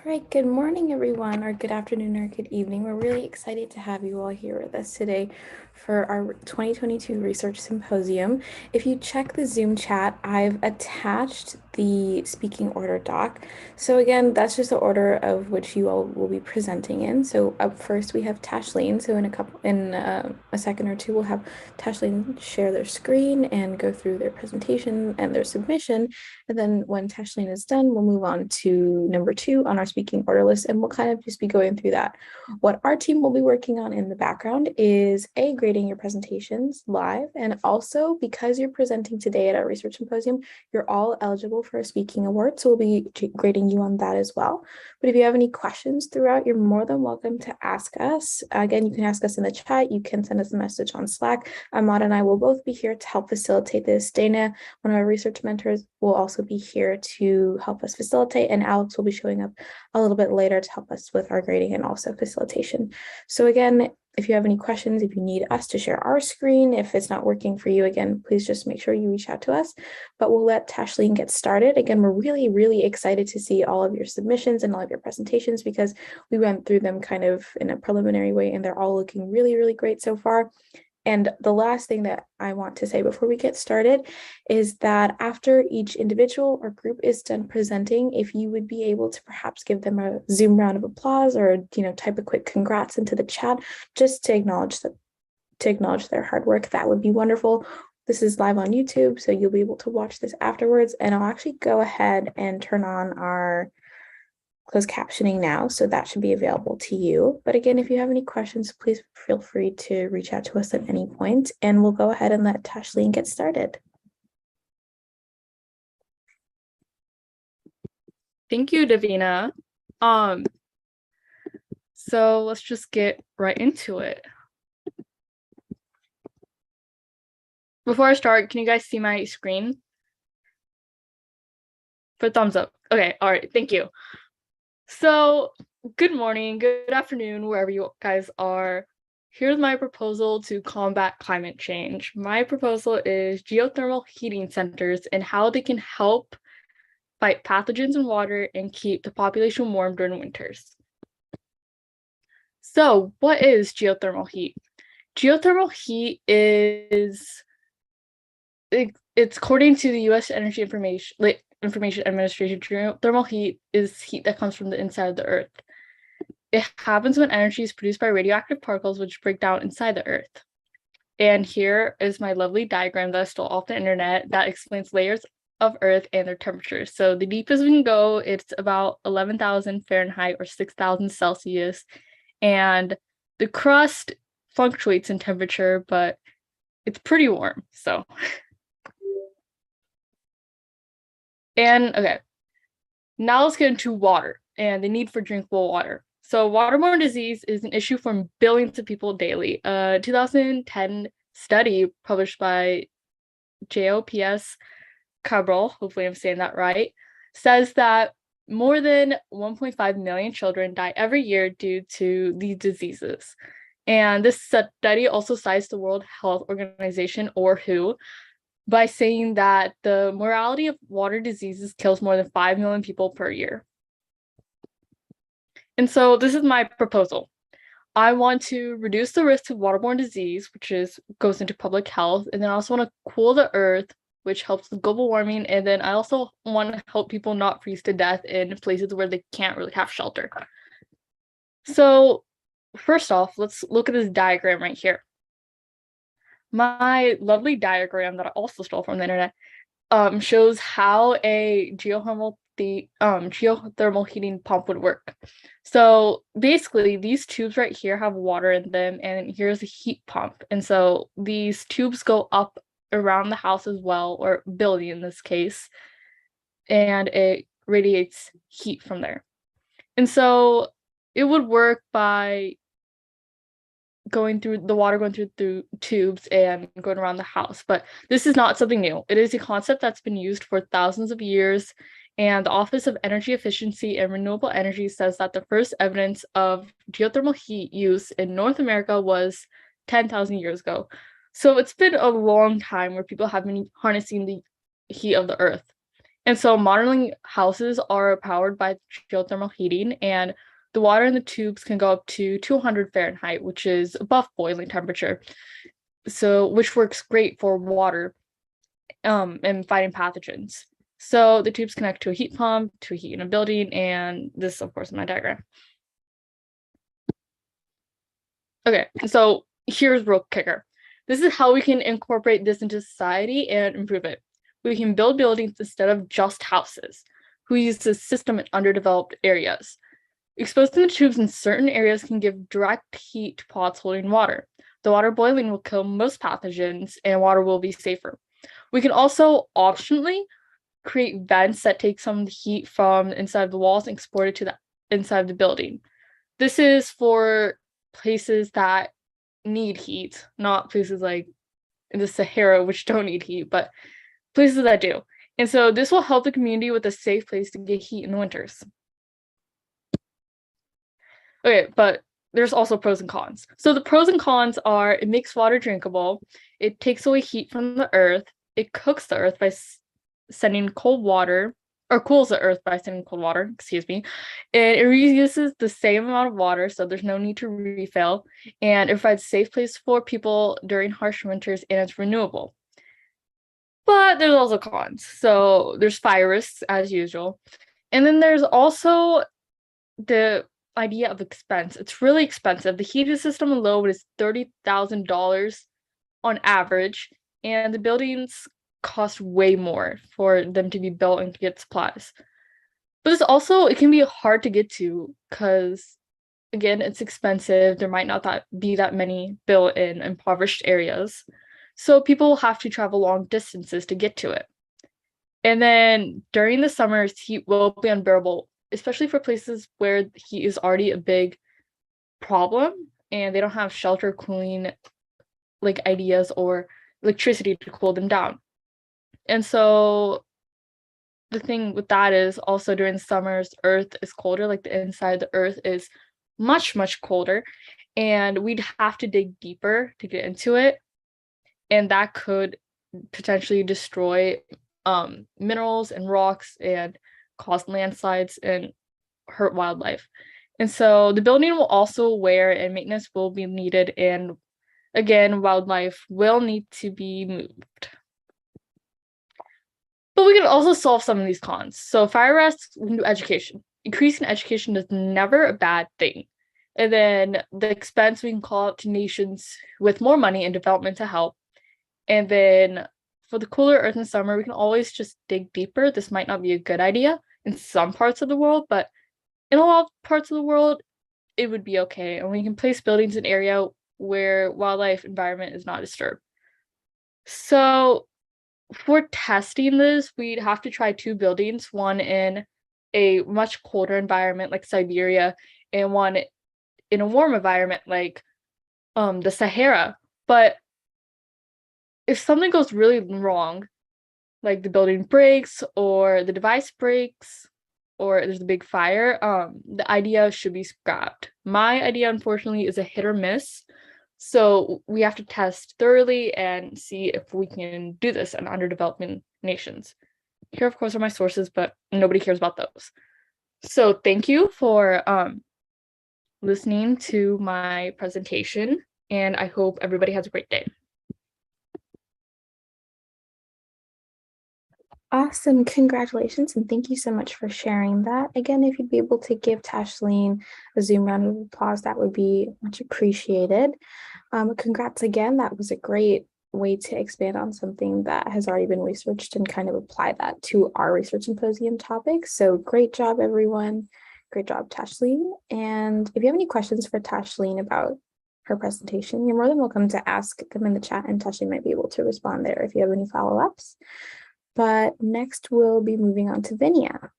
right, good morning, everyone, or good afternoon, or good evening. We're really excited to have you all here with us today for our 2022 Research Symposium. If you check the Zoom chat, I've attached the speaking order doc. So again, that's just the order of which you all will be presenting in. So up first, we have Tashlene. So in a second or two, we'll have Tashlene share their screen and go through their presentation and their submission. And then when Tashlene is done, we'll move on to number two on our speaking order list, and we'll kind of just be going through that. What our team will be working on in the background is grading your presentations live, and also because you're presenting today at our research symposium, you're all eligible for a speaking award, so we'll be grading you on that as well. But if you have any questions throughout, you're more than welcome to ask us. Again, you can ask us in the chat, you can send us a message on Slack. Ahmad and I will both be here to help facilitate this. Dana, one of our research mentors, will also be here to help us facilitate, and Alex will be showing up a little bit later to help us with our grading and also facilitation. So again, if you have any questions, if you need us to share our screen, if it's not working for you, again, please just make sure you reach out to us. But we'll let Tashlene get started. Again, we're really, really excited to see all of your submissions and all of your presentations because we went through them kind of in a preliminary way, and they're all looking really, really great so far. And the last thing that I want to say before we get started is that after each individual or group is done presenting, if you would be able to perhaps give them a Zoom round of applause or, type a quick congrats into the chat just to acknowledge their hard work, that would be wonderful. This is live on YouTube, so you'll be able to watch this afterwards. And I'll actually go ahead and turn on our closed captioning now, so that should be available to you. But again, if you have any questions, please feel free to reach out to us at any point, and we'll go ahead and let Tashlene get started. Thank you, Davina. So let's just get right into it. Before I start, can you guys see my screen? Put a thumbs up. Okay, all right, thank you. So good morning, good afternoon, wherever you guys are. Here's my proposal to combat climate change. My proposal is geothermal heating centers and how they can help fight pathogens in water and keep the population warm during winters. So what is geothermal heat? Geothermal heat is, it's according to the U.S. Energy Information Administration, geothermal heat is heat that comes from the inside of the Earth. It happens when energy is produced by radioactive particles which break down inside the Earth. And here is my lovely diagram that I stole off the internet that explains layers of Earth and their temperatures. So the deepest we can go, it's about 11,000 Fahrenheit or 6,000 Celsius. And the crust fluctuates in temperature, but it's pretty warm. So, and okay, now let's get into water and the need for drinkable water. So waterborne disease is an issue for billions of people daily. A 2010 study published by JOPS Cabral, hopefully I'm saying that right, says that more than 1.5 million children die every year due to these diseases. And this study also cites the World Health Organization, or WHO, by saying that the mortality of water diseases kills more than 5 million people per year. And so this is my proposal. I want to reduce the risk of waterborne disease, which goes into public health, and then I also want to cool the earth, which helps with global warming, and then I also want to help people not freeze to death in places where they can't really have shelter. So first off, let's look at this diagram right here. My lovely diagram that I also stole from the internet shows how a geothermal heating pump would work. So basically, these tubes right here have water in them, and here's a heat pump. And so these tubes go up around the house as well, or building in this case, and it radiates heat from there. And so it would work by going through tubes and going around the house. But this is not something new. It is a concept that's been used for thousands of years. And the Office of Energy Efficiency and Renewable Energy says that the first evidence of geothermal heat use in North America was 10,000 years ago. So it's been a long time where people have been harnessing the heat of the earth. And so modern houses are powered by geothermal heating, and the water in the tubes can go up to 200 Fahrenheit, which is above boiling temperature. So, which works great for water and fighting pathogens. So the tubes connect to a heat pump to heat in a building, and this, of course, is my diagram. Okay, so here's real kicker. This is how we can incorporate this into society and improve it. We can build buildings instead of just houses. We use this system in underdeveloped areas. Exposing the tubes in certain areas can give direct heat to pots holding water. The water boiling will kill most pathogens, and water will be safer. We can also optionally create vents that take some of the heat from inside the walls and export it to the inside of the building. This is for places that need heat, not places like in the Sahara, which don't need heat, but places that do. And so this will help the community with a safe place to get heat in the winters. Okay, but there's also pros and cons. So the pros and cons are it makes water drinkable, it takes away heat from the earth, it cooks the earth by sending cold water, or cools the earth by sending cold water, excuse me. And it reuses the same amount of water, so there's no need to refill. And it provides a safe place for people during harsh winters, and it's renewable. But there's also cons. So there's fire risks, as usual. And then there's also the idea of expense. It's really expensive. The heating system alone is $30,000 on average, and the buildings cost way more for them to be built and to get supplies. But it's also, it can be hard to get to because, again, it's expensive. There might not be that many built in impoverished areas. So people have to travel long distances to get to it. And then during the summers, heat will be unbearable, especially for places where heat is already a big problem and they don't have shelter cooling like ideas or electricity to cool them down. And so the thing with that is also during the summers, Earth is colder, like the inside of the Earth is much, much colder, and we'd have to dig deeper to get into it. And that could potentially destroy minerals and rocks and cause landslides and hurt wildlife. And so the building will also wear and maintenance will be needed. And again, wildlife will need to be moved. But we can also solve some of these cons. So fire risks into education. Increasing education is never a bad thing. And then the expense, we can call out to nations with more money and development to help. And then for the cooler earth in summer, we can always just dig deeper. This might not be a good idea in some parts of the world, but in a lot of parts of the world, it would be okay. And we can place buildings in an area where wildlife environment is not disturbed. So for testing this, we'd have to try two buildings, one in a much colder environment like Siberia, and one in a warm environment like the Sahara. But if something goes really wrong, like the building breaks or the device breaks or there's a big fire, the idea should be scrapped. My idea, unfortunately, is a hit or miss. So we have to test thoroughly and see if we can do this in underdeveloping nations. Here, of course, are my sources, but nobody cares about those. So thank you for listening to my presentation, and I hope everybody has a great day. Awesome. Congratulations. And thank you so much for sharing that. Again, if you'd be able to give Tashleen a Zoom round of applause, that would be much appreciated. Congrats again. That was a great way to expand on something that has already been researched and kind of apply that to our research symposium topic. So great job, everyone. Great job, Tashleen. And if you have any questions for Tashleen about her presentation, you're more than welcome to ask them in the chat, and Tashleen might be able to respond there if you have any follow-ups. But next we'll be moving on to Vinia.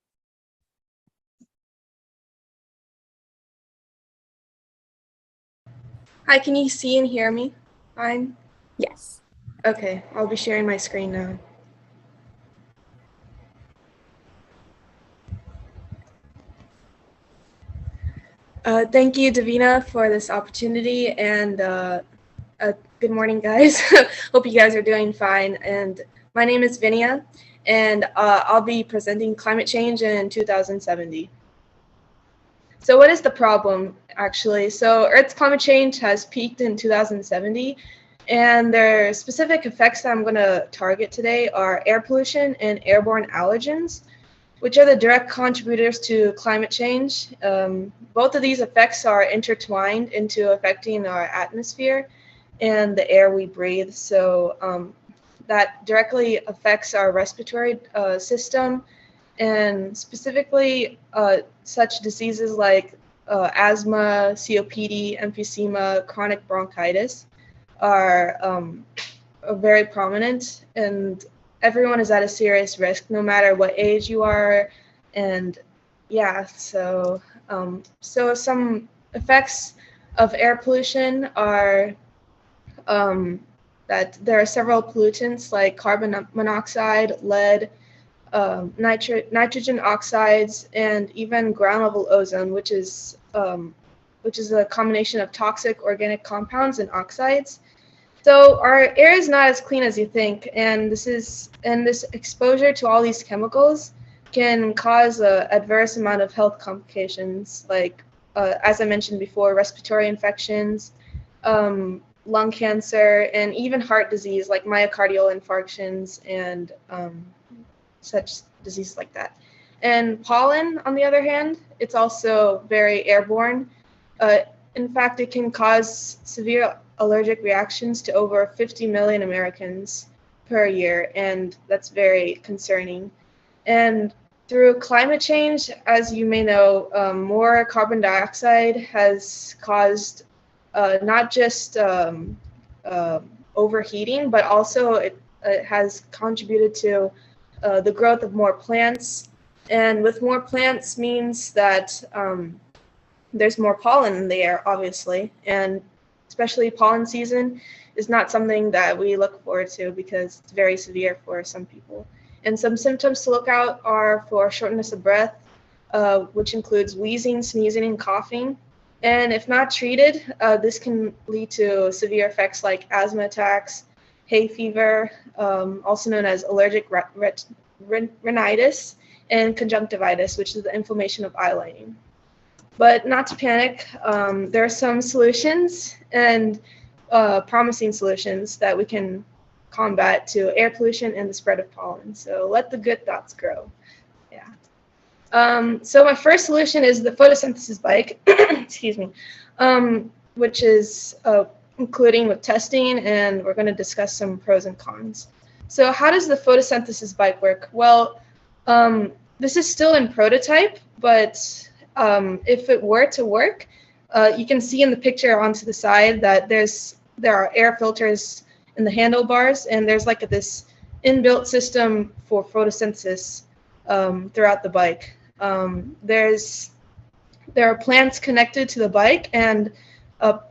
Hi, can you see and hear me? Fine? Yes. Okay, I'll be sharing my screen now. Thank you, Davina, for this opportunity, and good morning, guys. Hope you guys are doing fine. And my name is Vinia, and I'll be presenting climate change in 2070. So what is the problem, actually? So Earth's climate change has peaked in 2070, and their specific effects that I'm going to target today are air pollution and airborne allergens, which are the direct contributors to climate change. Both of these effects are intertwined into affecting our atmosphere and the air we breathe. So that directly affects our respiratory system, and specifically such diseases like asthma, COPD, emphysema, chronic bronchitis are very prominent, and everyone is at a serious risk no matter what age you are. And yeah, so some effects of air pollution are that there are several pollutants like carbon monoxide, lead, nitrogen oxides, and even ground level ozone, which is a combination of toxic organic compounds and oxides. So our air is not as clean as you think, and this exposure to all these chemicals can cause an adverse amount of health complications, like as I mentioned before, respiratory infections, lung cancer, and even heart disease like myocardial infarctions and such diseases like that. And pollen, on the other hand, it's also very airborne. In fact, it can cause severe allergic reactions to over 50 million Americans per year, and that's very concerning. And through climate change, as you may know, more carbon dioxide has caused not just overheating, but also it has contributed to the growth of more plants. And with more plants means that there's more pollen in the air, obviously, and especially pollen season is not something that we look forward to because it's very severe for some people. And some symptoms to look out are for shortness of breath, which includes wheezing, sneezing, and coughing. And if not treated, this can lead to severe effects like asthma attacks, hay fever, also known as allergic rhinitis, and conjunctivitis, which is the inflammation of eye lining. But not to panic, there are some solutions and promising solutions that we can combat to air pollution and the spread of pollen. So let the good thoughts grow. Yeah. So my first solution is the photosynthesis bike, excuse me, which is including with testing, and we're going to discuss some pros and cons. So how does the photosynthesis bike work? Well, this is still in prototype, but if it were to work, you can see in the picture onto the side that there are air filters in the handlebars, and there's like this inbuilt system for photosynthesis throughout the bike. There are plants connected to the bike, and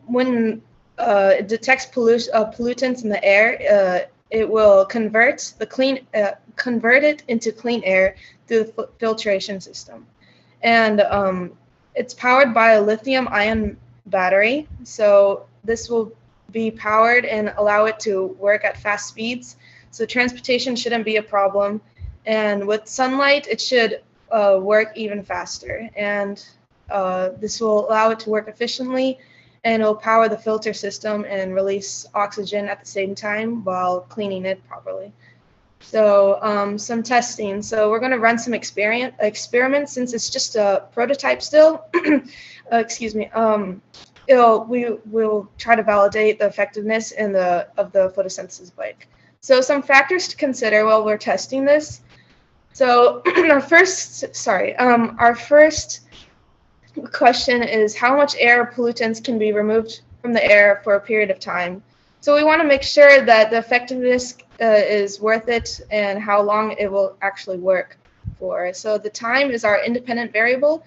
when it detects pollutants in the air, it will convert it into clean air through the filtration system. And it's powered by a lithium-ion battery, so this will be powered and allow it to work at fast speeds. So transportation shouldn't be a problem, and with sunlight, it should work even faster. And this will allow it to work efficiently, and it'll power the filter system and release oxygen at the same time while cleaning it properly. So some testing. So we're going to run some experiments since it's just a prototype still. Excuse me. We'll try to validate the effectiveness of the photosynthesis bike. So some factors to consider while we're testing this. So our first question is how much air pollutants can be removed from the air for a period of time. So we want to make sure that the effectiveness is worth it and how long it will actually work for. So the time is our independent variable,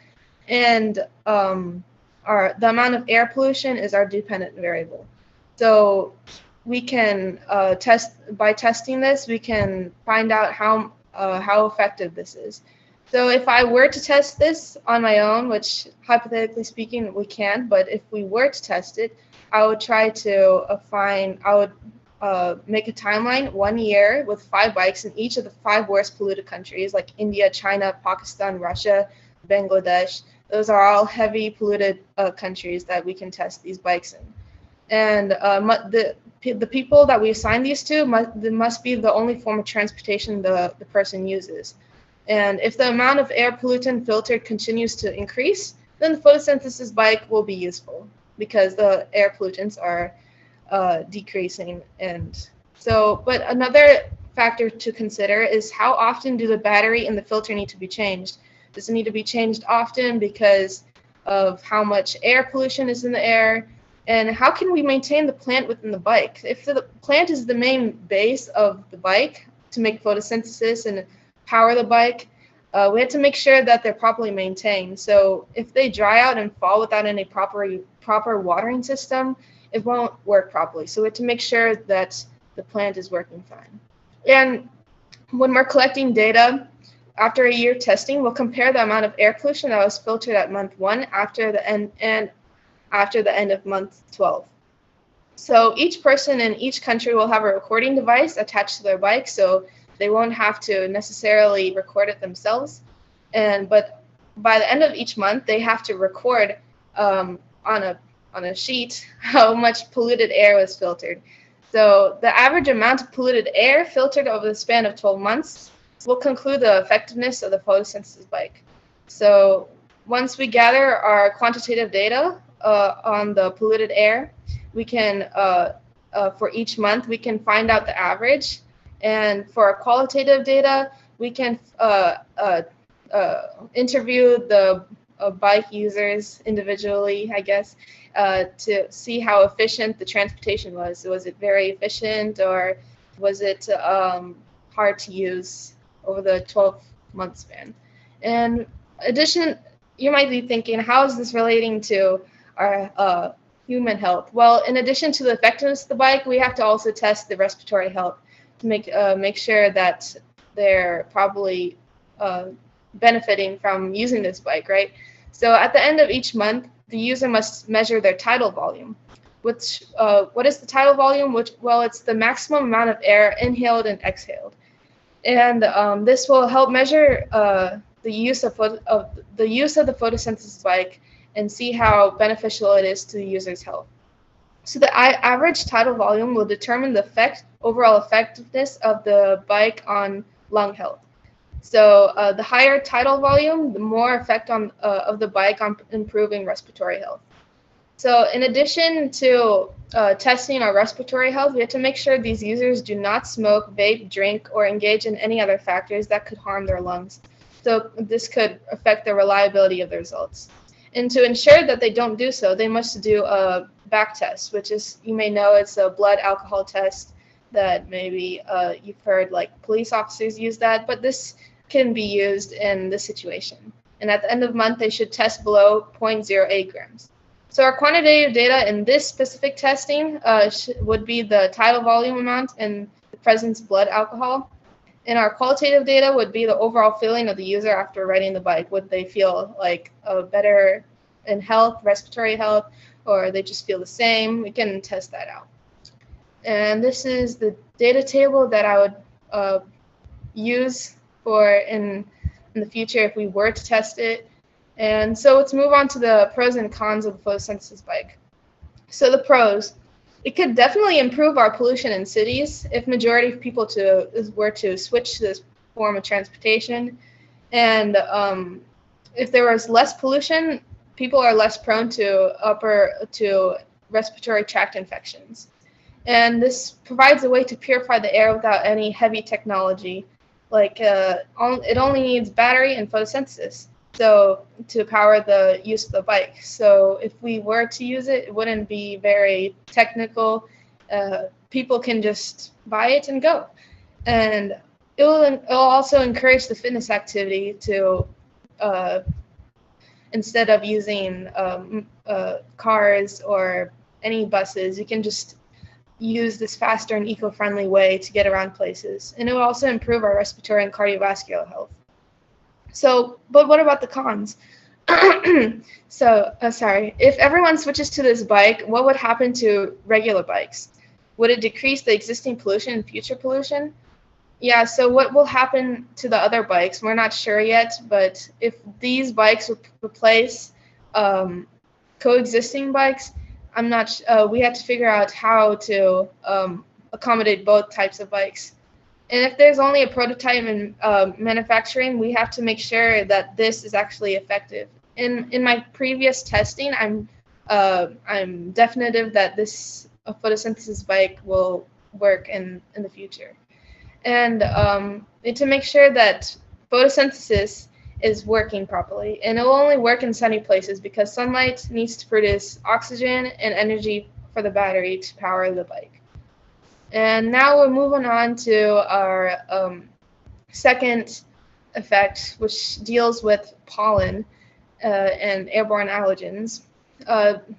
and the amount of air pollution is our dependent variable. So we can by testing this, we can find out how effective this is. So if I were to test this on my own, which hypothetically speaking we can, but if we were to test it, I would try to make a timeline 1 year with 5 bikes in each of the 5 worst polluted countries like India, China, Pakistan, Russia, Bangladesh. Those are all heavy polluted countries that we can test these bikes in. And the people that we assign these to must be the only form of transportation the person uses. And if the amount of air pollutant filtered continues to increase, then the photosynthesis bike will be useful because the air pollutants are decreasing. And so, but another factor to consider is how often do the battery and the filter need to be changed? Does it need to be changed often because of how much air pollution is in the air? And how can we maintain the plant within the bike? If the plant is the main base of the bike to make photosynthesis and power the bike, we have to make sure that they're properly maintained. So if they dry out and fall without any proper watering system, it won't work properly. So we have to make sure that the plant is working fine. And when we're collecting data, after a year testing, we'll compare the amount of air pollution that was filtered at month 1 after the end of month 12. So each person in each country will have a recording device attached to their bike, so they won't have to necessarily record it themselves. But by the end of each month, they have to record on a sheet how much polluted air was filtered. So the average amount of polluted air filtered over the span of 12 months will conclude the effectiveness of the photosynthesis bike. So once we gather our quantitative data on the polluted air, we can, for each month, we can find out the average. And for our qualitative data, we can interview the bike users individually, I guess, to see how efficient the transportation was. Was it very efficient, or was it hard to use over the 12-month span? And addition, you might be thinking, how is this relating to our human health? Well, in addition to the effectiveness of the bike, we have to also test the respiratory health to make sure that they're probably benefiting from using this bike, right? So at the end of each month, the user must measure their tidal volume. What is the tidal volume? Well, it's the maximum amount of air inhaled and exhaled. And this will help measure the use of the photosynthesis bike and see how beneficial it is to the user's health. So the average tidal volume will determine the overall effectiveness of the bike on lung health. So the higher tidal volume, the more effect of the bike on improving respiratory health. So in addition to testing our respiratory health, we have to make sure these users do not smoke, vape, drink, or engage in any other factors that could harm their lungs. So this could affect the reliability of the results. And to ensure that they don't do so, they must do a back test, which is, you may know, it's a blood alcohol test that maybe you've heard like police officers use that, but this can be used in this situation. And at the end of the month, they should test below 0.08 grams. So our quantitative data in this specific testing would be the tidal volume amount and the presence of blood alcohol. And our qualitative data would be the overall feeling of the user after riding the bike. Would they feel like better in health, respiratory health, or they just feel the same? We can test that out. And this is the data table that I would use for in the future if we were to test it. And so let's move on to the pros and cons of the photosynthesis bike. So the pros, it could definitely improve our pollution in cities if majority of people were to switch to this form of transportation. And if there was less pollution, people are less prone to respiratory tract infections. And this provides a way to purify the air without any heavy technology. Like it only needs battery and photosynthesis to power the use of the bike. So if we were to use it, it wouldn't be very technical. People can just buy it and go. And it'll also encourage the fitness activity to, instead of using cars or any buses, you can just use this faster and eco-friendly way to get around places. And it will also improve our respiratory and cardiovascular health. So, but what about the cons? Sorry, if everyone switches to this bike, what would happen to regular bikes? would it decrease the existing pollution and future pollution? Yeah, so what will happen to the other bikes? We're not sure yet, but if these bikes would replace coexisting bikes, I'm not. We have to figure out how to accommodate both types of bikes. And if there's only a prototype in manufacturing, we have to make sure that this is actually effective. In my previous testing, I'm definitive that this photosynthesis bike will work in the future. And to make sure that photosynthesis is working properly. And it will only work in sunny places because sunlight needs to produce oxygen and energy for the battery to power the bike. And now we're moving on to our second effect, which deals with pollen and airborne allergens.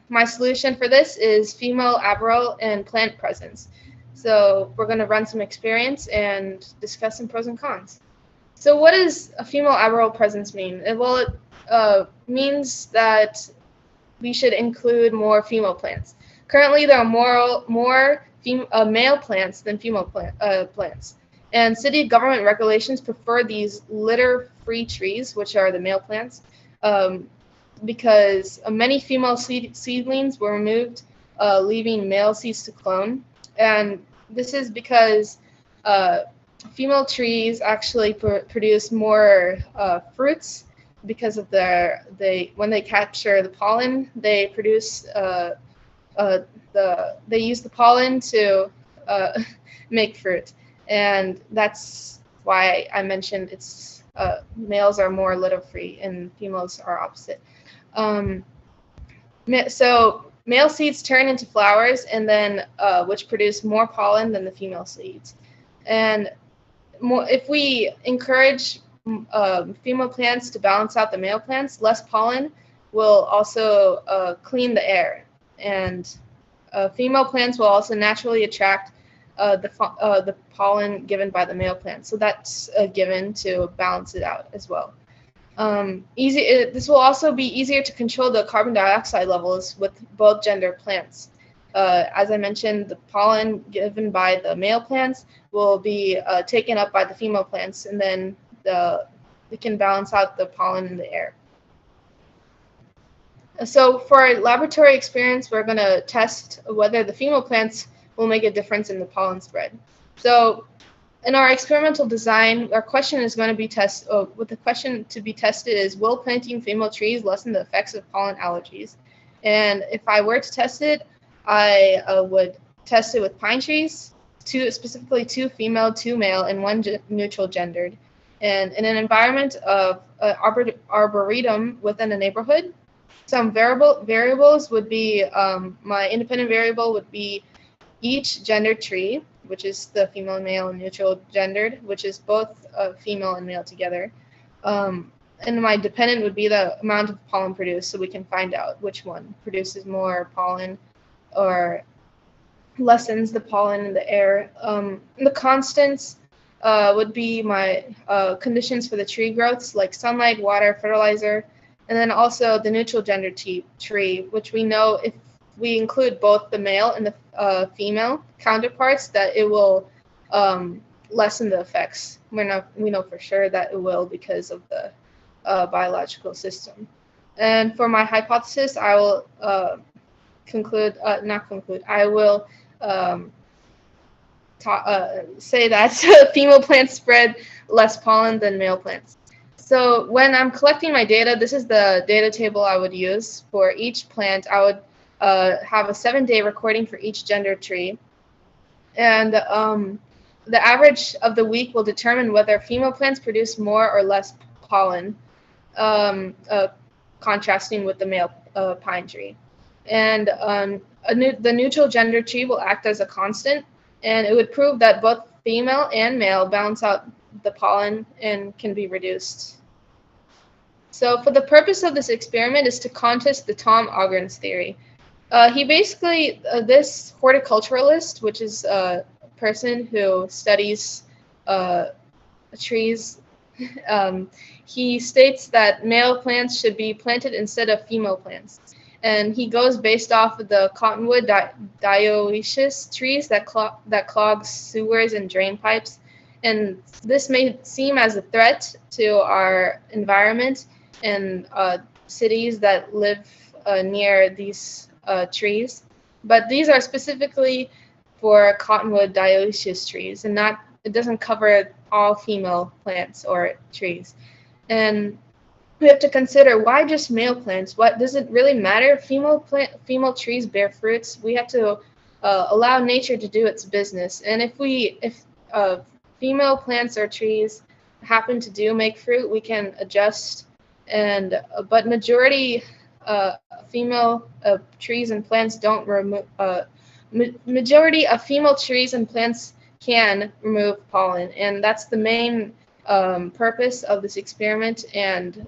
My solution for this is female arboreal and plant presence. So we're going to run some experience and discuss some pros and cons. So what does a female arboreal presence mean? Well, it means that we should include more female plants. Currently, there are more male plants than female plants. And city government regulations prefer these litter-free trees, which are the male plants, because many female seedlings were removed, leaving male seeds to clone. And this is because female trees actually produce more fruits because of when they capture the pollen, they produce they use the pollen to make fruit, and that's why I mentioned it's males are more litter-free and females are opposite. So male seeds turn into flowers, and then which produce more pollen than the female seeds. And if we encourage female plants to balance out the male plants, less pollen will also clean the air. And female plants will also naturally attract the pollen given by the male plants. So that's a given to balance it out as well. This will also be easier to control the carbon dioxide levels with both gender plants. As I mentioned, the pollen given by the male plants will be taken up by the female plants, and then it can balance out the pollen in the air. So for our laboratory experience, we're going to test whether the female plants will make a difference in the pollen spread. So in our experimental design, our question is going to be the question to be tested is, will planting female trees lessen the effects of pollen allergies? And if I were to test it, I would test it with pine trees, specifically 2 female, 2 male, and 1 neutral gendered. And in an environment of arboretum within a neighborhood, some variables would be, my independent variable would be each gendered tree, which is the female, male, and neutral gendered, which is both female and male together. And my dependent would be the amount of pollen produced, so we can find out which one produces more pollen or lessens the pollen in the air. The constants would be my conditions for the tree growths, like sunlight, water, fertilizer, and then also the neutral gender tree, which we know if we include both the male and the female counterparts, that it will lessen the effects. We know for sure that it will because of the biological system. And for my hypothesis, I will I will say that female plants spread less pollen than male plants. So when I'm collecting my data, this is the data table I would use for each plant. I would have a 7-day recording for each gender tree. And the average of the week will determine whether female plants produce more or less pollen, contrasting with the male pine tree. And the neutral gender tree will act as a constant, and it would prove that both female and male balance out the pollen and can be reduced. So for the purpose of this experiment is to contest the Tom Ogren's theory. He basically, this horticulturalist, which is a person who studies trees, he states that male plants should be planted instead of female plants. and he goes based off of the cottonwood dioecious trees that clog sewers and drain pipes. And this may seem as a threat to our environment and cities that live near these trees. But these are specifically for cottonwood dioecious trees, and it doesn't cover all female plants or trees. And we have to consider, why just male plants? What does it really matter? Female trees bear fruits. We have to allow nature to do its business. And if female plants or trees happen to make fruit, we can adjust. And but majority female trees and plants don't remove. Majority of female trees and plants can remove pollen, and that's the main purpose of this experiment and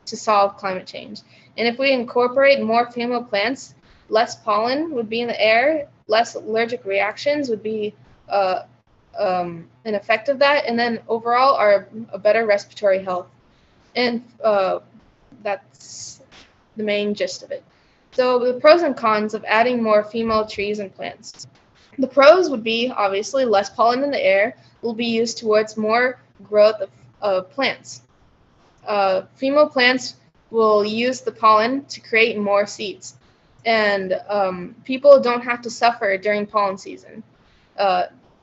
to solve climate change. And if we incorporate more female plants, less pollen would be in the air, less allergic reactions would be an effect of that, and then overall a better respiratory health. And that's the main gist of it. So the pros and cons of adding more female trees and plants. The pros would be, obviously, less pollen in the air will be used towards more growth of plants. Female plants will use the pollen to create more seeds, and people don't have to suffer during pollen season.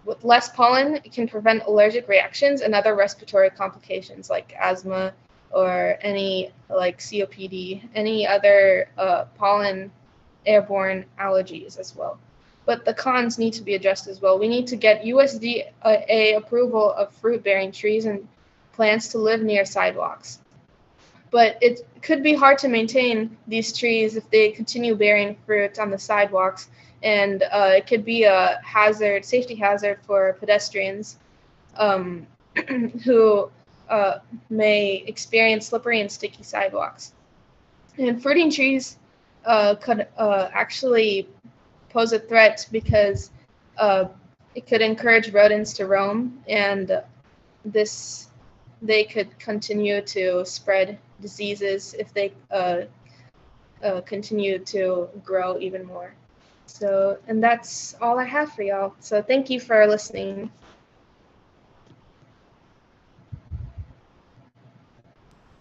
With less pollen, it can prevent allergic reactions and other respiratory complications like asthma or any like COPD, any other pollen airborne allergies as well. But the cons need to be addressed as well. We need to get USDA approval of fruit-bearing trees and plants to live near sidewalks. But it could be hard to maintain these trees if they continue bearing fruit on the sidewalks, and it could be a safety hazard for pedestrians who may experience slippery and sticky sidewalks. And fruiting trees could actually pose a threat because it could encourage rodents to roam, and they could continue to spread diseases if they continue to grow even more. So, and that's all I have for y'all. So thank you for listening.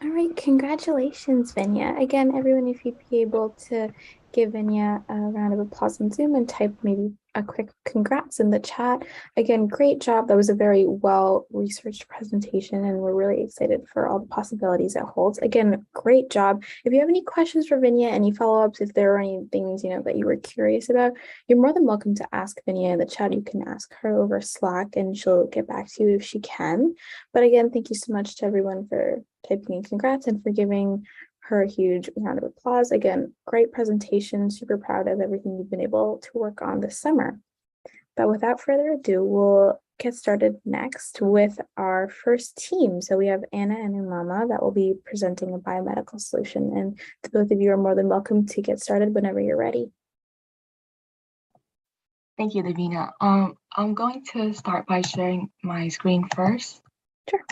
All right, congratulations, Vinya. Again, everyone, if you'd be able to give Vinya a round of applause on Zoom and type maybe a quick congrats in the chat. Again, great job. That was a very well-researched presentation, and we're really excited for all the possibilities it holds. Again, great job. If you have any questions for Vinya, any follow-ups, if there are any things, that you were curious about, you're more than welcome to ask Vinya in the chat. You can ask her over Slack, and she'll get back to you if she can. But again, thank you so much to everyone for typing in congrats and for giving her a huge round of applause. Again, great presentation, super proud of everything you've been able to work on this summer. But without further ado, we'll get started next with our first team. So we have Anna and Umama that will be presenting a biomedical solution. And the both of you are more than welcome to get started whenever you're ready. Thank you, Davina. I'm going to start by sharing my screen first. Sure.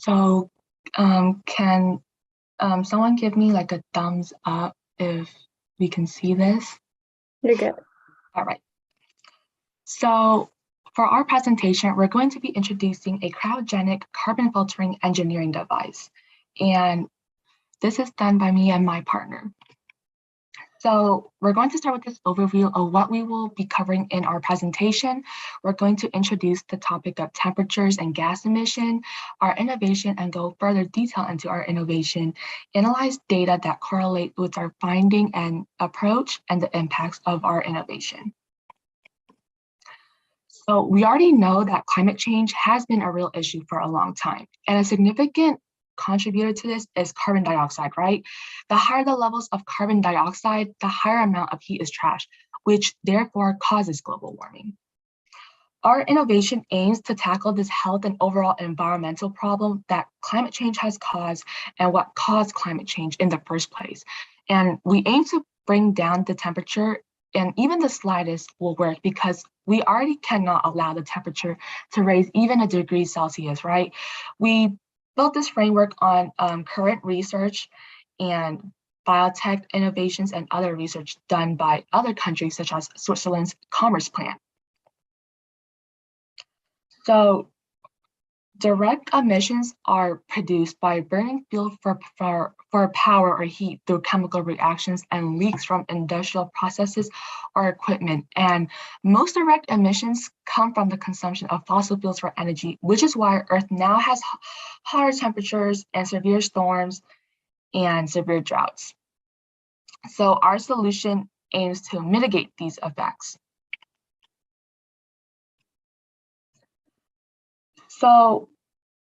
So can someone give me like a thumbs up if we can see this? You're good. All right. So for our presentation, we're going to be introducing a cryogenic carbon filtering engineering device. And this is done by me and my partner. So we're going to start with this overview of what we will be covering in our presentation. We're going to introduce the topic of temperatures and gas emission, our innovation, and go further detail into our innovation, analyze data that correlate with our finding and approach, and the impacts of our innovation. So we already know that climate change has been a real issue for a long time, and a significant contributor to this is carbon dioxide, right? The higher the levels of carbon dioxide, the higher amount of heat is trapped, which therefore causes global warming. Our innovation aims to tackle this health and overall environmental problem that climate change has caused and what caused climate change in the first place. And we aim to bring down the temperature, and even the slightest will work because we already cannot allow the temperature to raise even a degree Celsius, right? We built this framework on current research and biotech innovations and other research done by other countries, such as Switzerland's Commerce Plan. So direct emissions are produced by burning fuel for power or heat through chemical reactions and leaks from industrial processes or equipment. And most direct emissions come from the consumption of fossil fuels for energy, which is why Earth now has hotter temperatures and severe storms and severe droughts. So our solution aims to mitigate these effects. So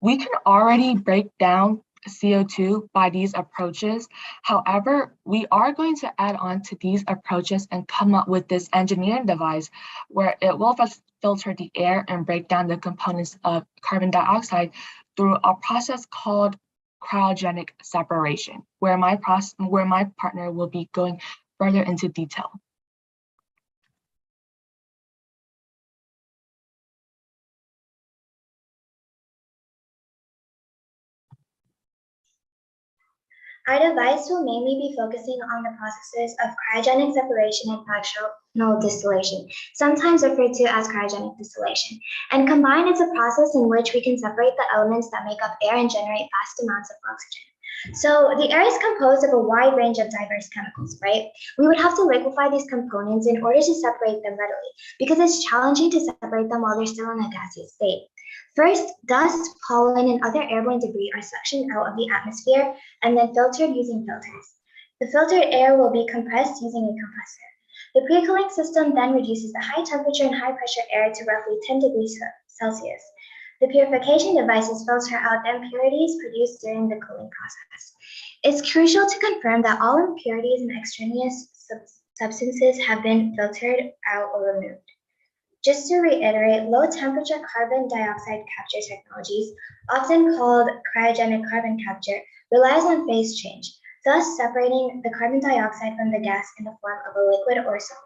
we can already break down CO2 by these approaches. However, we are going to add on to these approaches and come up with this engineering device where it will filter the air and break down the components of carbon dioxide through a process called cryogenic separation, where my partner will be going further into detail. Our device will mainly be focusing on the processes of cryogenic separation and fractional distillation, sometimes referred to as cryogenic distillation. And combined, it's a process in which we can separate the elements that make up air and generate vast amounts of oxygen. So the air is composed of a wide range of diverse chemicals, right? We would have to liquefy these components in order to separate them readily, because it's challenging to separate them while they're still in a gaseous state. First, dust, pollen, and other airborne debris are suctioned out of the atmosphere and then filtered using filters. The filtered air will be compressed using a compressor. The pre-cooling system then reduces the high temperature and high pressure air to roughly 10 degrees Celsius. The purification devices filter out the impurities produced during the cooling process. It's crucial to confirm that all impurities and extraneous substances have been filtered out or removed. Just to reiterate, low-temperature carbon dioxide capture technologies, often called cryogenic carbon capture, relies on phase change, thus separating the carbon dioxide from the gas in the form of a liquid or solid.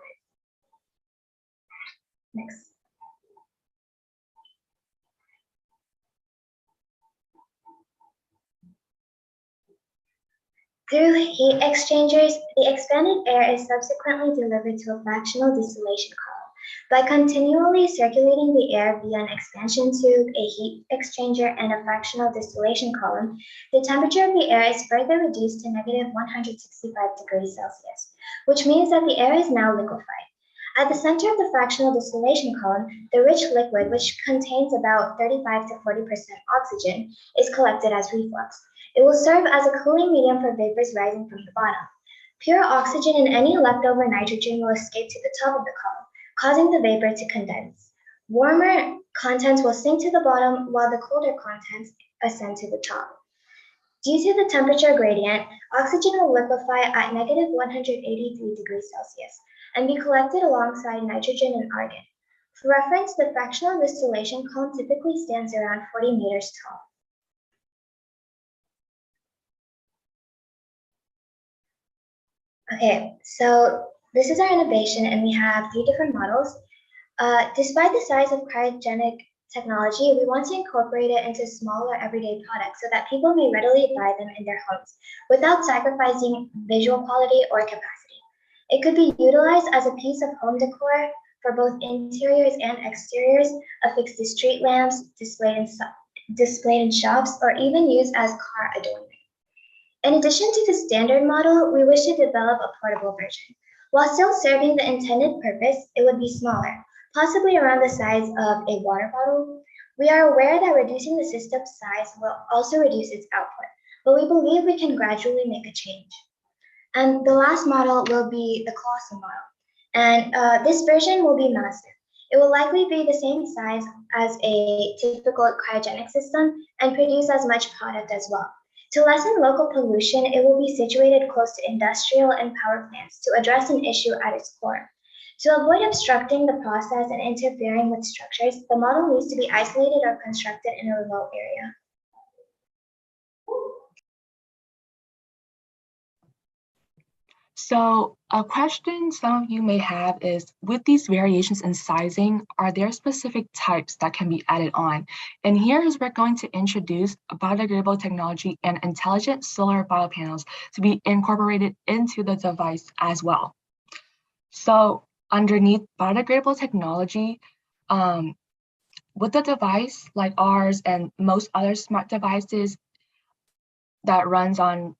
Next. Through heat exchangers, the expanded air is subsequently delivered to a fractional distillation column. By continually circulating the air via an expansion tube, a heat exchanger, and a fractional distillation column, the temperature of the air is further reduced to negative 165 degrees Celsius, which means that the air is now liquefied. At the center of the fractional distillation column, the rich liquid, which contains about 35 to 40% oxygen, is collected as reflux. It will serve as a cooling medium for vapors rising from the bottom. Pure oxygen and any leftover nitrogen will escape to the top of the column, causing the vapor to condense. Warmer contents will sink to the bottom while the colder contents ascend to the top. Due to the temperature gradient, oxygen will liquefy at negative 183 degrees Celsius and be collected alongside nitrogen and argon. For reference, the fractional distillation column typically stands around 40 meters tall. Okay, so this is our innovation, and we have 3 different models. Despite the size of cryogenic technology, we want to incorporate it into smaller everyday products so that people may readily buy them in their homes without sacrificing visual quality or capacity. It could be utilized as a piece of home decor for both interiors and exteriors, affixed to street lamps, displayed in shops, or even used as car adornment. In addition to the standard model, we wish to develop a portable version. While still serving the intended purpose, it would be smaller, possibly around the size of a water bottle. We are aware that reducing the system's size will also reduce its output, but we believe we can gradually make a change. And the last model will be the colossal model. And this version will be massive. It will likely be the same size as a typical cryogenic system and produce as much product as well. To lessen local pollution, it will be situated close to industrial and power plants to address an issue at its core. To avoid obstructing the process and interfering with structures, the model needs to be isolated or constructed in a remote area. So a question some of you may have is, with these variations in sizing, are there specific types that can be added on? And here is we're going to introduce biodegradable technology and intelligent solar biopanels to be incorporated into the device as well. So underneath biodegradable technology, with the device like ours and most other smart devices that runs on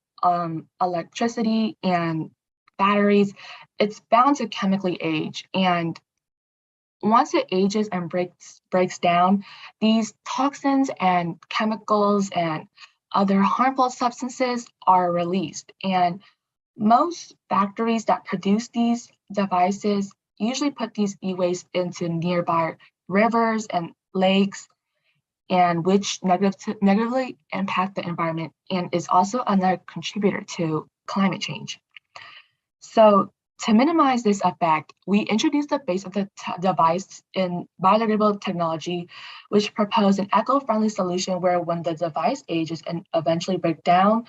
electricity and batteries, it's bound to chemically age. And once it ages and breaks down, these toxins and chemicals and other harmful substances are released. And most factories that produce these devices usually put these e-waste into nearby rivers and lakes, and which negatively impact the environment and is also another contributor to climate change. So to minimize this effect, we introduced the base of the device in biodegradable technology, which proposed an eco-friendly solution where when the device ages and eventually break down,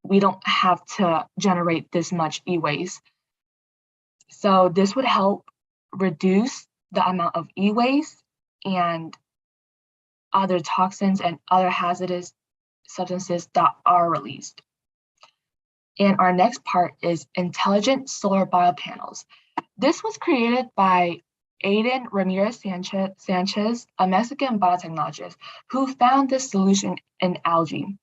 we don't have to generate this much e-waste. So this would help reduce the amount of e-waste and other toxins and other hazardous substances that are released. And our next part is intelligent solar biopanels. This was created by Aiden Ramirez Sanchez, a Mexican biotechnologist who found this solution in algae.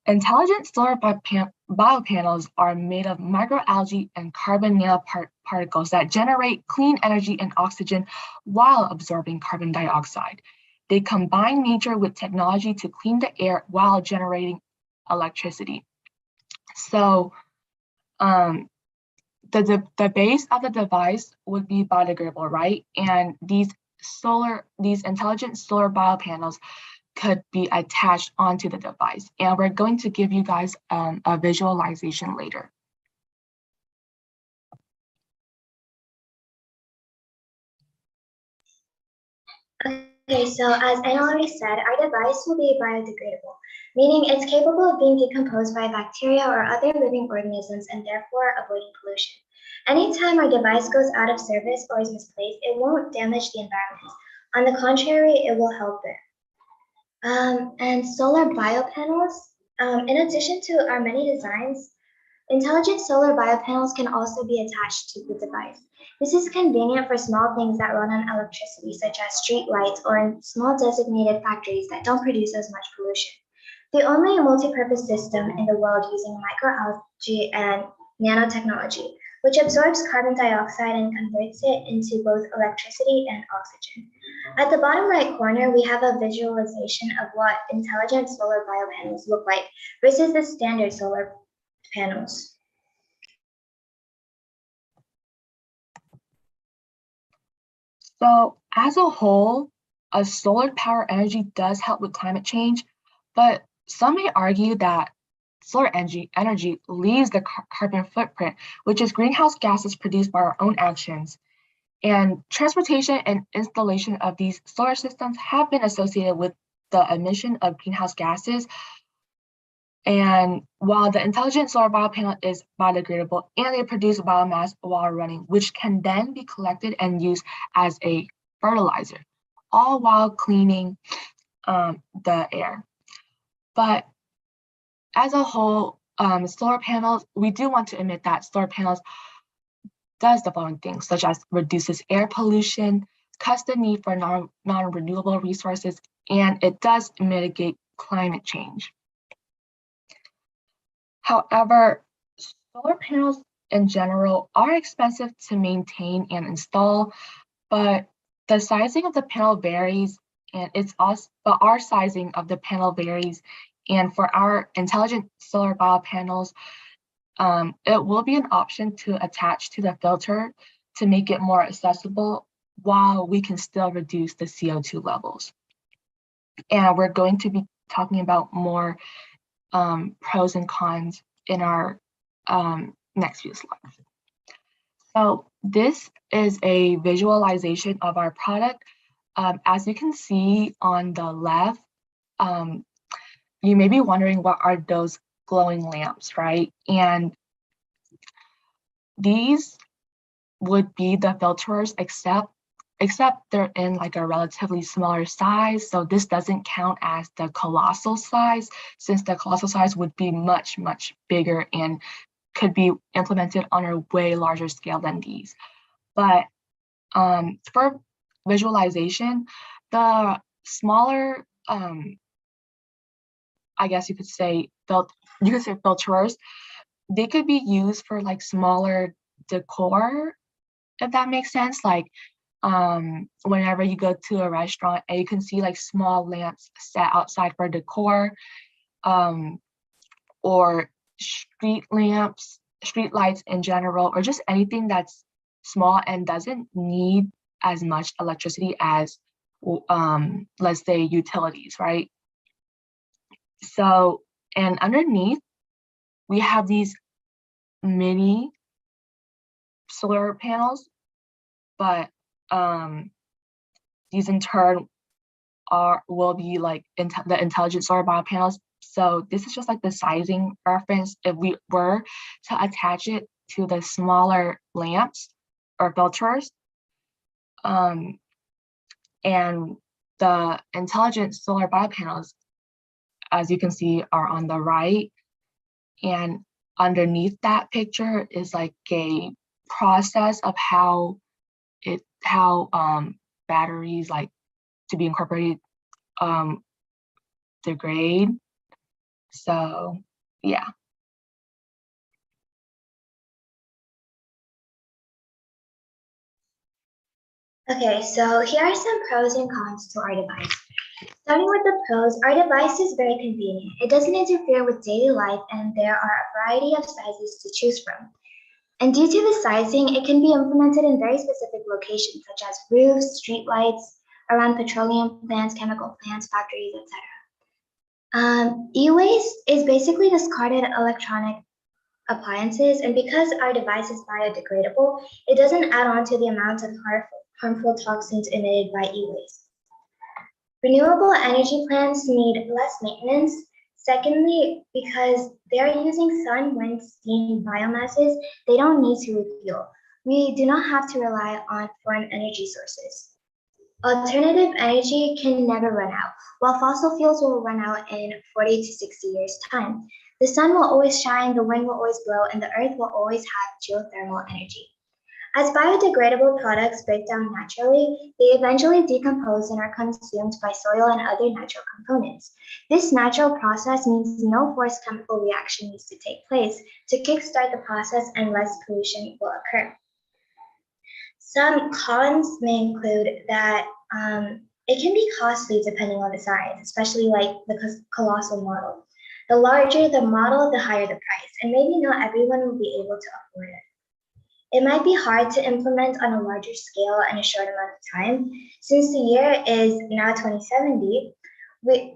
Intelligent solar biopanels are made of microalgae and carbon nanoparticles that generate clean energy and oxygen while absorbing carbon dioxide. They combine nature with technology to clean the air while generating electricity. So the base of the device would be biodegradable, right? And these intelligent solar biopanels could be attached onto the device. And we're going to give you guys a visualization later. Okay, so as Anna already said, our device will be biodegradable, meaning it's capable of being decomposed by bacteria or other living organisms and therefore avoiding pollution. Anytime our device goes out of service or is misplaced, it won't damage the environment. On the contrary, it will help it. And solar biopanels, in addition to our many designs, intelligent solar biopanels can also be attached to the device. This is convenient for small things that run on electricity, such as street lights or in small designated factories that don't produce as much pollution. The only multi-purpose system in the world using microalgae and nanotechnology, which absorbs carbon dioxide and converts it into both electricity and oxygen. At the bottom right corner, we have a visualization of what intelligent solar biopanels look like versus the standard solar panels. So as a whole, a solar power energy does help with climate change, but some may argue that solar energy leaves the carbon footprint, which is greenhouse gases produced by our own actions. And transportation and installation of these solar systems have been associated with the emission of greenhouse gases. And while the intelligent solar biopanel is biodegradable and they produce biomass while running, which can then be collected and used as a fertilizer, all while cleaning the air. But as a whole, solar panels, we do want to admit that solar panels does the following things, such as reduces air pollution, cuts the need for non-renewable resources, and it does mitigate climate change. However, solar panels in general are expensive to maintain and install, but the sizing of the panel varies, and our sizing of the panel varies. And for our intelligent solar biopanels, it will be an option to attach to the filter to make it more accessible while we can still reduce the CO2 levels. And we're going to be talking about more pros and cons in our next few slides. So this is a visualization of our product. As you can see on the left, you may be wondering what are those glowing lamps, right? And these would be the filters, except they're in like a relatively smaller size. So this doesn't count as the colossal size, since the colossal size would be much, much bigger and could be implemented on a way larger scale than these. But for visualization, the smaller, I guess you could say filters, they could be used for like smaller decor, if that makes sense. Like whenever you go to a restaurant and you can see like small lamps set outside for decor, or street lamps, street lights in general, or just anything that's small and doesn't need as much electricity as let's say utilities, right? So, and underneath we have these mini solar panels, but these in turn will be like the intelligent solar bio panels. So this is just like the sizing reference. If we were to attach it to the smaller lamps or filters, and the intelligent solar bio panels, as you can see, are on the right, and underneath that picture is like a process of how batteries like to be incorporated degrade. So yeah. Okay, so here are some pros and cons to our device. Starting with the pros, our device is very convenient. It doesn't interfere with daily life, and there are a variety of sizes to choose from. And due to the sizing, it can be implemented in very specific locations, such as roofs, streetlights, around petroleum plants, chemical plants, factories, etc. E-waste is basically discarded electronic appliances, and because our device is biodegradable, it doesn't add on to the amount of harmful toxins emitted by e-waste. Renewable energy plants need less maintenance. Secondly, because they are using sun, wind, steam, biomasses, they don't need to refuel. We do not have to rely on foreign energy sources. Alternative energy can never run out. While fossil fuels will run out in 40 to 60 years' time, the sun will always shine, the wind will always blow, and the earth will always have geothermal energy. As biodegradable products break down naturally, they eventually decompose and are consumed by soil and other natural components. This natural process means no forced chemical reaction needs to take place to kickstart the process, and less pollution will occur. Some cons may include that it can be costly depending on the size, especially like the colossal model. The larger the model, the higher the price, and maybe not everyone will be able to afford it. It might be hard to implement on a larger scale in a short amount of time. Since the year is now 2070,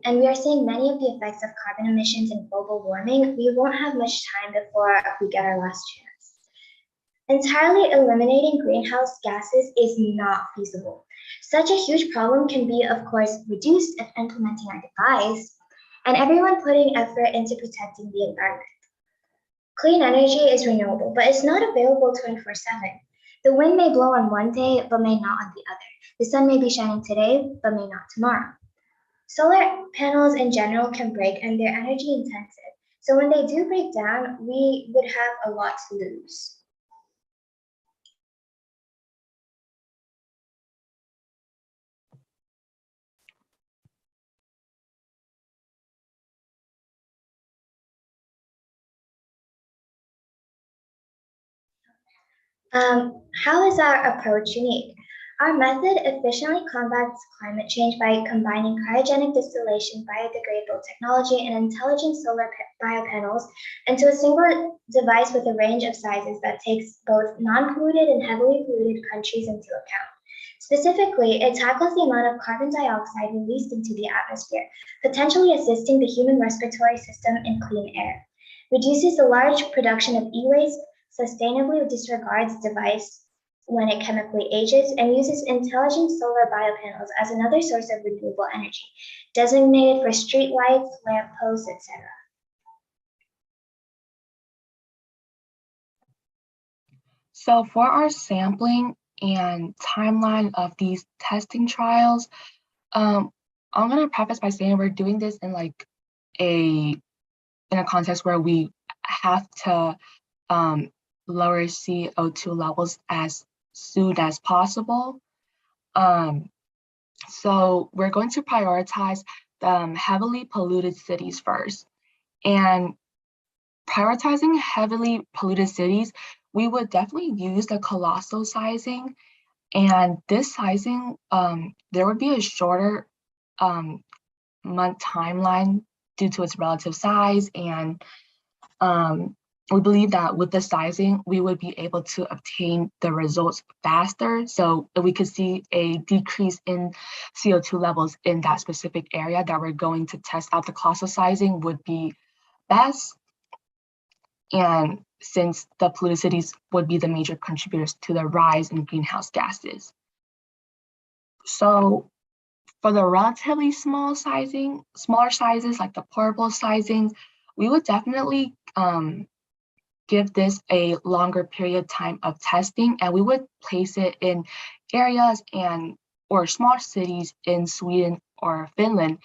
and we are seeing many of the effects of carbon emissions and global warming, we won't have much time before we get our last chance. Entirely eliminating greenhouse gases is not feasible. Such a huge problem can be, of course, reduced if implementing our device, and everyone putting effort into protecting the environment. Clean energy is renewable, but it's not available 24/7. The wind may blow on one day, but may not on the other. The sun may be shining today, but may not tomorrow. Solar panels in general can break, and they're energy intensive. So when they do break down, we would have a lot to lose. How is our approach unique? Our method efficiently combats climate change by combining cryogenic distillation, biodegradable technology, and intelligent solar biopanels into a single device with a range of sizes that takes both non-polluted and heavily polluted countries into account. Specifically, it tackles the amount of carbon dioxide released into the atmosphere, potentially assisting the human respiratory system in clean air, reduces the large production of e-waste, sustainably disregards device when it chemically ages, and uses intelligent solar biopanels as another source of renewable energy, designated for street lights, lamp posts, etc. So for our sampling and timeline of these testing trials, I'm gonna preface by saying we're doing this in like in a context where we have to lower CO2 levels as soon as possible. So we're going to prioritize the heavily polluted cities first. And prioritizing heavily polluted cities, we would definitely use the colossal sizing. And this sizing, there would be a shorter month timeline due to its relative size. And we believe that with the sizing, we would be able to obtain the results faster. So we could see a decrease in CO2 levels in that specific area that we're going to test out. The colossal sizing would be best. And since the polluted cities would be the major contributors to the rise in greenhouse gases. So for the relatively smaller sizes like the portable sizing, we would definitely give this a longer period time of testing, and we would place it in areas or small cities in Sweden or Finland,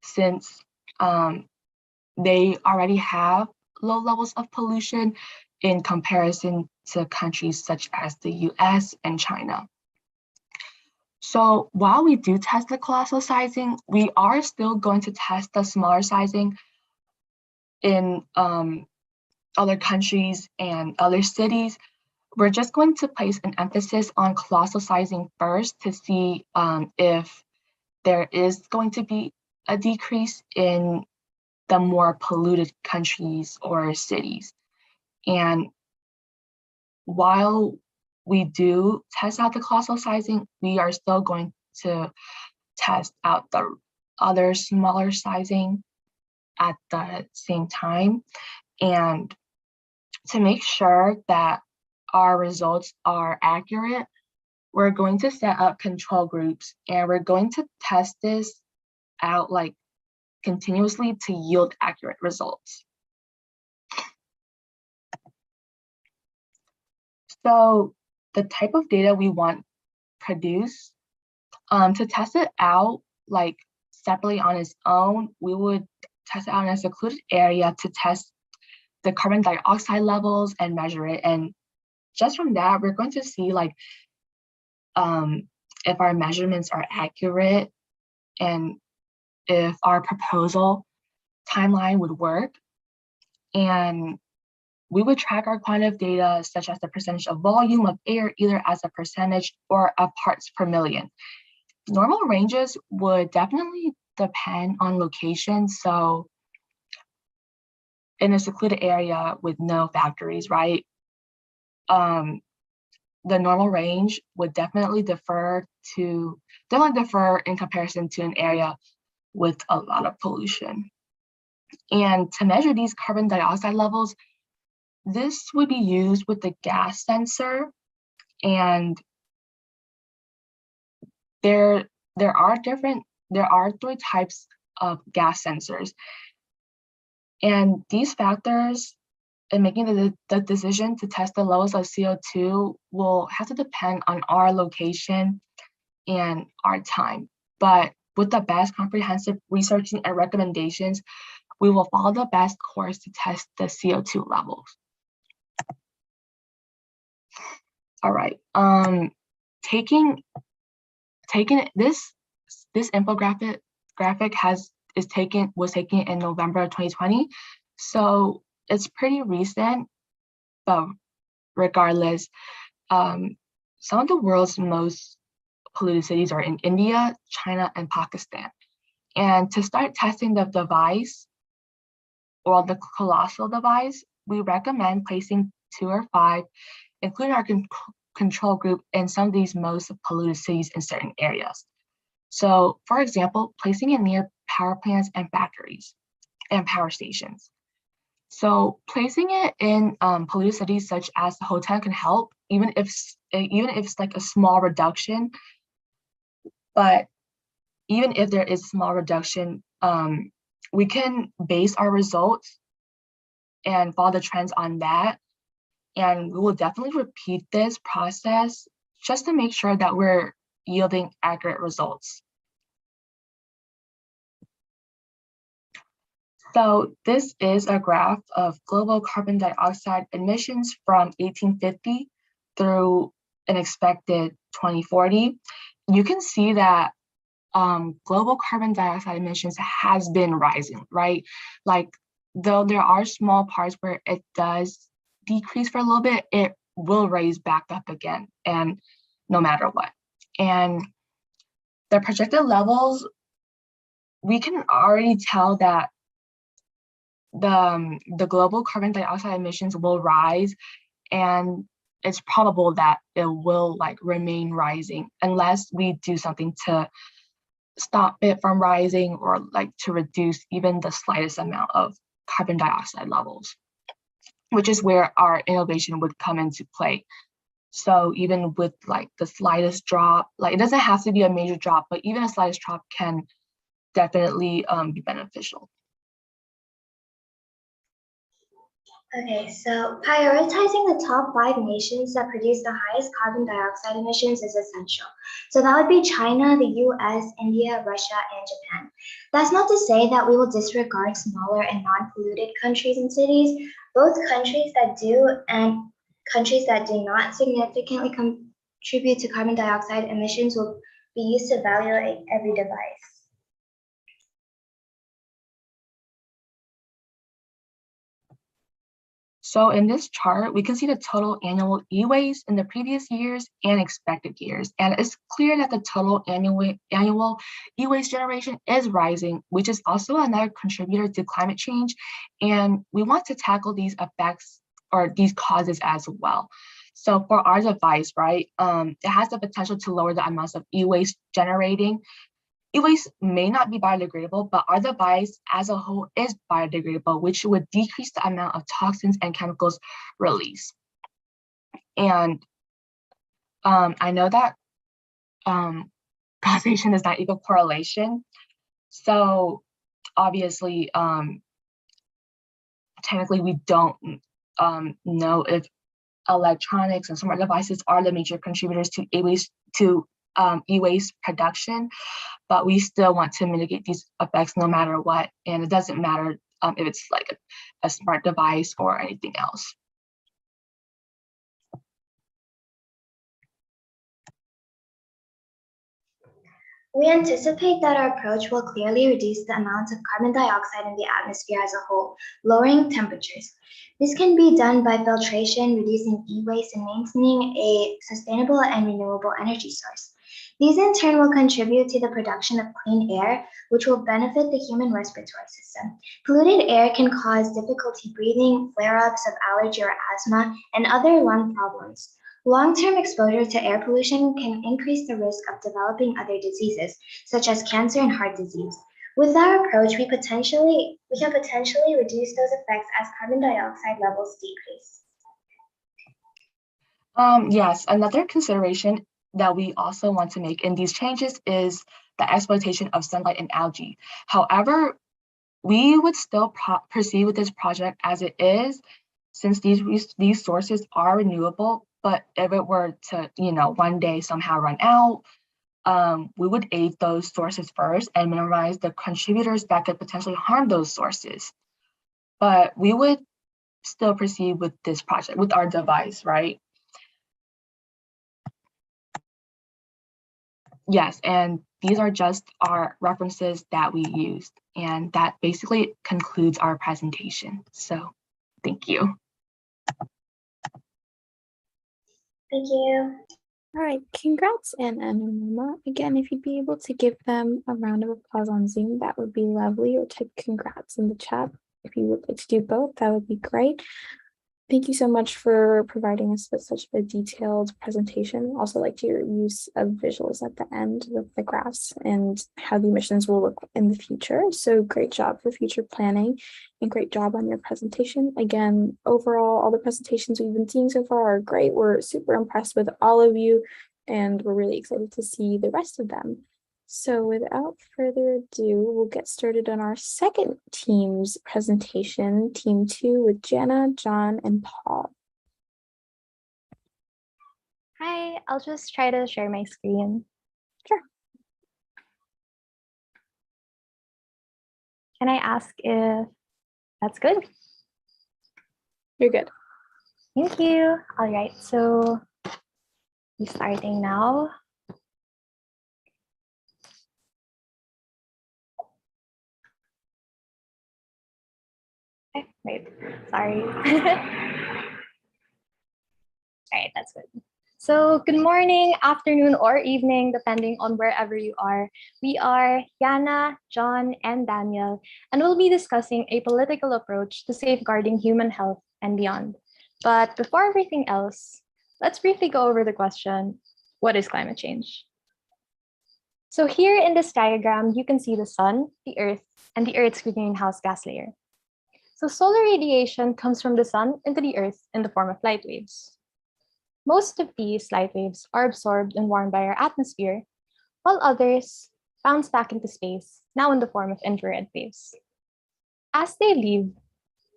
since they already have low levels of pollution in comparison to countries such as the US and China. So while we do test the colossal sizing, we are still going to test the smaller sizing in other countries and other cities. We're just going to place an emphasis on colossal sizing first to see if there is going to be a decrease in the more polluted countries or cities. And while we do test out the colossal sizing, we are still going to test out the other smaller sizing at the same time. And to make sure that our results are accurate, we're going to set up control groups, and we're going to test this out like continuously to yield accurate results. So the type of data we want produced, to test it out like separately on its own, we would test it out in a secluded area to test the carbon dioxide levels and measure it. And just from that, we're going to see like if our measurements are accurate and if our proposal timeline would work. And we would track our quantitative data, such as the percentage of volume of air, either as a percentage or a parts per million. Normal ranges would definitely depend on location. So in a secluded area with no factories, right? The normal range would definitely differ in comparison to an area with a lot of pollution. And to measure these carbon dioxide levels, this would be used with the gas sensor. And there are 3 types of gas sensors. And these factors in making the decision to test the levels of CO2 will have to depend on our location and our time. But with the best comprehensive researching and recommendations, we will follow the best course to test the CO2 levels. All right, taking this infographic was taken in November of 2020, so it's pretty recent. But regardless, some of the world's most polluted cities are in India, China, and Pakistan. And to start testing the device, or the colossal device, we recommend placing 2 or 5, including our control group, in some of these most polluted cities in certain areas. So, for example, placing it near power plants and factories and power stations. So placing it in polluted cities such as the hotel can help, even if it's like a small reduction. But even if there is a small reduction, we can base our results and follow the trends on that. And we will definitely repeat this process just to make sure that we're yielding accurate results. So this is a graph of global carbon dioxide emissions from 1850 through an expected 2040. You can see that global carbon dioxide emissions has been rising, right? Like, though there are small parts where it does decrease for a little bit, it will raise back up again, and no matter what. And the projected levels, we can already tell that the global carbon dioxide emissions will rise, and it's probable that it will like remain rising unless we do something to stop it from rising or like to reduce even the slightest amount of carbon dioxide levels, which is where our innovation would come into play. So even with like the slightest drop, like it doesn't have to be a major drop, but even a slightest drop can definitely be beneficial. Okay, so prioritizing the top 5 nations that produce the highest carbon dioxide emissions is essential. So that would be China, the US, India, Russia, and Japan. That's not to say that we will disregard smaller and non-polluted countries and cities. Both countries that do and countries that do not significantly contribute to carbon dioxide emissions will be used to evaluate every device. So in this chart, we can see the total annual e-waste in the previous years and expected years. And it's clear that the total annual e-waste generation is rising, which is also another contributor to climate change. And we want to tackle these effects or these causes as well. So for our device, right, it has the potential to lower the amounts of e-waste generating. E-waste may not be biodegradable, but our device as a whole is biodegradable, which would decrease the amount of toxins and chemicals released. And I know that causation is not equal correlation. So obviously, technically we don't know if electronics and smart devices are the major contributors to e-waste production, but we still want to mitigate these effects no matter what. And it doesn't matter if it's like a smart device or anything else. We anticipate that our approach will clearly reduce the amounts of carbon dioxide in the atmosphere as a whole, lowering temperatures. This can be done by filtration, reducing e-waste, and maintaining a sustainable and renewable energy source. These in turn will contribute to the production of clean air, which will benefit the human respiratory system. Polluted air can cause difficulty breathing, flare-ups of allergy or asthma, and other lung problems. Long-term exposure to air pollution can increase the risk of developing other diseases, such as cancer and heart disease. With our approach, we can potentially reduce those effects as carbon dioxide levels decrease. Yes, another consideration that we also want to make in these changes is the exploitation of sunlight and algae. However, we would still proceed with this project as it is, since these sources are renewable. But if it were to, one day somehow run out, we would aid those sources first and minimize the contributors that could potentially harm those sources. But we would still proceed with this project, with our device, right? Yes, and these are just our references that we used. And that basically concludes our presentation. So thank you. Thank you. All right, congrats, Anna and Mama. Again, if you'd be able to give them a round of applause on Zoom, that would be lovely, or type congrats in the chat. If you would like to do both, that would be great. Thank you so much for providing us with such a detailed presentation. Also liked your use of visuals at the end with the graphs and how the emissions will look in the future. So great job for future planning and great job on your presentation. Again, overall, all the presentations we've been seeing so far are great. We're super impressed with all of you, and we're really excited to see the rest of them. So without further ado, we'll get started on our second team's presentation, Team 2, with Jana, John, and Paul. Hi, I'll just try to share my screen. Sure. Can I ask if that's good? You're good. Thank you. All right, so we're starting now. Okay, wait, sorry. All right, that's good. So good morning, afternoon, or evening, depending on wherever you are. We are Yana, John, and Daniel, and we'll be discussing a political approach to safeguarding human health and beyond. But before everything else, let's briefly go over the question, what is climate change? So here in this diagram, you can see the sun, the earth, and the earth's greenhouse gas layer. So solar radiation comes from the sun into the earth in the form of light waves. Most of these light waves are absorbed and warmed by our atmosphere, while others bounce back into space, now in the form of infrared waves. As they leave,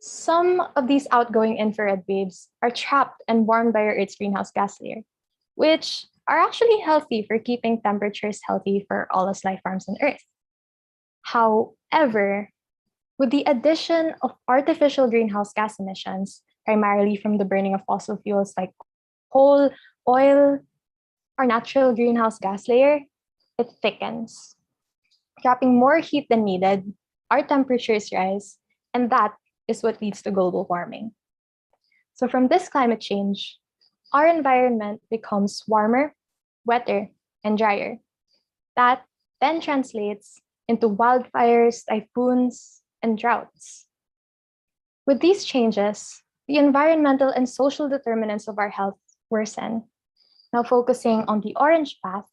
some of these outgoing infrared waves are trapped and warmed by our Earth's greenhouse gas layer, which are actually healthy for keeping temperatures healthy for all us life forms on Earth. However, with the addition of artificial greenhouse gas emissions, primarily from the burning of fossil fuels like coal, oil, or natural greenhouse gas layer, it thickens. Trapping more heat than needed, our temperatures rise, and that is what leads to global warming. So from this climate change, our environment becomes warmer, wetter, and drier. That then translates into wildfires, typhoons, and droughts. With these changes, the environmental and social determinants of our health worsen. Now focusing on the orange path,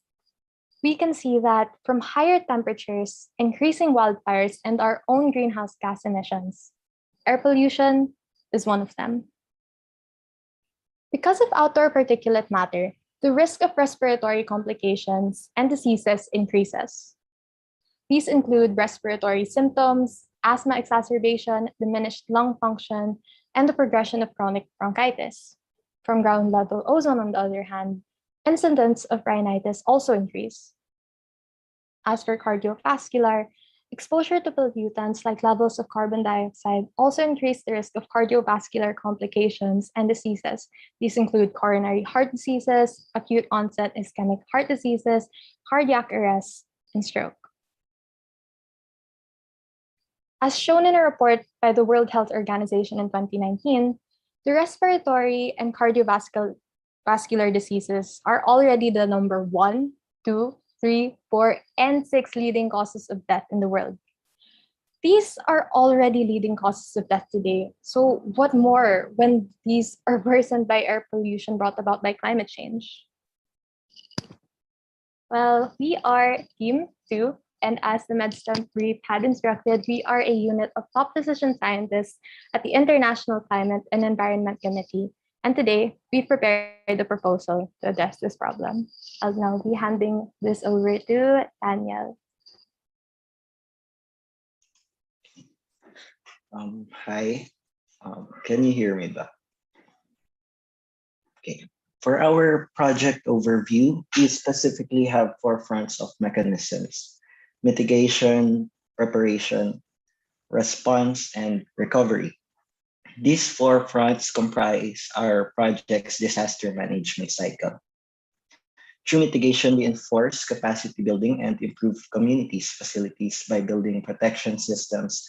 we can see that from higher temperatures, increasing wildfires, and our own greenhouse gas emissions, air pollution is one of them. Because of outdoor particulate matter, the risk of respiratory complications and diseases increases. These include respiratory symptoms, asthma exacerbation, diminished lung function, and the progression of chronic bronchitis. From ground level ozone, on the other hand, incidence of rhinitis also increase. As for cardiovascular, exposure to pollutants like levels of carbon dioxide also increase the risk of cardiovascular complications and diseases. These include coronary heart diseases, acute onset ischemic heart diseases, cardiac arrest, and stroke. As shown in a report by the World Health Organization in 2019, the respiratory and cardiovascular diseases are already the number 1, 2, 3, 4, and 6 leading causes of death in the world. These are already leading causes of death today. So what more when these are worsened by air pollution brought about by climate change? Well, we are Team 2, and as the MedStem brief had instructed, we are a unit of top physician scientists at the International Climate and Environment Committee. And today, we prepared the proposal to address this problem. I'll now be handing this over to Daniel. Hi, can you hear me ba? Okay. For our project overview, we specifically have 4 fronts of mechanisms: mitigation, preparation, response, and recovery. These 4 fronts comprise our project's disaster management cycle. Through mitigation, we enforce capacity building and improve communities' facilities by building protection systems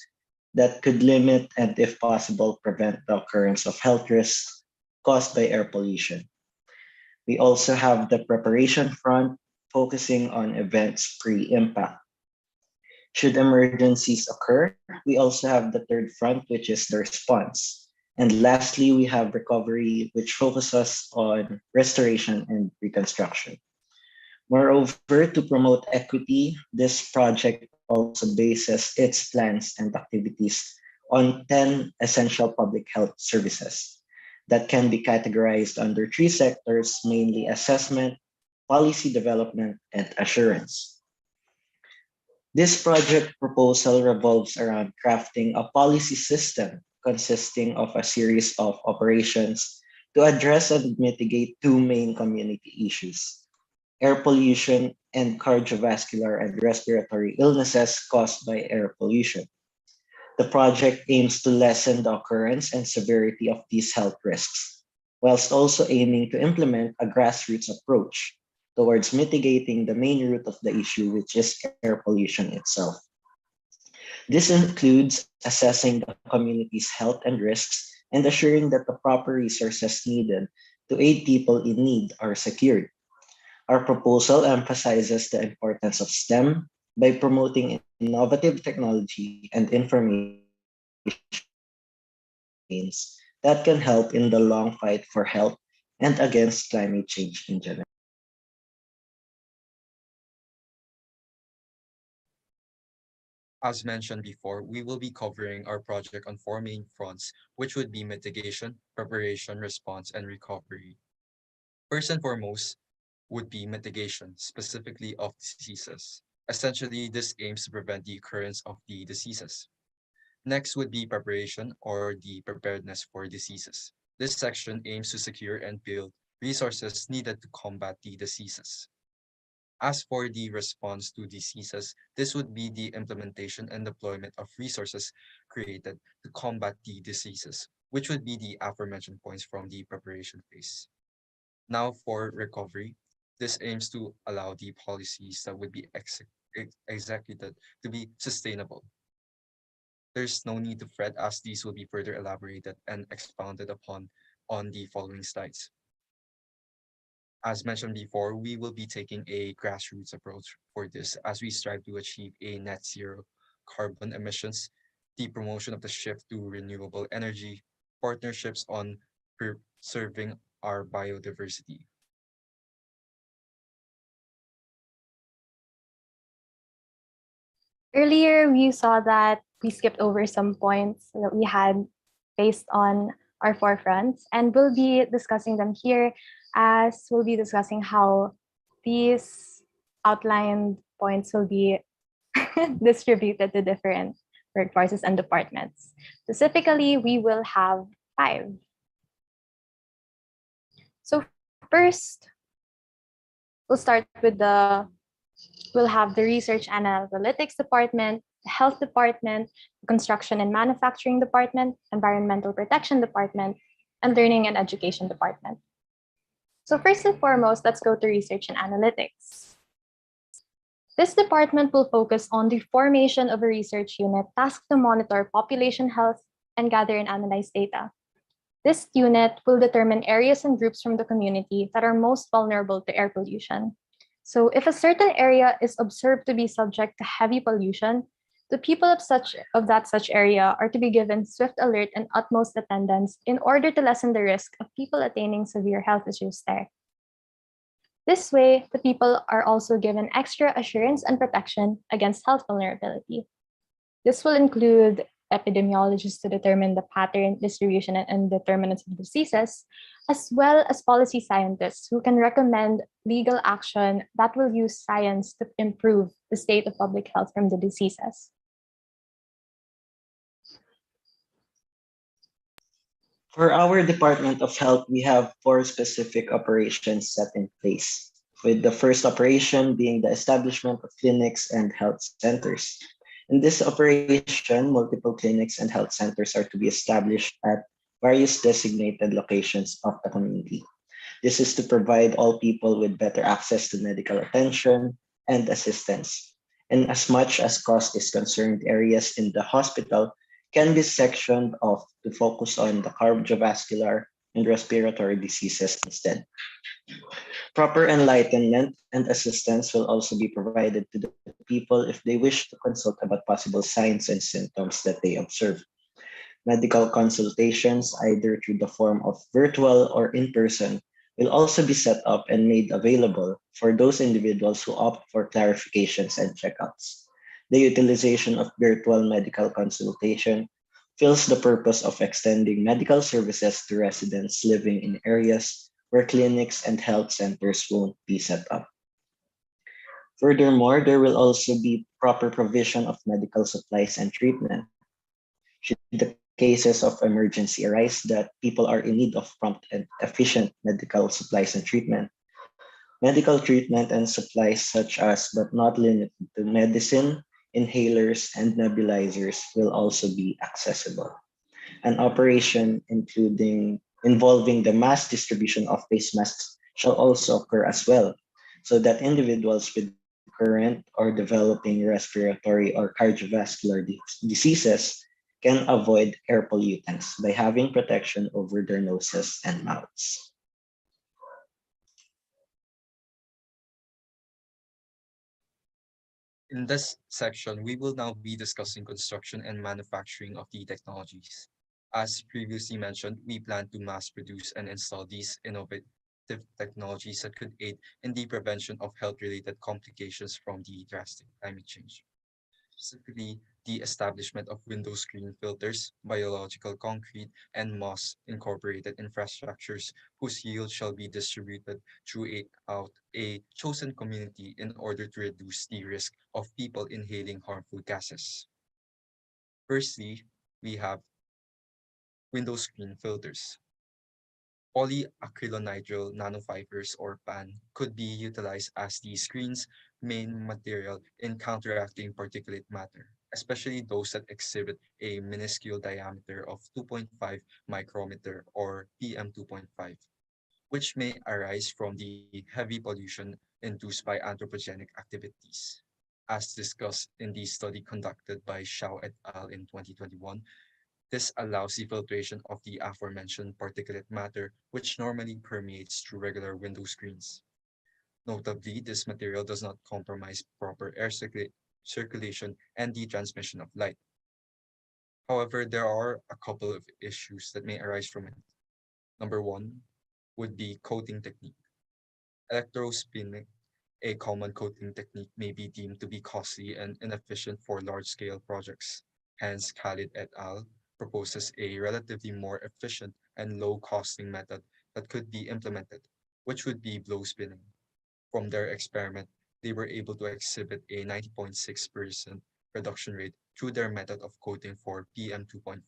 that could limit and, if possible, prevent the occurrence of health risks caused by air pollution. We also have the preparation front, focusing on events pre-impact. Should emergencies occur, we also have the third front, which is the response. And lastly, we have recovery, which focuses on restoration and reconstruction. Moreover, to promote equity, this project also bases its plans and activities on 10 essential public health services that can be categorized under 3 sectors, mainly assessment, policy development, and assurance. This project proposal revolves around crafting a policy system consisting of a series of operations to address and mitigate two main community issues: air pollution and cardiovascular and respiratory illnesses caused by air pollution. The project aims to lessen the occurrence and severity of these health risks, whilst also aiming to implement a grassroots approach towards mitigating the main root of the issue, which is air pollution itself. This includes assessing the community's health and risks and assuring that the proper resources needed to aid people in need are secured. Our proposal emphasizes the importance of STEM by promoting innovative technology and information means that can help in the long fight for health and against climate change in general. As mentioned before, we will be covering our project on four main fronts, which would be mitigation, preparation, response, and recovery. First and foremost would be mitigation, specifically of diseases. Essentially, this aims to prevent the occurrence of the diseases. Next would be preparation or the preparedness for diseases. This section aims to secure and build resources needed to combat the diseases. As for the response to diseases, this would be the implementation and deployment of resources created to combat the diseases, which would be the aforementioned points from the preparation phase. Now for recovery, this aims to allow the policies that would be executed to be sustainable. There's no need to fret as these will be further elaborated and expounded upon on the following slides. As mentioned before, we will be taking a grassroots approach for this as we strive to achieve a net zero carbon emissions, the promotion of the shift to renewable energy, partnerships on preserving our biodiversity. Earlier, we saw that we skipped over some points that we had based on our forefronts, and we'll be discussing them here as we'll be discussing how these outlined points will be distributed to different workforces and departments. Specifically, we will have 5. So first, we'll start with we'll have the Research and Analytics Department, the Health Department, the Construction and Manufacturing Department, Environmental Protection Department, and Learning and Education Department. So first and foremost, let's go to Research and Analytics. This department will focus on the formation of a research unit tasked to monitor population health and gather and analyze data. This unit will determine areas and groups from the community that are most vulnerable to air pollution. So if a certain area is observed to be subject to heavy pollution, the people of such area are to be given swift alert and utmost attendance in order to lessen the risk of people attaining severe health issues there. This way, the people are also given extra assurance and protection against health vulnerability. This will include epidemiologists to determine the pattern, distribution, and determinants of diseases, as well as policy scientists who can recommend legal action that will use science to improve the state of public health from the diseases. For our Department of Health, we have 4 specific operations set in place, with the first operation being the establishment of clinics and health centers. In this operation, multiple clinics and health centers are to be established at various designated locations of the community. This is to provide all people with better access to medical attention and assistance. And as much as cost is concerned, areas in the hospital can be sectioned off to focus on the cardiovascular and respiratory diseases instead. Proper enlightenment and assistance will also be provided to the people if they wish to consult about possible signs and symptoms that they observe. Medical consultations, either through the form of virtual or in person, will also be set up and made available for those individuals who opt for clarifications and checkups. The utilization of virtual medical consultation fills the purpose of extending medical services to residents living in areas where clinics and health centers won't be set up. Furthermore, there will also be proper provision of medical supplies and treatment. Should the cases of emergency arise that people are in need of prompt and efficient medical supplies and treatment. Medical treatment and supplies such as, but not limited to medicine, inhalers, and nebulizers will also be accessible. An operation involving the mass distribution of face masks shall also occur as well, so that individuals with current or developing respiratory or cardiovascular diseases can avoid air pollutants by having protection over their noses and mouths. In this section, we will now be discussing construction and manufacturing of the technologies. As previously mentioned, we plan to mass produce and install these innovative technologies that could aid in the prevention of health-related complications from the drastic climate change. Specifically, the establishment of window screen filters, biological concrete, and moss-incorporated infrastructures whose yield shall be distributed throughout a chosen community in order to reduce the risk of people inhaling harmful gases. Firstly, we have window screen filters. Polyacrylonitrile nanofibers or PAN could be utilized as the screen's main material in counteracting particulate matter, especially those that exhibit a minuscule diameter of 2.5 micrometer or PM2.5, which may arise from the heavy pollution induced by anthropogenic activities. As discussed in the study conducted by Xiao et al. In 2021, this allows the filtration of the aforementioned particulate matter, which normally permeates through regular window screens. Notably, this material does not compromise proper air circulation and the transmission of light. However, there are a couple of issues that may arise from it. Number one would be coating technique. Electrospinning, a common coating technique, may be deemed to be costly and inefficient for large-scale projects. Hence, Khalid et al. Proposes a relatively more efficient and low-costing method that could be implemented, which would be blow spinning. From their experiment, they were able to exhibit a 90.6% reduction rate through their method of coating for PM2.5.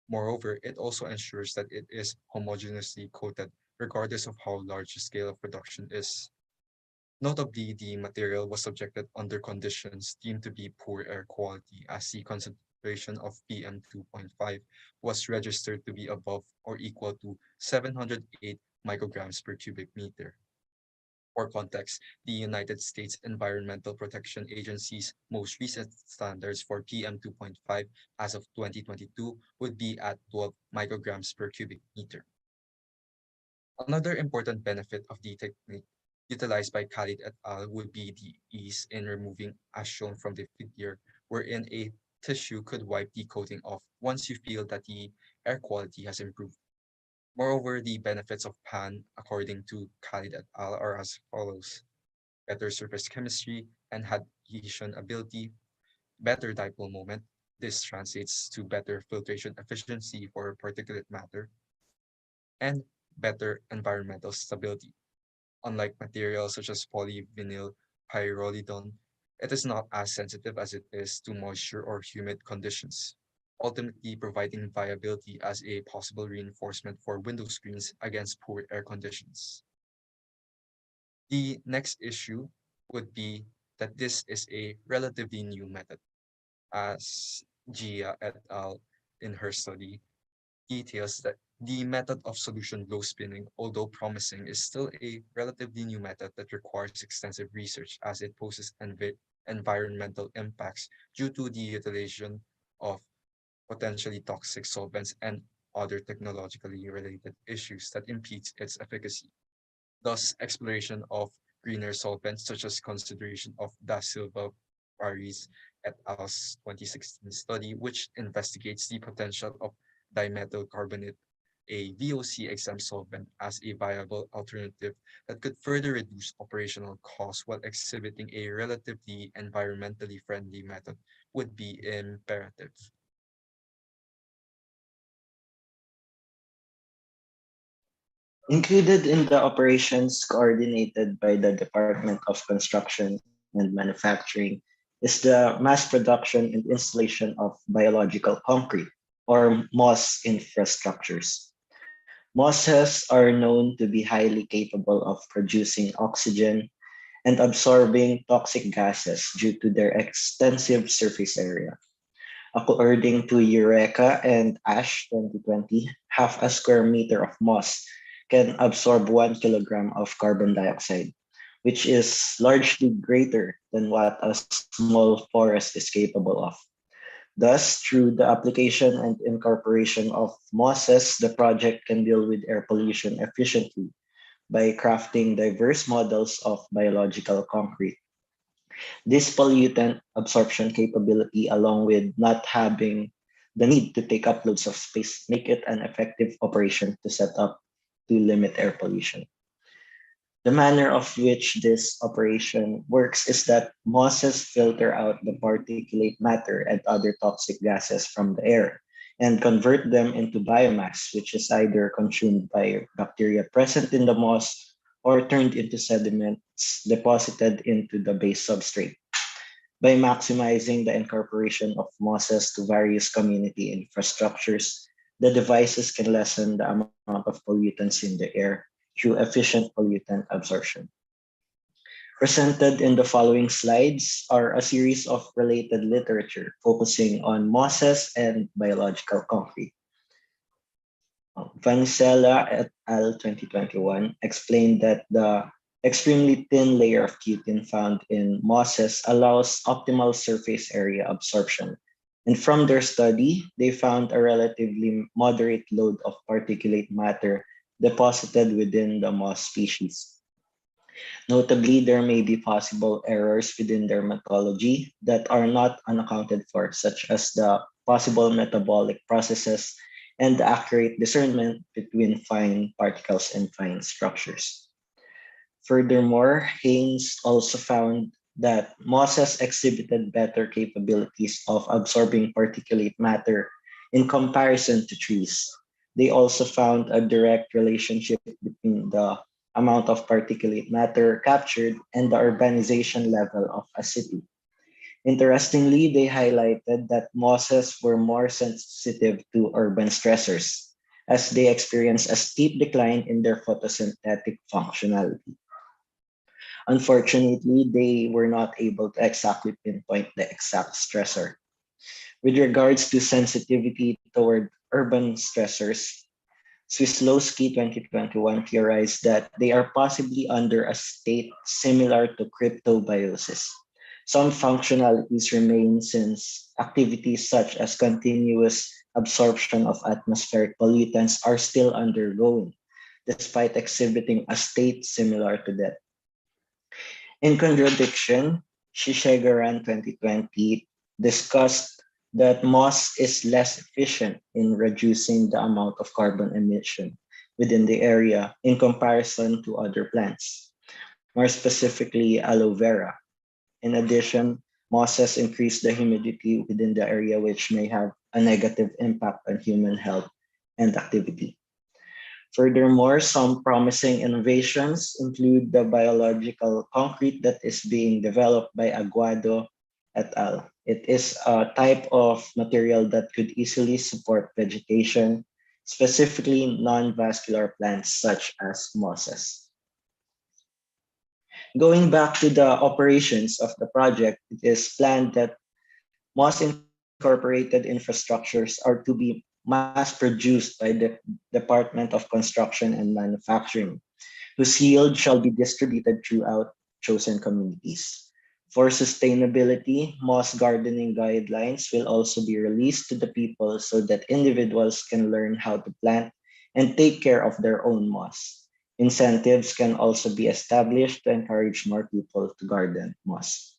Moreover, it also ensures that it is homogeneously coated regardless of how large the scale of production is. Notably, the material was subjected under conditions deemed to be poor air quality as the concentration of PM2.5 was registered to be above or equal to 708 micrograms per cubic meter. For context, the United States Environmental Protection Agency's most recent standards for PM2.5 as of 2022 would be at 12 micrograms per cubic meter. Another important benefit of the technique utilized by Khalid et al. Would be the ease in removing, as shown from the figure, wherein a tissue could wipe the coating off once you feel that the air quality has improved. Moreover, the benefits of PAN, according to Khalid et al., are as follows: better surface chemistry and adhesion ability, better dipole moment. This translates to better filtration efficiency for particulate matter, and better environmental stability. Unlike materials such as polyvinyl pyrrolidone, it is not as sensitive as it is to moisture or humid conditions, ultimately providing viability as a possible reinforcement for window screens against poor air conditions. The next issue would be that this is a relatively new method, as Gia et al. In her study details that the method of solution blow spinning, although promising, is still a relatively new method that requires extensive research as it poses environmental impacts due to the utilization of potentially toxic solvents and other technologically related issues that impedes its efficacy. Thus, exploration of greener solvents, such as consideration of Da Silva Paris et al.'s 2016 study, which investigates the potential of dimethyl carbonate, a VOC exempt solvent, as a viable alternative that could further reduce operational costs while exhibiting a relatively environmentally friendly method would be imperative. Included in the operations coordinated by the Department of Construction and Manufacturing is the mass production and installation of biological concrete. or moss infrastructures. Mosses are known to be highly capable of producing oxygen and absorbing toxic gases due to their extensive surface area. According to Eureka and Ash 2020, half a square meter of moss can absorb 1 kilogram of carbon dioxide, which is largely greater than what a small forest is capable of. Thus, through the application and incorporation of mosses, the project can deal with air pollution efficiently by crafting diverse models of biological concrete. This pollutant absorption capability, along with not having the need to take up loads of space, make it an effective operation to set up to limit air pollution. The manner of which this operation works is that mosses filter out the particulate matter and other toxic gases from the air and convert them into biomass, which is either consumed by bacteria present in the moss or turned into sediments deposited into the base substrate. By maximizing the incorporation of mosses to various community infrastructures, the devices can lessen the amount of pollutants in the air through efficient pollutant absorption. Presented in the following slides are a series of related literature focusing on mosses and biological concrete. Vanicella et al. 2021 explained that the extremely thin layer of chitin found in mosses allows optimal surface area absorption. And from their study, they found a relatively moderate load of particulate matter deposited within the moss species. Notably, there may be possible errors within their methodology that are not unaccounted for, such as the possible metabolic processes and the accurate discernment between fine particles and fine structures. Furthermore, Haynes also found that mosses exhibited better capabilities of absorbing particulate matter in comparison to trees. They also found a direct relationship between the amount of particulate matter captured and the urbanization level of a city. Interestingly, they highlighted that mosses were more sensitive to urban stressors as they experienced a steep decline in their photosynthetic functionality. Unfortunately, they were not able to exactly pinpoint the exact stressor. With regards to sensitivity toward urban stressors, Swislowski 2021 theorized that they are possibly under a state similar to cryptobiosis. Some functionalities remain since activities such as continuous absorption of atmospheric pollutants are still undergoing, despite exhibiting a state similar to that. In contradiction, Shishegaran 2020 discussed that moss is less efficient in reducing the amount of carbon emission within the area in comparison to other plants, more specifically aloe vera. In addition, mosses increase the humidity within the area, which may have a negative impact on human health and activity. Furthermore, some promising innovations include the biological concrete that is being developed by Aguado et al. It is a type of material that could easily support vegetation, specifically non-vascular plants such as mosses. Going back to the operations of the project, it is planned that moss incorporated infrastructures are to be mass produced by the Department of Construction and Manufacturing, whose yield shall be distributed throughout chosen communities. For sustainability, moss gardening guidelines will also be released to the people so that individuals can learn how to plant and take care of their own moss. Incentives can also be established to encourage more people to garden moss.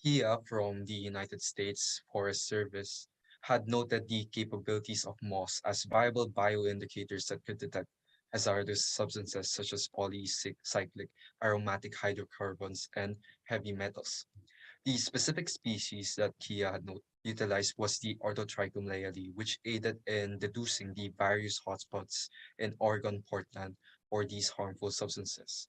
Kia from the United States Forest Service had noted the capabilities of moss as viable bioindicators that could detect hazardous substances such as polycyclic aromatic hydrocarbons and heavy metals. The specific species that Kia had utilized was the Orthotrichum leali, which aided in deducing the various hotspots in Oregon Portland for these harmful substances.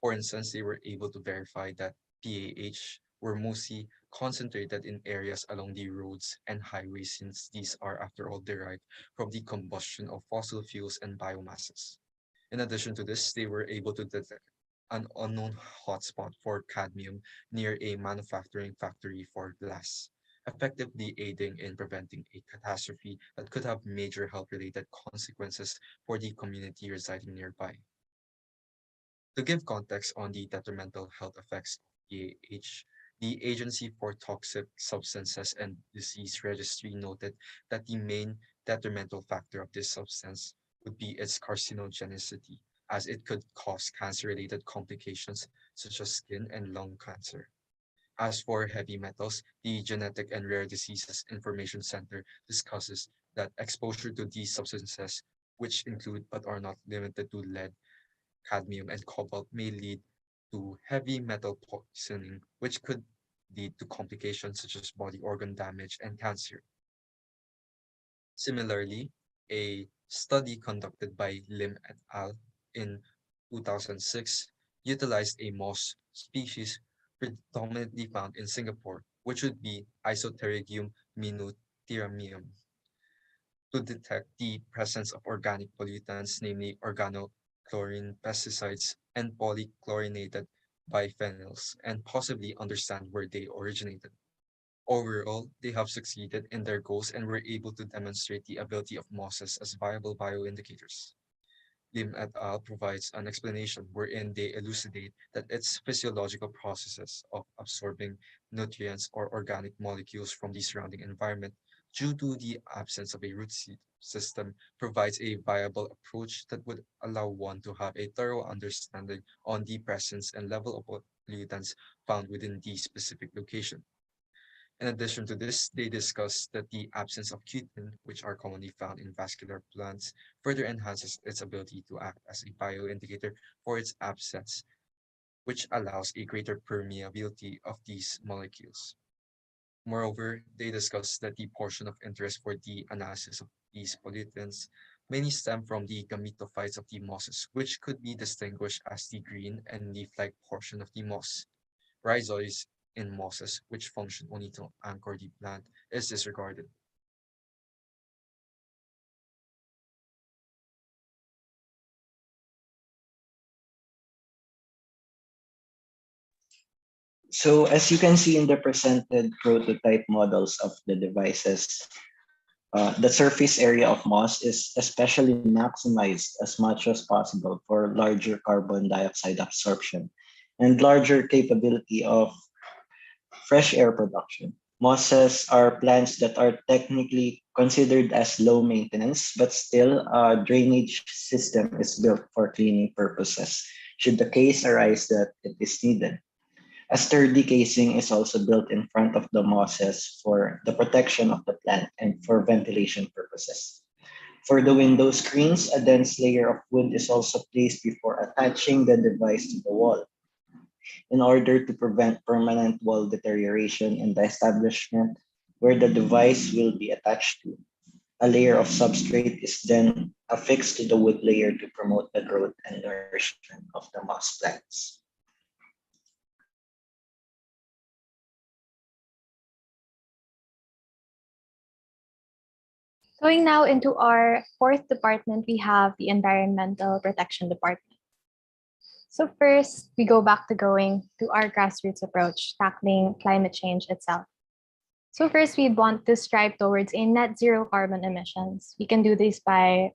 For instance, they were able to verify that PAH were mostly concentrated in areas along the roads and highways, since these are, after all, derived from the combustion of fossil fuels and biomasses. In addition to this, they were able to detect an unknown hotspot for cadmium near a manufacturing factory for glass, effectively aiding in preventing a catastrophe that could have major health-related consequences for the community residing nearby. To give context on the detrimental health effects of PAH, the Agency for Toxic Substances and Disease Registry noted that the main detrimental factor of this substance would be its carcinogenicity, as it could cause cancer-related complications such as skin and lung cancer. As for heavy metals, the Genetic and Rare Diseases Information Center discusses that exposure to these substances, which include but are not limited to lead, cadmium, and cobalt, may lead to heavy metal poisoning, which could lead to complications such as body organ damage and cancer. Similarly, a study conducted by Lim et al. In 2006 utilized a moss species predominantly found in Singapore, which would be Isopterygium minuthyramum, to detect the presence of organic pollutants, namely organochlorine pesticides and polychlorinated biphenyls, and possibly understand where they originated. Overall, they have succeeded in their goals and were able to demonstrate the ability of mosses as viable bioindicators. Lim et al. Provides an explanation wherein they elucidate that its physiological processes of absorbing nutrients or organic molecules from the surrounding environment, due to the absence of a system, provides a viable approach that would allow one to have a thorough understanding on the presence and level of pollutants found within the specific location. In addition to this, they discuss that the absence of cutin, which are commonly found in vascular plants, further enhances its ability to act as a bioindicator for its absence, which allows a greater permeability of these molecules. Moreover, they discuss that the portion of interest for the analysis of these pollutants mainly stem from the gametophytes of the mosses, which could be distinguished as the green and leaf-like portion of the moss. Rhizoids in mosses, which function only to anchor the plant, is disregarded. So as you can see in the presented prototype models of the devices, the surface area of moss is especially maximized as much as possible for larger carbon dioxide absorption and larger capability of fresh air production. Mosses are plants that are technically considered as low maintenance, but still a drainage system is built for cleaning purposes, should the case arise that it is needed. A sturdy casing is also built in front of the mosses for the protection of the plant and for ventilation purposes. For the window screens, a dense layer of wood is also placed before attaching the device to the wall in order to prevent permanent wall deterioration in the establishment where the device will be attached to. A layer of substrate is then affixed to the wood layer to promote the growth and nourishment of the moss plants. Going now into our fourth department, we have the Environmental Protection Department. So first, we go back to going to our grassroots approach, tackling climate change itself. So first, we want to strive towards a net zero carbon emissions. We can do this by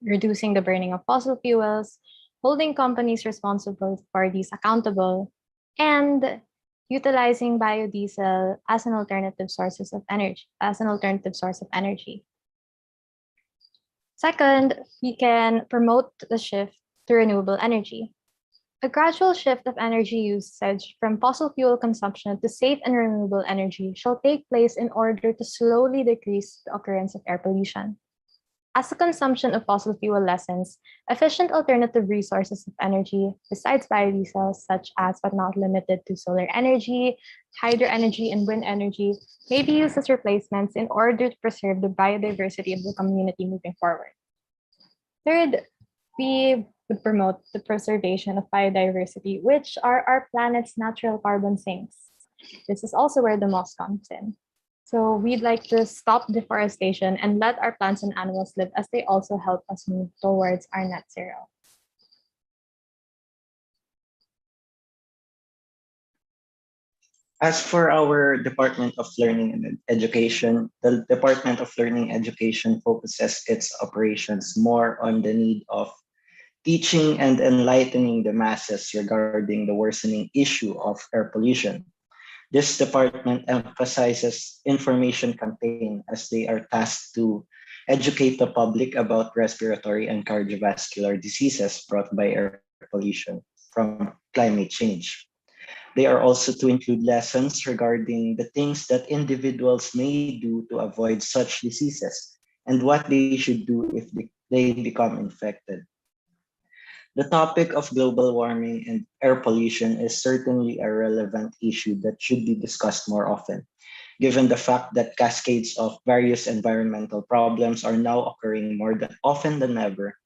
reducing the burning of fossil fuels, holding companies responsible for these accountable, and utilizing biodiesel as an alternative source of energy. Second, we can promote the shift to renewable energy. A gradual shift of energy usage from fossil fuel consumption to safe and renewable energy shall take place in order to slowly decrease the occurrence of air pollution. As the consumption of fossil fuel lessens, efficient alternative resources of energy, besides biodiesel, such as but not limited to solar energy, hydro energy, and wind energy, may be used as replacements in order to preserve the biodiversity of the community moving forward. Third, we would promote the preservation of biodiversity, which are our planet's natural carbon sinks. This is also where the moss comes in. So we'd like to stop deforestation and let our plants and animals live as they also help us move towards our net zero. As for our Department of Learning and Education, the Department of Learning and Education focuses its operations more on the need of teaching and enlightening the masses regarding the worsening issue of air pollution. This department emphasizes information campaign as they are tasked to educate the public about respiratory and cardiovascular diseases brought by air pollution from climate change. They are also to include lessons regarding the things that individuals may do to avoid such diseases and what they should do if they become infected. The topic of global warming and air pollution is certainly a relevant issue that should be discussed more often, given the fact that cascades of various environmental problems are now occurring more than often than ever.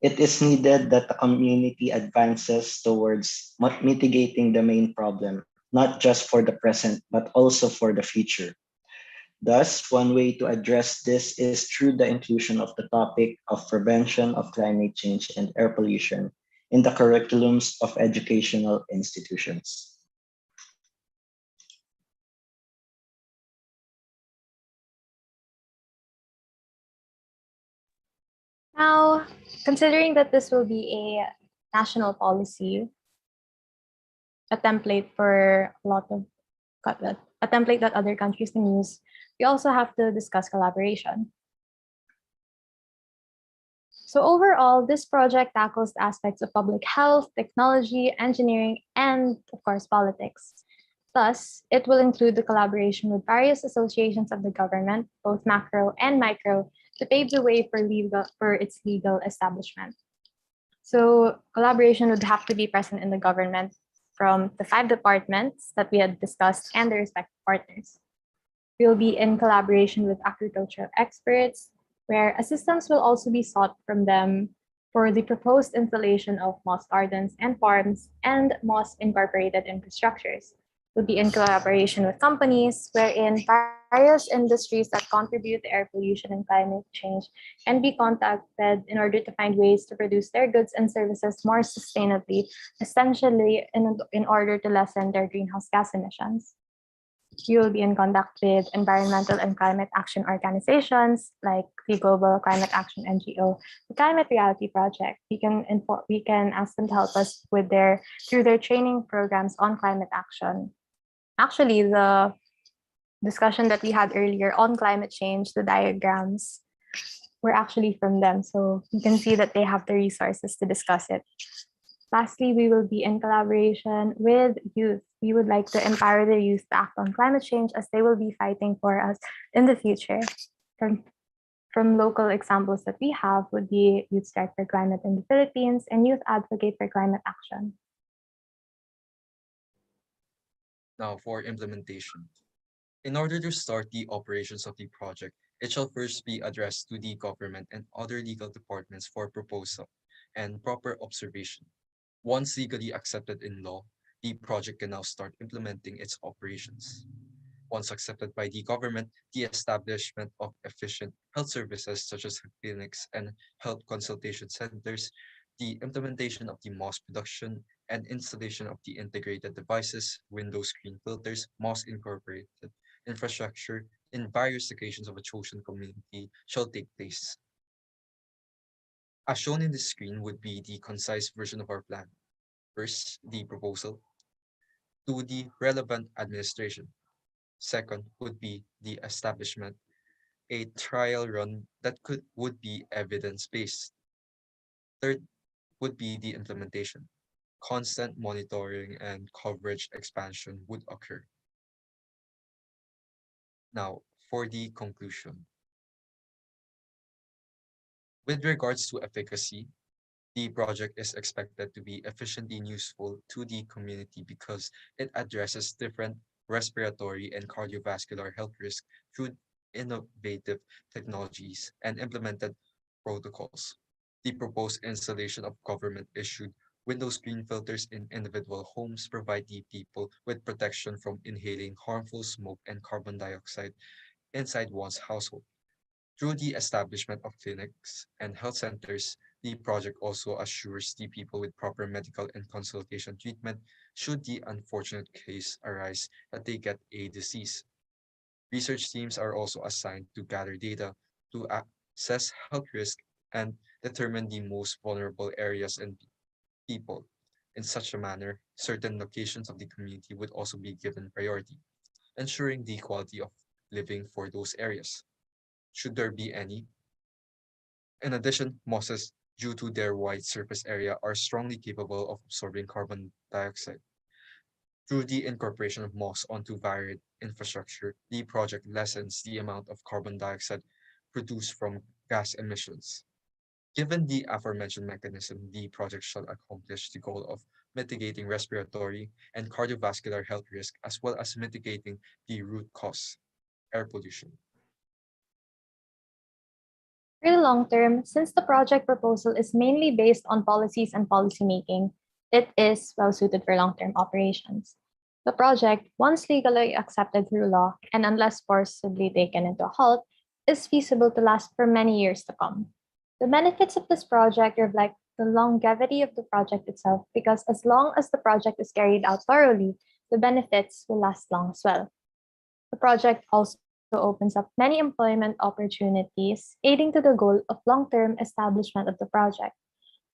It is needed that the community advances towards mitigating the main problem, not just for the present, but also for the future. Thus, one way to address this is through the inclusion of the topic of prevention of climate change and air pollution in the curriculums of educational institutions. Now, considering that this will be a national policy, a template for a lot of a template that other countries can use, we also have to discuss collaboration. So overall, this project tackles the aspects of public health, technology, engineering, and of course, politics. Thus, it will include the collaboration with various associations of the government, both macro and micro, to pave the way for its legal establishment. So collaboration would have to be present in the government from the 5 departments that we had discussed and their respective partners. We will be in collaboration with agricultural experts, where assistance will also be sought from them for the proposed installation of moss gardens and farms and moss incorporated infrastructures. We'll be in collaboration with companies wherein various industries that contribute to air pollution and climate change can be contacted in order to find ways to produce their goods and services more sustainably, essentially in order to lessen their greenhouse gas emissions. You will be in contact with environmental and climate action organizations like the Global Climate Action NGO, the Climate Reality Project. We can ask them to help us with through their training programs on climate action. Actually, the discussion that we had earlier on climate change, the diagrams were actually from them. So you can see that they have the resources to discuss it. Lastly, we will be in collaboration with youth. We would like to empower the youth to act on climate change as they will be fighting for us in the future. From local examples that we have would be Youth Strike for Climate in the Philippines and Youth Advocate for Climate Action. Now for implementation. In order to start the operations of the project, it shall first be addressed to the government and other legal departments for proposal and proper observation. Once legally accepted in law, the project can now start implementing its operations. Once accepted by the government, the establishment of efficient health services such as clinics and health consultation centers, the implementation of the moss production and installation of the integrated devices, window screen filters, moss incorporated infrastructure in various locations of a chosen community shall take place. As shown in the screen would be the concise version of our plan. First, the proposal. Two, the relevant administration. Second would be the establishment, a trial run that would be evidence-based. Third would be the implementation. Constant monitoring and coverage expansion would occur. Now, for the conclusion. With regards to efficacy, the project is expected to be efficiently and useful to the community because it addresses different respiratory and cardiovascular health risks through innovative technologies and implemented protocols. The proposed installation of government-issued window screen filters in individual homes provide the people with protection from inhaling harmful smoke and carbon dioxide inside one's household. Through the establishment of clinics and health centers, the project also assures the people with proper medical and consultation treatment should the unfortunate case arise that they get a disease. Research teams are also assigned to gather data to assess health risk and determine the most vulnerable areas and people. In such a manner, certain locations of the community would also be given priority, ensuring the quality of living for those areas, should there be any. In addition, mosses, due to their wide surface area, are strongly capable of absorbing carbon dioxide. Through the incorporation of moss onto varied infrastructure, the project lessens the amount of carbon dioxide produced from gas emissions. Given the aforementioned mechanism, the project shall accomplish the goal of mitigating respiratory and cardiovascular health risk, as well as mitigating the root cause, air pollution. For the long term, since the project proposal is mainly based on policies and policymaking, it is well suited for long-term operations. The project, once legally accepted through law and unless forcibly taken into a halt, is feasible to last for many years to come. The benefits of this project reflect the longevity of the project itself because as long as the project is carried out thoroughly, the benefits will last long as well. The project also opens up many employment opportunities, aiding to the goal of long-term establishment of the project.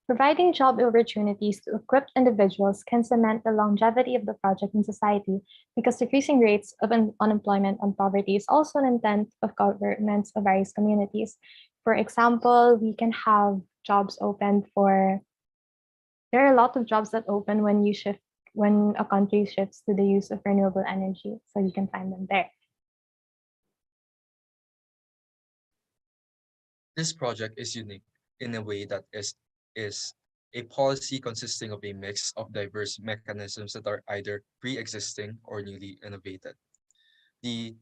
Providing job opportunities to equipped individuals can cement the longevity of the project in society because decreasing rates of unemployment and poverty is also an intent of governments of various communities. For example, we can have jobs opened for, there are a lot of jobs that open when a country shifts to the use of renewable energy. So you can find them there. This project is unique in a way that is a policy consisting of a mix of diverse mechanisms that are either pre-existing or newly innovated. The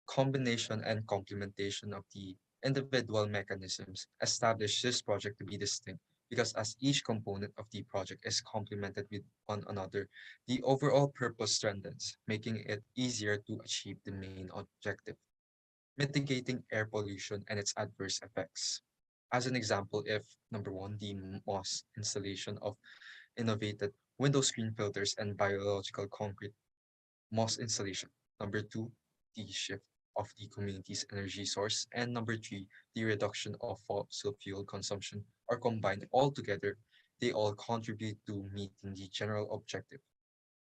combination and complementation of the individual mechanisms establish this project to be distinct because as each component of the project is complemented with one another, the overall purpose strengthens, making it easier to achieve the main objective, mitigating air pollution and its adverse effects. As an example, if number one, the MOS installation of innovated window screen filters and biological concrete MOS installation. Number two, the shift of the community's energy source. And number three, the reduction of fossil fuel consumption are combined all together. They all contribute to meeting the general objective,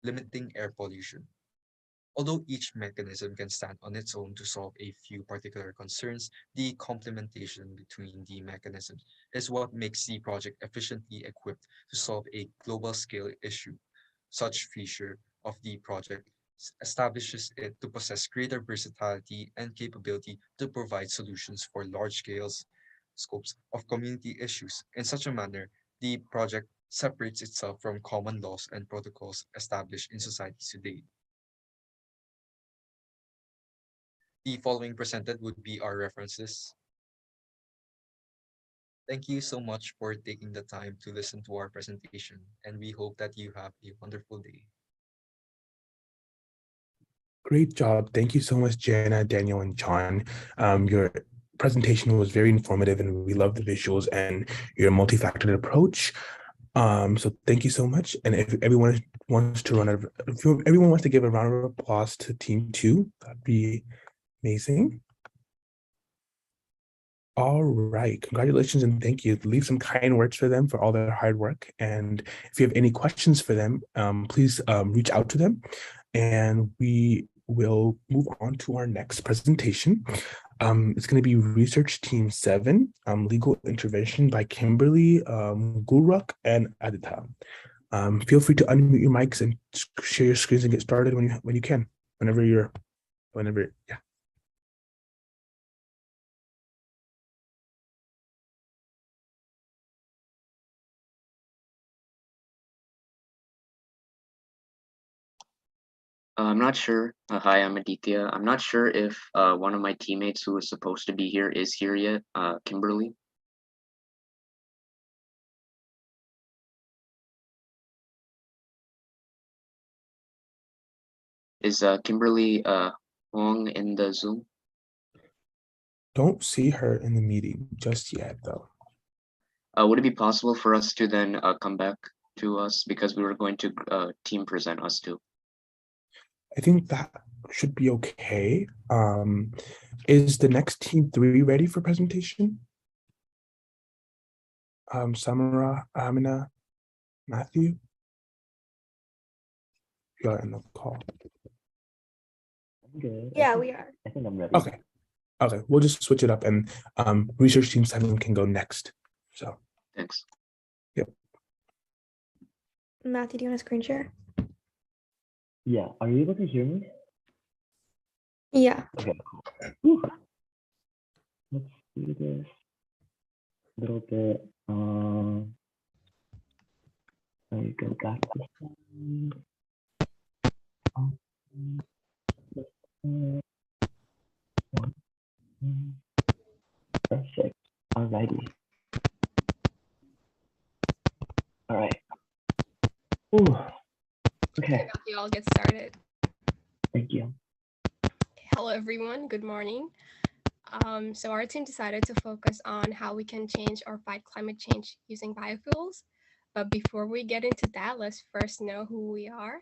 limiting air pollution. Although each mechanism can stand on its own to solve a few particular concerns, the complementation between the mechanisms is what makes the project efficiently equipped to solve a global scale issue. Such feature of the project establishes it to possess greater versatility and capability to provide solutions for large scales scopes of community issues. In such a manner, the project separates itself from common laws and protocols established in societies today. The following presented would be our references. Thank you so much for taking the time to listen to our presentation, and we hope that you have a wonderful day. Great job. Thank you so much, Jenna, Daniel, and John. Your presentation was very informative and we love the visuals and your multifaceted approach. So thank you so much. And if everyone wants to everyone wants to give a round of applause to team 2, that'd be amazing. All right, congratulations and thank you. Leave some kind words for them for all their hard work. And if you have any questions for them, please reach out to them. And we will move on to our next presentation. It's going to be Research Team 7, Legal Intervention by Kimberly, Gulruk, and Adita. Feel free to unmute your mics and share your screens and get started when you can, whenever, yeah. I'm not sure. Hi, I'm Aditya. I'm not sure if one of my teammates who was supposed to be here is here yet, Kimberly. Is Kimberly Wong in the Zoom? Don't see her in the meeting just yet, though. Would it be possible for us to then come back to us, because we were going to team present us too? I think that should be okay. Is the next team 3 ready for presentation? Samara, Amina, Matthew? You're in the call. I'm good. Yeah, we are. I think I'm ready. Okay. Okay, we'll just switch it up, and research team 7 can go next. So, Thanks. yep. Matthew, do you want to screen share? Yeah, are you able to hear me? Yeah. Okay, cool. Whew. Let's do this a little bit. Let me go back to slide. Perfect. Alrighty. All right. Ooh. Okay. You all get started. Thank you. Hello, everyone. Good morning. So our team decided to focus on how we can change or fight climate change using biofuels. But before we get into that, let's first know who we are.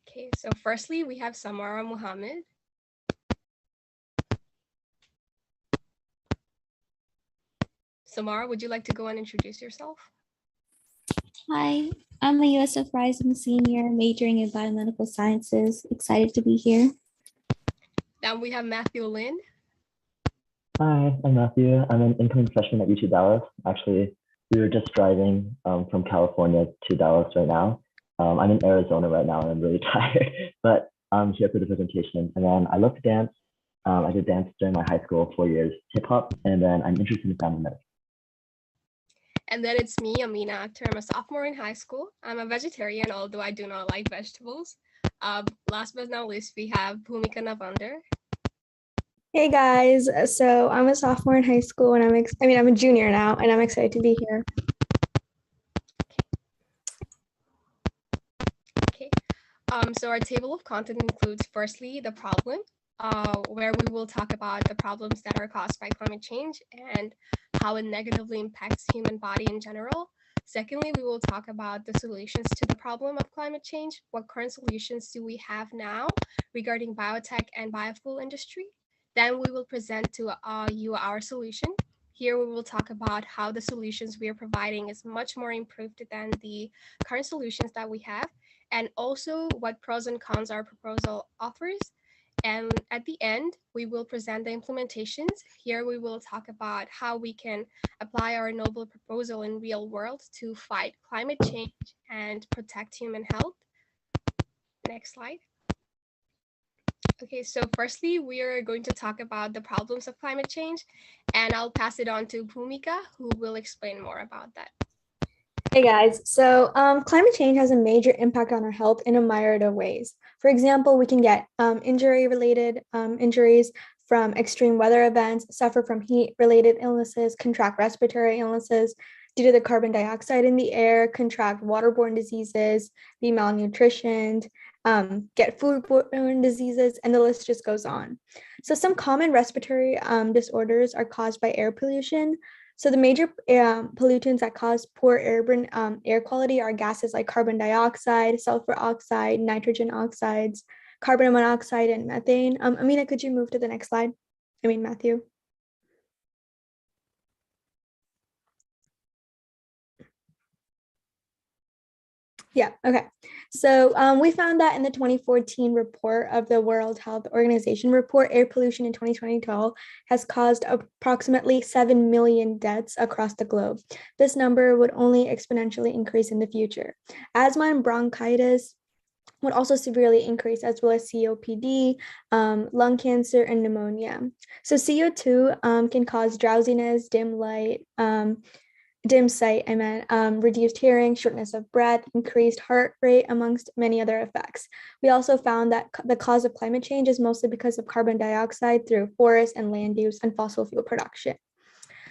Okay, so firstly, we have Samara Muhammad. Samara, would you like to go and introduce yourself? Hi, I'm a USF Rising senior majoring in biomedical sciences. Excited to be here. Then we have Matthew Lin. Hi, I'm Matthew. I'm an incoming freshman at UT Dallas. Actually, we were just driving from California to Dallas right now. I'm in Arizona right now and I'm really tired, but I'm here for the presentation. And then I love to dance. I did dance during my high school, 4 years, hip hop, and then I'm interested in family medicine. And then it's me, Amina Akhtar. I'm a sophomore in high school. I'm a vegetarian, although I do not like vegetables. Last but not least, we have Bhumika Navander. Hey guys, so I'm a sophomore in high school and I'm a junior now and I'm excited to be here. Okay, so our table of content includes firstly the problem, where we will talk about the problems that are caused by climate change and how it negatively impacts human body in general. Secondly, we will talk about the solutions to the problem of climate change. What current solutions do we have now regarding biotech and biofuel industry? Then we will present to you our solution. Here we will talk about how the solutions we are providing is much more improved than the current solutions that we have, and also what pros and cons our proposal offers. And at the end, we will present the implementations. Here we will talk about how we can apply our noble proposal in real world to fight climate change and protect human health. Next slide. Okay, so firstly, we are going to talk about the problems of climate change, and I'll pass it on to Bhumika, who will explain more about that. Hey guys, so climate change has a major impact on our health in a myriad of ways. For example, we can get injury-related injuries from extreme weather events, suffer from heat-related illnesses, contract respiratory illnesses due to the carbon dioxide in the air, contract waterborne diseases, be malnutritioned, get foodborne diseases, and the list just goes on. So some common respiratory disorders are caused by air pollution. So the major pollutants that cause poor airborne air quality are gases like carbon dioxide, sulfur oxide, nitrogen oxides, carbon monoxide, and methane. Amina, could you move to the next slide? Matthew. Yeah, okay. So we found that in the 2014 report of the World Health Organization report, air pollution in 2012 has caused approximately 7 million deaths across the globe. This number would only exponentially increase in the future. Asthma and bronchitis would also severely increase, as well as COPD, lung cancer, and pneumonia. So CO2 can cause drowsiness, dim sight, reduced hearing, shortness of breath, increased heart rate, amongst many other effects. We also found that the cause of climate change is mostly because of carbon dioxide through forest and land use and fossil fuel production.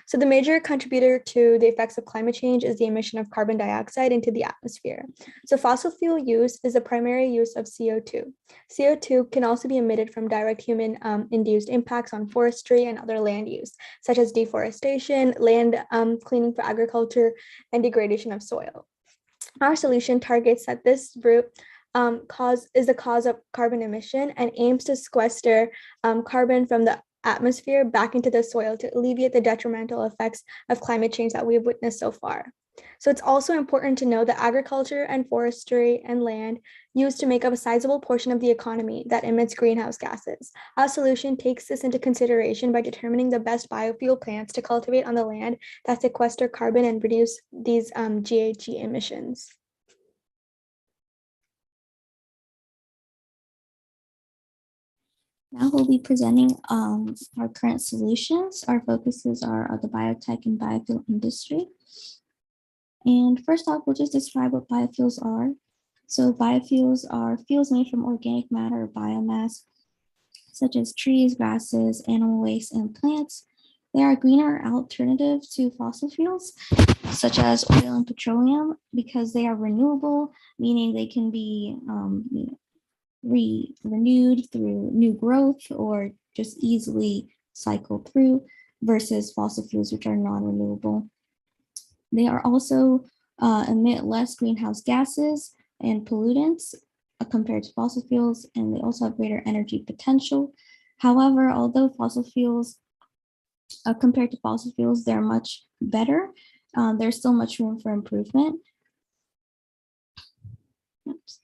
So the major contributor to the effects of climate change is the emission of carbon dioxide into the atmosphere. So fossil fuel use is the primary use of CO2. CO2 can also be emitted from direct human induced impacts on forestry and other land use, such as deforestation, land cleaning for agriculture, and degradation of soil. Our solution targets that this route is the cause of carbon emission and aims to sequester carbon from the atmosphere back into the soil to alleviate the detrimental effects of climate change that we've witnessed so far. So it's also important to know that agriculture and forestry and land used to make up a sizable portion of the economy that emits greenhouse gases. Our solution takes this into consideration by determining the best biofuel plants to cultivate on the land that sequester carbon and reduce these GHG emissions. Now we'll be presenting our current solutions. Our focuses are the biotech and biofuel industry. And first off, we'll just describe what biofuels are. So biofuels are fuels made from organic matter or biomass, such as trees, grasses, animal waste, and plants. They are a greener alternative to fossil fuels, such as oil and petroleum, because they are renewable, meaning they can be renewed through new growth or just easily cycle through, versus fossil fuels, which are non-renewable. They are also emit less greenhouse gases and pollutants compared to fossil fuels, and they also have greater energy potential. However, although fossil fuels, compared to fossil fuels, they're much better, there's still much room for improvement. Oops.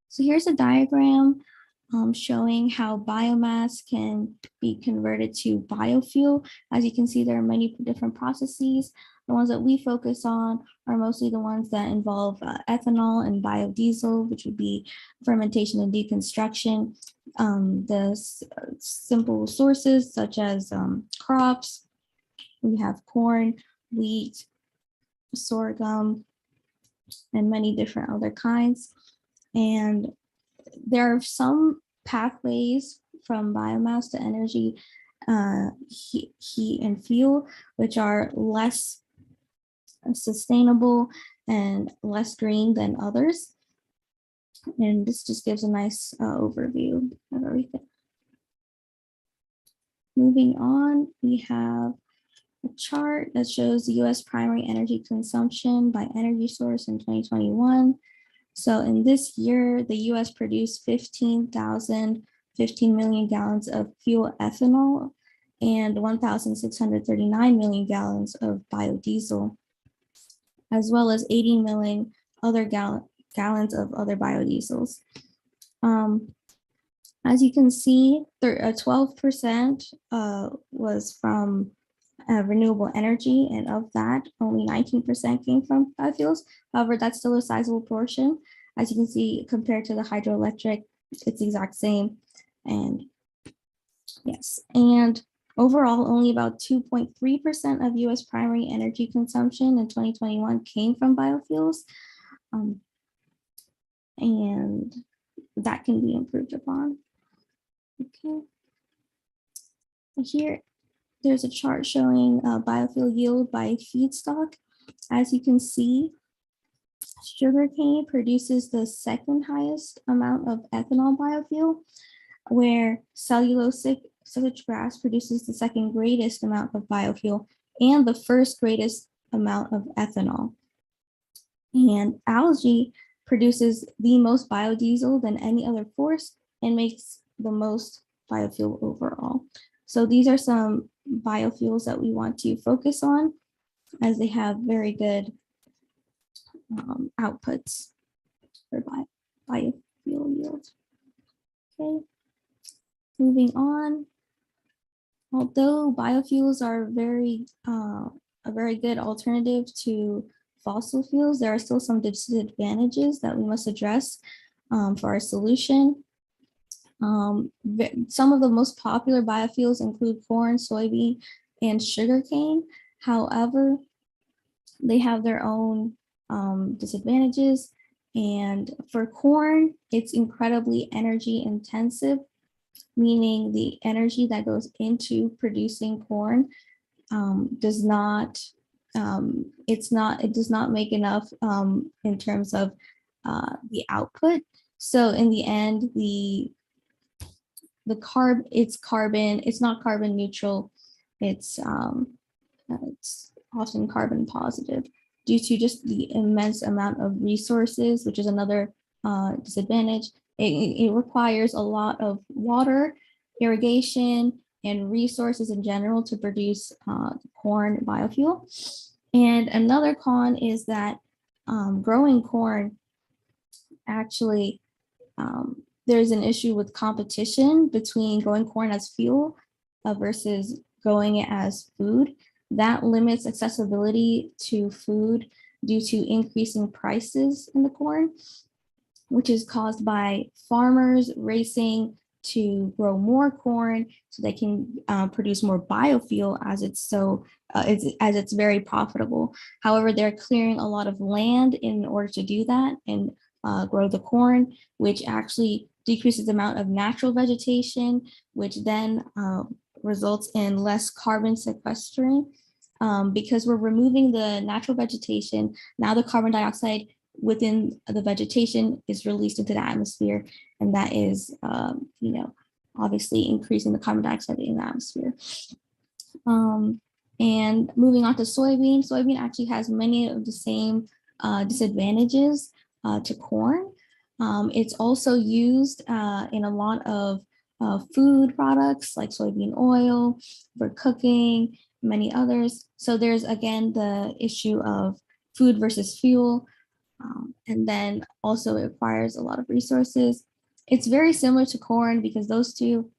So here's a diagram showing how biomass can be converted to biofuel. As you can see, there are many different processes. The ones that we focus on are mostly the ones that involve ethanol and biodiesel, which would be fermentation and deconstruction. The simple sources such as crops, we have corn, wheat, sorghum, and many different other kinds. And there are some pathways from biomass to energy, heat and fuel, which are less sustainable and less green than others. And this just gives a nice overview of everything. Moving on, we have a chart that shows the US primary energy consumption by energy source in 2021. So in this year, the US produced 15 million gallons of fuel ethanol and 1,639 million gallons of biodiesel, as well as 80 million other gallons of other biodiesels. As you can see, 12% was from renewable energy, and of that, only 19% came from biofuels. However, that's still a sizable portion. As you can see, compared to the hydroelectric, it's the exact same. And yes, and overall, only about 2.3% of US primary energy consumption in 2021 came from biofuels. And that can be improved upon. Okay. Here, there's a chart showing biofuel yield by feedstock. As you can see, sugarcane produces the second highest amount of ethanol biofuel, where cellulosic grass produces the second greatest amount of biofuel and the first greatest amount of ethanol. And algae produces the most biodiesel than any other forest and makes the most biofuel overall. So these are some biofuels that we want to focus on, as they have very good outputs for biofuel yield. Okay, moving on. Although biofuels are a very good alternative to fossil fuels, there are still some disadvantages that we must address for our solution. Some of the most popular biofuels include corn, soybean, and sugarcane. However, they have their own disadvantages. And for corn, it's incredibly energy intensive. meaning the energy that goes into producing corn does not, it does not make enough in terms of the output. So in the end, it's not carbon neutral. It's often carbon positive due to just the immense amount of resources, which is another disadvantage. It requires a lot of water, irrigation, and resources in general to produce corn biofuel. And another con is that growing corn actually, there's an issue with competition between growing corn as fuel versus growing it as food. That limits accessibility to food due to increasing prices in the corn, which is caused by farmers racing to grow more corn so they can produce more biofuel as it's very profitable. However, they're clearing a lot of land in order to do that and grow the corn, which actually decreases the amount of natural vegetation, which then results in less carbon sequestering. Because we're removing the natural vegetation, now the carbon dioxide within the vegetation is released into the atmosphere, and that is, obviously increasing the carbon dioxide in the atmosphere. And moving on to soybean, soybean actually has many of the same disadvantages to corn. It's also used in a lot of food products like soybean oil for cooking, many others. So there's again the issue of food versus fuel. And then also it requires a lot of resources. It's very similar to corn because those two,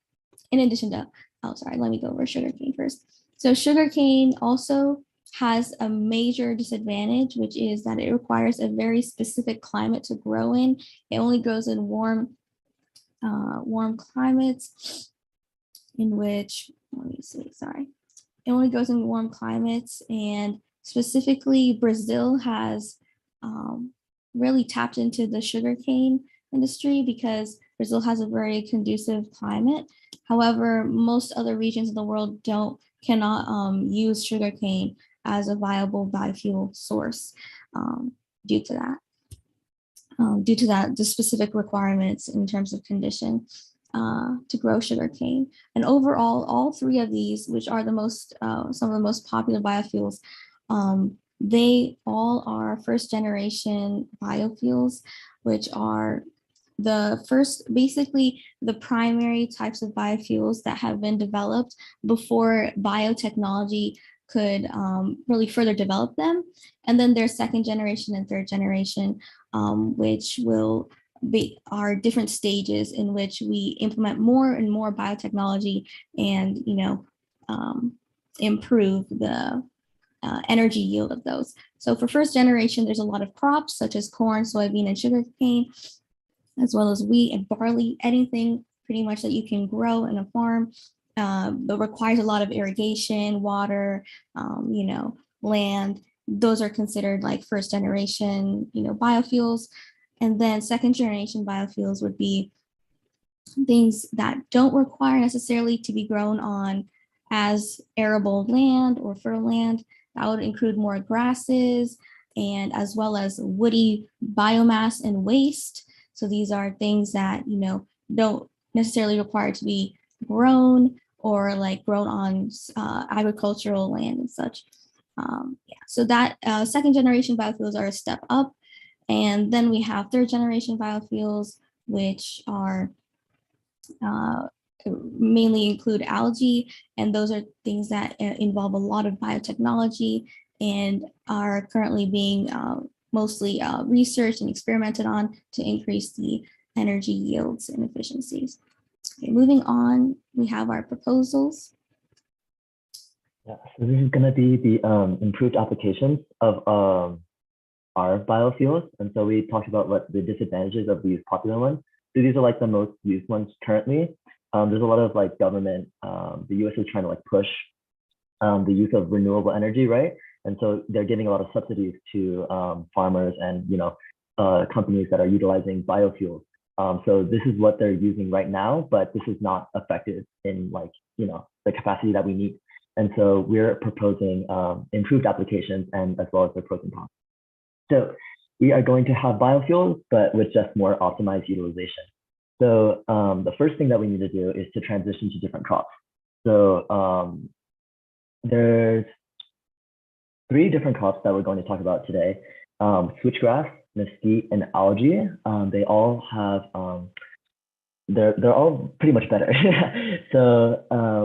in addition to, let me go over sugarcane first. So sugarcane also has a major disadvantage, which is that it requires a very specific climate to grow in. It only grows in warm climates in which, it only grows in warm climates, and specifically Brazil has really tapped into the sugarcane industry because Brazil has a very conducive climate. However, most other regions of the world cannot use sugarcane as a viable biofuel source due to that, the specific requirements in terms of condition to grow sugarcane. And overall, all three of these, which are some of the most popular biofuels, they all are first generation biofuels, which are basically the primary types of biofuels that have been developed before biotechnology could really further develop them. And then there's second generation and third generation, which will are different stages in which we implement more and more biotechnology and improve the energy yield of those. So for first generation, there's a lot of crops such as corn, soybean, and sugarcane, as well as wheat and barley, anything pretty much that you can grow in a farm, but requires a lot of irrigation, water, land. Those are considered like first generation, biofuels. And then second generation biofuels would be things that don't require necessarily to be grown on as arable land or fertile land. That would include more grasses and as well as woody biomass and waste. So these are things that, don't necessarily require to be grown or like grown on agricultural land and such. So that second generation biofuels are a step up. And then we have third generation biofuels, which are mainly include algae. And those are things that involve a lot of biotechnology and are currently being mostly researched and experimented on to increase the energy yields and efficiencies. Okay, moving on, we have our proposals. Yeah, so this is going to be the improved applications of our biofuels. And so we talked about what the disadvantages of these popular ones. So these are like the most used ones currently. There's a lot of like government, the US is trying to like push the use of renewable energy, right? And so they're giving a lot of subsidies to farmers and companies that are utilizing biofuels. So this is what they're using right now, but this is not effective in like, the capacity that we need. And so we're proposing improved applications and as well as the pros and cons. So we are going to have biofuels, but with just more optimized utilization. So the first thing that we need to do is to transition to different crops. So there's 3 different crops that we're going to talk about today. Switchgrass, mesquite, and algae. They all have, they're all pretty much better. So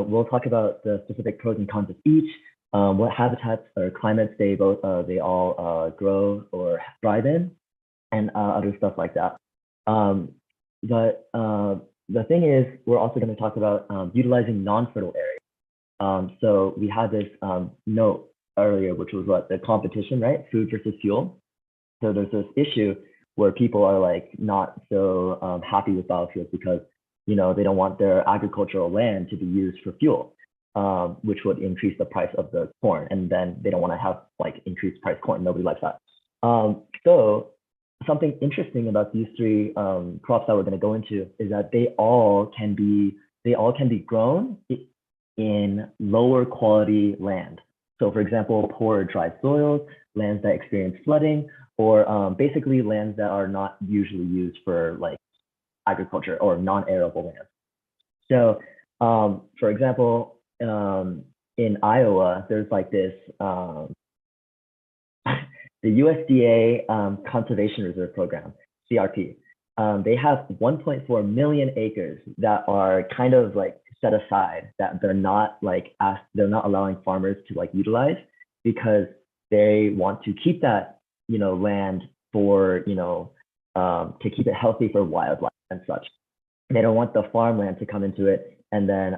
we'll talk about the specific pros and cons of each, what habitats or climates they all grow or thrive in, and other stuff like that. But the thing is, we're also going to talk about utilizing non-fertile areas. So we had this note earlier, which was what the competition, right? Food versus fuel. So there's this issue where people are like not so happy with biofuels because they don't want their agricultural land to be used for fuel, which would increase the price of the corn, and then they don't want to have like increased price corn. Nobody likes that. So something interesting about these 3 crops that we're going to go into is that they all can be grown in lower quality land. So for example, poor dry soils, lands that experience flooding, or basically lands that are not usually used for like agriculture or non-arable lands. So for example, in Iowa, there's like this, the USDA Conservation Reserve Program, CRP. They have 1.4 million acres that are kind of like set aside that they're not allowing farmers to like utilize because they want to keep that land for to keep it healthy for wildlife and such. They don't want the farmland to come into it and then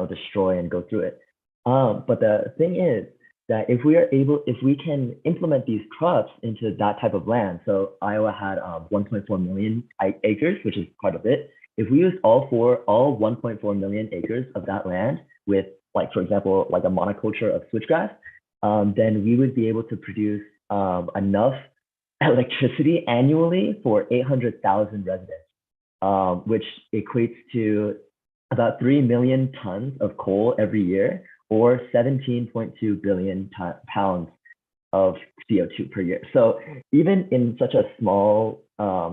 destroy and go through it. But the thing is that if we can implement these crops into that type of land, so Iowa had 1.4 million acres, which is quite a bit. If we use all 1.4 million acres of that land with, like, for example, like a monoculture of switchgrass, then we would be able to produce enough electricity annually for 800,000 residents, which equates to about 3 million tons of coal every year, or 17.2 billion pounds of CO2 per year. So even in such a small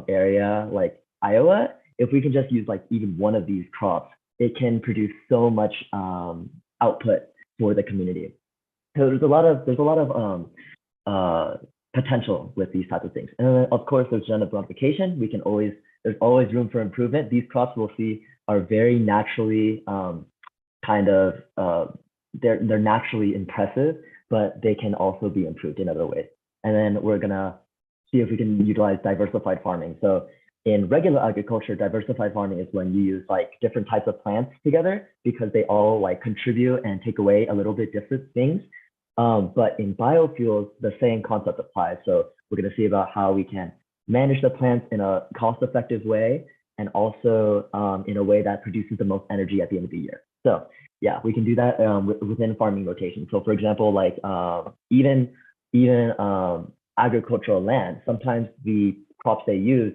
area like Iowa, if we can just use like even one of these crops, it can produce so much output for the community. So there's a lot of potential with these types of things. And then of course there's gentrification. There's always room for improvement. These crops we'll see are very naturally they're naturally impressive, but they can also be improved in other ways. And then we're gonna see if we can utilize diversified farming. So in regular agriculture, diversified farming is when you use like different types of plants together because they all like contribute and take away a little bit different things. But in biofuels, the same concept applies. So we're going to see about how we can manage the plants in a cost-effective way and also in a way that produces the most energy at the end of the year. So yeah, we can do that within farming rotation. So for example, like even agricultural land, sometimes the crops they use,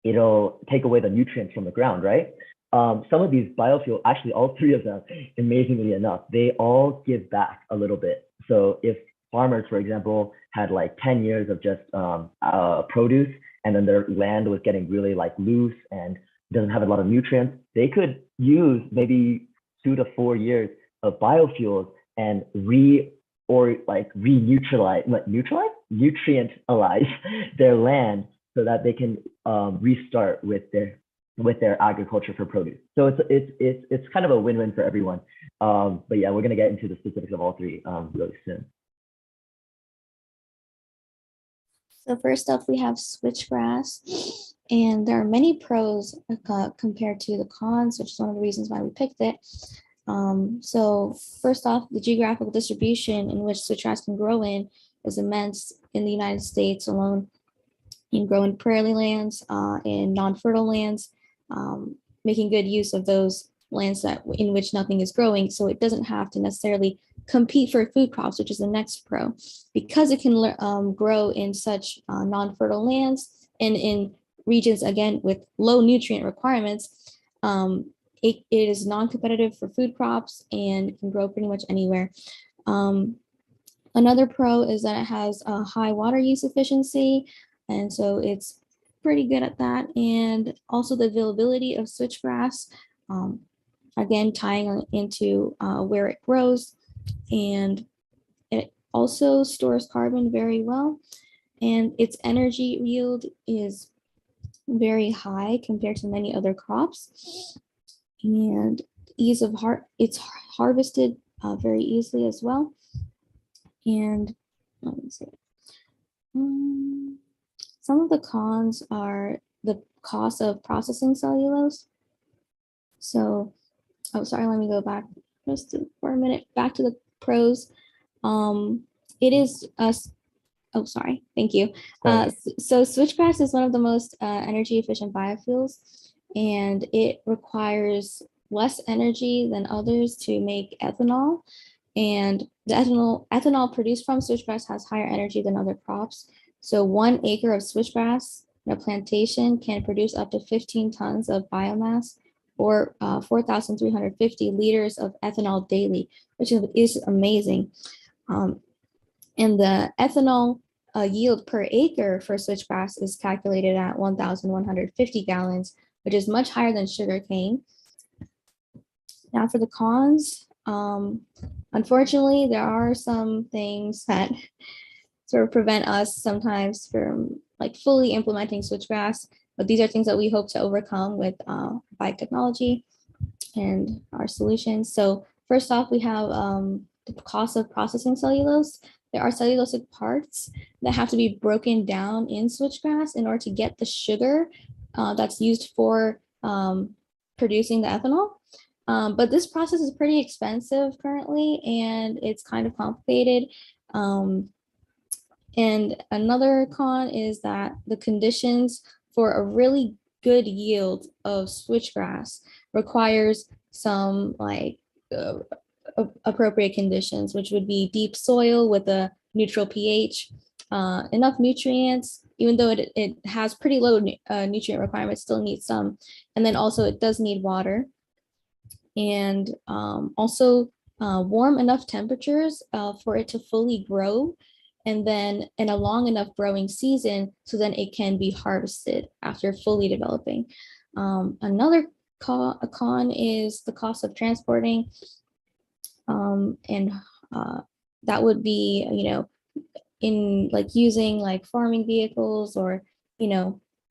it'll take away the nutrients from the ground, right? Some of these biofuels, actually all 3 of them, amazingly enough, they all give back a little bit. So if farmers, for example, had like 10 years of just produce, and then their land was getting really like loose and doesn't have a lot of nutrients, they could use maybe 2 to 4 years of biofuels and nutrientalize their land so that they can restart with their agriculture for produce. So it's kind of a win-win for everyone. But yeah, we're gonna get into the specifics of all 3 really soon. So first up, we have switchgrass, and there are many pros compared to the cons, which is one of the reasons why we picked it. So first off, the geographical distribution in which switchgrass can grow in is immense in the United States alone. You can grow in prairie lands, in non-fertile lands, making good use of those lands in which nothing is growing, so it doesn't have to necessarily compete for food crops, which is the next pro. Because it can grow in such non-fertile lands and in regions, again, with low nutrient requirements, it is non-competitive for food crops and can grow pretty much anywhere. Another pro is that it has a high water use efficiency, and so it's pretty good at that. And also the availability of switchgrass, again, tying into where it grows, and it also stores carbon very well, and its energy yield is very high compared to many other crops, and it's harvested very easily as well. And let me see. Some of the cons are the cost of processing cellulose. So, oh, sorry, let me go back just for a minute. Back to the pros. It is oh, sorry, thank you. So switchgrass is one of the most energy efficient biofuels, and it requires less energy than others to make ethanol. And the ethanol produced from switchgrass has higher energy than other crops. So 1 acre of switchgrass in a plantation can produce up to 15 tons of biomass, or 4,350 liters of ethanol daily, which is amazing. And the ethanol yield per acre for switchgrass is calculated at 1,150 gallons, which is much higher than sugarcane. Now for the cons, unfortunately, there are some things that sort of prevent us sometimes from like fully implementing switchgrass, but these are things that we hope to overcome with biotechnology and our solutions. So first off, we have the cost of processing cellulose. There are cellulosic parts that have to be broken down in switchgrass in order to get the sugar that's used for producing the ethanol. But this process is pretty expensive currently, and it's kind of complicated. And another con is that the conditions for a really good yield of switchgrass requires some like appropriate conditions, which would be deep soil with a neutral pH, enough nutrients, even though it has pretty low nutrient requirements, still needs some. And then also it does need water. And also warm enough temperatures for it to fully grow, and then in a long enough growing season so then it can be harvested after fully developing. Another con is the cost of transporting, and that would be, in like using like farming vehicles or,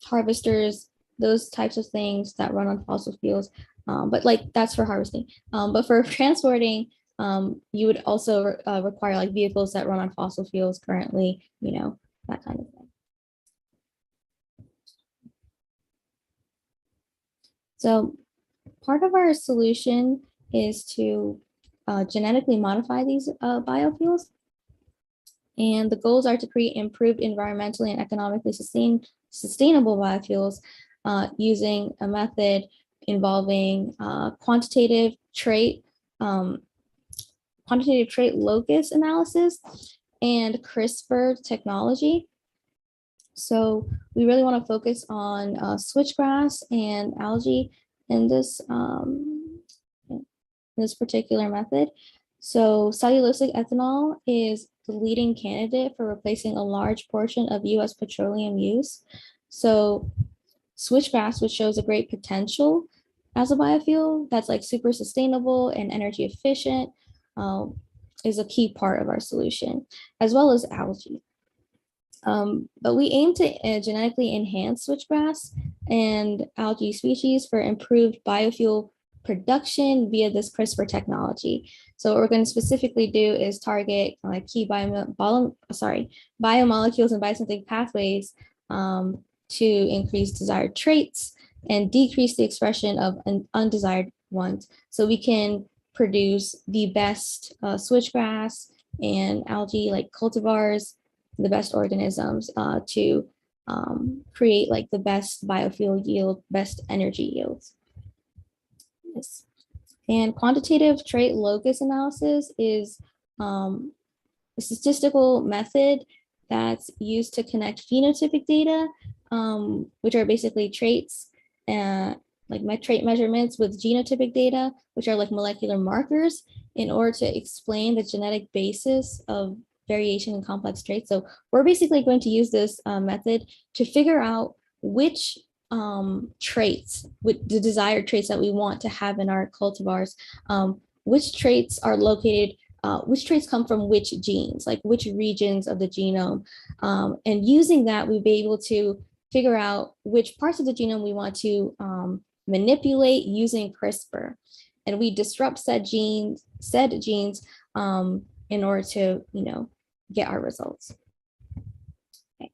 harvesters, those types of things that run on fossil fuels. But like that's for harvesting. But for transporting, you would also require like vehicles that run on fossil fuels currently, that kind of thing. So part of our solution is to genetically modify these biofuels. And the goals are to create improved environmentally and economically sustainable biofuels using a method involving quantitative trait locus analysis and CRISPR technology. So we really want to focus on switchgrass and algae in this particular method. So cellulosic ethanol is the leading candidate for replacing a large portion of US petroleum use. So switchgrass, which shows a great potential as a biofuel that's like super sustainable and energy efficient, is a key part of our solution, as well as algae. But we aim to genetically enhance switchgrass and algae species for improved biofuel production via this CRISPR technology. So what we're going to specifically do is target key biomolecules and biosynthetic pathways to increase desired traits and decrease the expression of undesired ones. So we can produce the best switchgrass and algae like cultivars, the best organisms to create like the best biofuel yield, best energy yields. Yes. And quantitative trait locus analysis is a statistical method that's used to connect phenotypic data which are basically traits, like trait measurements with genotypic data, which are like molecular markers, in order to explain the genetic basis of variation in complex traits. So we're basically going to use this method to figure out which traits, with the desired traits that we want to have in our cultivars, which traits are located, which traits come from which genes, like which regions of the genome. And using that, we'll be able to figure out which parts of the genome we want to manipulate using CRISPR. And we disrupt said genes in order to, get our results. Okay.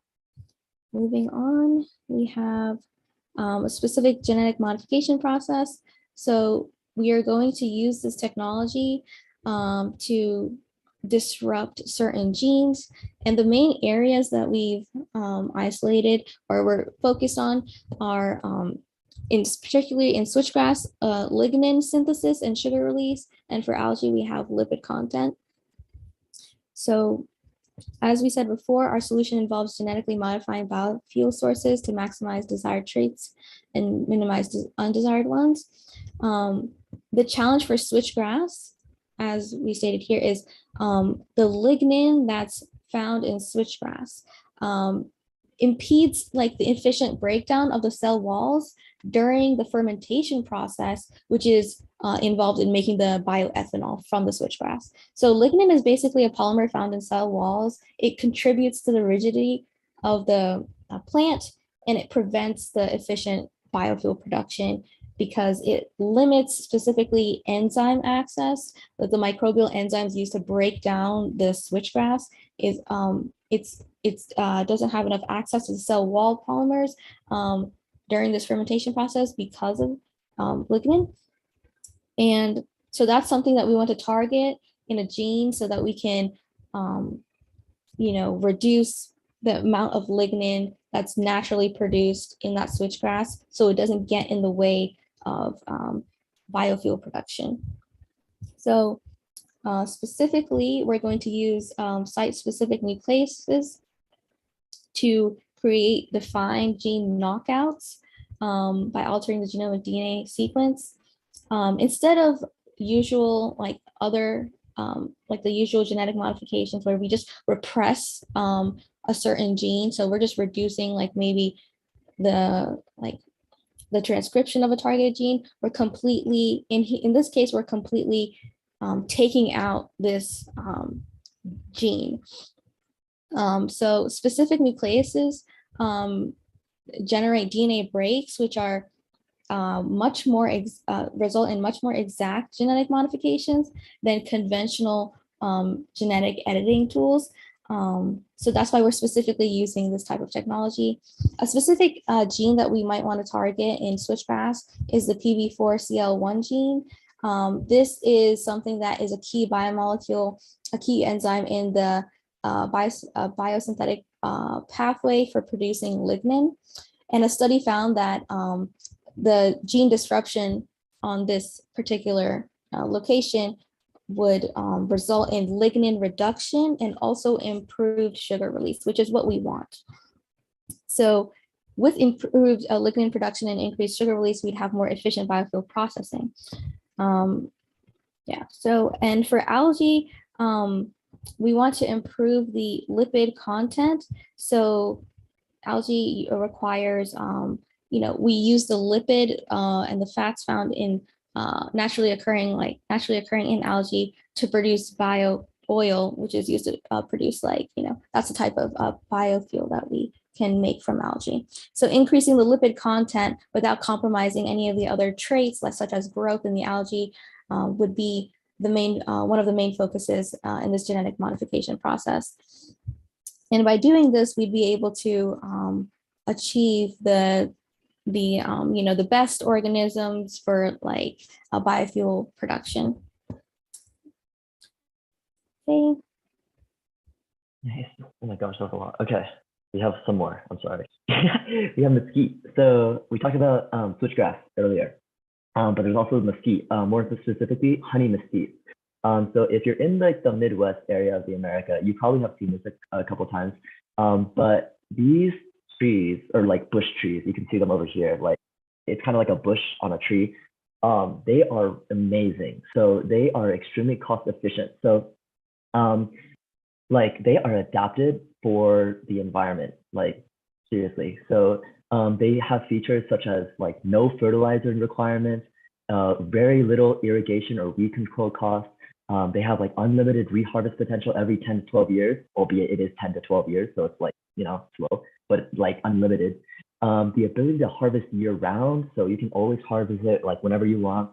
Moving on, we have a specific genetic modification process. So we are going to use this technology to disrupt certain genes. And the main areas that we've isolated or we're focused on are particularly in switchgrass, lignin synthesis and sugar release. And for algae, we have lipid content. So as we said before, our solution involves genetically modifying biofuel sources to maximize desired traits and minimize undesired ones. The challenge for switchgrass, as we stated here, is the lignin that's found in switchgrass impedes like the efficient breakdown of the cell walls during the fermentation process, which is involved in making the bioethanol from the switchgrass. So lignin is basically a polymer found in cell walls. It contributes to the rigidity of the plant, and it prevents the efficient biofuel production because it limits specifically enzyme access. That the microbial enzymes used to break down the switchgrass is doesn't have enough access to the cell wall polymers during this fermentation process because of lignin. And so that's something that we want to target in a gene so that we can, reduce the amount of lignin that's naturally produced in that switchgrass so it doesn't get in the way of biofuel production. So specifically, we're going to use site-specific nucleases to create defined gene knockouts by altering the genomic DNA sequence. Instead of usual, like the usual genetic modifications where we just repress a certain gene. So we're just reducing like maybe the transcription of a targeted gene. We're completely, in this case, we're completely taking out this gene. So specific nucleases generate DNA breaks, which are much more result in much more exact genetic modifications than conventional genetic editing tools. So that's why we're specifically using this type of technology. A specific gene that we might want to target in switchgrass is the PB4CL1 gene. This is something that is a key biomolecule, a key enzyme in the biosynthetic pathway for producing lignin. And a study found that the gene disruption on this particular location would result in lignin reduction and also improved sugar release, which is what we want. So with improved lignin production and increased sugar release, we'd have more efficient biofuel processing. And for algae, we want to improve the lipid content. So algae requires, we use the lipid and the fats found in naturally occurring in algae to produce bio oil, which is used to produce that's the type of biofuel that we can make from algae. So increasing the lipid content without compromising any of the other traits, such as growth in the algae, would be the main one of the main focuses in this genetic modification process. And by doing this, we'd be able to achieve the best organisms for a biofuel production. Okay. Nice. Oh my gosh, that's a lot. Okay, we have some more. I'm sorry. We have mesquite. So we talked about switchgrass earlier, but there's also mesquite, more specifically honey mesquite. So if you're in the Midwest area of the America, you probably have seen this a couple times. But these trees or like bush trees. You can see them over here. Like it's kind of like a bush on a tree. They are amazing. So they are extremely cost efficient. So like they are adapted for the environment, like seriously. So they have features such as like no fertilizer requirements, very little irrigation or weed control costs. They have like unlimited reharvest potential every 10 to 12 years, albeit it is 10 to 12 years. So it's like, you know, slow, but like unlimited. The ability to harvest year round. So you can always harvest it like whenever you want.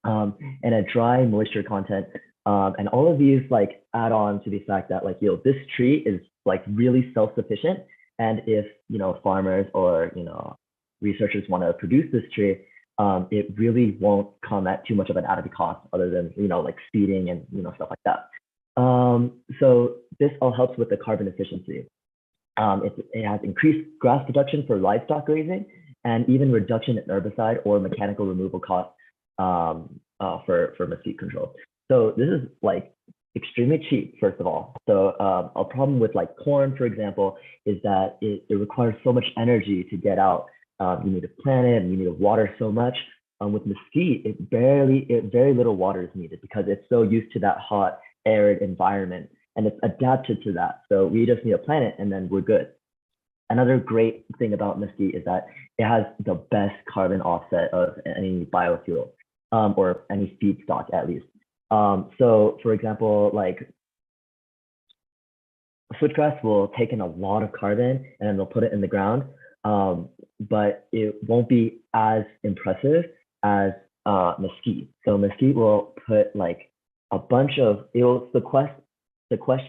And a dry moisture content. And all of these like add on to the fact that like, this tree is like really self-sufficient. And if, farmers or, researchers want to produce this tree, it really won't come at too much of an added cost other than, like seeding and, stuff like that. So this all helps with the carbon efficiency. It has increased grass production for livestock grazing and even reduction in herbicide or mechanical removal costs for mesquite control. So this is like extremely cheap, first of all. So a problem with like corn, for example, is that it requires so much energy to get out. You need to plant it and you need to water so much. With mesquite, very little water is needed because it's so used to that hot, arid environment and it's adapted to that. So we just need to plant it and then we're good. Another great thing about mesquite is that it has the best carbon offset of any biofuel or any feedstock at least. So for example, like switchgrass will take in a lot of carbon and then they'll put it in the ground, but it won't be as impressive as mesquite. So mesquite will put like a bunch of, it will sequester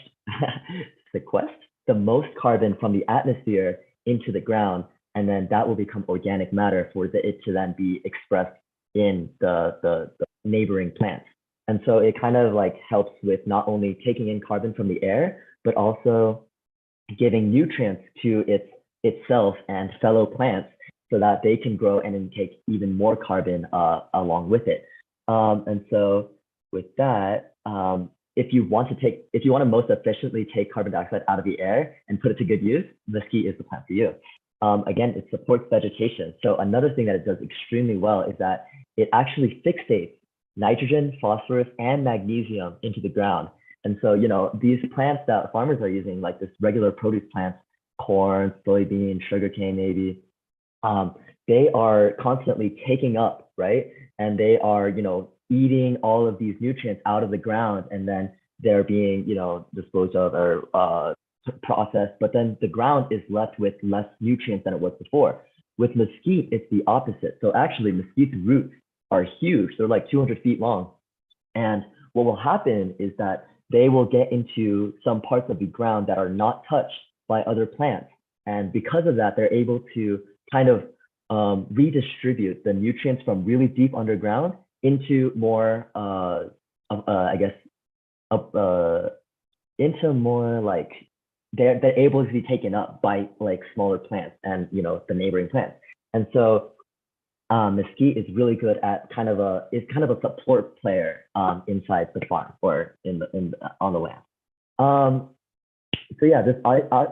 the most carbon from the atmosphere into the ground, and then that will become organic matter for it to then be expressed in the neighboring plants. And so it kind of like helps with not only taking in carbon from the air, but also giving nutrients to itself and fellow plants so that they can grow and then take even more carbon along with it. And so with that, if you want to most efficiently take carbon dioxide out of the air and put it to good use, mesquite is the plant for you. Again, it supports vegetation. So another thing that it does extremely well is that it actually fixates nitrogen, phosphorus, and magnesium into the ground. And so, these plants that farmers are using, like this regular produce plants, corn, soybean, sugarcane, maybe, they are constantly taking up, right? And they are, eating all of these nutrients out of the ground, and then they're being, disposed of or processed, but then the ground is left with less nutrients than it was before. With mesquite, it's the opposite. So actually, mesquite's roots are huge. They're like 200 feet long. And what will happen is that they will get into some parts of the ground that are not touched by other plants. And because of that, they're able to kind of redistribute the nutrients from really deep underground into more, into more like, they're able to be taken up by like smaller plants and, the neighboring plants. And so mesquite is really good at kind of a support player inside the farm or on the land. So yeah, this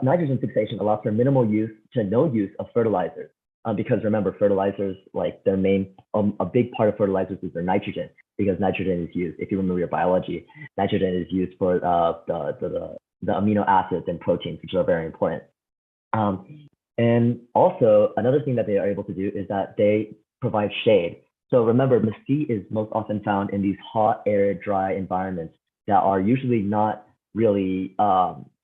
nitrogen fixation allows for minimal use to no use of fertilizers, because remember, fertilizers, like their main, a big part of fertilizers is their nitrogen, because nitrogen is used, if you remember your biology, nitrogen is used for the amino acids and proteins, which are very important. And also another thing that they are able to do is that they provide shade. So remember, mesquite is most often found in these hot, arid, dry environments that are usually not really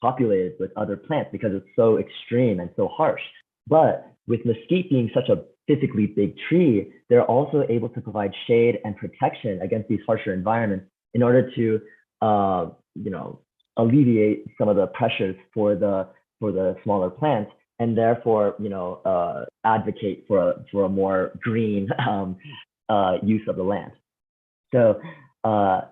populated with other plants because it's so extreme and so harsh. But with mesquite being such a physically big tree, they're also able to provide shade and protection against these harsher environments in order to, alleviate some of the pressures for the smaller plants, and therefore, advocate for a more green use of the land. So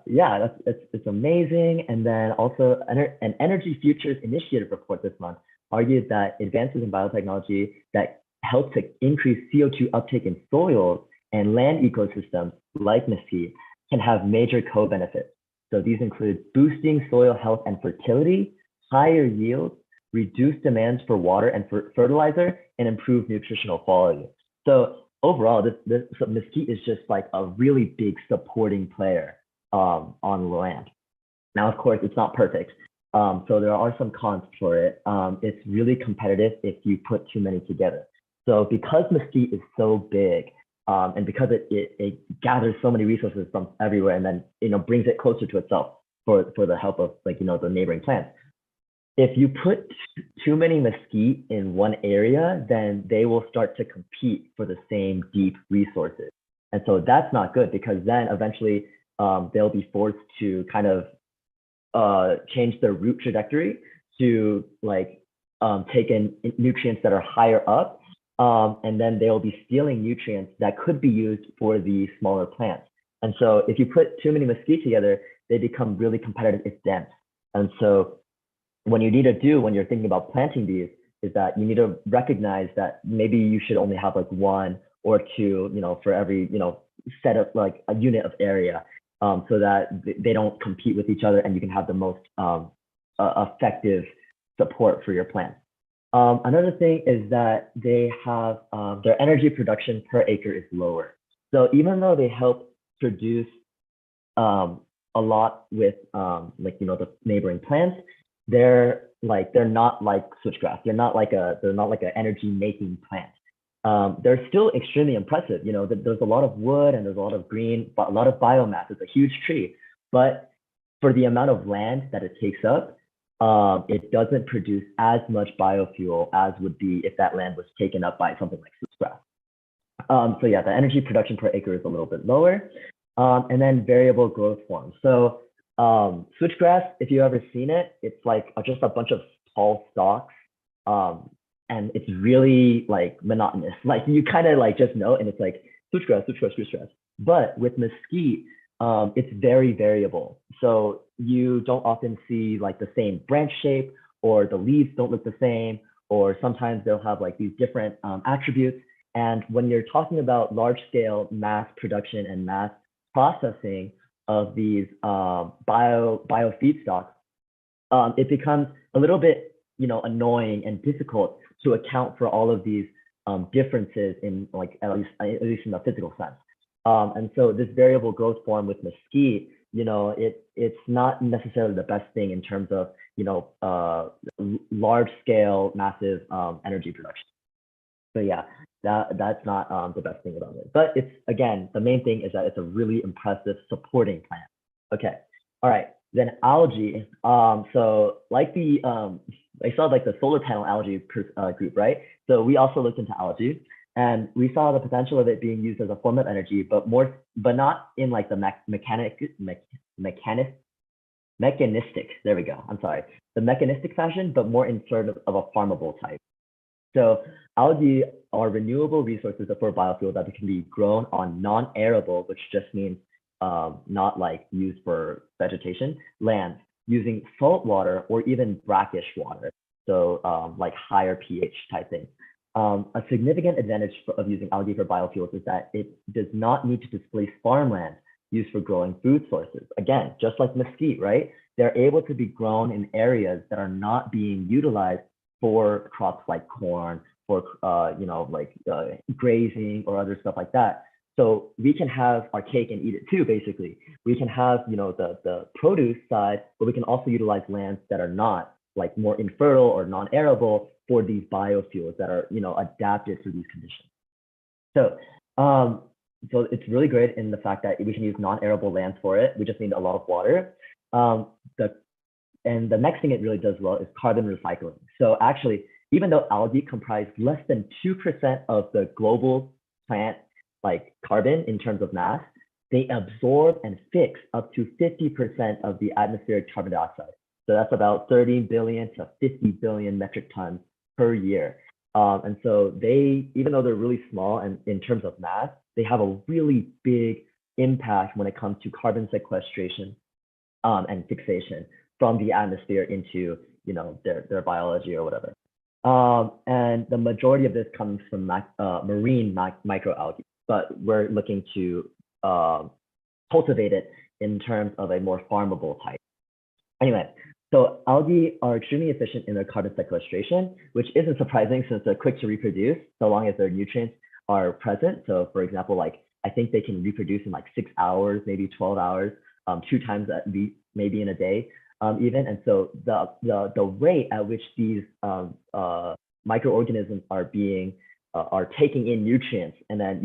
yeah, it's amazing. And then also an Energy Futures Initiative report this month argued that advances in biotechnology that help to increase CO2 uptake in soils and land ecosystems like mesquite can have major co-benefits. So these include boosting soil health and fertility, higher yields, reduce demands for water and for fertilizer, and improve nutritional quality. So overall, so mesquite is just like a really big supporting player on land. Now, of course, it's not perfect. So there are some cons for it. It's really competitive if you put too many together. So because mesquite is so big, and because it gathers so many resources from everywhere and then brings it closer to itself for the help of the neighboring plants. If you put too many mesquite in one area, then they will start to compete for the same deep resources. And so that's not good, because then eventually they'll be forced to kind of change their root trajectory to take in nutrients that are higher up, and then they'll be stealing nutrients that could be used for the smaller plants. And so if you put too many mesquite together, they become really competitive if dense. And so what you need to do when you're thinking about planting these is that you need to recognize that maybe you should only have like one or two, for every, set of like a unit of area, so that they don't compete with each other and you can have the most effective support for your plants. Another thing is that they have their energy production per acre is lower. So even though they help produce a lot with the neighboring plants, they're not like switchgrass. They're not like an energy making plant. They're still extremely impressive. There's a lot of wood and there's a lot of green, but a lot of biomass. It's a huge tree, but for the amount of land that it takes up, it doesn't produce as much biofuel as would be if that land was taken up by something like switchgrass. So yeah, the energy production per acre is a little bit lower. And then variable growth forms. So switchgrass, if you've ever seen it, it's like just a bunch of tall stalks. And it's really like monotonous. Like you kind of like just know, and it's like switchgrass, switchgrass, switchgrass. But with mesquite, it's very variable. So you don't often see like the same branch shape, or the leaves don't look the same, or sometimes they'll have like these different attributes. And when you're talking about large scale mass production and mass processing of these bio feedstocks, it becomes a little bit annoying and difficult to account for all of these differences in at least in the physical sense. And so this variable growth form with mesquite, it's not necessarily the best thing in terms of large scale massive energy production. So yeah, that's not the best thing about it. But it's, again, the main thing is that it's a really impressive supporting plant. Okay, all right. Then algae. So like I saw like the solar panel algae group, right? So we also looked into algae, and we saw the potential of it being used as a form of energy, but not in like the mechanistic. There we go. I'm sorry, the mechanistic fashion, but more in sort of a farmable type. So algae are renewable resources for biofuel that can be grown on non-arable, which just means not like used for vegetation, land, using salt water or even brackish water. So like higher pH type thing. A significant advantage of using algae for biofuels is that it does not need to displace farmland used for growing food sources. Again, just like mesquite, right? They're able to be grown in areas that are not being utilized for crops like corn, for grazing or other stuff like that. So we can have our cake and eat it too, basically. We can have the produce side, but we can also utilize lands that are not like more infertile or non-arable for these biofuels that are adapted to these conditions. So so it's really great in the fact that we can use non-arable lands for it. We just need a lot of water. And the next thing it really does well is carbon recycling. So actually, even though algae comprise less than 2% of the global plant like carbon in terms of mass, they absorb and fix up to 50% of the atmospheric carbon dioxide. So that's about 30 billion to 50 billion metric tons per year. And so they, even though they're really small and in terms of mass, they have a really big impact when it comes to carbon sequestration and fixation from the atmosphere into their biology or whatever. And the majority of this comes from marine microalgae, but we're looking to cultivate it in terms of a more farmable type. Anyway, So algae are extremely efficient in their carbon sequestration, which isn't surprising since they're quick to reproduce, so long as their nutrients are present. So for example, like I think they can reproduce in like 6 hours, maybe 12 hours, 2 times at least, maybe in a day, even. And so the rate at which these microorganisms are taking in nutrients and then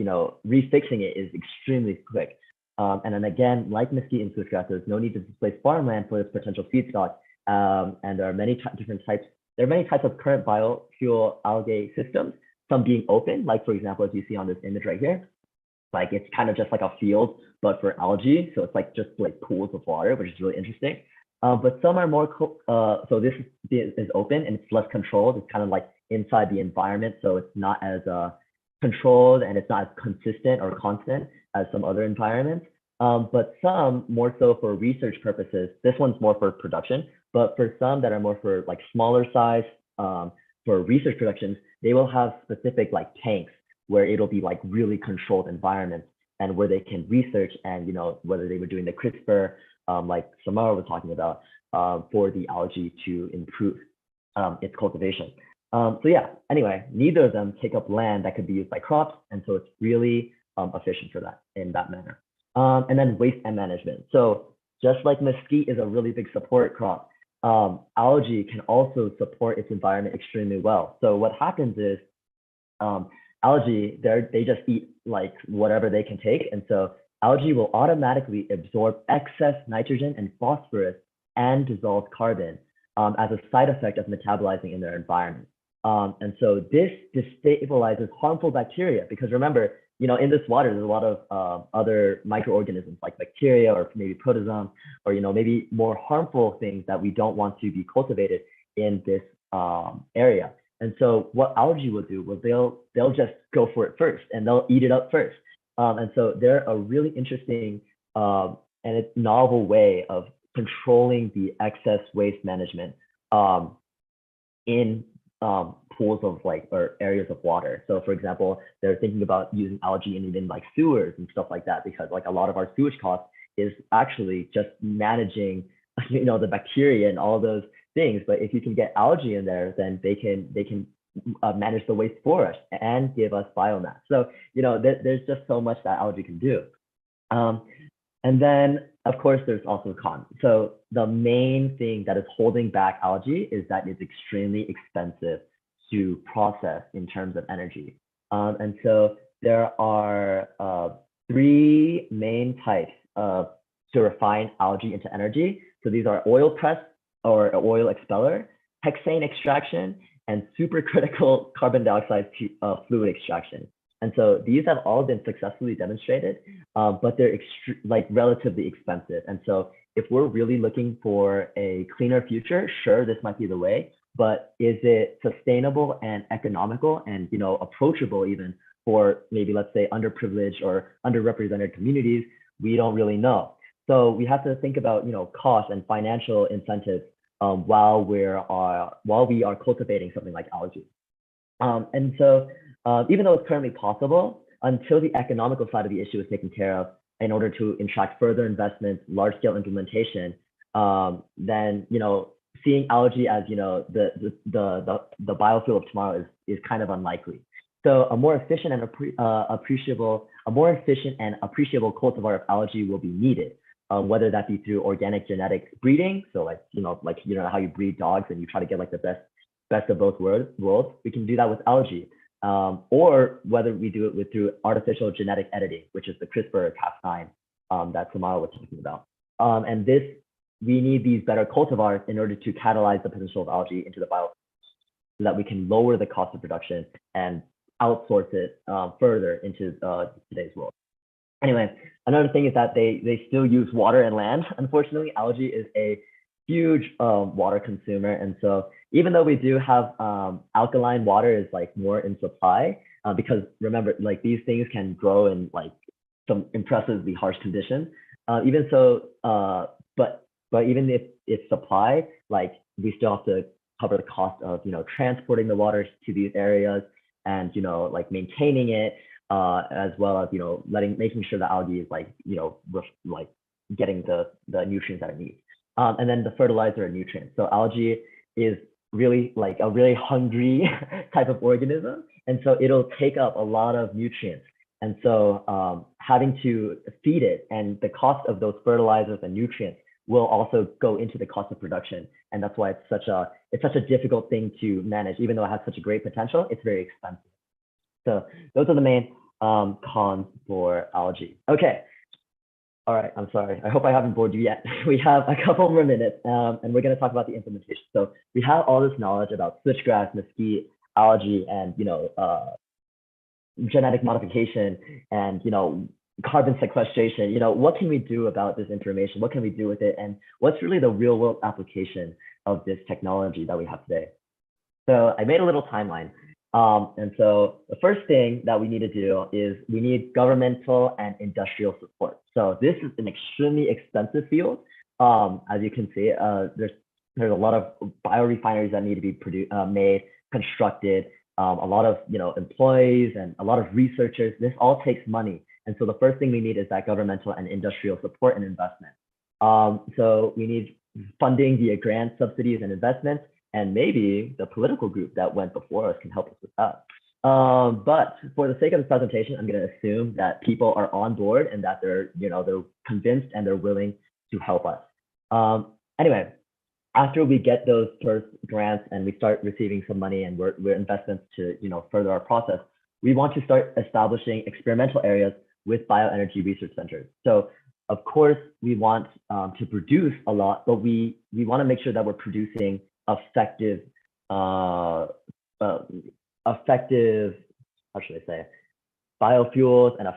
refixing it is extremely quick. And then again, like mesquite and switchgrass, there's no need to displace farmland for this potential feedstock. And there are many different types. There are many types of current biofuel algae systems. Some being open, like for example, as you see on this image right here, like it's kind of just like a field, but for algae. So it's like just like pools of water, which is really interesting. But some are more, so this is open and it's less controlled. It's kind of like inside the environment. So it's not as controlled and it's not as consistent or constant as some other environments. But some more so for research purposes. This one's more for production, but for some that are more for like smaller size, for research productions, they will have specific like tanks where it'll be like really controlled environments and where they can research and whether they were doing the CRISPR, like Samara was talking about, for the algae to improve its cultivation. So yeah, anyway, neither of them take up land that could be used by crops, and so it's really efficient for that in that manner. And then waste and management. So just like mesquite is a really big support crop, algae can also support its environment extremely well. So what happens is algae, they just eat like whatever they can take. And so algae will automatically absorb excess nitrogen and phosphorus and dissolved carbon as a side effect of metabolizing in their environment. And so this destabilizes harmful bacteria, because remember, in this water, there's a lot of other microorganisms like bacteria or maybe protozoans, or maybe more harmful things that we don't want to be cultivated in this area. And so what algae will do, well, they'll just go for it first and they'll eat it up first. And so they're a really interesting and a novel way of controlling the excess waste management in pools of or areas of water. So for example, they're thinking about using algae in even like sewers and stuff like that, because like a lot of our sewage costs is actually just managing the bacteria and all those things. But if you can get algae in there, then they can manage the waste for us and give us biomass. So there's just so much that algae can do. And then of course there's also cons. So the main thing that is holding back algae is that it's extremely expensive to process in terms of energy. And so there are 3 main types to refine algae into energy. So these are oil press or oil expeller, hexane extraction, and supercritical carbon dioxide fluid extraction. And so these have all been successfully demonstrated, but they're relatively expensive. And so if we're really looking for a cleaner future, sure, this might be the way, but is it sustainable and economical and approachable even for maybe, let's say, underprivileged or underrepresented communities? We don't really know. So we have to think about cost and financial incentives while we are cultivating something like algae. And so even though it's currently possible, until the economical side of the issue is taken care of in order to attract further investments, large-scale implementation, then seeing algae as the biofuel of tomorrow is kind of unlikely. So a more efficient and appreciable cultivar of algae will be needed, whether that be through organic genetics breeding. So like how you breed dogs and you try to get like the best of both worlds. We can do that with algae, or whether we do it through artificial genetic editing, which is the CRISPR-Cas9 that Samara was talking about. And we need these better cultivars in order to catalyze the potential of algae into the biofuel, so that we can lower the cost of production and outsource it further into today's world. Anyway, another thing is that they still use water and land. Unfortunately, algae is a huge water consumer. And so even though we do have alkaline water is like more in supply, because remember, like these things can grow in like some impressively harsh conditions. Even so, but even if it's supply, like we still have to cover the cost of transporting the water to these areas and like maintaining it, as well as making sure the algae is like getting the nutrients that it needs. and then the fertilizer and nutrients. So algae is really like a really hungry type of organism, and so it'll take up a lot of nutrients. And so having to feed it, and the cost of those fertilizers and nutrients will also go into the cost of production. And that's why it's such a difficult thing to manage. Even though it has such a great potential, it's very expensive. So those are the main cons for algae. Okay. All right, I'm sorry. I hope I haven't bored you yet. We have a couple more minutes, and we're going to talk about the implementation. So we have all this knowledge about switchgrass, mesquite, algae, and genetic modification, and carbon sequestration. What can we do about this information? What can we do with it? And what's really the real world application of this technology that we have today? So I made a little timeline. And so the first thing that we need to do is we need governmental and industrial support. So this is an extremely expensive field. As you can see, there's a lot of biorefineries that need to be made, constructed, a lot of employees and a lot of researchers. This all takes money. And so the first thing we need is that governmental and industrial support and investment. So we need funding via grants, subsidies, and investments. And maybe the political group that went before us can help us with that. But for the sake of this presentation, I'm going to assume that people are on board and that they're convinced and they're willing to help us. Anyway, after we get those first grants and we start receiving some money and we're investments to further our process, we want to start establishing experimental areas with bioenergy research centers. So of course we want to produce a lot, but we want to make sure that we're producing effective, how should I say, biofuels and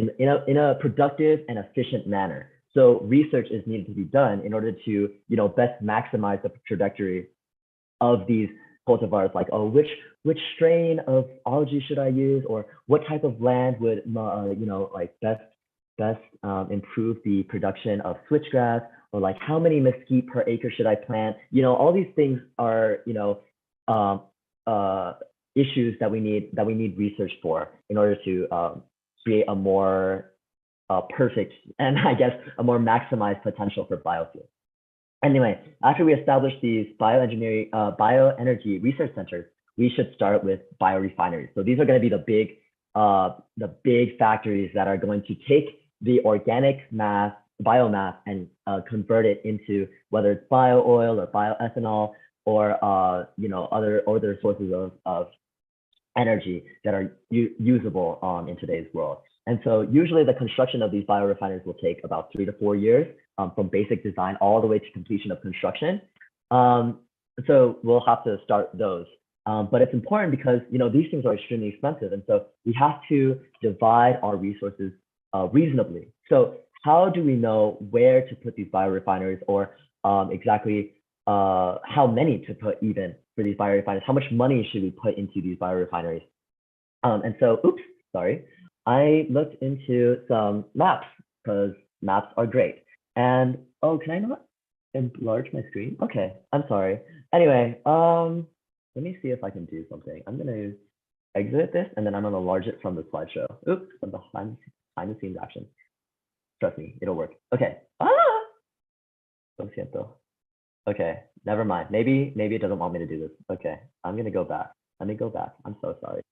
in a productive and efficient manner. So research is needed to be done in order to best maximize the trajectory of these cultivars, like, oh, which strain of algae should I use, or what type of land would like best improve the production of switchgrass, or like how many mesquite per acre should I plant? All these things are issues that we need research for in order to create a more perfect and I guess a more maximized potential for biofuels. Anyway, after we establish these bioenergy research centers, we should start with biorefineries. So these are going to be the big factories that are going to take the organic biomass and convert it into whether it's bio oil or bioethanol or other sources of energy that are usable in today's world. And so usually the construction of these biorefineries will take about 3 to 4 years from basic design all the way to completion of construction. So we'll have to start those. But it's important because these things are extremely expensive, and so we have to divide our resources reasonably. So how do we know where to put these biorefineries, or exactly how many to put even for these biorefineries? How much money should we put into these biorefineries? And so, oops, sorry. I looked into some maps because maps are great. And oh, can I not enlarge my screen? Okay, I'm sorry. Anyway, let me see if I can do something. I'm gonna exit this and then I'm gonna enlarge it from the slideshow. Oops, from the behind the scenes action. Trust me, it'll work. Okay. Lo siento. Okay, never mind. Maybe it doesn't want me to do this. Okay, I'm gonna go back. Let me go back. I'm so sorry.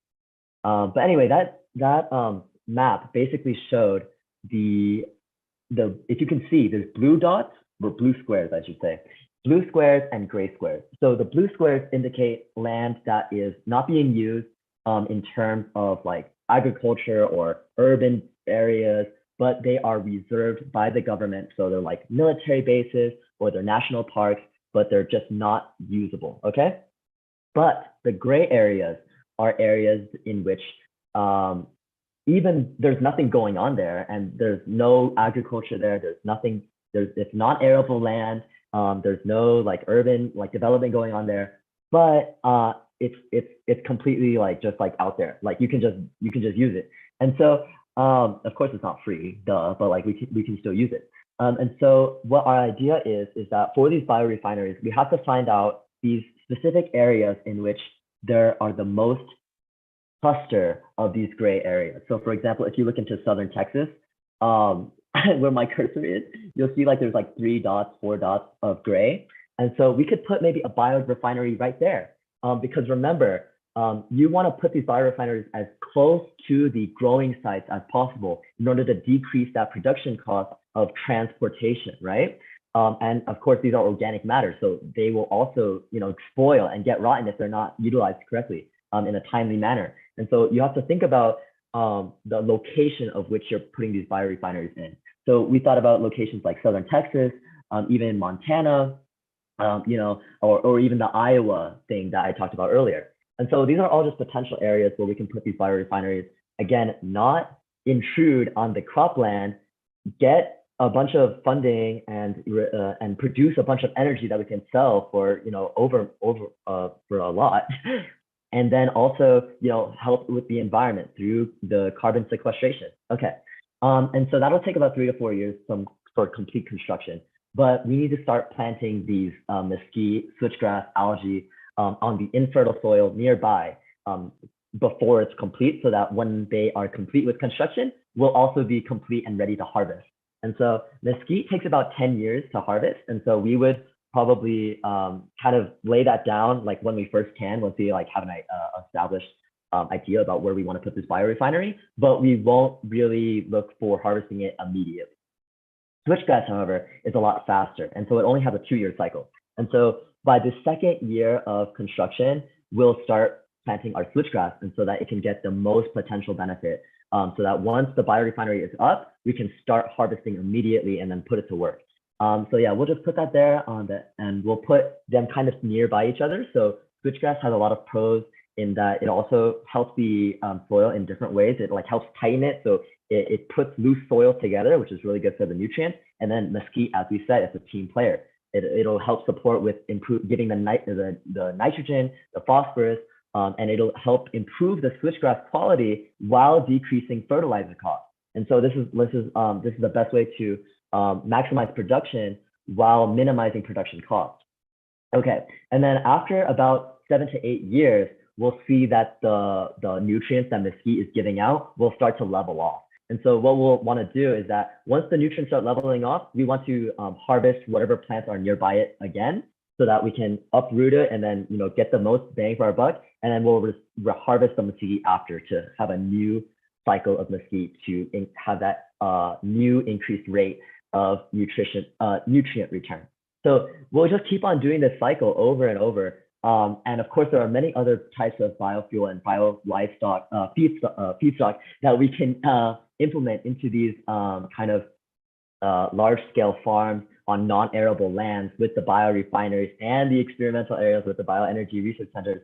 But anyway, that map basically showed if you can see, there's blue dots, or blue squares, I should say, blue squares and gray squares. So the blue squares indicate land that is not being used in terms of like agriculture or urban areas, but they are reserved by the government. So they're like military bases or they're national parks, but they're just not usable, okay? But the gray areas are areas in which even there's nothing going on there and there's no agriculture there, it's not arable land, there's no like urban like development going on there, but it's completely like just like out there, like you can just use it. And so of course it's not free, duh, but like we can still use it. And so what our idea is that for these biorefineries, we have to find out these specific areas in which there are the most cluster of these gray areas. So for example, if you look into southern Texas, where my cursor is, you'll see like there's like 3 dots, 4 dots of gray. And so we could put maybe a biorefinery right there. Because remember, you want to put these biorefineries as close to the growing sites as possible in order to decrease that production cost of transportation, right? And of course, these are organic matters, so they will also, spoil and get rotten if they're not utilized correctly in a timely manner. And so you have to think about the location of which you're putting these biorefineries in. So we thought about locations like southern Texas, even Montana, or even the Iowa thing that I talked about earlier. And so these are all just potential areas where we can put these biorefineries, again, not intrude on the cropland, get a bunch of funding and produce a bunch of energy that we can sell for, for a lot. And then also, help with the environment through the carbon sequestration. Okay. And so that'll take about 3 to 4 years for complete construction. But we need to start planting these mesquite, switchgrass, algae on the infertile soil nearby before it's complete, so that when they are complete with construction, we'll also be complete and ready to harvest. And so mesquite takes about 10 years to harvest. And so we would probably kind of lay that down like when we first can, once we like have an established idea about where we want to put this biorefinery, but we won't really look for harvesting it immediately. Switchgrass, however, is a lot faster, and so it only has a 2-year cycle. And so by the second year of construction, we'll start planting our switchgrass, and so that it can get the most potential benefit. So that once the biorefinery is up, we can start harvesting immediately and then put it to work. So yeah, we'll just put that there and we'll put them kind of nearby each other. So switchgrass has a lot of pros in that it also helps the soil in different ways. It like helps tighten it, so it puts loose soil together, which is really good for the nutrients. And then mesquite, as we said, it's a team player. It'll help support with giving the nitrogen, the phosphorus, and it'll help improve the switchgrass quality while decreasing fertilizer costs. And so this is the best way to maximize production while minimizing production costs. Okay, and then after about 7 to 8 years, we'll see that the nutrients that mesquite is giving out will start to level off. And so what we'll want to do is that once the nutrients start leveling off, we want to harvest whatever plants are nearby it again, so that we can uproot it and then get the most bang for our buck. And then we'll harvest the mesquite after to have a new cycle of mesquite to have that new increased rate of nutrient return. So we'll just keep on doing this cycle over and over. And of course, there are many other types of biofuel and bio-livestock feedstock that we can implement into these kind of large-scale farms on non-arable lands with the biorefineries and the experimental areas with the bioenergy research centers.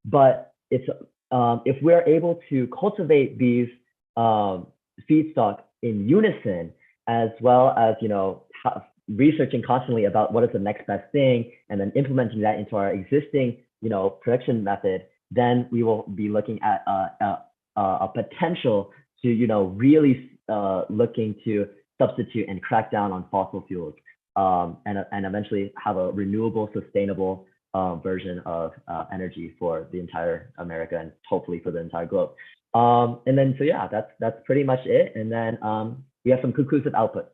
But if we're able to cultivate these feedstock in unison, as well as researching constantly about what is the next best thing, and then implementing that into our existing production method, then we will be looking at a potential to really looking to substitute and crack down on fossil fuels, and eventually have a renewable, sustainable version of energy for the entire America and hopefully for the entire globe. And then so yeah, that's pretty much it. And then we have some conclusive output.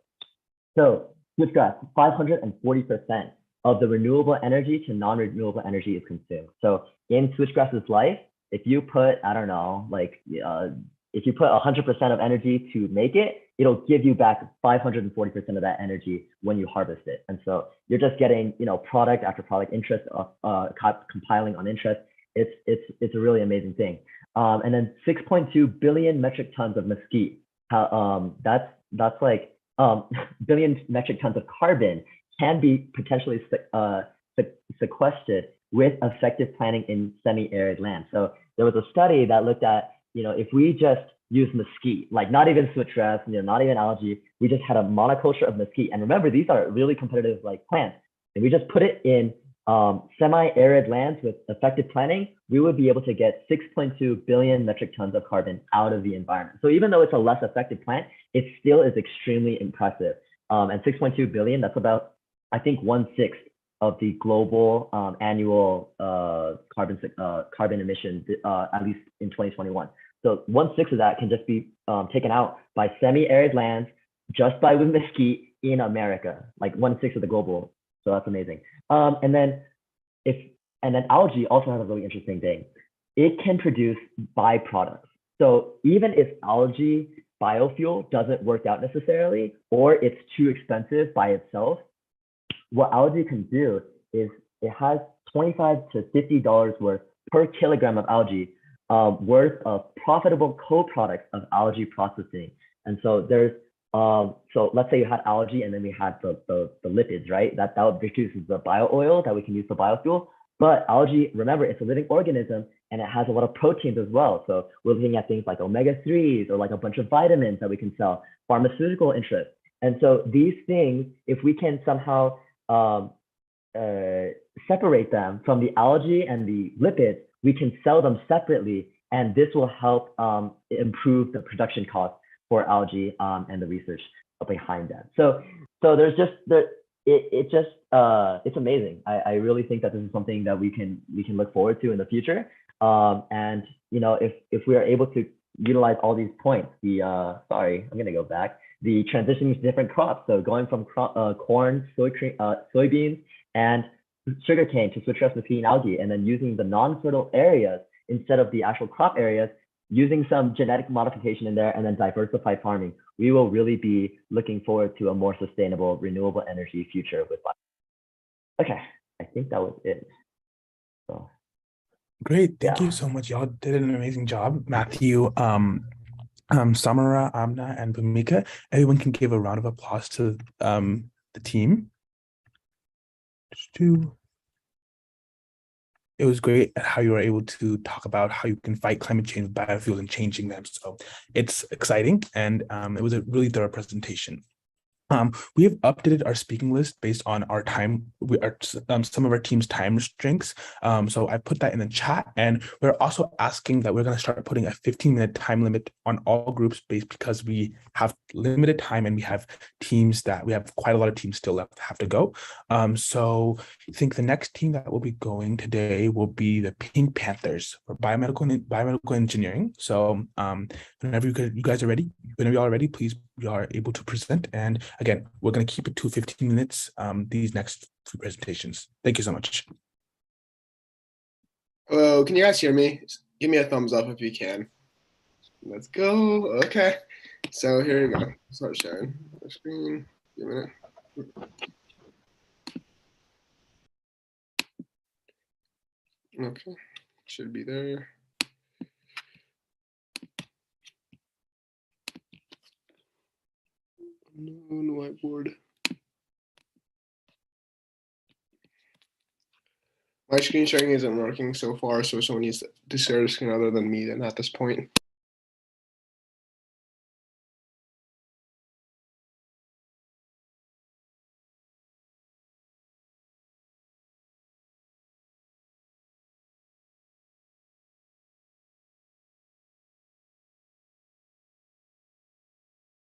So switchgrass, 540% of the renewable energy to non-renewable energy is consumed. So in switchgrass's life, if you put, I don't know, like if you put 100% of energy to make it, it'll give you back 540% of that energy when you harvest it. And so you're just getting, product after product, interest, compiling on interest. It's a really amazing thing. And then 6.2 billion metric tons of mesquite. That's like billion metric tons of carbon can be potentially sequestered with effective planting in semi-arid land. So there was a study that looked at, if we just use mesquite, like not even switchgrass, not even algae, we just had a monoculture of mesquite. And remember, these are really competitive like plants. And we just put it in semi-arid lands with effective planting, we would be able to get 6.2 billion metric tons of carbon out of the environment. So even though it's a less effective plant, it still is extremely impressive. And 6.2 billion, that's about, I think, 1/6 of the global annual carbon emissions, at least in 2021. So 1/6 of that can just be taken out by semi-arid lands, just by with mesquite, in America, like 1/6 of the global. So that's amazing. And then algae also has a really interesting thing. It can produce byproducts. So even if algae biofuel doesn't work out necessarily, or it's too expensive by itself, what algae can do is it has $25 to $50 worth per kilogram of algae worth of profitable co-products of algae processing. And so there's so let's say you had algae and then we had the lipids, right? That produces the bio oil that we can use for biofuel. But algae, remember, it's a living organism and it has a lot of proteins as well. So we're looking at things like omega-3s or like a bunch of vitamins that we can sell, pharmaceutical interest. And so these things, if we can somehow separate them from the algae and the lipids, we can sell them separately. And this will help improve the production costs for algae and the research behind that. So there's just it's amazing. I really think that this is something that we can look forward to in the future. And you know, if we are able to utilize all these points, sorry, I'm gonna go back. The transitioning to different crops. So going from corn, soybeans, and sugarcane to citrus with feeding algae, and then using the non-fertile areas instead of the actual crop areas, using some genetic modification in there, and then diversified farming, we will really be looking forward to a more sustainable, renewable energy future with bio. Okay, I think that was it. So. Great, thank you so much. Y'all did an amazing job. Matthew, Samara, Amna, and Bhumika. Everyone can give a round of applause to the team. It was great how you were able to talk about how you can fight climate change with biofuels and changing them. So it's exciting, and it was a really thorough presentation. We have updated our speaking list based on our time, some of our team's time restraints. So I put that in the chat, and we're also asking that we're going to start putting a 15-minute time limit on all groups because we have limited time and we have quite a lot of teams still left have to go. So I think the next team that will be going today will be the Pink Panthers for biomedical engineering. So whenever you guys are ready, whenever you are ready, please, you are able to present. And again, we're going to keep it to 15 minutes, these next two presentations. Thank you so much. Hello, can you guys hear me? Give me a thumbs up if you can. Let's go. Okay. So here we go. Start sharing the screen. Give me a minute. Okay. Should be there. No whiteboard. My screen sharing isn't working so far, so someone needs to share the screen other than me then at this point.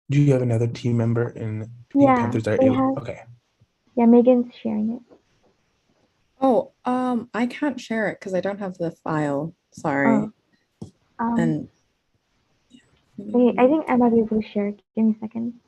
Do you have another team member in Pink Panthers that are able? Okay. Yeah, Megan's sharing it. Oh, I can't share it because I don't have the file. Sorry. And wait, I think I might be able to share it. Give me a second.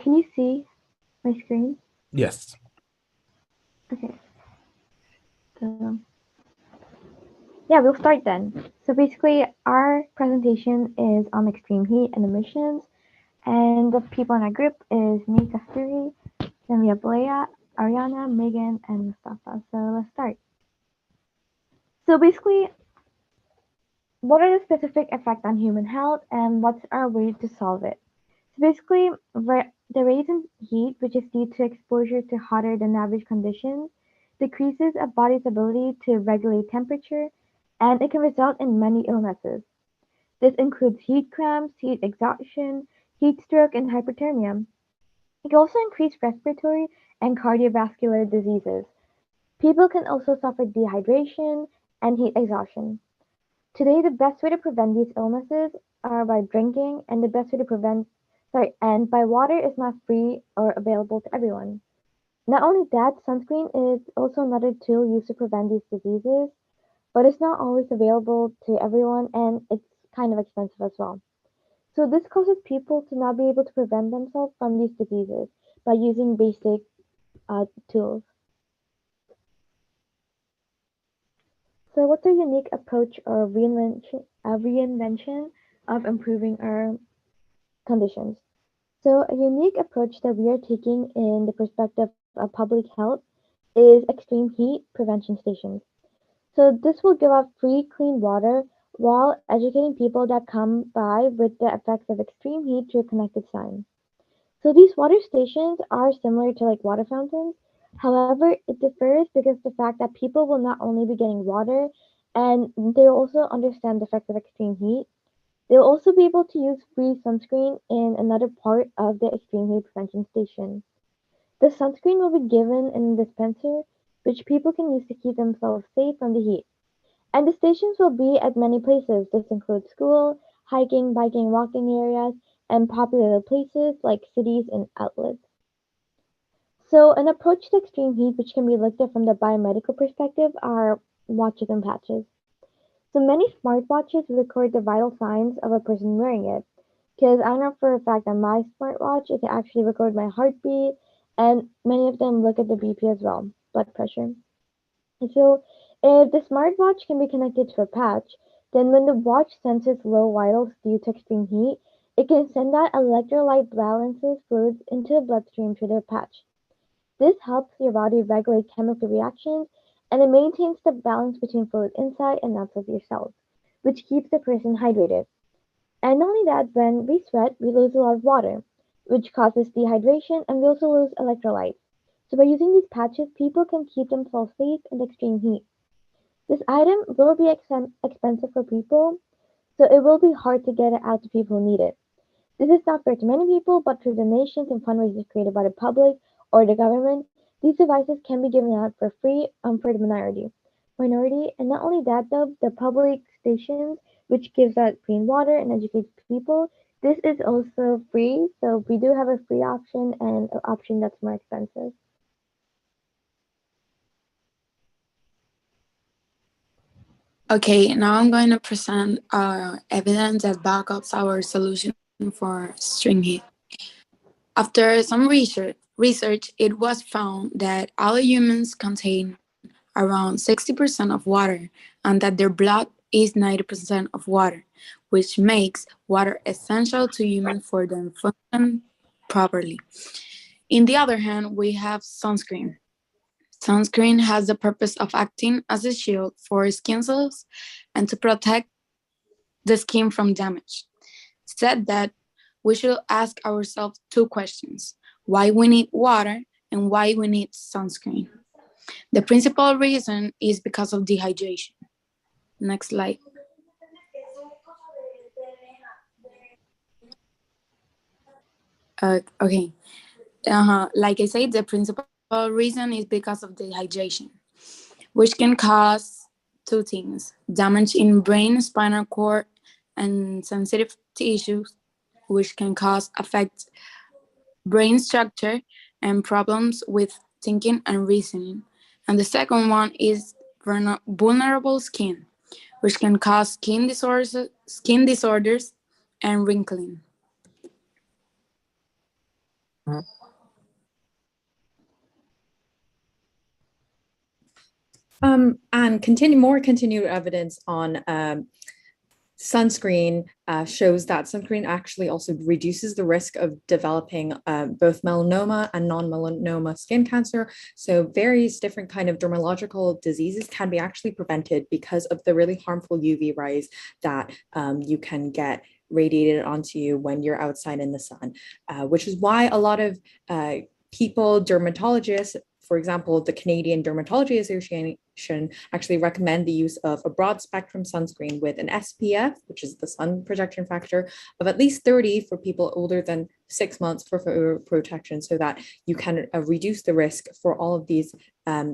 Can you see my screen? Yes. Okay. So, yeah, we'll start then. So basically, our presentation is on extreme heat and emissions, and the people in our group is me, Kasturi, then we have Leia, Ariana, Megan, and Mustafa. So let's start. So basically, what are the specific effects on human health, and what's our way to solve it? So basically, the rise in heat, which is due to exposure to hotter than average conditions, decreases a body's ability to regulate temperature, and it can result in many illnesses. This includes heat cramps, heat exhaustion, heat stroke, and hypothermia. It can also increase respiratory and cardiovascular diseases. People can also suffer dehydration and heat exhaustion. Today, the best way to prevent these illnesses are by drinking, and the best way to and by water is not free or available to everyone. Not only that, sunscreen is also another tool used to prevent these diseases, but it's not always available to everyone and it's kind of expensive as well. So this causes people to not be able to prevent themselves from these diseases by using basic tools. So what's a unique approach or reinvention of improving our conditions? So a unique approach that we are taking in the perspective of public health is extreme heat prevention stations. So this will give out free clean water while educating people that come by with the effects of extreme heat through a connected sign. So these water stations are similar to like water fountains. However, it differs because the fact that people will not only be getting water and they'll also understand the effects of extreme heat. They'll also be able to use free sunscreen in another part of the extreme heat prevention station. The sunscreen will be given in a dispenser, which people can use to keep themselves safe from the heat. And the stations will be at many places. This includes school, hiking, biking, walking areas, and populated places like cities and outlets. So, an approach to extreme heat, which can be looked at from the biomedical perspective, are watches and patches. So, many smartwatches record the vital signs of a person wearing it. Because I know for a fact that my smartwatch, it can actually record my heartbeat, and many of them look at the BP as well, blood pressure. And so, if the smartwatch can be connected to a patch, then when the watch senses low vitals due to extreme heat, it can send out electrolyte balances fluids into the bloodstream through the patch. This helps your body regulate chemical reactions and it maintains the balance between fluid inside and outside your cells, which keeps the person hydrated. And not only that, when we sweat, we lose a lot of water, which causes dehydration and we also lose electrolytes. So by using these patches, people can keep themselves safe in the extreme heat. This item will be expensive for people, so it will be hard to get it out to people who need it. This is not fair to many people, but through donations and fundraisers created by the public or the government, these devices can be given out for free for the minority. And not only that, though, the public stations, which gives out clean water and educates people, this is also free. So we do have a free option and an option that's more expensive. Okay, now I'm going to present evidence that backs up our solution for string heat. After some research, it was found that all humans contain around 60% of water and that their blood is 90% of water, which makes water essential to humans for them to function properly. In the other hand, we have sunscreen. Sunscreen has the purpose of acting as a shield for skin cells and to protect the skin from damage. Said that, we should ask ourselves two questions: why we need water and why we need sunscreen. The principal reason is because of dehydration. Next slide. Okay. Like I said, the principal reason is because of dehydration, which can cause two things: damage in brain, spinal cord, and sensitive tissues, which can affect brain structure and problems with thinking and reasoning. And the second one is vulnerable skin, which can cause skin disorders and wrinkling. And more continued evidence on sunscreen shows that sunscreen actually also reduces the risk of developing both melanoma and non-melanoma skin cancer. So various different kind of dermatological diseases can be actually prevented because of the really harmful UV rays that you can get radiated onto you when you're outside in the sun, which is why a lot of people, dermatologists, for example, the Canadian Dermatology actually recommend the use of a broad spectrum sunscreen with an SPF, which is the sun protection factor, of at least 30 for people older than 6 months for protection, so that you can reduce the risk for all of these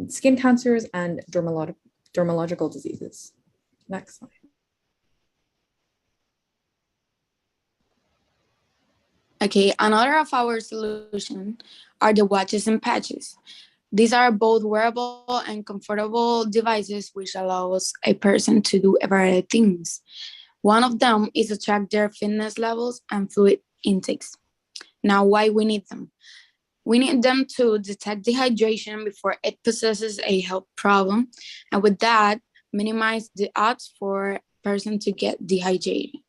skin cancers and dermatological diseases. Next slide. Okay, another of our solution are the watches and patches. These are both wearable and comfortable devices which allows a person to do a variety of things. One of them is to track their fitness levels and fluid intakes. Now, why we need them? We need them to detect dehydration before it possesses a health problem, and with that, minimize the odds for a person to get dehydrated.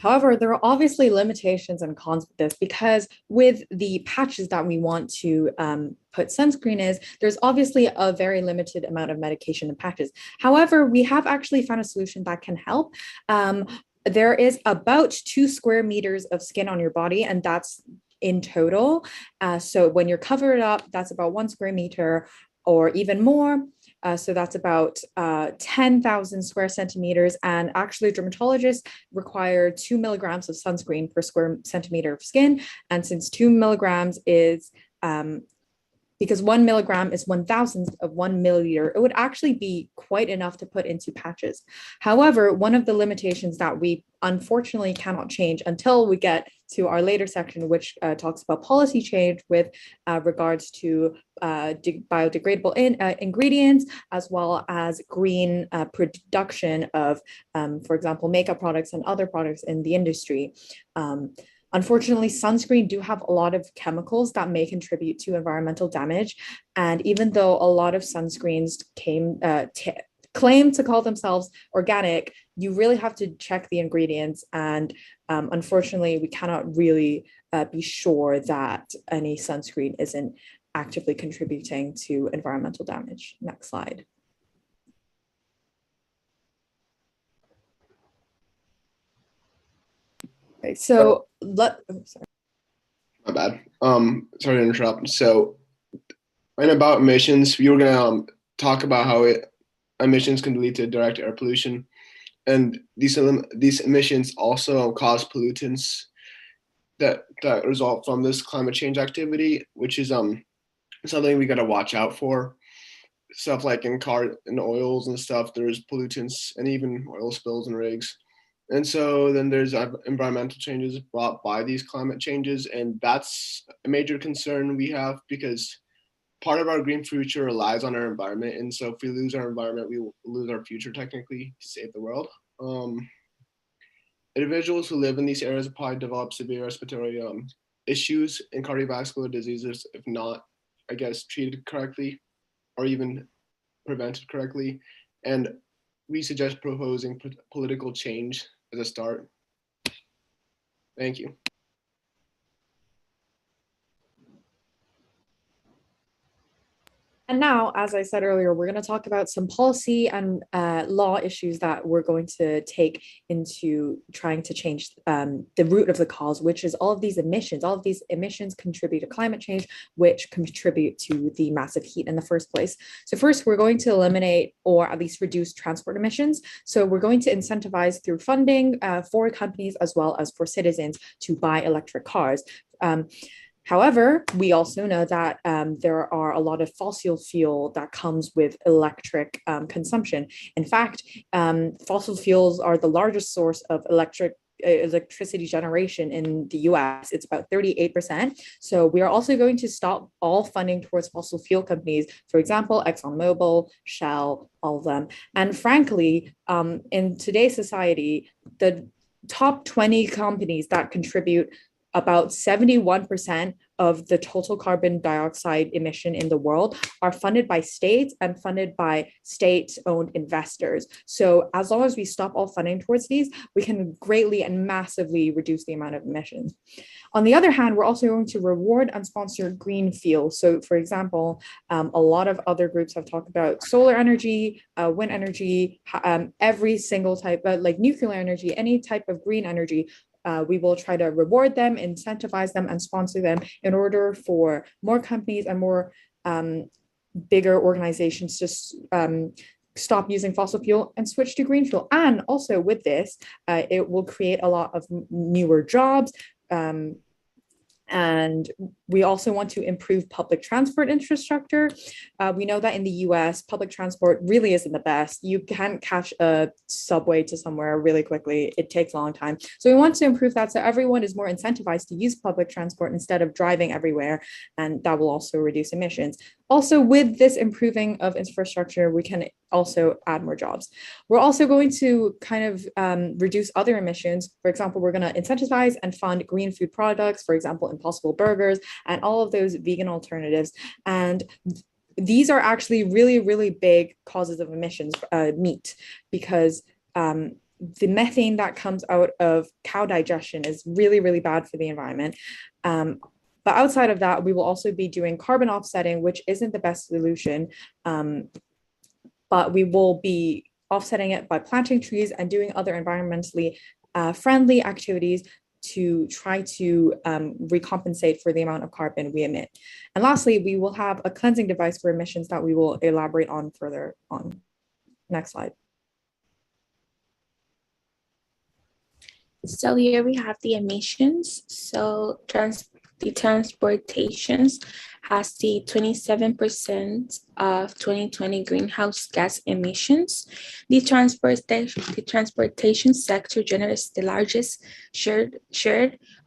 However, there are obviously limitations and cons with this, because with the patches that we want to put sunscreen is, there's obviously a very limited amount of medication in patches. However, we have actually found a solution that can help. There is about 2 square meters of skin on your body, and that's in total. So when you're covered up, that's about 1 square meter or even more. So that's about 10,000 square centimeters. And actually, dermatologists require 2 milligrams of sunscreen per square centimeter of skin. And since 2 milligrams is, because 1 milligram is 1,000th of 1 milliliter, it would actually be quite enough to put into patches. However, one of the limitations that we unfortunately cannot change until we get to our later section, which talks about policy change with regards to biodegradable ingredients, as well as green production of, for example, makeup products and other products in the industry. Unfortunately, sunscreen do have a lot of chemicals that may contribute to environmental damage. And even though a lot of sunscreens claim to call themselves organic, you really have to check the ingredients. And unfortunately, we cannot really be sure that any sunscreen isn't actively contributing to environmental damage. Next slide. Okay, so sorry. My bad. Sorry to interrupt. So, and about emissions, we were gonna talk about how emissions can lead to direct air pollution, and these emissions also cause pollutants that result from this climate change activity, which is something we gotta watch out for. Stuff like in oils and stuff, there's pollutants and even oil spills and rigs. And so then there's environmental changes brought by these climate changes. And that's a major concern we have, because part of our green future relies on our environment. And so if we lose our environment, we will lose our future technically to save the world. Individuals who live in these areas probably develop severe respiratory issues and cardiovascular diseases if not, I guess, treated correctly or even prevented correctly. And we suggest proposing political change as a start. Thank you. And now, as I said earlier, we're going to talk about some policy and law issues that we're going to take into trying to change the root of the cause, which is all of these emissions. All of these emissions contribute to climate change, which contribute to the massive heat in the first place. So first, we're going to eliminate or at least reduce transport emissions. So we're going to incentivize through funding for companies as well as for citizens to buy electric cars. However, we also know that there are a lot of fossil fuel that comes with electric consumption. In fact, fossil fuels are the largest source of electricity generation in the US. It's about 38%. So we are also going to stop all funding towards fossil fuel companies, for example, ExxonMobil, Shell, all of them. And frankly, in today's society, the top 20 companies that contribute about 71% of the total carbon dioxide emission in the world are funded by states and funded by state-owned investors. So as long as we stop all funding towards these, we can greatly and massively reduce the amount of emissions. On the other hand, we're also going to reward and sponsor green fuel. So for example, a lot of other groups have talked about solar energy, wind energy, every single type, like nuclear energy, any type of green energy. we will try to reward them, incentivize them, and sponsor them in order for more companies and more bigger organizations to stop using fossil fuel and switch to green fuel. And also with this, it will create a lot of newer jobs. And we also want to improve public transport infrastructure. We know that in the US, public transport really isn't the best. You can't catch a subway to somewhere really quickly. It takes a long time. So we want to improve that so everyone is more incentivized to use public transport instead of driving everywhere. And that will also reduce emissions. Also, with this improving of infrastructure, we can also add more jobs. We're also going to kind of reduce other emissions. For example, we're going to incentivize and fund green food products, for example, Impossible Burgers and all of those vegan alternatives. And these are actually really, really big causes of emissions, meat, because the methane that comes out of cow digestion is really, really bad for the environment. But outside of that, we will also be doing carbon offsetting, which isn't the best solution. But we will be offsetting it by planting trees and doing other environmentally friendly activities to try to recompensate for the amount of carbon we emit. And lastly, we will have a cleansing device for emissions that we will elaborate on further on. Next slide. So here we have the emissions. So the transportations has the 27% of 2020 greenhouse gas emissions. The transportation sector generates the largest share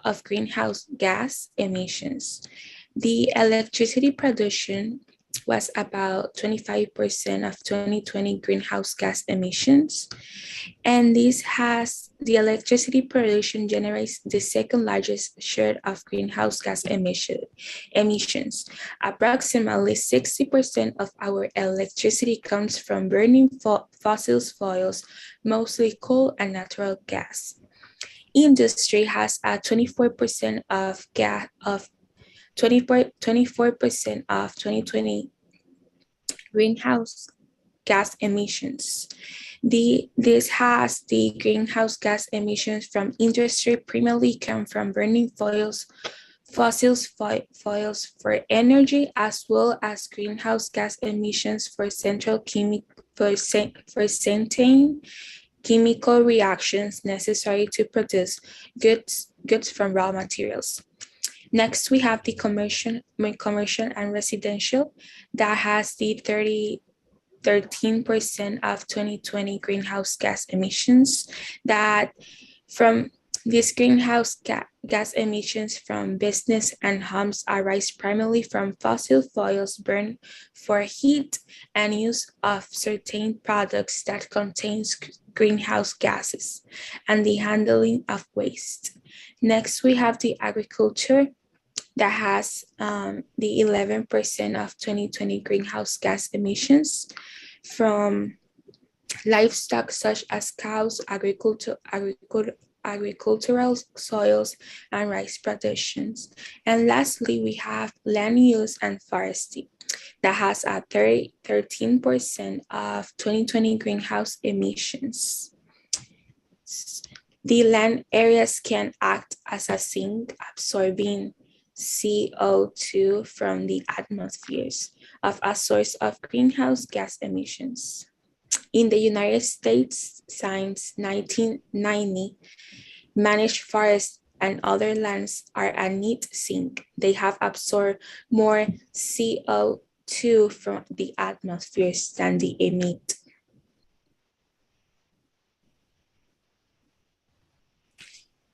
of greenhouse gas emissions. The electricity production was about 25% of 2020 greenhouse gas emissions. And the electricity production generates the second largest share of greenhouse gas emissions. Approximately 60% of our electricity comes from burning fossil fuels, mostly coal and natural gas. Industry has a 24% of 24% of 2020 greenhouse gas emissions. This has the greenhouse gas emissions from industry primarily come from burning fossil fuels for energy, as well as greenhouse gas emissions for certain chemical reactions necessary to produce goods from raw materials. Next, we have the commercial and residential that has the 13% of 2020 greenhouse gas emissions. That from these greenhouse gas emissions from business and homes arise primarily from fossil fuels burned for heat and use of certain products that contains greenhouse gases and the handling of waste. Next, we have the agriculture that has the 11% of 2020 greenhouse gas emissions from livestock such as cows, agricultural soils, and rice productions. And lastly, we have land use and forestry that has a 13% of 2020 greenhouse emissions. The land areas can act as a sink, absorbing CO2 from the atmospheres of a source of greenhouse gas emissions. In the United States, since 1990, managed forests and other lands are a neat sink. They have absorbed more CO2 from the atmospheres than they emit.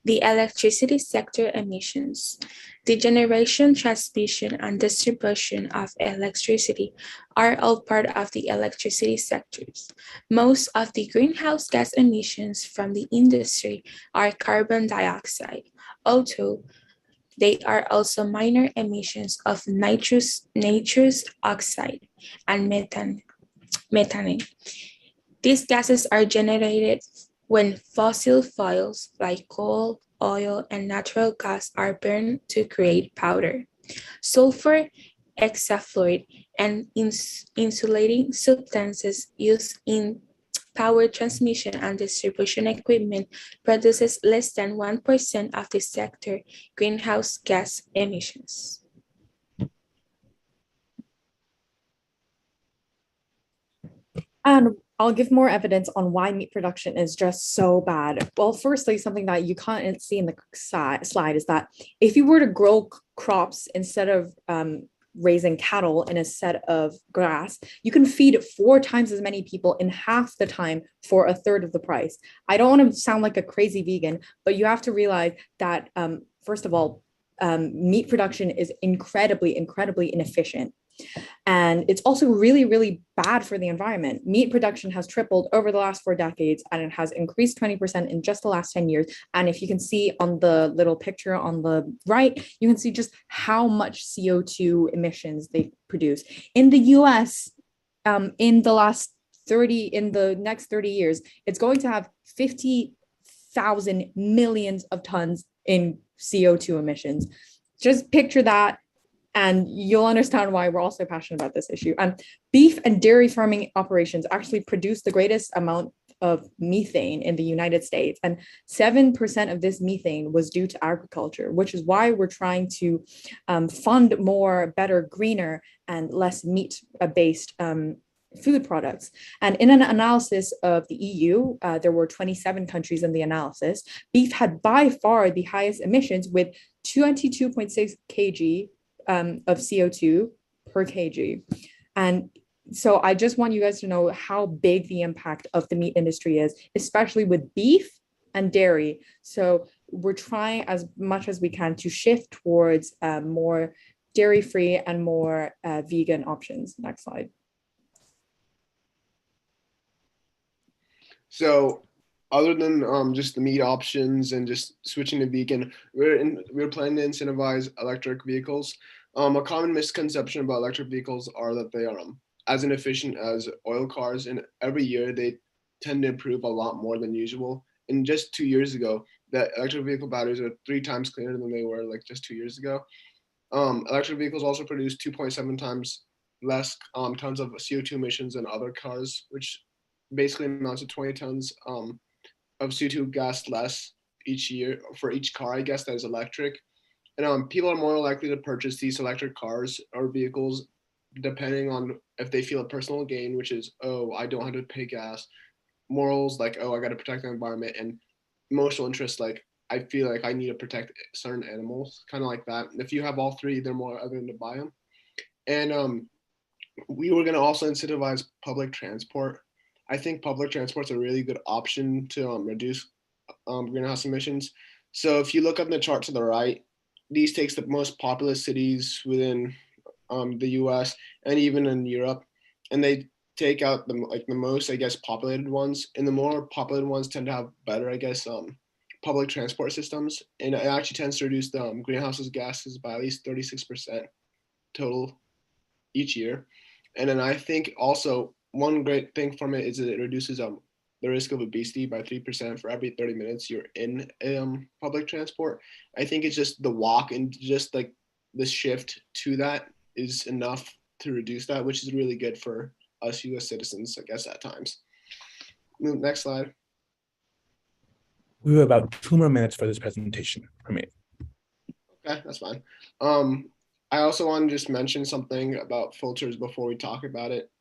The electricity sector emissions. The generation, transmission, and distribution of electricity are all part of the electricity sectors. Most of the greenhouse gas emissions from the industry are carbon dioxide, although they are also minor emissions of nitrous oxide and methane. These gases are generated when fossil fuels like coal, oil, and natural gas are burned to create powder. Sulfur, hexafluoride, and insulating substances used in power transmission and distribution equipment produces less than 1% of the sector greenhouse gas emissions. And I'll give more evidence on why meat production is just so bad. Well, firstly, something that you can't see in the slide is that if you were to grow crops instead of raising cattle in a set of grass, you can feed 4 times as many people in half the time for a third of the price. I don't want to sound like a crazy vegan, but you have to realize that, first of all, meat production is incredibly inefficient. And it's also really, really bad for the environment. Meat production has tripled over the last 4 decades, and it has increased 20% in just the last 10 years. And if you can see on the little picture on the right, you can see just how much CO2 emissions they produce. In the US, in the next 30 years, it's going to have 50,000 millions of tons in CO2 emissions. Just picture that, and you'll understand why we're also passionate about this issue. Beef and dairy farming operations actually produce the greatest amount of methane in the United States, and 7% of this methane was due to agriculture, which is why we're trying to fund more, better, greener, and less meat-based food products. And in an analysis of the EU, there were 27 countries in the analysis. Beef had by far the highest emissions with 22.6 kg of CO2 per kg. And so I just want you guys to know how big the impact of the meat industry is, especially with beef and dairy. So we're trying as much as we can to shift towards more dairy-free and more vegan options. Next slide. So other than just the meat options and just switching to vegan, we're planning to incentivize electric vehicles. A common misconception about electric vehicles are that they are as inefficient as oil cars, and every year they tend to improve a lot more than usual. And just 2 years ago, the electric vehicle batteries are 3 times cleaner than they were like just 2 years ago. Electric vehicles also produce 2.7 times less tons of CO2 emissions than other cars, which basically amounts to 20 tons of CO2 gas less each year for each car, I guess, that is electric. And people are more likely to purchase these electric cars or vehicles depending on if they feel a personal gain, which is, oh, I don't have to pay gas. Morals, like, oh, I got to protect the environment. And emotional interest, like, I feel like I need to protect certain animals, kind of like that. And if you have all three, they're more likely to buy them. And we were going to also incentivize public transport. I think public transport's a really good option to reduce greenhouse emissions. So if you look up the chart to the right, these takes the most populous cities within the US and even in Europe, and they take out the most, I guess, populated ones, and the more populated ones tend to have better, I guess, public transport systems, and it actually tends to reduce the greenhouse gases by at least 36% total each year. And then I think also one great thing from it is that it reduces the risk of obesity by 3% for every 30 minutes you're in public transport. I think it's just the walk and just like the shift to that is enough to reduce that, which is really good for us US citizens, I guess, at times. Next slide. We have about 2 more minutes for this presentation for me. Okay, that's fine. I also want to just mention something about filters before we talk about it.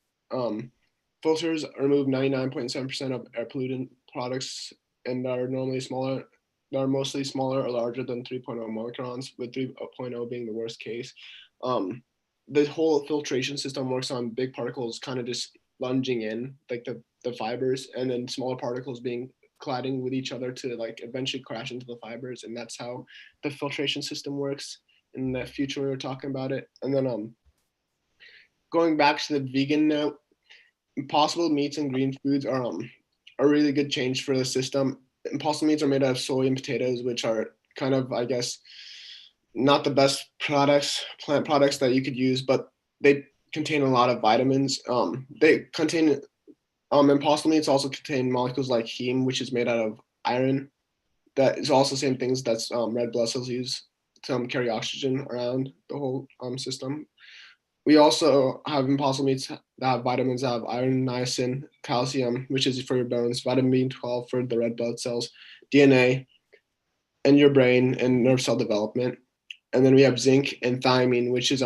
Filters remove 99.7% of air pollutant products and are normally smaller. They're mostly smaller or larger than 3.0 microns, with 3.0 being the worst case. The whole filtration system works on big particles kind of just lunging in, like the fibers, and then smaller particles being colliding with each other to like eventually crash into the fibers, and that's how the filtration system works. In the future, we were talking about it. And then going back to the vegan note, impossible meats and green foods are a really good change for the system. Impossible meats are made out of soy and potatoes, which are kind of, I guess, not the best plant products that you could use, but they contain a lot of vitamins. They contain impossible meats also contain molecules like heme, which is made out of iron. That is also the same things that's red blood cells use to carry oxygen around the whole system. We also have impossible meats that have vitamins that have iron, niacin, calcium, which is for your bones, vitamin B12 for the red blood cells, DNA, and your brain and nerve cell development. And then we have zinc and thiamine, which is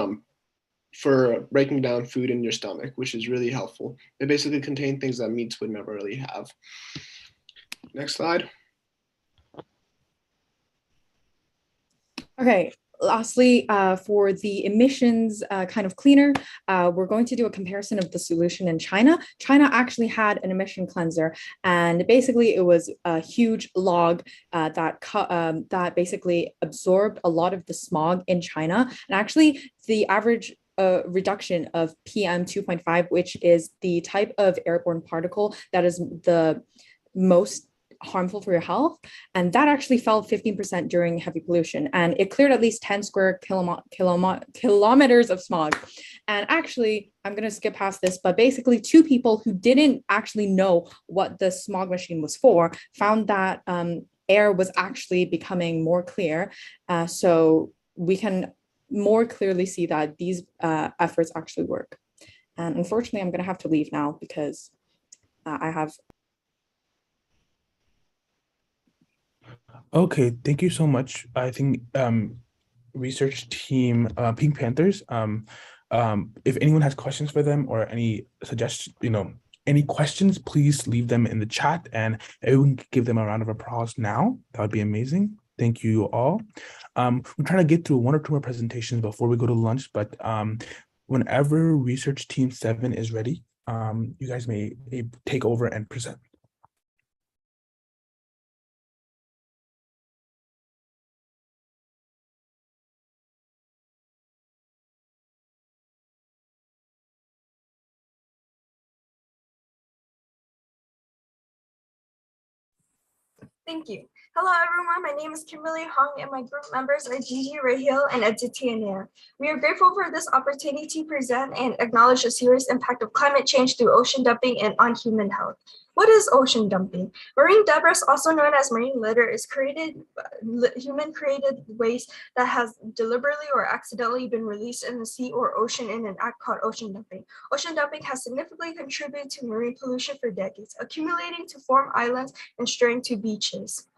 for breaking down food in your stomach, which is really helpful. They basically contain things that meats would never really have. Next slide. Okay, lastly, for the emissions kind of cleaner, we're going to do a comparison of the solution in China. China actually had an emission cleanser, and basically it was a huge log that basically absorbed a lot of the smog in China. And actually, the average reduction of PM 2.5, which is the type of airborne particle that is the most harmful for your health, and that actually fell 15% during heavy pollution, and it cleared at least 10 square kilometers of smog. And actually, I'm going to skip past this, but basically 2 people who didn't actually know what the smog machine was for found that air was actually becoming more clear, so we can more clearly see that these efforts actually work. And unfortunately, I'm going to have to leave now because I have. Okay, thank you so much. I think research team Pink Panthers, if anyone has questions for them or any suggestions, any questions, please leave them in the chat and everyone can give them a round of applause now. That would be amazing. Thank you all. We're trying to get through 1 or 2 more presentations before we go to lunch, but whenever research team 7 is ready, you guys may take over and present. Thank you. Hello, everyone. My name is Kimberly Hong, and my group members are Gigi Rahil and Aditi Anir. We are grateful for this opportunity to present and acknowledge the serious impact of climate change through ocean dumping and on human health. What is ocean dumping? Marine debris, also known as marine litter, is human-created waste that has deliberately or accidentally been released in the sea or ocean in an act called ocean dumping. Ocean dumping has significantly contributed to marine pollution for decades, accumulating to form islands and straying to beaches.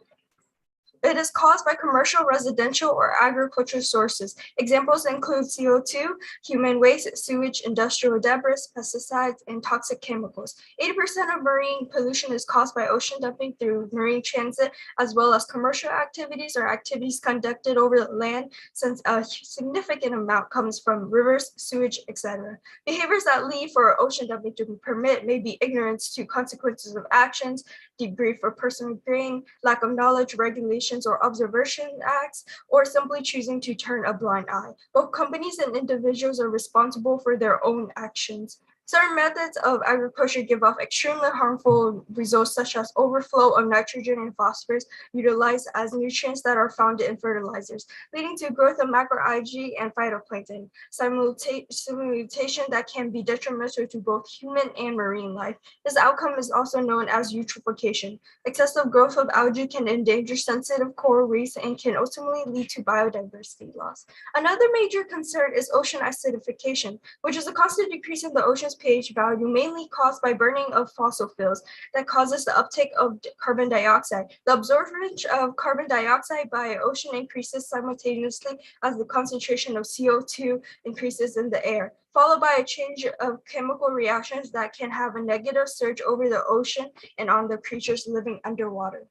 It is caused by commercial, residential, or agricultural sources. Examples include CO2, human waste, sewage, industrial debris, pesticides, and toxic chemicals. 80% of marine pollution is caused by ocean dumping through marine transit, as well as commercial activities or activities conducted over the land, since a significant amount comes from rivers, sewage, etc. Behaviors that lead for ocean dumping to be permitted may be ignorance to consequences of actions, deep grief for personal gain, lack of knowledge, regulation, or observation acts, or simply choosing to turn a blind eye. Both companies and individuals are responsible for their own actions. Certain methods of agriculture give off extremely harmful results, such as overflow of nitrogen and phosphorus utilized as nutrients that are found in fertilizers, leading to growth of macroalgae and phytoplankton, simulation that can be detrimental to both human and marine life. This outcome is also known as eutrophication. Excessive growth of algae can endanger sensitive coral reefs and can ultimately lead to biodiversity loss. Another major concern is ocean acidification, which is a constant decrease in the ocean's pH value, mainly caused by burning of fossil fuels that causes the uptake of carbon dioxide. The absorption of carbon dioxide by ocean increases simultaneously as the concentration of CO2 increases in the air, followed by a change of chemical reactions that can have a negative surge over the ocean and on the creatures living underwater.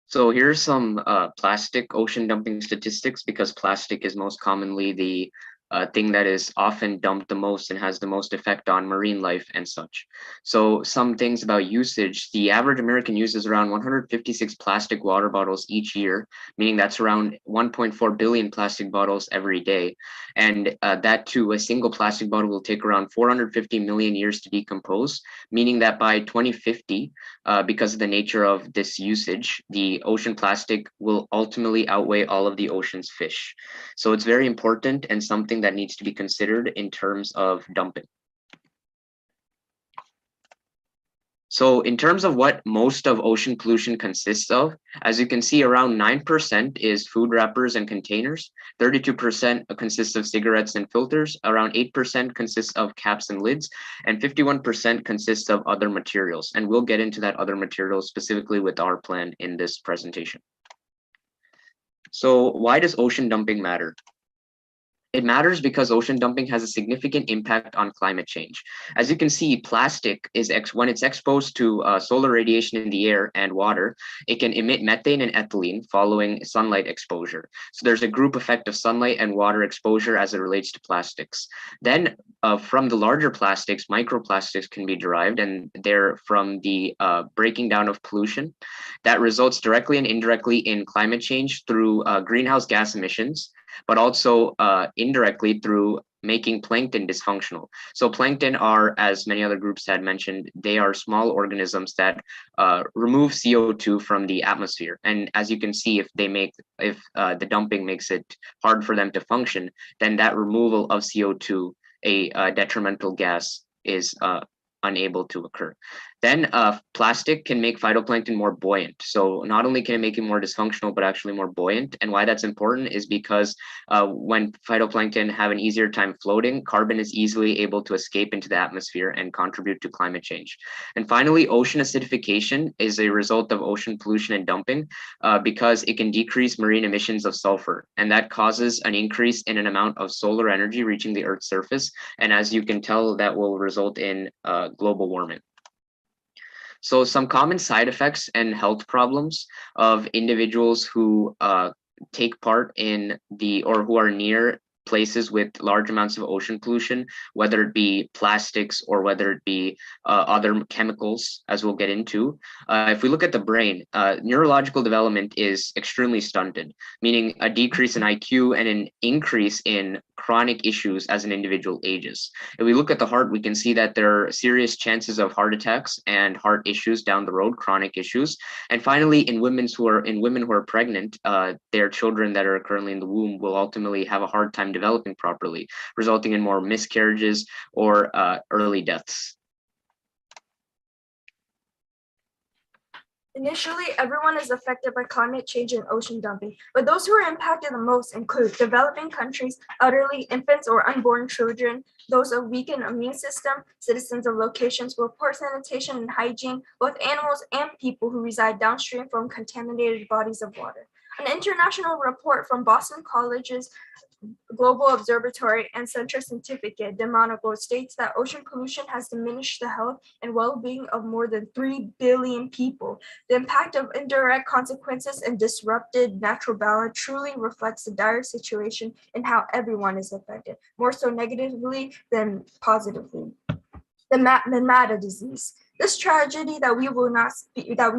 So here's some plastic ocean dumping statistics, because plastic is most commonly the thing that is often dumped the most and has the most effect on marine life and such. So some things about usage: the average American uses around 156 plastic water bottles each year, meaning that's around 1.4 billion plastic bottles every day. And that too, a single plastic bottle will take around 450 million years to decompose, meaning that by 2050, because of the nature of this usage, the ocean plastic will ultimately outweigh all of the ocean's fish. So it's very important and something that needs to be considered in terms of dumping. So in terms of what most of ocean pollution consists of, as you can see, around 9% is food wrappers and containers, 32% consists of cigarettes and filters, around 8% consists of caps and lids, and 51% consists of other materials. And we'll get into that other materials specifically with our plan in this presentation. So why does ocean dumping matter? It matters because ocean dumping has a significant impact on climate change. As you can see, plastic is when it's exposed to solar radiation in the air and water, it can emit methane and ethylene following sunlight exposure. So there's a group effect of sunlight and water exposure as it relates to plastics. Then from the larger plastics, microplastics can be derived, and they're from the breaking down of pollution that results directly and indirectly in climate change through greenhouse gas emissions, but also indirectly through making plankton dysfunctional. So plankton are, as many other groups had mentioned, they are small organisms that remove CO2 from the atmosphere. And as you can see, if the dumping makes it hard for them to function, then that removal of CO2, a detrimental gas, is unable to occur. Then plastic can make phytoplankton more buoyant. So not only can it make it more dysfunctional, but actually more buoyant. And why that's important is because when phytoplankton have an easier time floating, carbon is easily able to escape into the atmosphere and contribute to climate change. And finally, ocean acidification is a result of ocean pollution and dumping because it can decrease marine emissions of sulfur. And that causes an increase in an amount of solar energy reaching the Earth's surface. And as you can tell, that will result in global warming. So some common side effects and health problems of individuals who take part in or who are near places with large amounts of ocean pollution, whether it be plastics or whether it be other chemicals, as we'll get into. If we look at the brain, neurological development is extremely stunted, meaning a decrease in IQ and an increase in chronic issues as an individual ages. If we look at the heart, we can see that there are serious chances of heart attacks and heart issues down the road, chronic issues. And finally, in women who are pregnant, their children that are currently in the womb will ultimately have a hard time developing properly, resulting in more miscarriages or early deaths. Initially, everyone is affected by climate change and ocean dumping, but those who are impacted the most include developing countries, elderly, infants or unborn children, those of weakened immune system, citizens of locations with poor sanitation and hygiene, both animals and people who reside downstream from contaminated bodies of water. An international report from Boston College's Global Observatory and Centro Científico de Monaco states that ocean pollution has diminished the health and well-being of more than 3 billion people. The impact of indirect consequences and disrupted natural balance truly reflects the dire situation and how everyone is affected, more so negatively than positively. The Mata disease. This tragedy that we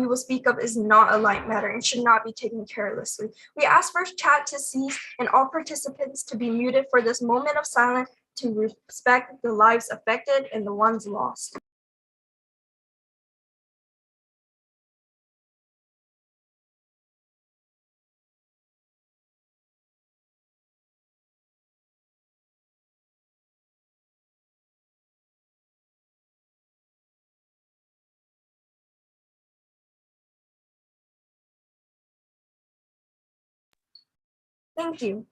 will speak of is not a light matter and should not be taken carelessly. We ask for chat to cease and all participants to be muted for this moment of silence to respect the lives affected and the ones lost. Thank you.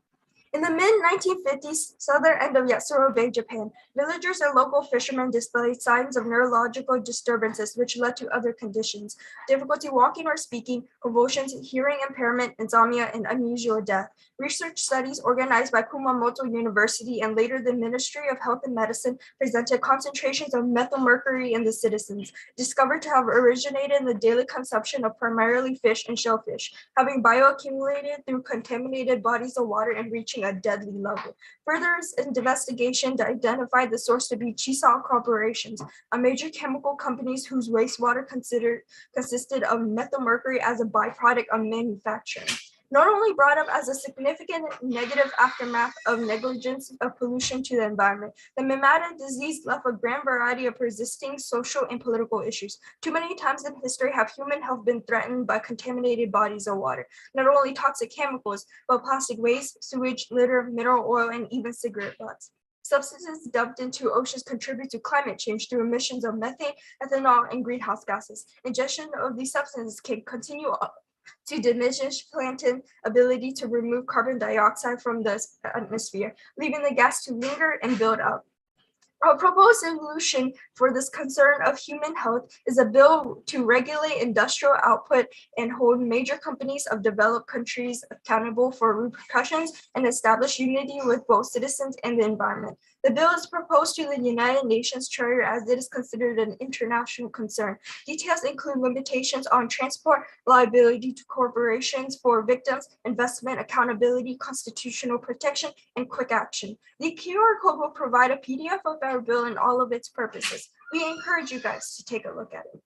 In the mid-1950s, southern end of Yatsuro Bay, Japan, villagers and local fishermen displayed signs of neurological disturbances which led to other conditions: difficulty walking or speaking, convulsions, hearing impairment, insomnia, and unusual death. Research studies organized by Kumamoto University and later the Ministry of Health and Medicine presented concentrations of methylmercury in the citizens, discovered to have originated in the daily consumption of primarily fish and shellfish, having bioaccumulated through contaminated bodies of water and reaching a deadly level. Further investigation identified the source to be Chisao Corporations, a major chemical company whose wastewater consisted of methylmercury as a byproduct of manufacturing. Not only brought up as a significant negative aftermath of negligence of pollution to the environment, the Mimata disease left a grand variety of persisting social and political issues. Too many times in history have human health been threatened by contaminated bodies of water. Not only toxic chemicals, but plastic waste, sewage, litter, mineral oil, and even cigarette butts. Substances dumped into oceans contribute to climate change through emissions of methane, ethanol, and greenhouse gases. Ingestion of these substances can continue to diminish plankton's ability to remove carbon dioxide from the atmosphere, leaving the gas to linger and build up. A proposed solution for this concern of human health is a bill to regulate industrial output and hold major companies of developed countries accountable for repercussions and establish unity with both citizens and the environment. The bill is proposed to the United Nations Charter as it is considered an international concern. Details include limitations on transport, liability to corporations for victims, investment accountability, constitutional protection, and quick action. The QR code will provide a PDF of our bill and all of its purposes. We encourage you guys to take a look at it.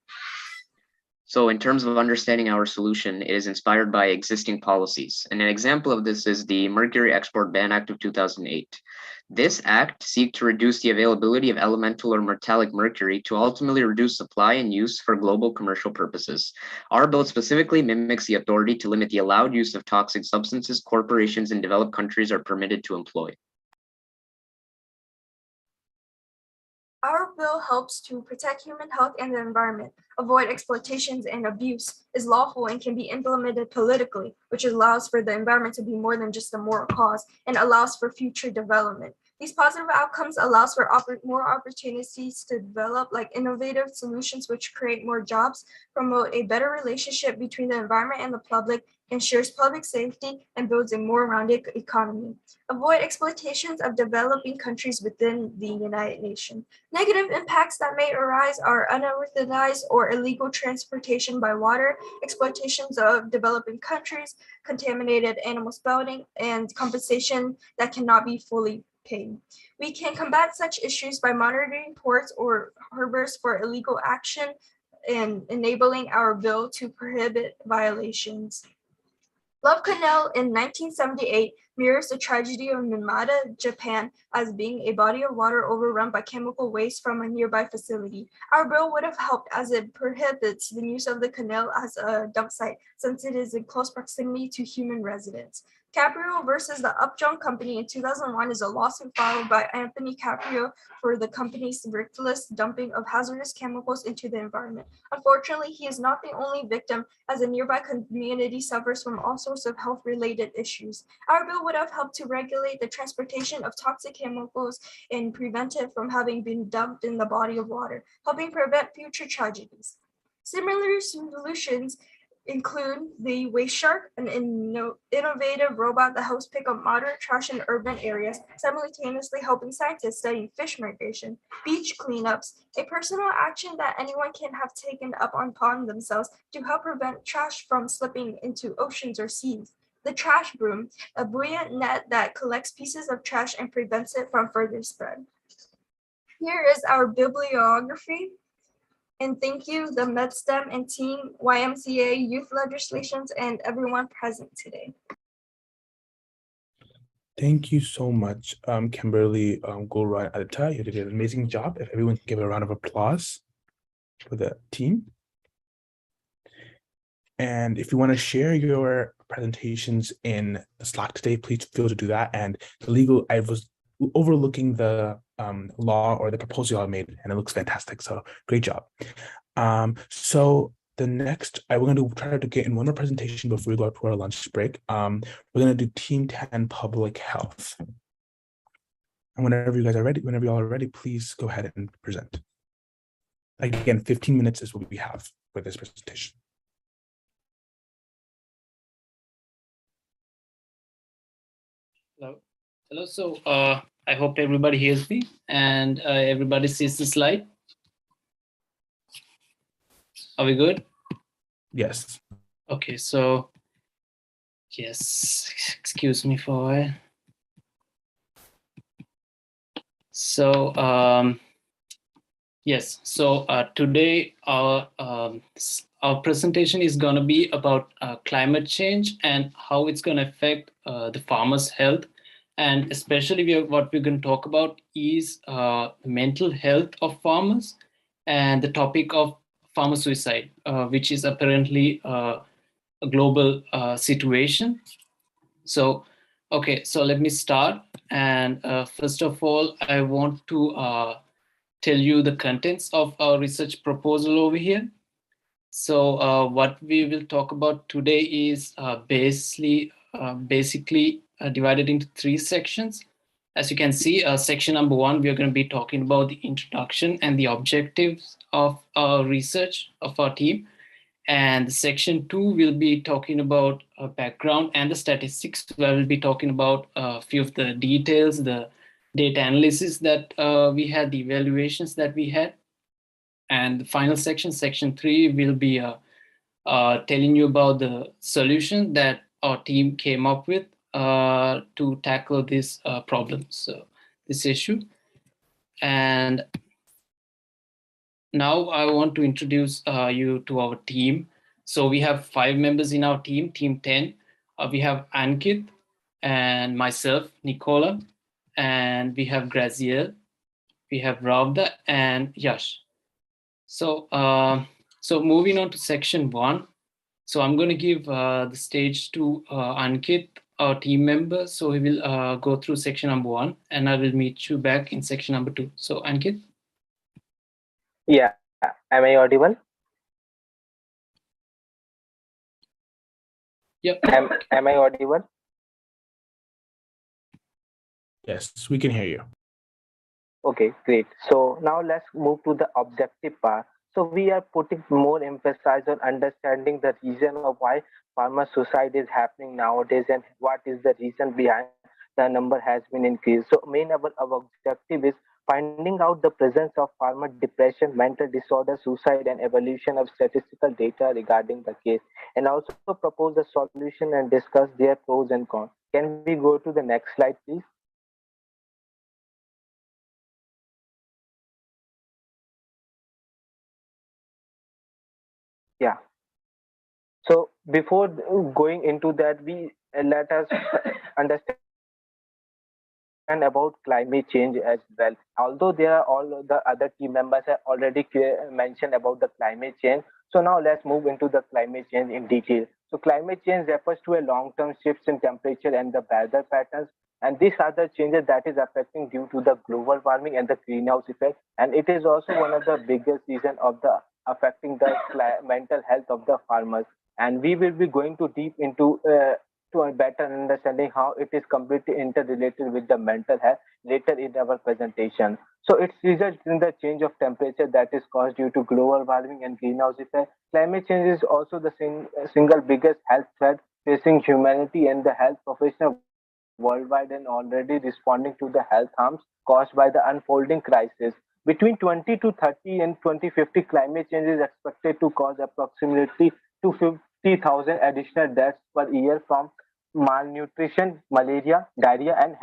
So in terms of understanding our solution, it is inspired by existing policies. And an example of this is the Mercury Export Ban Act of 2008. This act seeks to reduce the availability of elemental or metallic mercury to ultimately reduce supply and use for global commercial purposes. Our bill specifically mimics the authority to limit the allowed use of toxic substances corporations in developed countries are permitted to employ. Our bill helps to protect human health and the environment, avoid exploitations and abuse, is lawful and can be implemented politically, which allows for the environment to be more than just a moral cause and allows for future development. These positive outcomes allows for more opportunities to develop like innovative solutions which create more jobs, promote a better relationship between the environment and the public, ensures public safety, and builds a more rounded economy. Avoid exploitations of developing countries within the United Nations. Negative impacts that may arise are unauthorized or illegal transportation by water, exploitations of developing countries, contaminated animal spawning, and compensation that cannot be fully paid. We can combat such issues by monitoring ports or harbors for illegal action and enabling our bill to prohibit violations. Love Canal in 1978 mirrors the tragedy of Mimata, Japan, as being a body of water overrun by chemical waste from a nearby facility. Our bill would have helped as it prohibits the use of the canal as a dump site since it is in close proximity to human residents. Caprio versus the Upjohn Company in 2001 is a lawsuit filed by Anthony Caprio for the company's reckless dumping of hazardous chemicals into the environment. Unfortunately, he is not the only victim, as a nearby community suffers from all sorts of health-related issues. Our bill would have helped to regulate the transportation of toxic chemicals and prevent it from having been dumped in the body of water, helping prevent future tragedies. Similar solutions include the Waste Shark, an innovative robot that helps pick up moderate trash in urban areas, simultaneously helping scientists study fish migration, beach cleanups, a personal action that anyone can have taken up upon themselves to help prevent trash from slipping into oceans or seas. The trash broom, a buoyant net that collects pieces of trash and prevents it from further spread. Here is our bibliography. And thank you, the MedStem and Team YMCA Youth Legislations and everyone present today. Thank you so much, Kimberly Gulran Adita. You did an amazing job. If everyone can give a round of applause for the team. And if you want to share your presentations in Slack today, please feel free to do that. And the legal, I was overlooking the law or the proposal I made, and it looks fantastic. So great job. So the next, we're going to try to get in one more presentation before we go to our lunch break. We're going to do Team 10 Public Health. And whenever you guys are ready, whenever you all are ready, please go ahead and present. Again, 15 minutes is what we have for this presentation. Hello. Hello. So I hope everybody hears me and everybody sees the slide. Are we good? Yes. Okay. So yes, excuse me for a while. So yes. So today our presentation is going to be about climate change and how it's going to affect the farmers' health. And especially what we're going to talk about is mental health of farmers and the topic of farmer suicide, which is apparently a global situation. So Okay, so let me start. And first of all, I want to tell you the contents of our research proposal over here. So what we will talk about today is basically divided into three sections. As you can see, section number one, we are going to be talking about the introduction and the objectives of our research of our team. And section two will be talking about background and the statistics, where we'll be talking about a few of the details, the data analysis that we had, the evaluations that we had. And the final section, section three, will be telling you about the solution that our team came up with to tackle this problem, so this issue. And now I want to introduce you to our team. So we have 5 members in our team, team 10. We have Ankit and myself, Nicola, and we have Graziel, we have Ravda and Yash. So, so moving on to section 1. So I'm going to give the stage to Ankit, our team member. So he will go through section number 1, and I will meet you back in section number 2. So Ankit. Yeah, am I audible? Yep. Am I audible? Yes, we can hear you. Okay, great. So now let's move to the objective part. So we are putting more emphasis on understanding the reason of why farmer suicide is happening nowadays and what is the reason behind the number has been increased. So main our objective is finding out the presence of farmer depression, mental disorder, suicide, and evolution of statistical data regarding the case, and also propose a solution and discuss their pros and cons. Can we go to the next slide, please? Yeah. So before going into that, we let us understand about climate change as well. Although there are all the other team members have already mentioned about the climate change. So now let's move into the climate change in detail. So climate change refers to a long-term shifts in temperature and the weather patterns. And these are the changes that is affecting due to the global warming and the greenhouse effect. And it is also one of the biggest reason of the affecting the mental health of the farmers. And we will be going to deep into to a better understanding how it is completely interrelated with the mental health later in our presentation. So it results in the change of temperature that is caused due to global warming and greenhouse effect. Climate change is also the single biggest health threat facing humanity and the health professional worldwide and already responding to the health harms caused by the unfolding crisis. Between 20 to 30 and 2050, climate change is expected to cause approximately to 50,000 additional deaths per year from malnutrition, malaria, diarrhea, and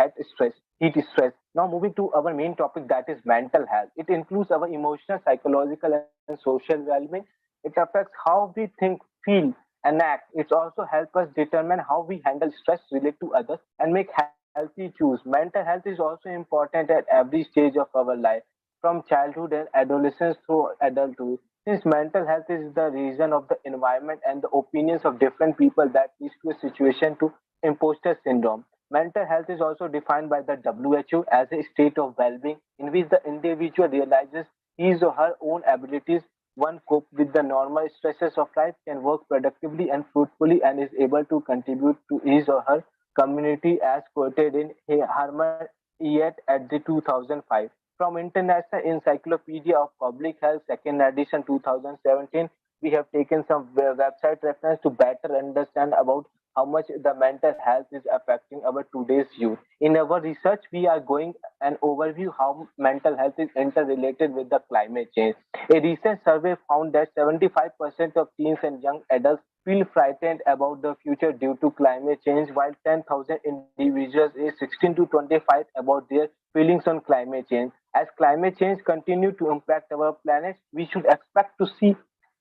heat stress. Now, moving to our main topic, that is mental health. It includes our emotional, psychological, and social well-being. It affects how we think, feel, and act. It also helps us determine how we handle stress, relate to others, and make healthy choice. Mental health is also important at every stage of our life, from childhood and adolescence through adulthood. Since mental health is the reason of the environment and the opinions of different people that leads to a situation to imposter syndrome. Mental health is also defined by the WHO as a state of well-being in which the individual realizes his or her own abilities, one cope with the normal stresses of life, can work productively and fruitfully, and is able to contribute to his or her community as quoted in Harman Yet at the 2005. From International Encyclopedia of Public Health, second edition 2017, we have taken some website reference to better understand about how much the mental health is affecting our today's youth. In our research, we are going an overview how mental health is interrelated with the climate change. A recent survey found that 75% of teens and young adults feel frightened about the future due to climate change, while 10,000 individuals aged 16 to 25 about their feelings on climate change. As climate change continues to impact our planet, we should expect to see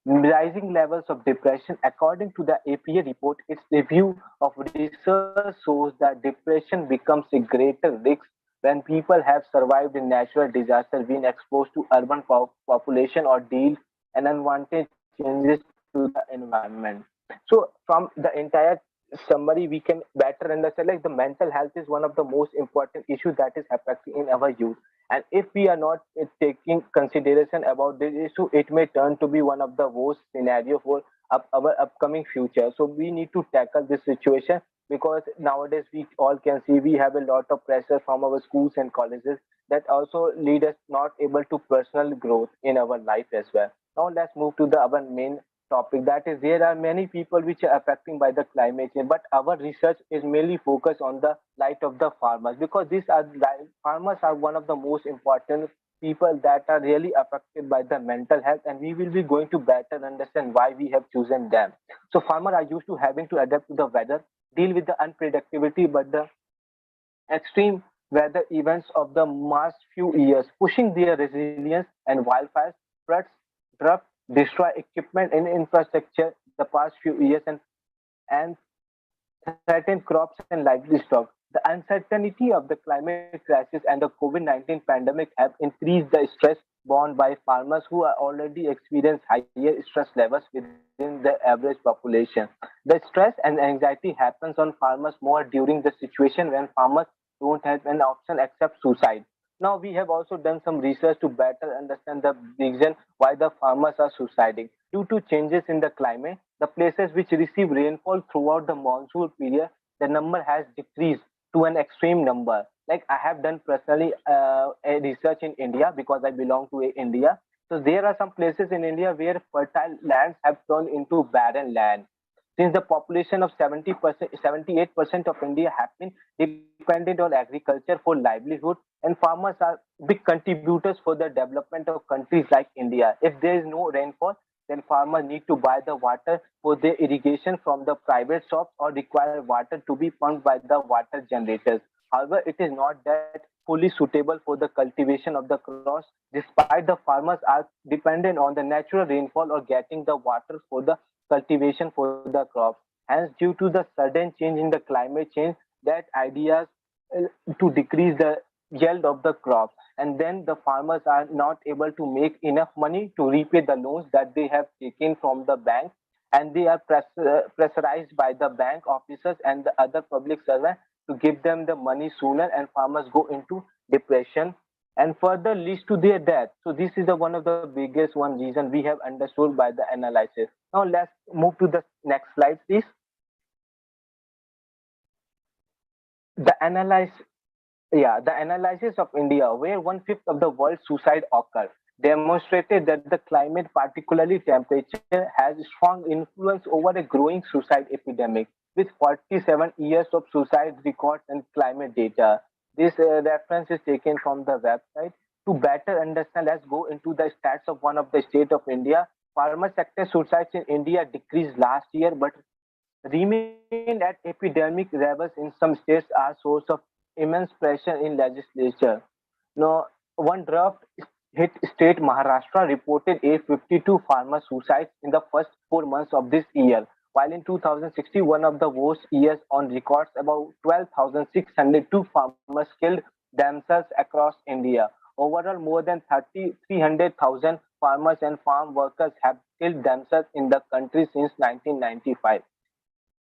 rising levels of depression. According to the APA report, its review of research shows that depression becomes a greater risk when people have survived in natural disaster, been exposed to urban population, or deal and unwanted changes to the environment. So, from the entire summary, we can better understand like the mental health is one of the most important issues that is affecting in our youth. And if we are not taking consideration about this issue, it may turn to be one of the worst scenario for our upcoming future. So we need to tackle this situation, because nowadays we all can see we have a lot of pressure from our schools and colleges that also lead us not able to personal growth in our life as well. Now let's move to the our main topic, that is there are many people which are affecting by the climate change, but our research is mainly focused on the light of the farmers, because farmers are one of the most important people that are really affected by the mental health, and we will be going to better understand why we have chosen them. So farmers are used to having to adapt to the weather, deal with the unpredictability, but the extreme weather events of the last few years, pushing their resilience, and wildfires, floods, drought, destroy equipment and infrastructure the past few years, and threaten crops and livestock. The uncertainty of the climate crisis and the COVID-19 pandemic have increased the stress borne by farmers who are already experience higher stress levels within the average population. The stress and anxiety happens on farmers more during the situation when farmers don't have an option except suicide. Now we have also done some research to better understand the reason why the farmers are suiciding. Due to changes in the climate, the places which receive rainfall throughout the monsoon period, the number has decreased to an extreme number. Like I have done personally a research in India, because I belong to India. So there are some places in India where fertile lands have turned into barren land. Since the population of 70%, 78% of India have been dependent on agriculture for livelihood, and farmers are big contributors for the development of countries like India. If there is no rainfall, then farmers need to buy the water for their irrigation from the private shops, or require water to be pumped by the water generators. However, it is not that fully suitable for the cultivation of the crops, despite the farmers are dependent on the natural rainfall or getting the water for the cultivation for the crops. Hence, due to the sudden change in the climate change, that ideas to decrease the yield of the crops, and then the farmers are not able to make enough money to repay the loans that they have taken from the bank, and they are pressurized by the bank officers and the other public servants to give them the money sooner, and farmers go into depression and further leads to their death. So this is the one of the biggest one reason we have understood by the analysis. Now let's move to the next slide, please. The analysis the analysis of India, where one-fifth of the world's suicide occur, demonstrated that the climate, particularly temperature, has strong influence over a growing suicide epidemic, with 47 years of suicide records and climate data. This reference is taken from the website. To better understand, let's go into the stats of one of the state of India. Farmer sector suicides in India decreased last year, but remained at epidemic levels in some states, are source of immense pressure in legislature. Now, one draft hit state Maharashtra reported 852 farmer suicides in the first 4 months of this year, while in 2016, one of the worst years on records, about 12,602 farmers killed themselves across India. Overall, more than 300,000 farmers and farm workers have killed themselves in the country since 1995.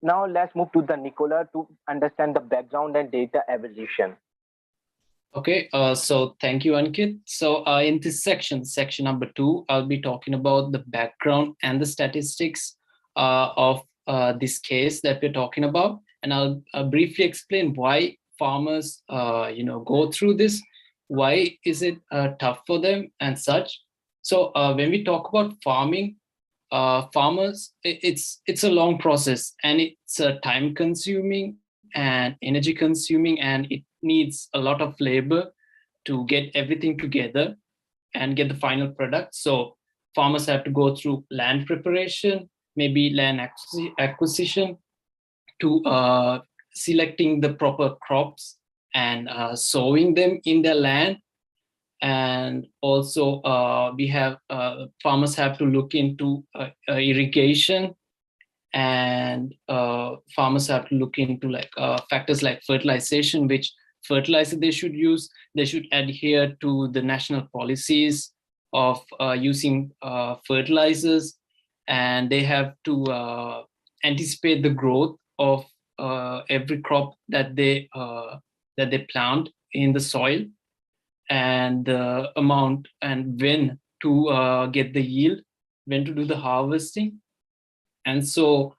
Now let's move to the Nicola to understand the background and data evolution. Okay, so thank you, Ankit. So in this section number 2, I'll be talking about the background and the statistics of this case that we're talking about, and I'll briefly explain why farmers, go through this. Why is it tough for them and such? So when we talk about farming, farmers, it's a long process, and it's time consuming and energy consuming, and it needs a lot of labor to get everything together and get the final product. So farmers have to go through land preparation, maybe land acquisition, to selecting the proper crops and sowing them in their land. And also we have farmers have to look into irrigation, and farmers have to look into factors like fertilization, which fertilizer they should use. They should adhere to the national policies of using fertilizers, and they have to anticipate the growth of every crop that they plant in the soil, and the amount and when to get the yield, when to do the harvesting. And so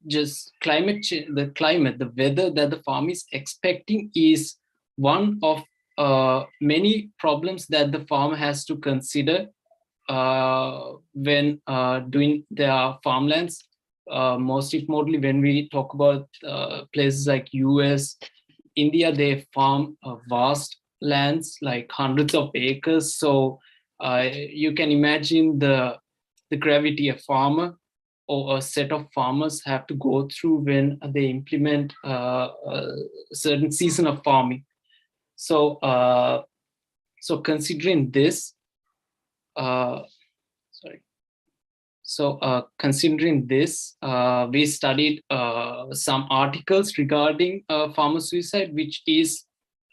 just climate change, the weather that the farm is expecting is one of many problems that the farmer has to consider when doing their farmlands. Most importantly, when we talk about places like US, India, they farm vast lands, like hundreds of acres. So you can imagine the gravity a farmer or a set of farmers have to go through when they implement a certain season of farming. So so considering this, considering this, we studied some articles regarding farmer suicide, which is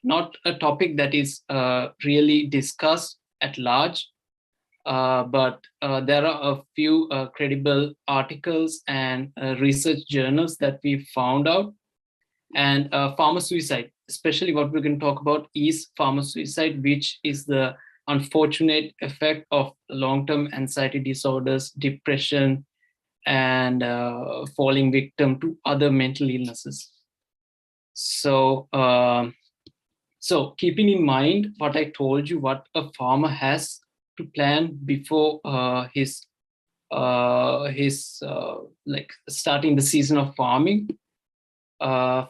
not a topic that is really discussed at large. But there are a few credible articles and research journals that we found out. And farmer suicide, especially what we're going to talk about, is farmer suicide, which is the unfortunate effect of long-term anxiety disorders, depression, and falling victim to other mental illnesses. So, so keeping in mind what I told you, what a farmer has to plan before his like starting the season of farming,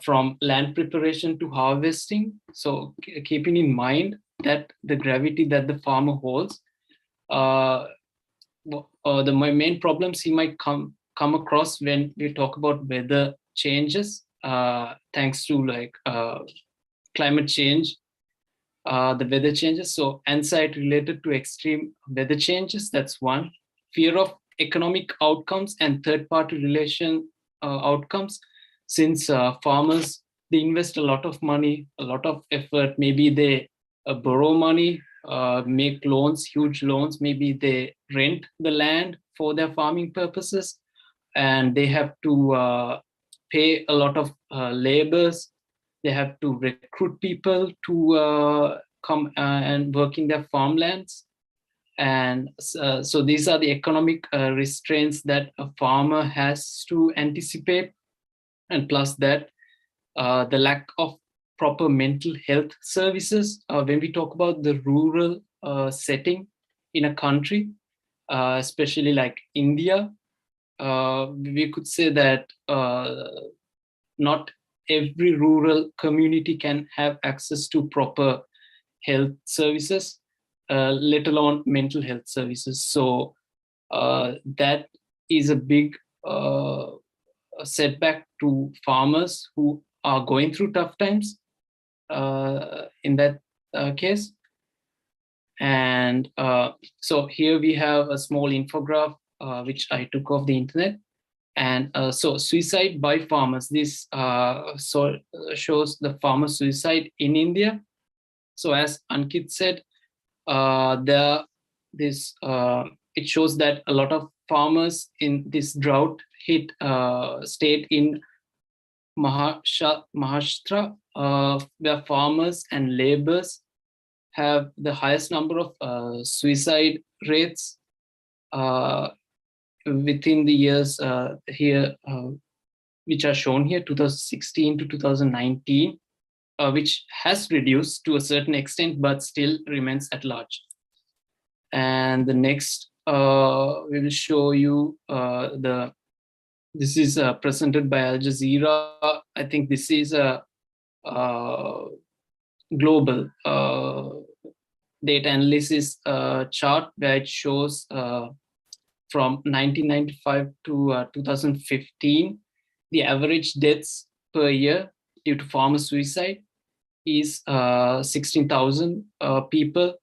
from land preparation to harvesting. So keeping in mind that the gravity that the farmer holds, the main problems he might come across when we talk about weather changes, thanks to like climate change, the weather changes. So anxiety related to extreme weather changes, that's one. Fear of economic outcomes and third-party relation outcomes, since farmers, they invest a lot of money, a lot of effort. Maybe they borrow money, make loans, huge loans. Maybe they rent the land for their farming purposes, and they have to pay a lot of laborers. They have to recruit people to come and work in their farmlands. And so these are the economic restraints that a farmer has to anticipate. And plus that, the lack of proper mental health services. When we talk about the rural setting in a country, especially like India, we could say that not every rural community can have access to proper health services, let alone mental health services. So that is a big setback to farmers who are going through tough times in that case. And so here we have a small infographic which I took off the internet. And so suicide by farmers, this shows the farmer suicide in India. So as Ankit said, it shows that a lot of farmers in this drought hit state in Maharashtra, where farmers and laborers have the highest number of suicide rates within the years here, which are shown here, 2016 to 2019, which has reduced to a certain extent, but still remains at large. And the next, we will show you this is presented by Al Jazeera. I think this is a global data analysis chart where it shows from 1995 to 2015, the average deaths per year due to farmer suicide is 16,000 people.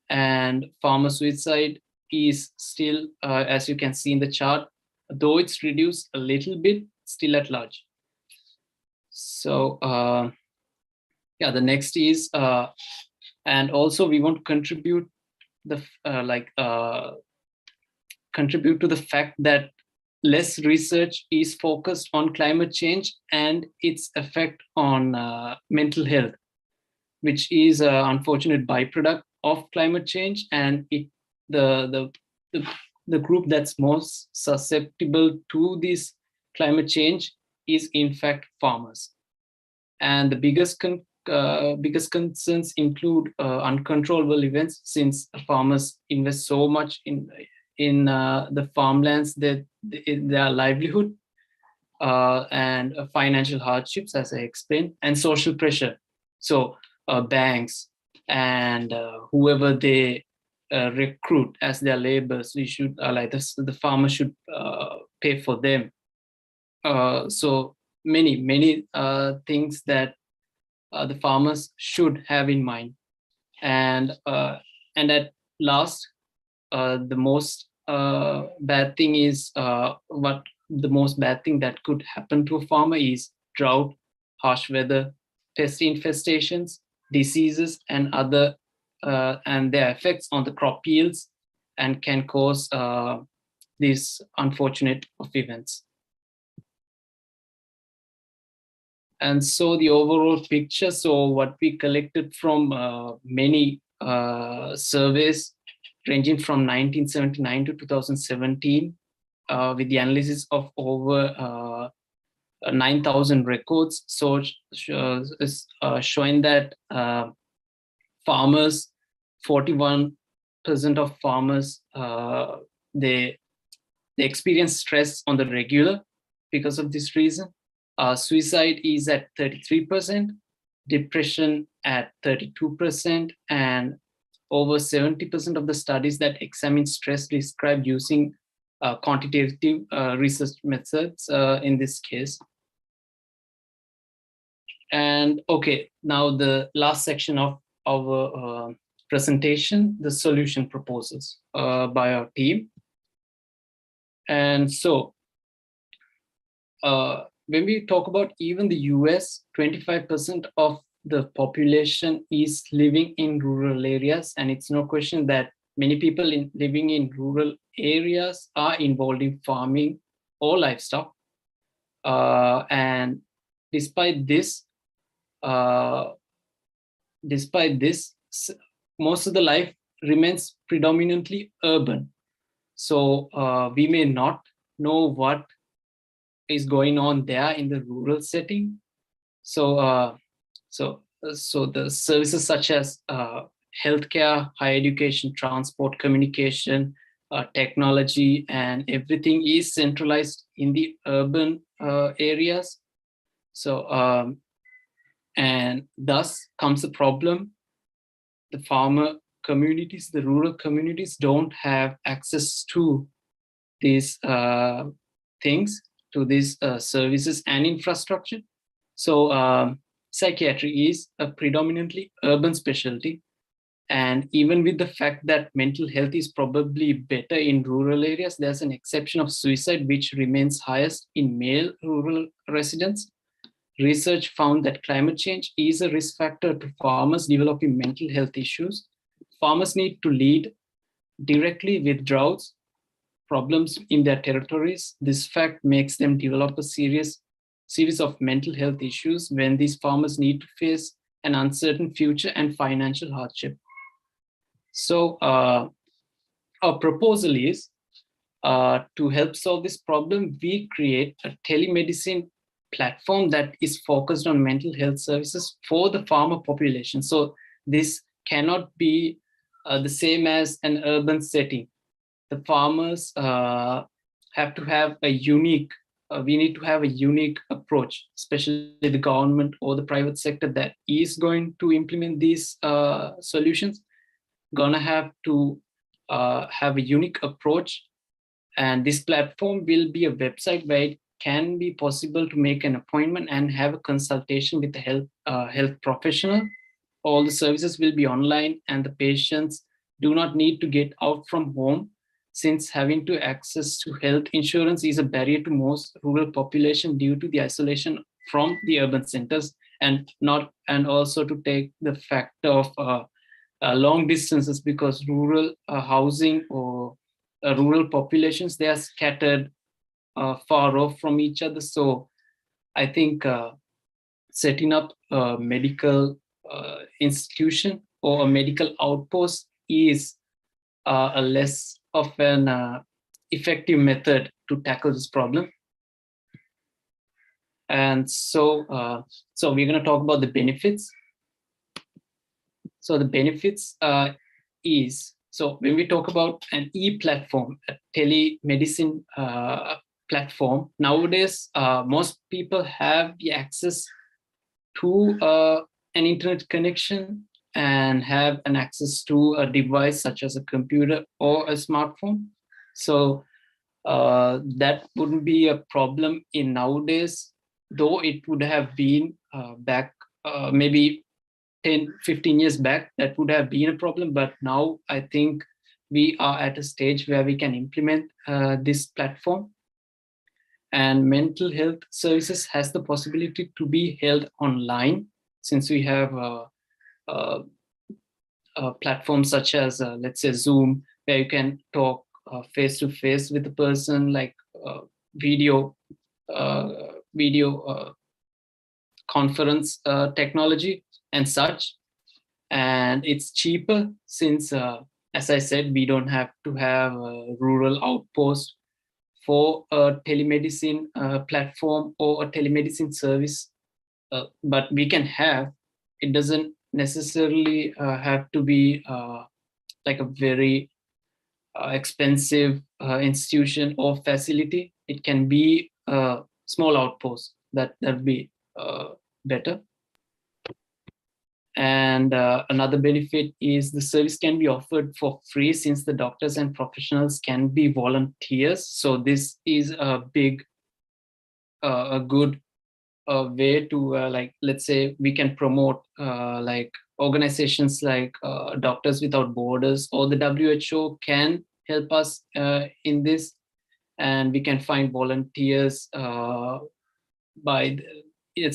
And farmer suicide is still, as you can see in the chart, though it's reduced a little bit, still at large. So yeah, the next is, and also we want to contribute the contribute to the fact that less research is focused on climate change and its effect on mental health, which is an unfortunate byproduct of climate change. And the, the, the group that's most susceptible to this climate change is in fact farmers. And the biggest concerns include uncontrollable events, since farmers invest so much in the farmlands, that their livelihood, and financial hardships, as I explained, and social pressure. So banks and whoever they recruit as their laborers, we should like this, the farmer should pay for them. So many things that the farmers should have in mind. And at last, the most bad thing is what the most bad thing that could happen to a farmer is drought, harsh weather, pest infestations, diseases, and other and their effects on the crop yields, and can cause these unfortunate events. And so the overall picture, so what we collected from many surveys ranging from 1979 to 2017, with the analysis of over 9,000 records, so showing that farmers, 41% of farmers, they experience stress on the regular because of this reason. Suicide is at 33%, depression at 32%, and over 70% of the studies that examine stress described using quantitative research methods in this case. And okay, now the last section of our presentation, the solution proposals by our team. And so when we talk about even the US, 25% of the population is living in rural areas, and it's no question that many people living in rural areas are involved in farming or livestock. And despite this, most of the life remains predominantly urban. So we may not know what is going on there in the rural setting. So so the services such as healthcare, higher education, transport, communication, technology, and everything is centralized in the urban areas. So and thus comes a problem. The farmer communities, the rural communities, don't have access to these things, to these services and infrastructure. So psychiatry is a predominantly urban specialty. And even with the fact that mental health is probably better in rural areas, there's an exception of suicide, which remains highest in male rural residents. Research found that climate change is a risk factor to farmers developing mental health issues. Farmers need to lead directly with droughts, problems in their territories. This fact makes them develop a series of mental health issues when these farmers need to face an uncertain future and financial hardship. So our proposal is to help solve this problem, we create a telemedicine platform that is focused on mental health services for the farmer population. So this cannot be the same as an urban setting. The farmers have to have a unique, we need to have a unique approach, especially the government or the private sector that is going to implement these solutions, gonna have to have a unique approach. And this platform will be a website where it can be possible to make an appointment and have a consultation with the health professional. All the services will be online, and the patients do not need to get out from home, since having to access to health insurance is a barrier to most rural population due to the isolation from the urban centers, and also to take the factor of long distances, because rural housing or rural populations, they are scattered far off from each other. So I think setting up a medical institution or a medical outpost is a less of an effective method to tackle this problem. And so we're going to talk about the benefits. So the benefits is, so when we talk about an e-platform, a telemedicine platform, nowadays most people have the access to an internet connection and have an access to a device such as a computer or a smartphone. So that wouldn't be a problem in nowadays, though it would have been back maybe 10, 15 years back, that would have been a problem. But now I think we are at a stage where we can implement this platform. And mental health services has the possibility to be held online, since we have platforms such as, let's say, Zoom, where you can talk face to face with the person, like video conference technology and such. And it's cheaper since, as I said, we don't have to have a rural outpost for a telemedicine platform or a telemedicine service, but we can have, it doesn't necessarily have to be like a very expensive institution or facility. It can be a small outpost, that'd be better. And another benefit is the service can be offered for free, since the doctors and professionals can be volunteers. So this is a good way to like, let's say, we can promote like organizations like Doctors Without Borders or the WHO can help us in this, and we can find volunteers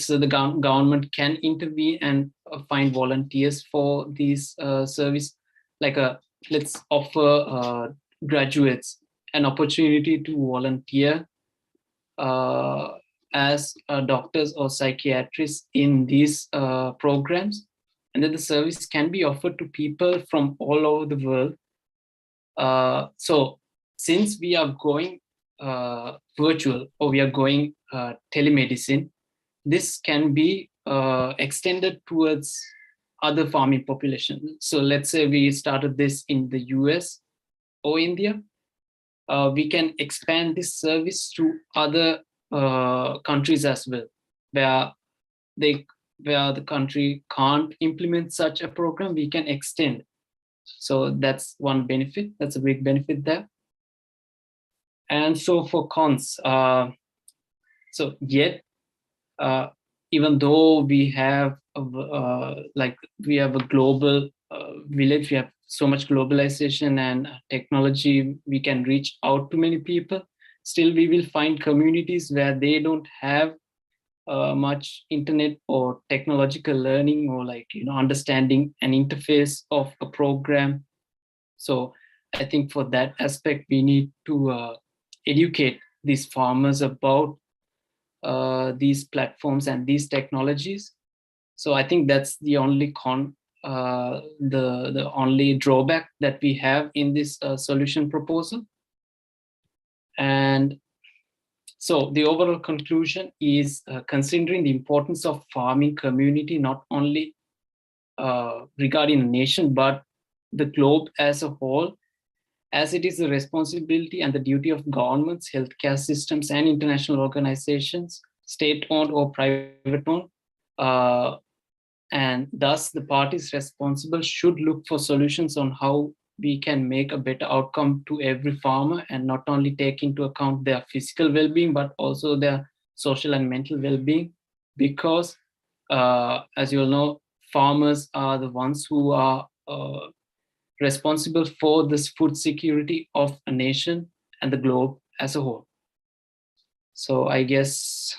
the government can intervene and find volunteers for these service. Like let's offer graduates an opportunity to volunteer as doctors or psychiatrists in these programs, and then the service can be offered to people from all over the world. So since we are going virtual, or we are going telemedicine, this can be extended towards other farming population. So let's say we started this in the US or India, we can expand this service to other countries as well, where the country can't implement such a program, we can extend. So that's one benefit, that's a big benefit there. And so for cons, so yet even though we have we have a global village, we have so much globalization and technology, we can reach out to many people, still we will find communities where they don't have much internet or technological learning, or understanding an interface of a program. So I think for that aspect, we need to educate these farmers about these platforms and these technologies. So I think that's the only the only drawback that we have in this solution proposal. And so the overall conclusion is considering the importance of farming community, not only regarding a nation, but the globe as a whole, as it is the responsibility and the duty of governments, healthcare systems, and international organizations, state-owned or private-owned, and thus the parties responsible should look for solutions on how we can make a better outcome to every farmer, and not only take into account their physical well-being, but also their social and mental well-being. Because as you all know, farmers are the ones who are responsible for this food security of a nation and the globe as a whole. So I guess,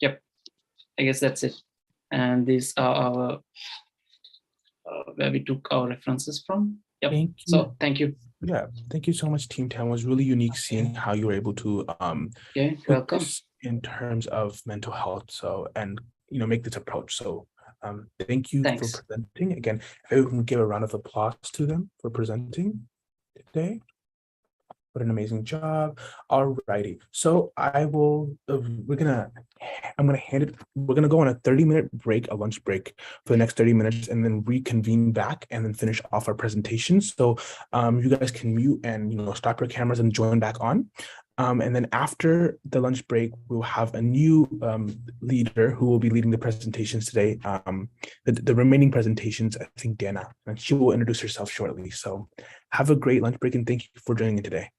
yep, I guess that's it. And these are our where we took our references from. Yep. Thank you. So thank you. Yeah, thank you so much, Team 10. It was really unique seeing how you were able to welcome. focus in terms of mental health. So, and make this approach. So thank you for Thanks. presenting. Again, if everyone can give a round of applause to them for presenting today. What an amazing job. All righty. So we're gonna go on a 30-minute break, a lunch break for the next 30 minutes, and then reconvene back and then finish off our presentation. So you guys can mute and stop your cameras and join back on. And then after the lunch break, we'll have a new leader who will be leading the presentations today. The remaining presentations, I think Dana, and she will introduce herself shortly. So have a great lunch break and thank you for joining in today.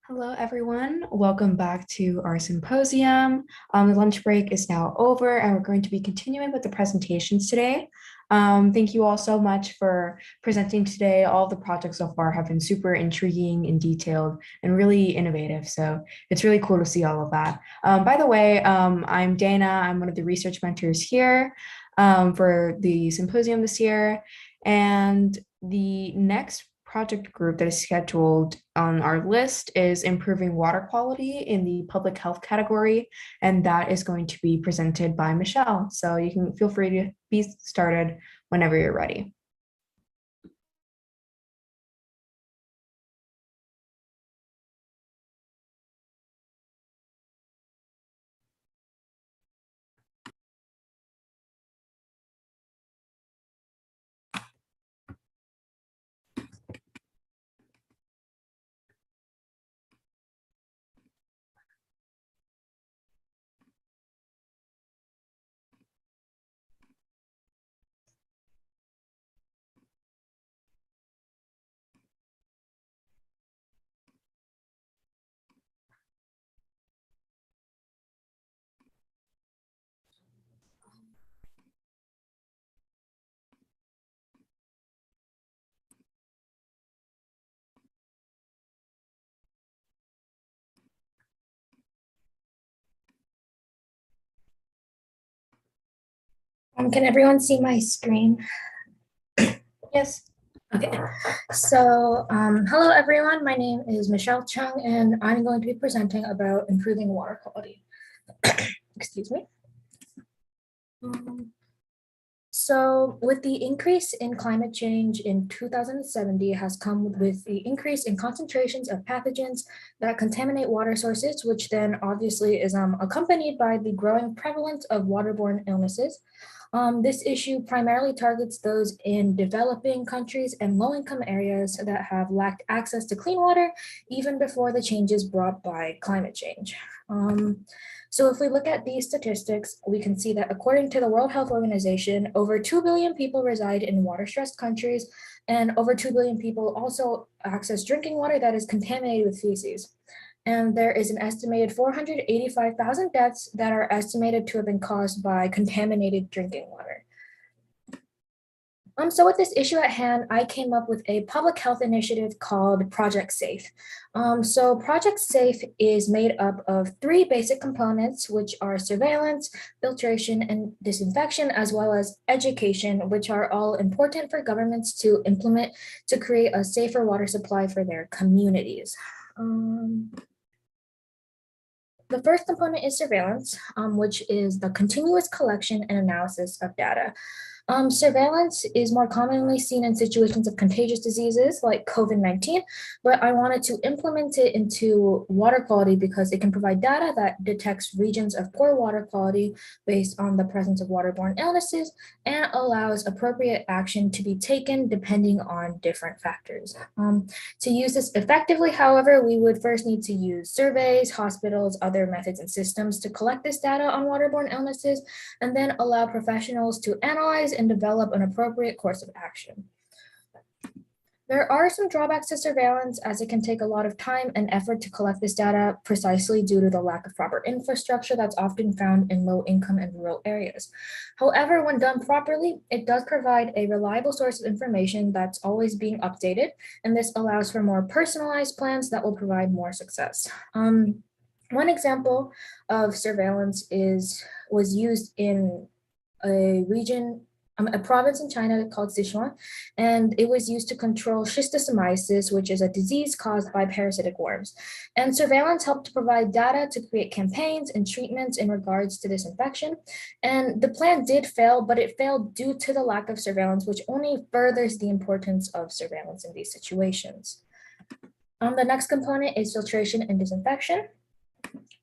Hello, everyone. Welcome back to our symposium. The lunch break is now over, and we're going to be continuing with the presentations today. Thank you all so much for presenting today. All the projects so far have been super intriguing and detailed and really innovative. So it's really cool to see all of that. By the way, I'm Dana. I'm one of the research mentors here for the symposium this year. And the next project group that is scheduled on our list is improving water quality in the public health category, and that is going to be presented by Michelle. So you can feel free to be started whenever you're ready. Can everyone see my screen? Yes. Okay. So, hello everyone. My name is Michelle Chung, and I'm going to be presenting about improving water quality. Excuse me. So with the increase in climate change in 2070 has come with the increase in concentrations of pathogens that contaminate water sources, which then obviously is accompanied by the growing prevalence of waterborne illnesses. This issue primarily targets those in developing countries and low-income areas that have lacked access to clean water even before the changes brought by climate change. So if we look at these statistics, we can see that according to the World Health Organization, over 2 billion people reside in water-stressed countries, and over 2 billion people also access drinking water that is contaminated with feces. And there is an estimated 485,000 deaths that are estimated to have been caused by contaminated drinking water. So with this issue at hand, I came up with a public health initiative called Project Safe. So Project Safe is made up of 3 basic components, which are surveillance, filtration, and disinfection, as well as education, which are all important for governments to implement to create a safer water supply for their communities. The first component is surveillance, which is the continuous collection and analysis of data. Surveillance is more commonly seen in situations of contagious diseases like COVID-19, but I wanted to implement it into water quality because it can provide data that detects regions of poor water quality based on the presence of waterborne illnesses and allows appropriate action to be taken depending on different factors. To use this effectively, however, we would first need to use surveys, hospitals, other methods and systems to collect this data on waterborne illnesses, and then allow professionals to analyze and develop an appropriate course of action. There are some drawbacks to surveillance, as it can take a lot of time and effort to collect this data precisely due to the lack of proper infrastructure that's often found in low income and rural areas. However, when done properly, it does provide a reliable source of information that's always being updated, and this allows for more personalized plans that will provide more success. One example of surveillance was used in a province in China called Sichuan, and it was used to control schistosomiasis, which is a disease caused by parasitic worms. And surveillance helped to provide data to create campaigns and treatments in regards to this infection. And the plan did fail, but it failed due to the lack of surveillance, which only furthers the importance of surveillance in these situations. The next component is filtration and disinfection.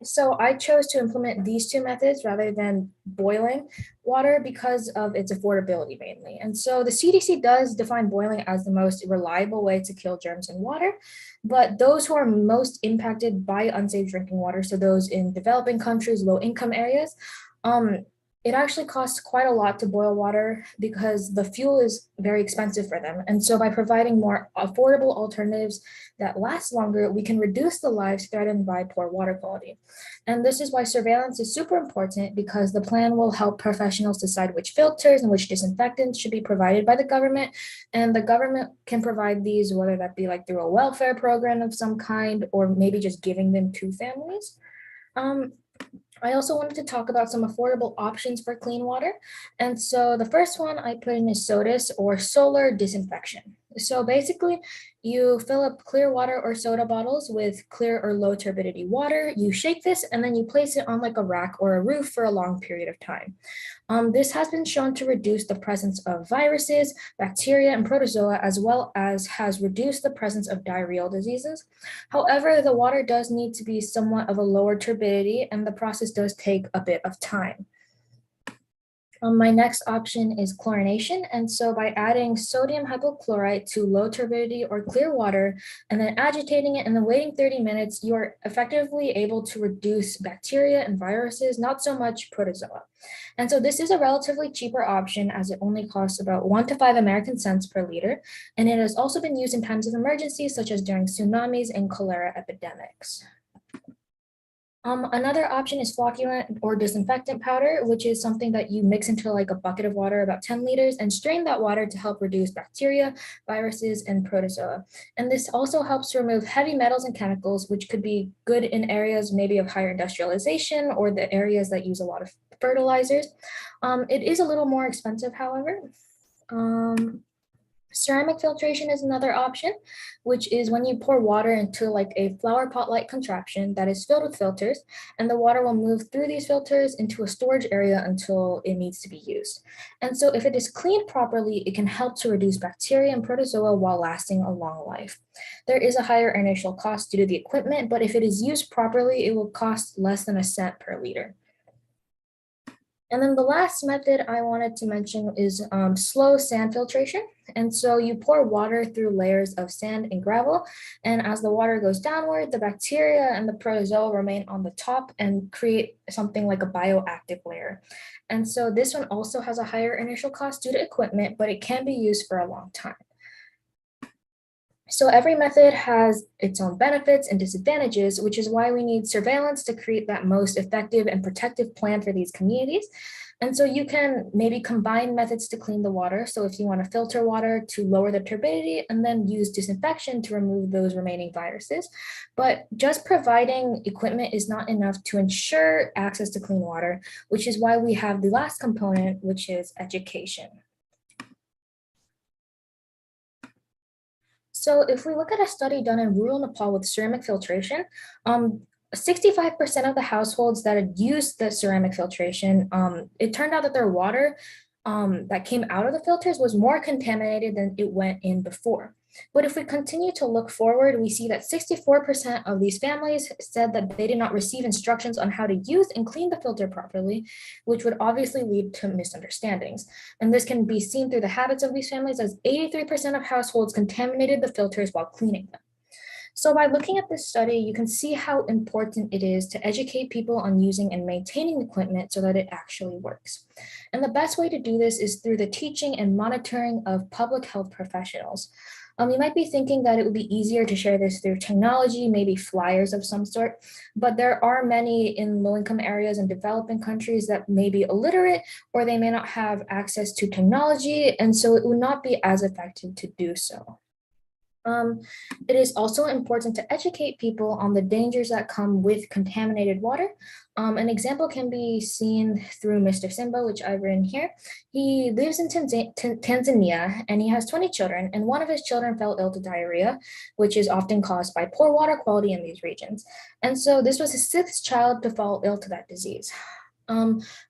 So I chose to implement these 2 methods rather than boiling water because of its affordability mainly. And so the CDC does define boiling as the most reliable way to kill germs in water, but those who are most impacted by unsafe drinking water, so those in developing countries, low income areas, it actually costs quite a lot to boil water because the fuel is very expensive for them. And so by providing more affordable alternatives that last longer, we can reduce the lives threatened by poor water quality. And this is why surveillance is super important, because the plan will help professionals decide which filters and which disinfectants should be provided by the government. And the government can provide these, whether that be like through a welfare program of some kind, or maybe just giving them to families. I also wanted to talk about some affordable options for clean water. And so the first one I put in is SODIS, or solar disinfection. So basically, you fill up clear water or soda bottles with clear or low turbidity water, you shake this, and then you place it on like a rack or a roof for a long period of time. This has been shown to reduce the presence of viruses, bacteria, and protozoa, as well as has reduced the presence of diarrheal diseases. However, the water does need to be somewhat of a lower turbidity, and the process does take a bit of time. My next option is chlorination. And so by adding sodium hypochlorite to low turbidity or clear water, and then agitating it and then waiting 30 minutes, you're effectively able to reduce bacteria and viruses, not so much protozoa. And so this is a relatively cheaper option, as it only costs about 1 to 5 American cents per liter. And it has also been used in times of emergency, such as during tsunamis and cholera epidemics. Another option is flocculant or disinfectant powder, which is something that you mix into like a bucket of water, about 10 liters, and strain that water to help reduce bacteria, viruses, and protozoa. And this also helps remove heavy metals and chemicals, which could be good in areas maybe of higher industrialization or the areas that use a lot of fertilizers. It is a little more expensive, however. Ceramic filtration is another option, which is when you pour water into like a flower pot-like contraption that is filled with filters, and the water will move through these filters into a storage area until it needs to be used. And so if it is cleaned properly, it can help to reduce bacteria and protozoa while lasting a long life. There is a higher initial cost due to the equipment, but if it is used properly, it will cost less than a cent per liter. And then the last method I wanted to mention is slow sand filtration. And so you pour water through layers of sand and gravel. And as the water goes downward, the bacteria and the protozoa remain on the top and create something like a bioactive layer. And so this one also has a higher initial cost due to equipment, but it can be used for a long time. So every method has its own benefits and disadvantages, which is why we need surveillance to create that most effective and protective plan for these communities. And so you can maybe combine methods to clean the water. So if you want to filter water to lower the turbidity, and then use disinfection to remove those remaining viruses. But just providing equipment is not enough to ensure access to clean water, which is why we have the last component, which is education. So if we look at a study done in rural Nepal with ceramic filtration, 65% of the households that had used the ceramic filtration, it turned out that their water that came out of the filters was more contaminated than it went in before. But if we continue to look forward, we see that 64% of these families said that they did not receive instructions on how to use and clean the filter properly, which would obviously lead to misunderstandings. And this can be seen through the habits of these families, as 83% of households contaminated the filters while cleaning them. So by looking at this study, you can see how important it is to educate people on using and maintaining equipment so that it actually works. And the best way to do this is through the teaching and monitoring of public health professionals. You might be thinking that it would be easier to share this through technology, maybe flyers of some sort, but there are many in low-income areas and developing countries that may be illiterate, or they may not have access to technology, and so it would not be as effective to do so. It is also important to educate people on the dangers that come with contaminated water. An example can be seen through Mr. Simba, which I've written here. He lives in Tanzania, and he has 20 children, and one of his children fell ill to diarrhea, which is often caused by poor water quality in these regions. And so this was his 6th child to fall ill to that disease.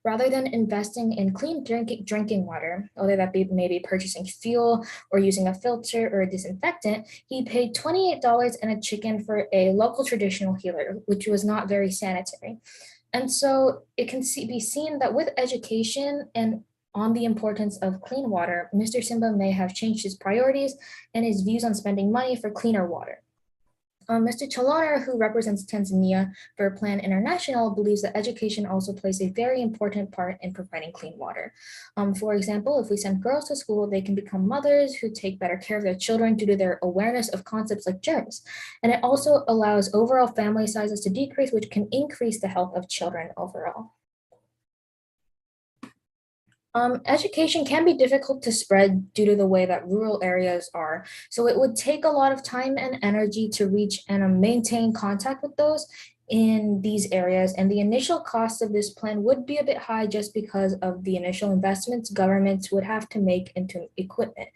Rather than investing in clean drinking water, whether that be maybe purchasing fuel or using a filter or a disinfectant, he paid $28 and a chicken for a local traditional healer, which was not very sanitary. And so it can be seen that with education and on the importance of clean water, Mr. Simba may have changed his priorities and his views on spending money for cleaner water. Mr. Chaloner, who represents Tanzania for Plan International, believes that education also plays a very important part in providing clean water. For example, if we send girls to school, they can become mothers who take better care of their children due to their awareness of concepts like germs. And it also allows overall family sizes to decrease, which can increase the health of children overall. Education can be difficult to spread due to the way that rural areas are. So it would take a lot of time and energy to reach and maintain contact with those in these areas. And the initial cost of this plan would be a bit high just because of the initial investments governments would have to make into equipment.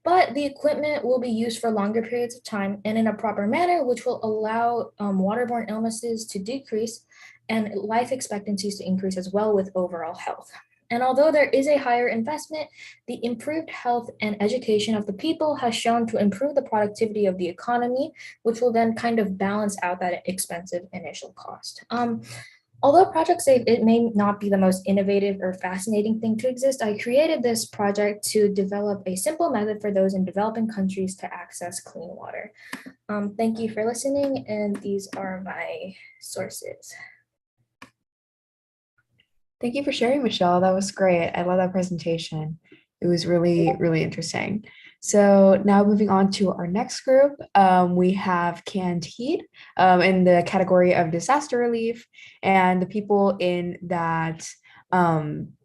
But the equipment will be used for longer periods of time and in a proper manner, which will allow waterborne illnesses to decrease and life expectancies to increase as well with overall health. And although there is a higher investment, the improved health and education of the people has shown to improve the productivity of the economy, which will then kind of balance out that expensive initial cost. Although Project Save, it may not be the most innovative or fascinating thing to exist, I created this project to develop a simple method for those in developing countries to access clean water. Thank you for listening, and these are my sources. Thank you for sharing, Michelle. That was great. I love that presentation. It was really, really interesting. So now moving on to our next group, we have canned heat in the category of disaster relief. And the people in that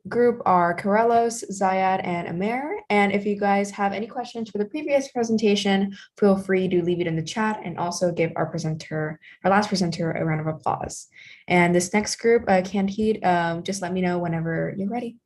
group are Carellos, Zayad, and Amer. And if you guys have any questions for the previous presentation, feel free to leave it in the chat and also give our last presenter, a round of applause. And this next group, canned heat, just let me know whenever you're ready.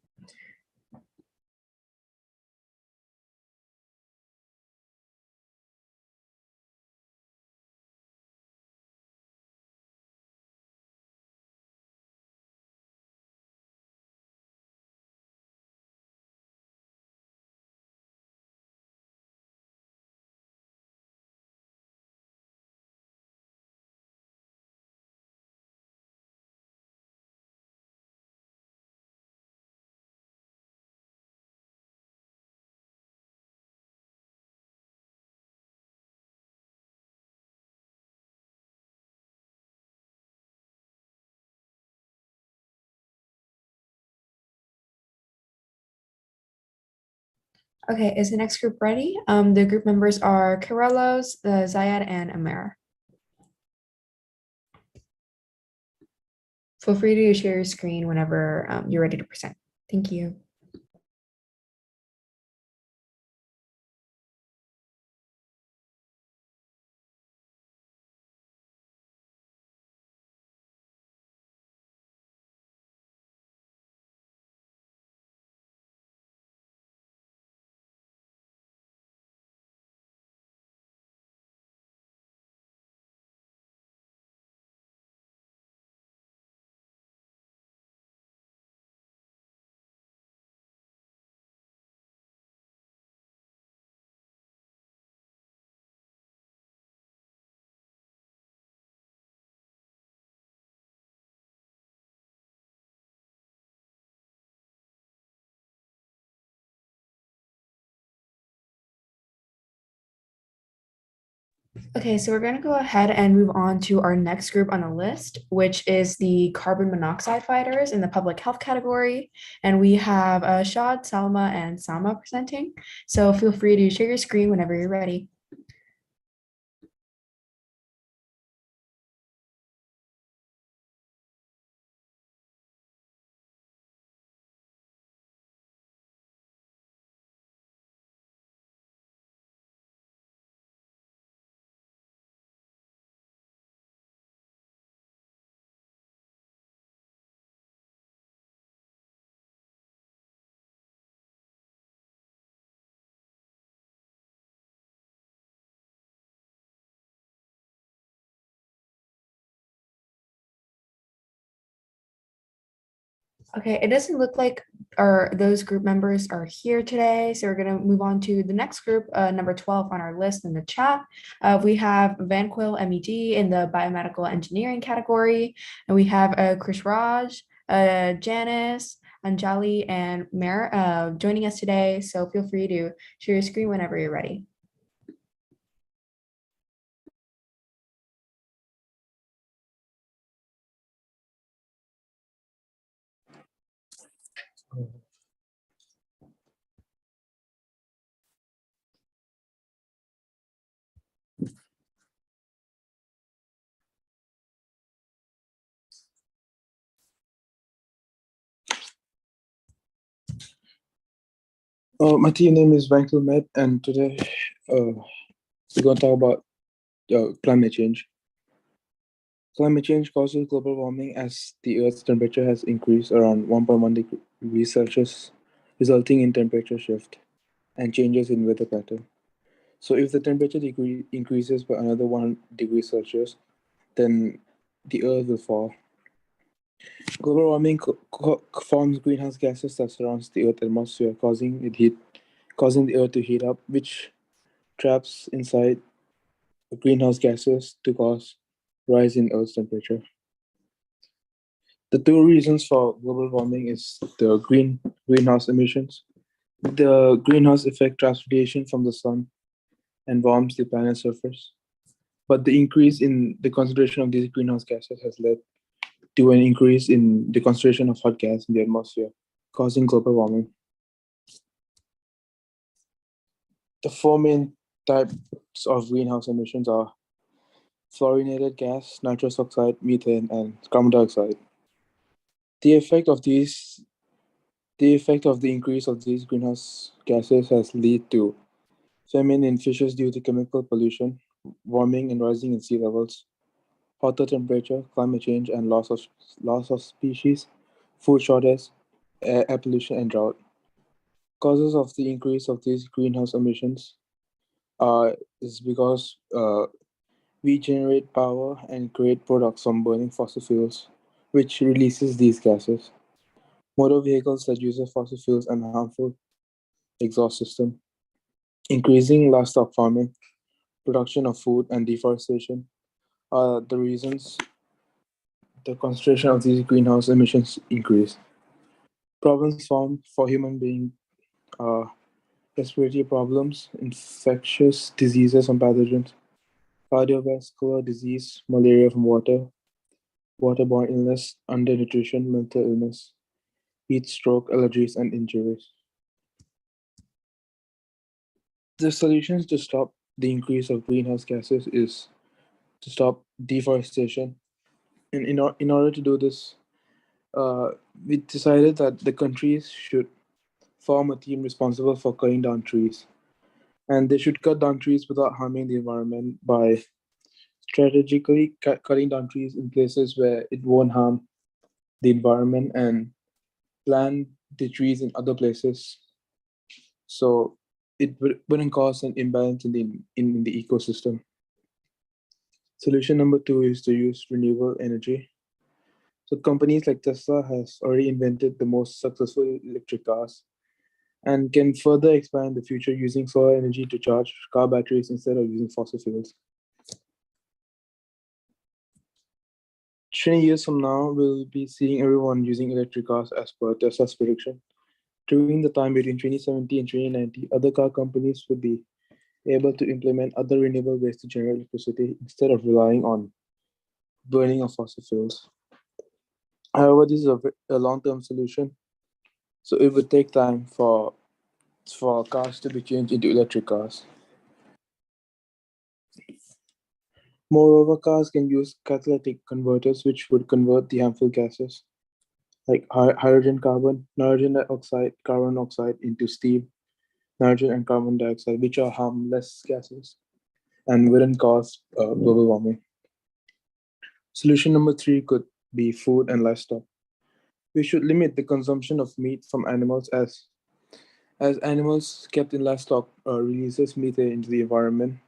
Okay, is the next group ready? The group members are Carellos, Zayad, and Amer. Feel free to share your screen whenever you're ready to present. Thank you. Okay, so we're going to go ahead and move on to our next group on the list, which is the carbon monoxide fighters in the public health category. And we have Shad, Salma, and Sama presenting. So feel free to share your screen whenever you're ready. Okay, it doesn't look like those group members are here today, so we're going to move on to the next group, number 12 on our list in the chat. We have Vanquil MED in the biomedical engineering category, and we have Krish Raj, Janice, Anjali, and Mer joining us today, so feel free to share your screen whenever you're ready. My team name is Vankul Med, and today we're going to talk about climate change. Climate change causes global warming as the Earth's temperature has increased around 1.1 degrees Celsius, resulting in temperature shift and changes in weather pattern. So, if the temperature increases by another 1 degree Celsius, then the Earth will fall. Global warming forms greenhouse gases that surrounds the Earth's atmosphere, causing the Earth to heat up, which traps inside greenhouse gases to cause rise in Earth's temperature. The two reasons for global warming is the greenhouse emissions. The greenhouse effect traps radiation from the sun and warms the planet's surface. But the increase in the concentration of these greenhouse gases has led to an increase in the concentration of hot gas in the atmosphere, causing global warming. The four main types of greenhouse emissions are fluorinated gas, nitrous oxide, methane, and carbon dioxide. The effect of the increase of these greenhouse gases has led to famine in fishes due to chemical pollution, warming and rising in sea levels, hotter temperature, climate change, and loss of species, food shortage, air pollution, and drought. Causes of the increase of these greenhouse emissions is because we generate power and create products from burning fossil fuels, which releases these gases. Motor vehicles that use fossil fuels and harmful exhaust system, increasing livestock farming, production of food, and deforestation are the reasons the concentration of these greenhouse emissions increase. Problems formed for human beings are respiratory problems, infectious diseases and pathogens, cardiovascular disease, malaria from water, waterborne illness, undernutrition, mental illness, heat stroke, allergies, and injuries. The solutions to stop the increase of greenhouse gases is to stop deforestation. And in order to do this, we decided that the countries should form a team responsible for cutting down trees. And they should cut down trees without harming the environment by strategically cutting down trees in places where it won't harm the environment and plant the trees in other places so it wouldn't cause an imbalance in the ecosystem. Solution number two is to use renewable energy. So companies like Tesla has already invented the most successful electric cars and can further expand the future using solar energy to charge car batteries instead of using fossil fuels. 20 years from now, we'll be seeing everyone using electric cars as per Tesla's prediction. During the time between 2070 and 2090, other car companies would be able to implement other renewable ways to generate electricity instead of relying on burning of fossil fuels. However, this is a long-term solution, so it would take time for cars to be changed into electric cars. Moreover, cars can use catalytic converters, which would convert the harmful gases like hydrogen, nitrogen dioxide, carbon monoxide into steam, nitrogen and carbon dioxide, which are harmless gases and wouldn't cause global warming. Solution number three could be food and livestock. We should limit the consumption of meat from animals as animals kept in livestock releases methane into the environment,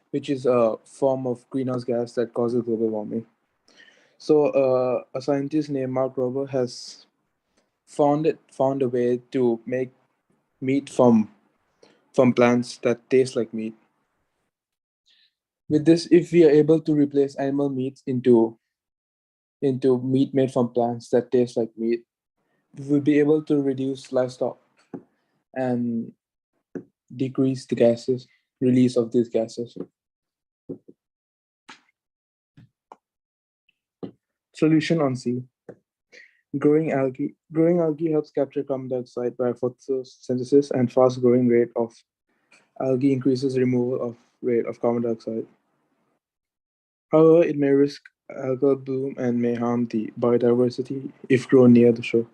which is a form of greenhouse gas that causes global warming. So a scientist named Mark Rober has found a way to make meat from plants that taste like meat. With this, if we are able to replace animal meat into meat made from plants that taste like meat, we will be able to reduce livestock and decrease the release of these gases. Solution on sea. Growing algae helps capture carbon dioxide by photosynthesis, and fast growing rate of algae increases removal of rate of carbon dioxide. However, it may risk algal bloom and may harm the biodiversity if grown near the shore.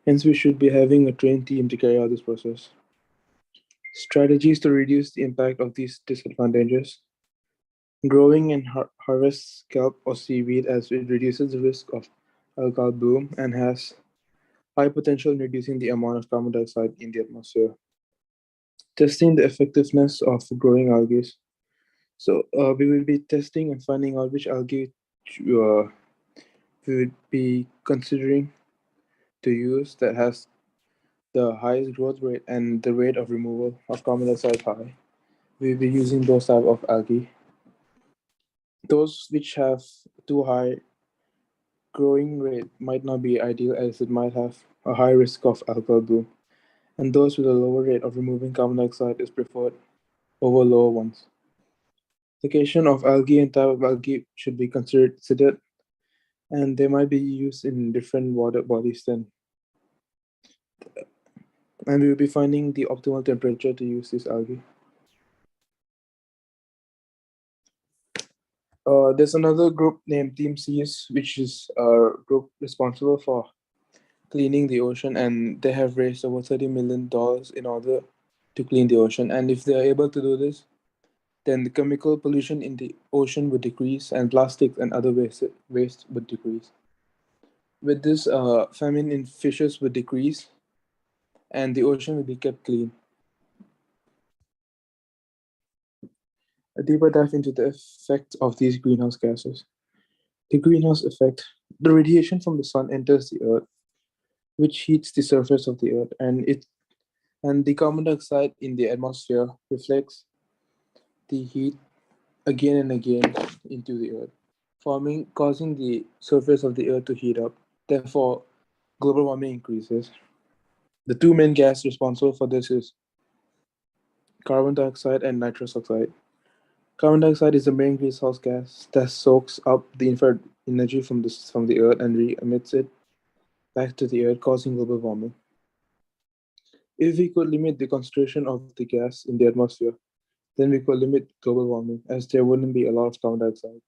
Hence, we should be having a trained team to carry out this process. Strategies to reduce the impact of these disadvantages. Growing and harvest kelp or seaweed as it reduces the risk of algal bloom and has high potential in reducing the amount of carbon dioxide in the atmosphere. Testing the effectiveness of growing algae. So we will be testing and finding out which algae we would be considering to use that has the highest growth rate and the rate of removal of carbon dioxide high. We'll be using those type of algae. Those which have too high growing rate might not be ideal as it might have a high risk of algal bloom, and those with a lower rate of removing carbon dioxide is preferred over lower ones. Location of algae and type of algae should be considered, and they might be used in different water bodies then. And we will be finding the optimal temperature to use this algae. There's another group named Team Seas, which is a group responsible for cleaning the ocean, and they have raised over $30 million in order to clean the ocean. And if they are able to do this, then the chemical pollution in the ocean would decrease, and plastics and other waste would decrease. With this, famine in fishes would decrease, and the ocean will be kept clean. A deeper dive into the effect of these greenhouse gases. The greenhouse effect. The radiation from the sun enters the earth, which heats the surface of the earth, and the carbon dioxide in the atmosphere reflects the heat again and again into the earth, causing the surface of the earth to heat up. Therefore, global warming increases. The two main gases responsible for this is carbon dioxide and nitrous oxide. Carbon dioxide is the main greenhouse gas that soaks up the infrared energy from the earth and re-emits it back to the earth, causing global warming. If we could limit the concentration of the gas in the atmosphere, then we could limit global warming, as there wouldn't be a lot of carbon dioxide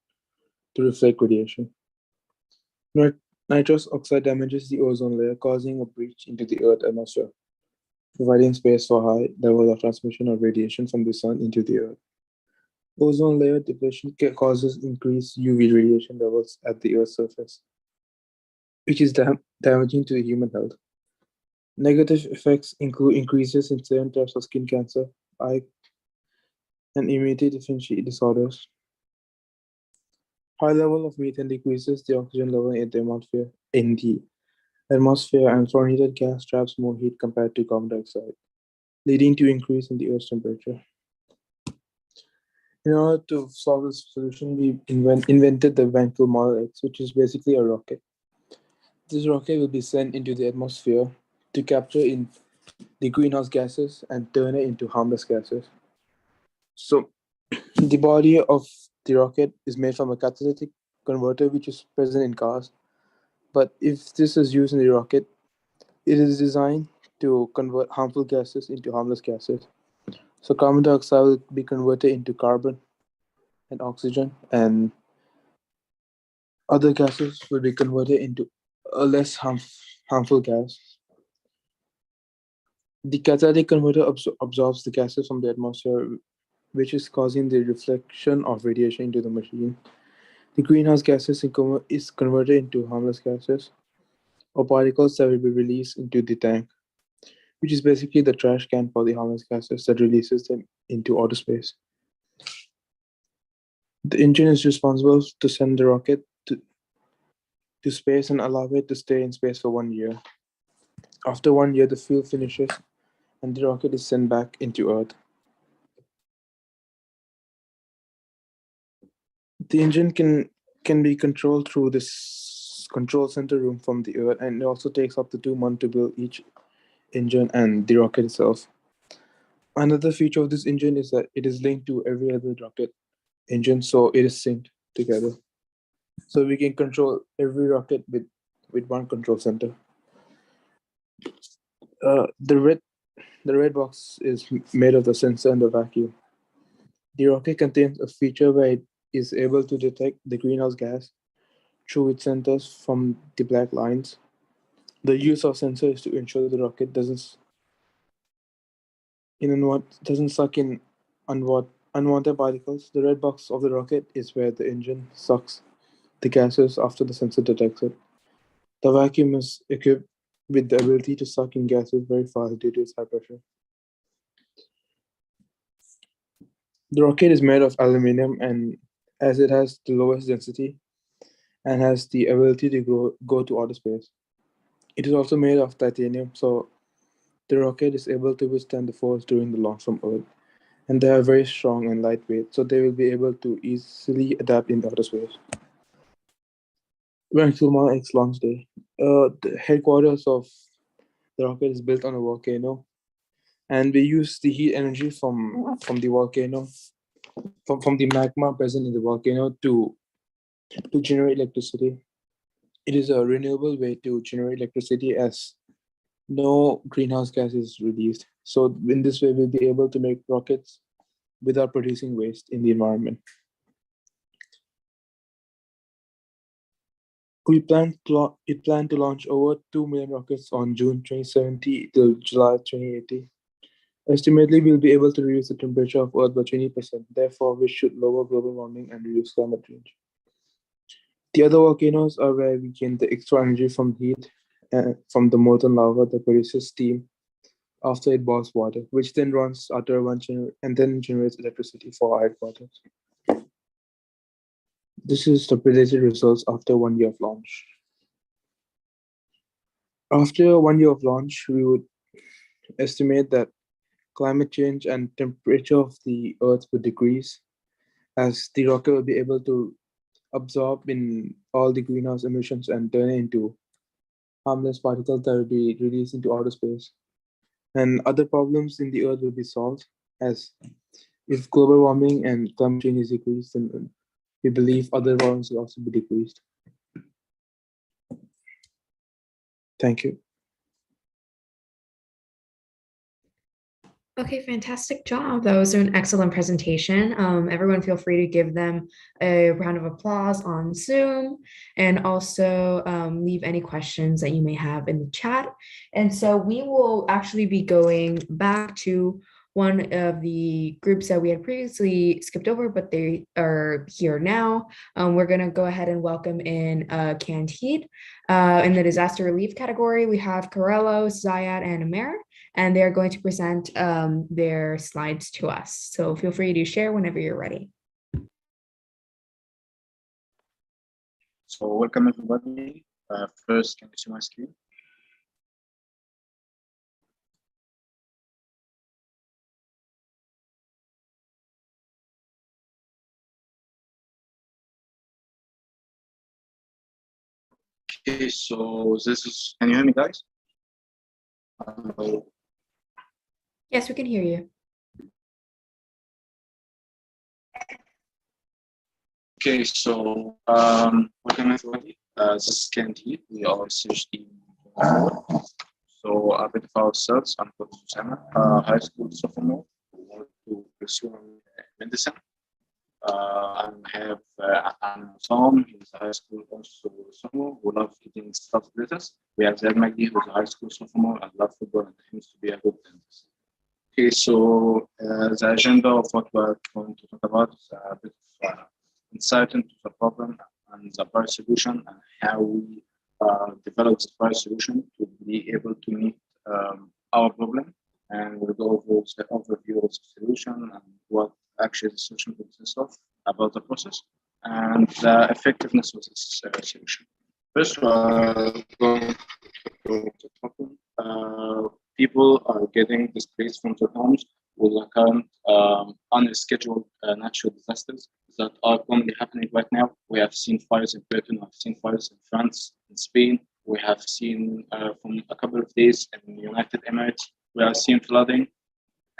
to reflect radiation. Nitrous oxide damages the ozone layer, causing a breach into the Earth's atmosphere, providing space for high level of transmission of radiation from the sun into the Earth. Ozone layer depletion causes increased UV radiation levels at the Earth's surface, which is damaging to the human health. Negative effects include increases in certain types of skin cancer, eye and immunity deficiency disorders. High level of methane decreases the oxygen level in the atmosphere, and fluorinated gas traps more heat compared to carbon dioxide, leading to increase in the Earth's temperature. In order to solve this solution, we invented the Vancouver Model X, which is basically a rocket. This rocket will be sent into the atmosphere to capture in the greenhouse gases and turn it into harmless gases. So the body of the rocket is made from a catalytic converter, which is present in cars. But if this is used in the rocket, it is designed to convert harmful gases into harmless gases. So carbon dioxide will be converted into carbon and oxygen, and other gases will be converted into a less harmful gas. The catalytic converter absorbs the gases from the atmosphere, which is causing the reflection of radiation into the machine. The greenhouse gases is converted into harmless gases or particles that will be released into the tank, which is basically the trash can for the harmless gases that releases them into outer space. The engine is responsible to send the rocket to space and allow it to stay in space for 1 year. After 1 year, the fuel finishes and the rocket is sent back into Earth. The engine can be controlled through this control center room from the Earth, and it also takes up to 2 months to build each engine and the rocket itself. Another feature of this engine is that it is linked to every other rocket engine, so it is synced together. So we can control every rocket with one control center. The red box is made of the sensor and the vacuum. The rocket contains a feature where it is able to detect the greenhouse gas through its sensors from the black lines. The use of sensor is to ensure the rocket doesn't doesn't suck in unwanted particles. The red box of the rocket is where the engine sucks the gases after the sensor detects it. The vacuum is equipped with the ability to suck in gases very fast due to its high pressure. The rocket is made of aluminum, and as it has the lowest density and has the ability to go to outer space. It is also made of titanium, so the rocket is able to withstand the force during the launch from Earth. And they are very strong and lightweight, so they will be able to easily adapt in outer space. When Kilmar X launch day, the headquarters of the rocket is built on a volcano, and we use the heat energy from the volcano, from the magma present in the volcano to generate electricity. It is a renewable way to generate electricity as no greenhouse gas is released. So in this way, we'll be able to make rockets without producing waste in the environment. It planned to launch over 2 million rockets on June 2070 till July 2080. Estimately, we'll be able to reduce the temperature of Earth by 20%. Therefore, we should lower global warming and reduce climate change. The other volcanoes are where we gain the extra energy from heat from the molten lava that produces steam after it boils water, which then runs our turbine and then generates electricity for our headquarters. This is the predicted results after 1 year of launch. After 1 year of launch, we would estimate that climate change and temperature of the Earth would decrease as the rocket will be able to absorb in all the greenhouse emissions and turn it into harmless particles that will be released into outer space. And other problems in the Earth will be solved, as if global warming and climate change is decreased, then we believe other problems will also be decreased. Thank you. Okay, fantastic job. That was an excellent presentation. Everyone feel free to give them a round of applause on Zoom, and also leave any questions that you may have in the chat. And so we will actually be going back to one of the groups that we had previously skipped over, but they are here now. We're going to go ahead and welcome in Candide. In the disaster relief category, we have Corello, Zayat, and Amer, and they're going to present their slides to us. So feel free to share whenever you're ready. So welcome everybody. First, can you see my screen? Okay, so this is, can you hear me guys? Hello. Yes, we can hear you. Okay, so welcome everybody. This is Candide. We are research team. So a bit of ourselves. I'm called Susanna, high school sophomore who want to pursue medicine. I have Tom, he's a high school also sophomore who loves eating stuffed lettuce. We have Zed Magdi, who's a high school sophomore and loves football and aims to be a good dentist. Okay, so the agenda of what we're going to talk about is a bit of insight into the problem and the prior solution and how we develop the prior solution to be able to meet our problem. And we'll go over the overview of the solution and what actually the solution consists of, about the process, and the effectiveness of this solution. First, going to the problem. People are getting displaced from their homes with the current unscheduled natural disasters that are commonly happening right now. We have seen fires in Britain, we have seen fires in France, in Spain. We have seen from a couple of days in the United Emirates, we have seen flooding.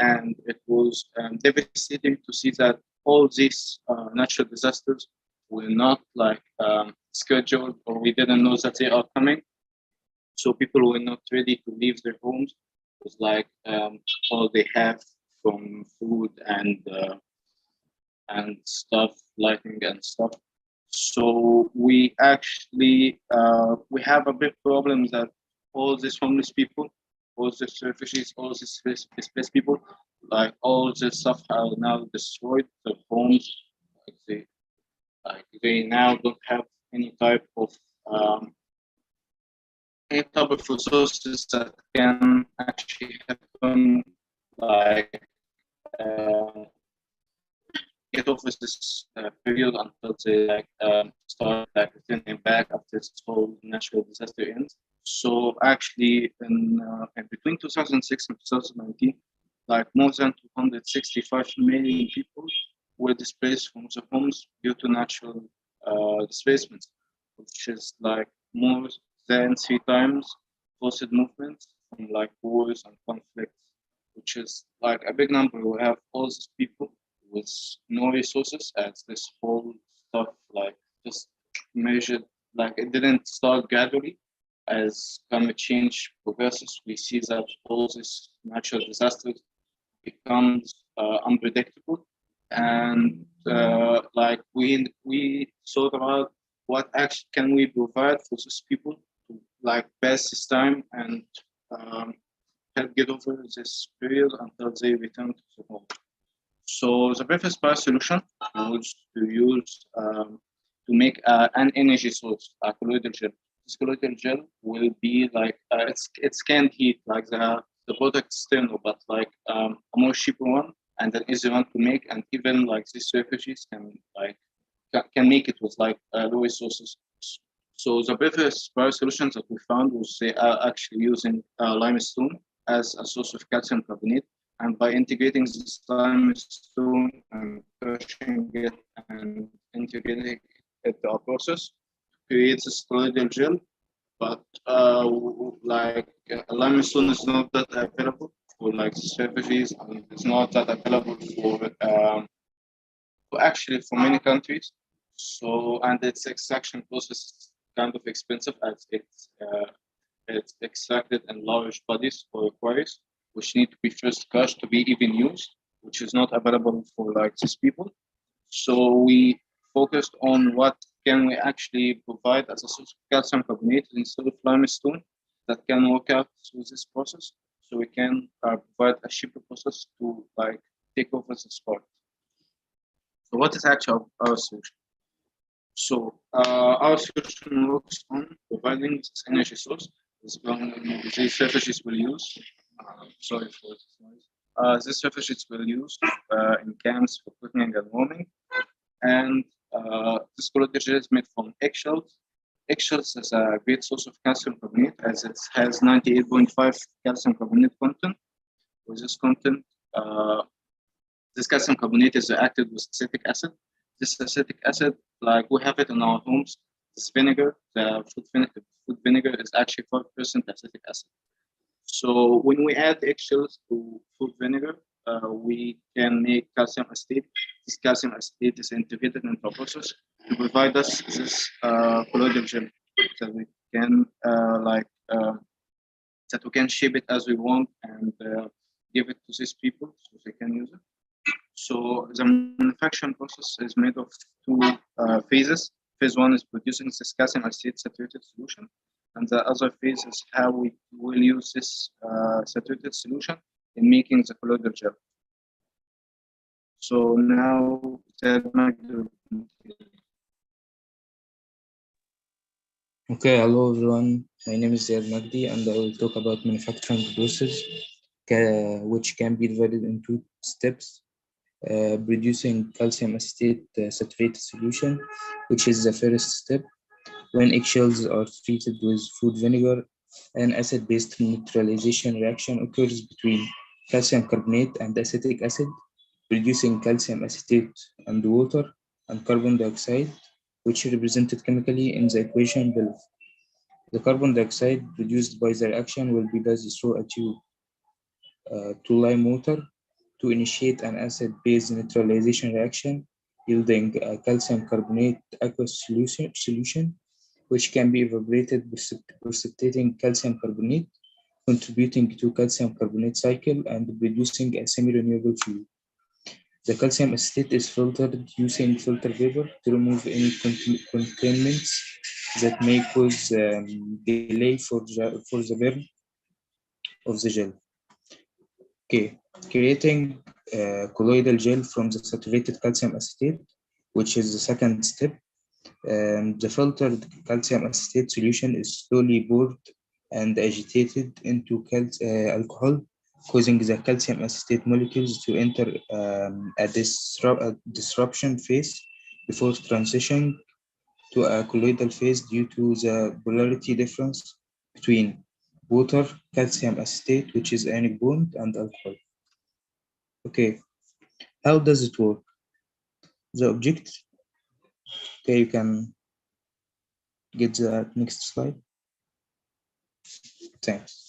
And it was devastating to see that all these natural disasters were not like scheduled, or we didn't know that they are coming. So people were not ready to leave their homes. It was like all they have from food and stuff, lighting and stuff. So we actually we have a big problem that all these homeless people, all these refugees, all these displaced people, like all this stuff are now destroyed. The homes, they now don't have any type of um, resources that can actually happen, like uh, get over this period until they start returning back after this whole natural disaster ends. So actually, in between 2006 and 2019, like more than 265 million people were displaced from their homes due to natural displacements, which is like more than 3 times forced movements from like wars and conflicts, which is like a big number. We have all these people with no resources, as this whole stuff like just measured, like it didn't start gradually. As climate change progresses, we see that all these natural disasters becomes unpredictable, and like we thought about what action can we provide for these people to like pass this time and um, help get over this period until they return to the home. So the previous power solution was to use to make an energy source, a colloidal gel. This colloidal gel will be like it's canned heat, like the product external, but like a more cheaper one and an easy one to make, and even like these refugees can like can make it with like low resources. So the previous power solutions that we found was they are actually using limestone as a source of calcium carbonate, and by integrating this limestone and crushing it and integrating it to our process, creates this colloidal gel. But like limestone is not that available for like refugees, and it's not that available for actually for many countries. So and its extraction process is kind of expensive, as it's extracted in large bodies or quarries, which need to be first crushed to be even used, which is not available for like these people. So we focused on what can we actually provide as a source of calcium carbonate instead of limestone that can work out through this process. So we can provide a cheaper process to like take over this part. So what is actually our solution? So our solution works on providing this energy source. These refugees will use. Sorry for this noise. These refugees will use in camps for cooking and warming. And this colloidal is made from eggshells. Eggshells is a great source of calcium carbonate, as it has 98.5 calcium carbonate content. With this content, this calcium carbonate is reacted with acetic acid. This acetic acid, like we have it in our homes, this vinegar, the food vinegar is actually 5% acetic acid. So when we add eggshells to food vinegar, we can make calcium acetate. This calcium acetate is integrated into the process to provide us this colloidal gel that we can that we can shape it as we want and give it to these people so they can use it. So the manufacturing process is made of two phases. Phase one is producing this calcium acetate saturated solution, and the other phase is how we will use this saturated solution in making the colloidal gel. So now Okay, hello everyone. My name is Ziad Magdi, and I will talk about manufacturing process, which can be divided into steps. Producing calcium acetate saturated solution, which is the first step. When eggshells are treated with food vinegar, an acid-based neutralization reaction occurs between calcium carbonate and acetic acid, producing calcium acetate and water and carbon dioxide, which are represented chemically in the equation below. The carbon dioxide produced by the reaction will be passed through a tube to lime water to initiate an acid-base neutralization reaction, yielding a calcium carbonate aqueous solution, which can be evaporated, precipitating calcium carbonate, contributing to calcium carbonate cycle and producing a semi-renewable fuel. The calcium acetate is filtered using filter paper to remove any contaminants that may cause delay for the burn of the gel. Okay, creating colloidal gel from the saturated calcium acetate, which is the second step. The filtered calcium acetate solution is slowly poured and agitated into alcohol, causing the calcium acetate molecules to enter a disruption phase before transitioning to a colloidal phase due to the polarity difference between water, calcium acetate, which is ionic bond, and alcohol. Okay, how does it work? The object, okay, you can get the next slide. Thanks.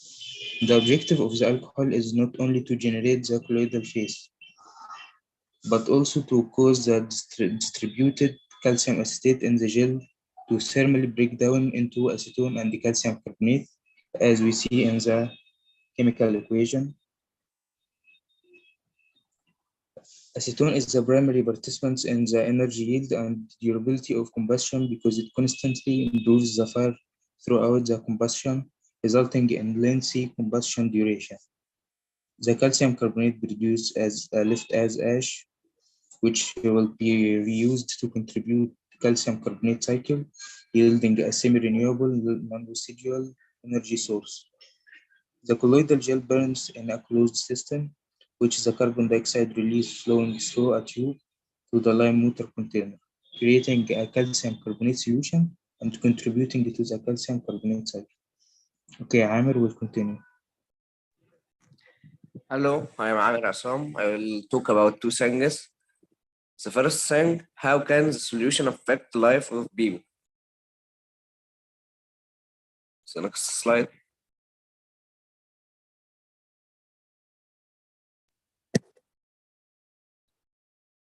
The objective of the alcohol is not only to generate the colloidal phase, but also to cause the distributed calcium acetate in the gel to thermally break down into acetone and calcium carbonate, as we see in the chemical equation. Acetone is the primary participant in the energy yield and durability of combustion because it constantly improves the fire throughout the combustion, resulting in lengthy combustion duration. The calcium carbonate produced as left as ash, which will be reused to contribute to calcium carbonate cycle, yielding a semi-renewable non-residual energy source. The colloidal gel burns in a closed system, which is a carbon dioxide release flowing through a tube to the lime water container, creating a calcium carbonate solution and contributing to the calcium carbonate cycle. Okay, Amir will continue. Hello, I am Amir Assam. I will talk about two things. The first thing, how can the solution affect the life of people? So next slide.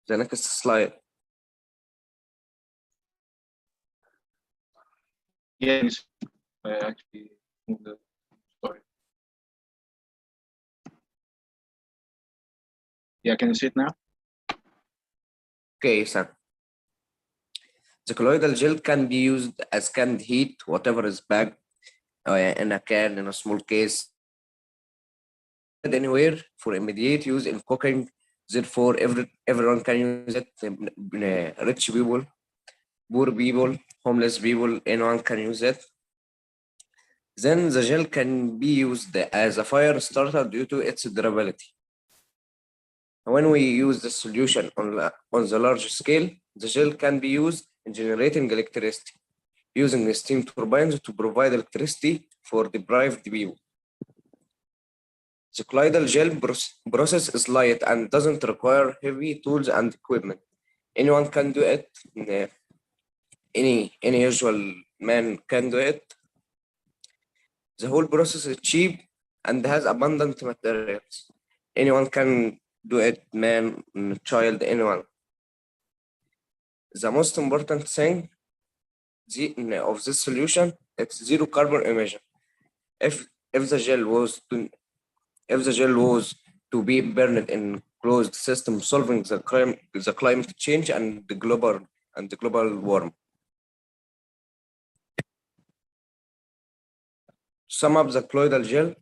The next slide. Yes, I actually sorry. Yeah, can you see it now? Okay, so the colloidal gel can be used as canned heat, whatever is bagged in a can, in a small case, anywhere for immediate use in cooking. Therefore, everyone can use it. Rich people, poor people, homeless people, anyone can use it. Then the gel can be used as a fire starter due to its durability. When we use the solution on the large scale, the gel can be used in generating electricity, using the steam turbines to provide electricity for deprived people. The colloidal gel process is light and doesn't require heavy tools and equipment. Anyone can do it. Any usual man can do it. The whole process is cheap and has abundant materials. Anyone can do it, man, child, anyone. The most important thing of this solution, it's zero carbon emission. If the gel was to be burned in closed system, solving the climate change and the global warming. Sum up the colloidal gel.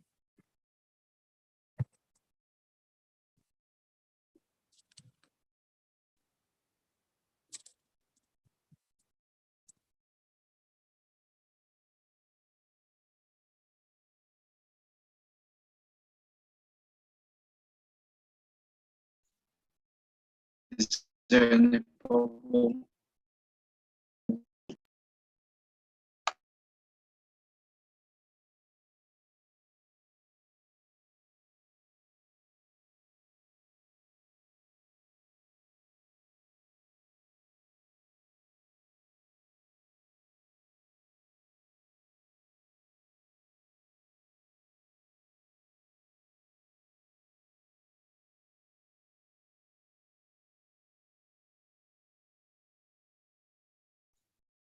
Is there any problem?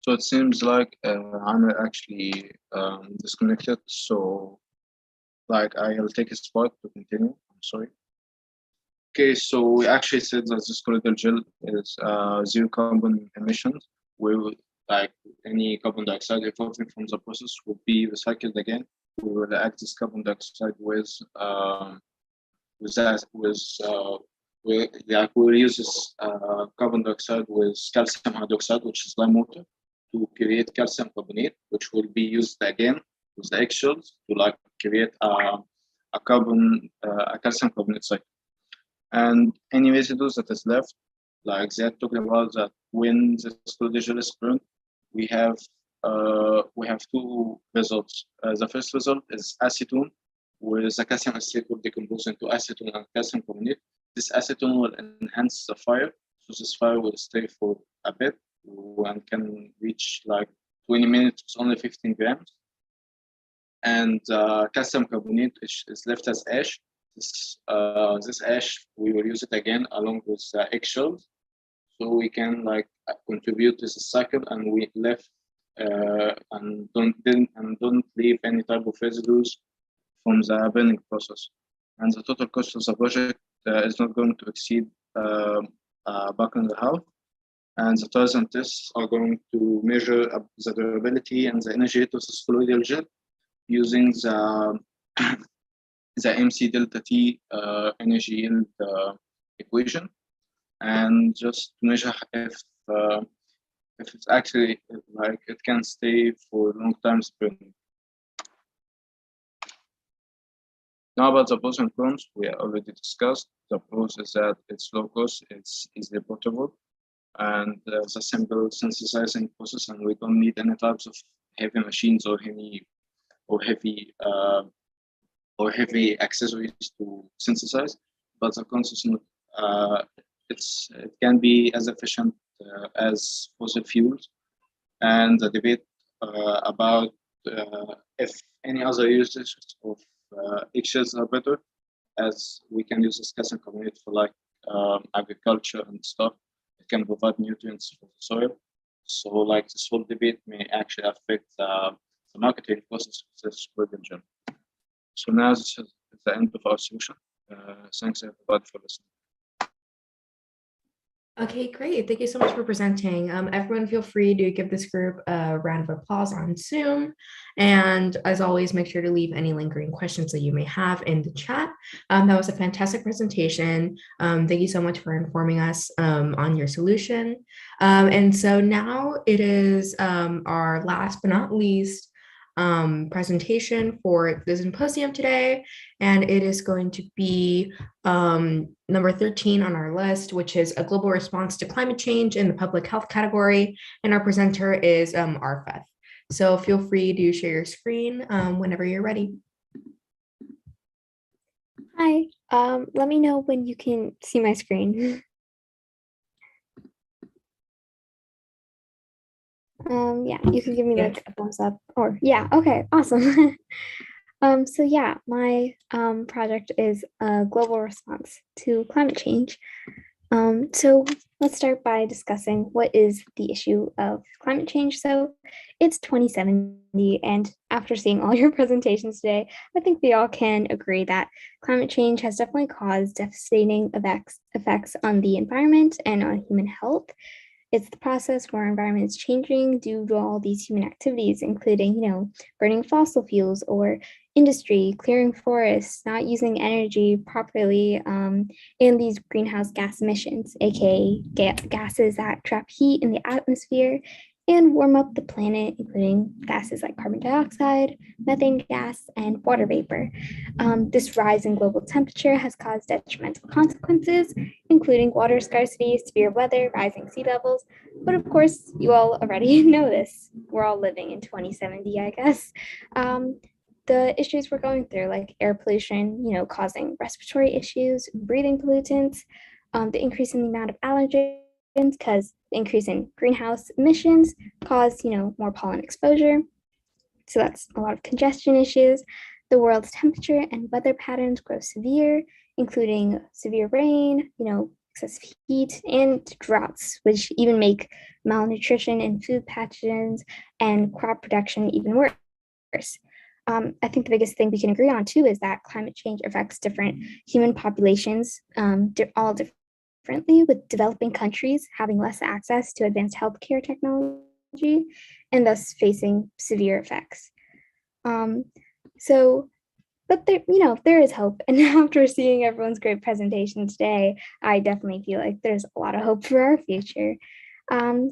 So it seems like I'm actually disconnected. So like I'll take a spot to continue. I'm sorry. Okay, so we actually said that this colloidal gel is zero carbon emissions. Like any carbon dioxide evolving from the process will be recycled again. We will act this carbon dioxide with with that we use this carbon dioxide with calcium hydroxide, which is lime water, to create calcium carbonate, which will be used again with the eggshells to like create a calcium carbonate cycle. And any residues that is left, like that, talking about that when the storage is burned, we have two results. The first result is acetone, where the calcium acetate will decompose into acetone and calcium carbonate. This acetone will enhance the fire, so this fire will stay for a bit and can reach like 20 minutes, it's only 15 grams. And calcium carbonate is left as ash. This ash, we will use it again along with eggshells, so we can like contribute to the cycle, and we left and don't leave any type of residues from the burning process. And the total cost of the project is not going to exceed $1.50. And the trials and tests are going to measure the durability and the energy of this colloidal gel using the MC delta T energy yield equation, and just to measure if it's actually like it can stay for long time burning. Now about the pros and cons, we already discussed. The pros is that it's low cost, it's easily portable, and the simple synthesizing process, and we don't need any types of heavy machines or heavy accessories to synthesize. But the cons is not, it can be as efficient as fossil fuels, and the debate about if any other uses of eggshells are better, as we can use this calcium carbonate for like agriculture and stuff. It can provide nutrients for the soil. So like this whole debate may actually affect the marketing process of this colloidal gel. So now this is the end of our session. Thanks everybody for listening. Okay, great. Thank you so much for presenting. Everyone feel free to give this group a round of applause on Zoom. And as always, make sure to leave any lingering questions that you may have in the chat. That was a fantastic presentation. Thank you so much for informing us on your solution. And so now it is our last but not least presentation for the symposium today, and it is going to be number 13 on our list, which is a global response to climate change in the public health category, and our presenter is Arfeth. So feel free to share your screen whenever you're ready. Hi, let me know when you can see my screen. Yeah, you can give me like a thumbs up, or yeah, okay, awesome. So yeah, my project is a global response to climate change. So let's start by discussing what is the issue of climate change. So it's 2070, and after seeing all your presentations today, I think we all can agree that climate change has definitely caused devastating effects on the environment and on human health. It's the process where our environment is changing due to all these human activities, including, burning fossil fuels or industry, clearing forests, not using energy properly, and these greenhouse gas emissions, aka gases that trap heat in the atmosphere and warm up the planet, including gases like carbon dioxide, methane gas, and water vapor. This rise in global temperature has caused detrimental consequences, including water scarcity, severe weather, rising sea levels. But of course, you all already know this. We're all living in 2070, I guess. The issues we're going through, like air pollution, causing respiratory issues, breathing pollutants, the increase in the amount of allergens, because the increase in greenhouse emissions cause, more pollen exposure. So that's a lot of congestion issues. The world's temperature and weather patterns grow severe, including severe rain, excessive heat, and droughts, which even make malnutrition and food pathogens and crop production even worse. I think the biggest thing we can agree on too is that climate change affects different human populations, all differently, with developing countries having less access to advanced healthcare technology and thus facing severe effects. So but there is hope. And after seeing everyone's great presentation today, I definitely feel like there's a lot of hope for our future.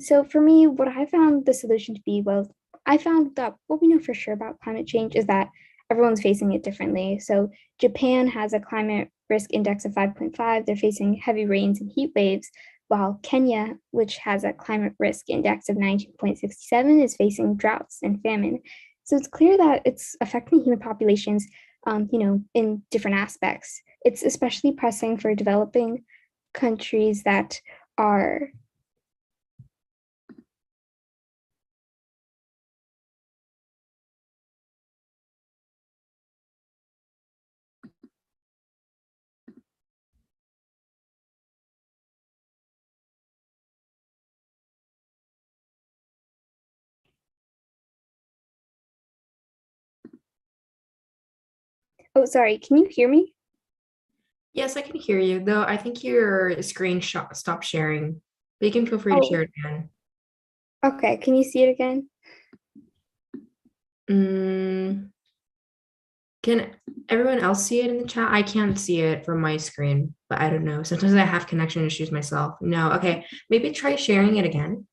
So for me, what I found the solution to be was, I found that what we know for sure about climate change is that everyone's facing it differently. So Japan has a climate risk index of 5.5. They're facing heavy rains and heat waves, while Kenya, which has a climate risk index of 19.67, is facing droughts and famine. So it's clear that it's affecting human populations, in different aspects. It's especially pressing for developing countries that are Oh, sorry, can you hear me? Yes, I can hear you, though I think your screen stopped sharing. But you can feel free to share it again. Okay, can you see it again? Can everyone else see it in the chat? I can't see it from my screen, but I don't know. Sometimes I have connection issues myself. No, okay. Maybe try sharing it again.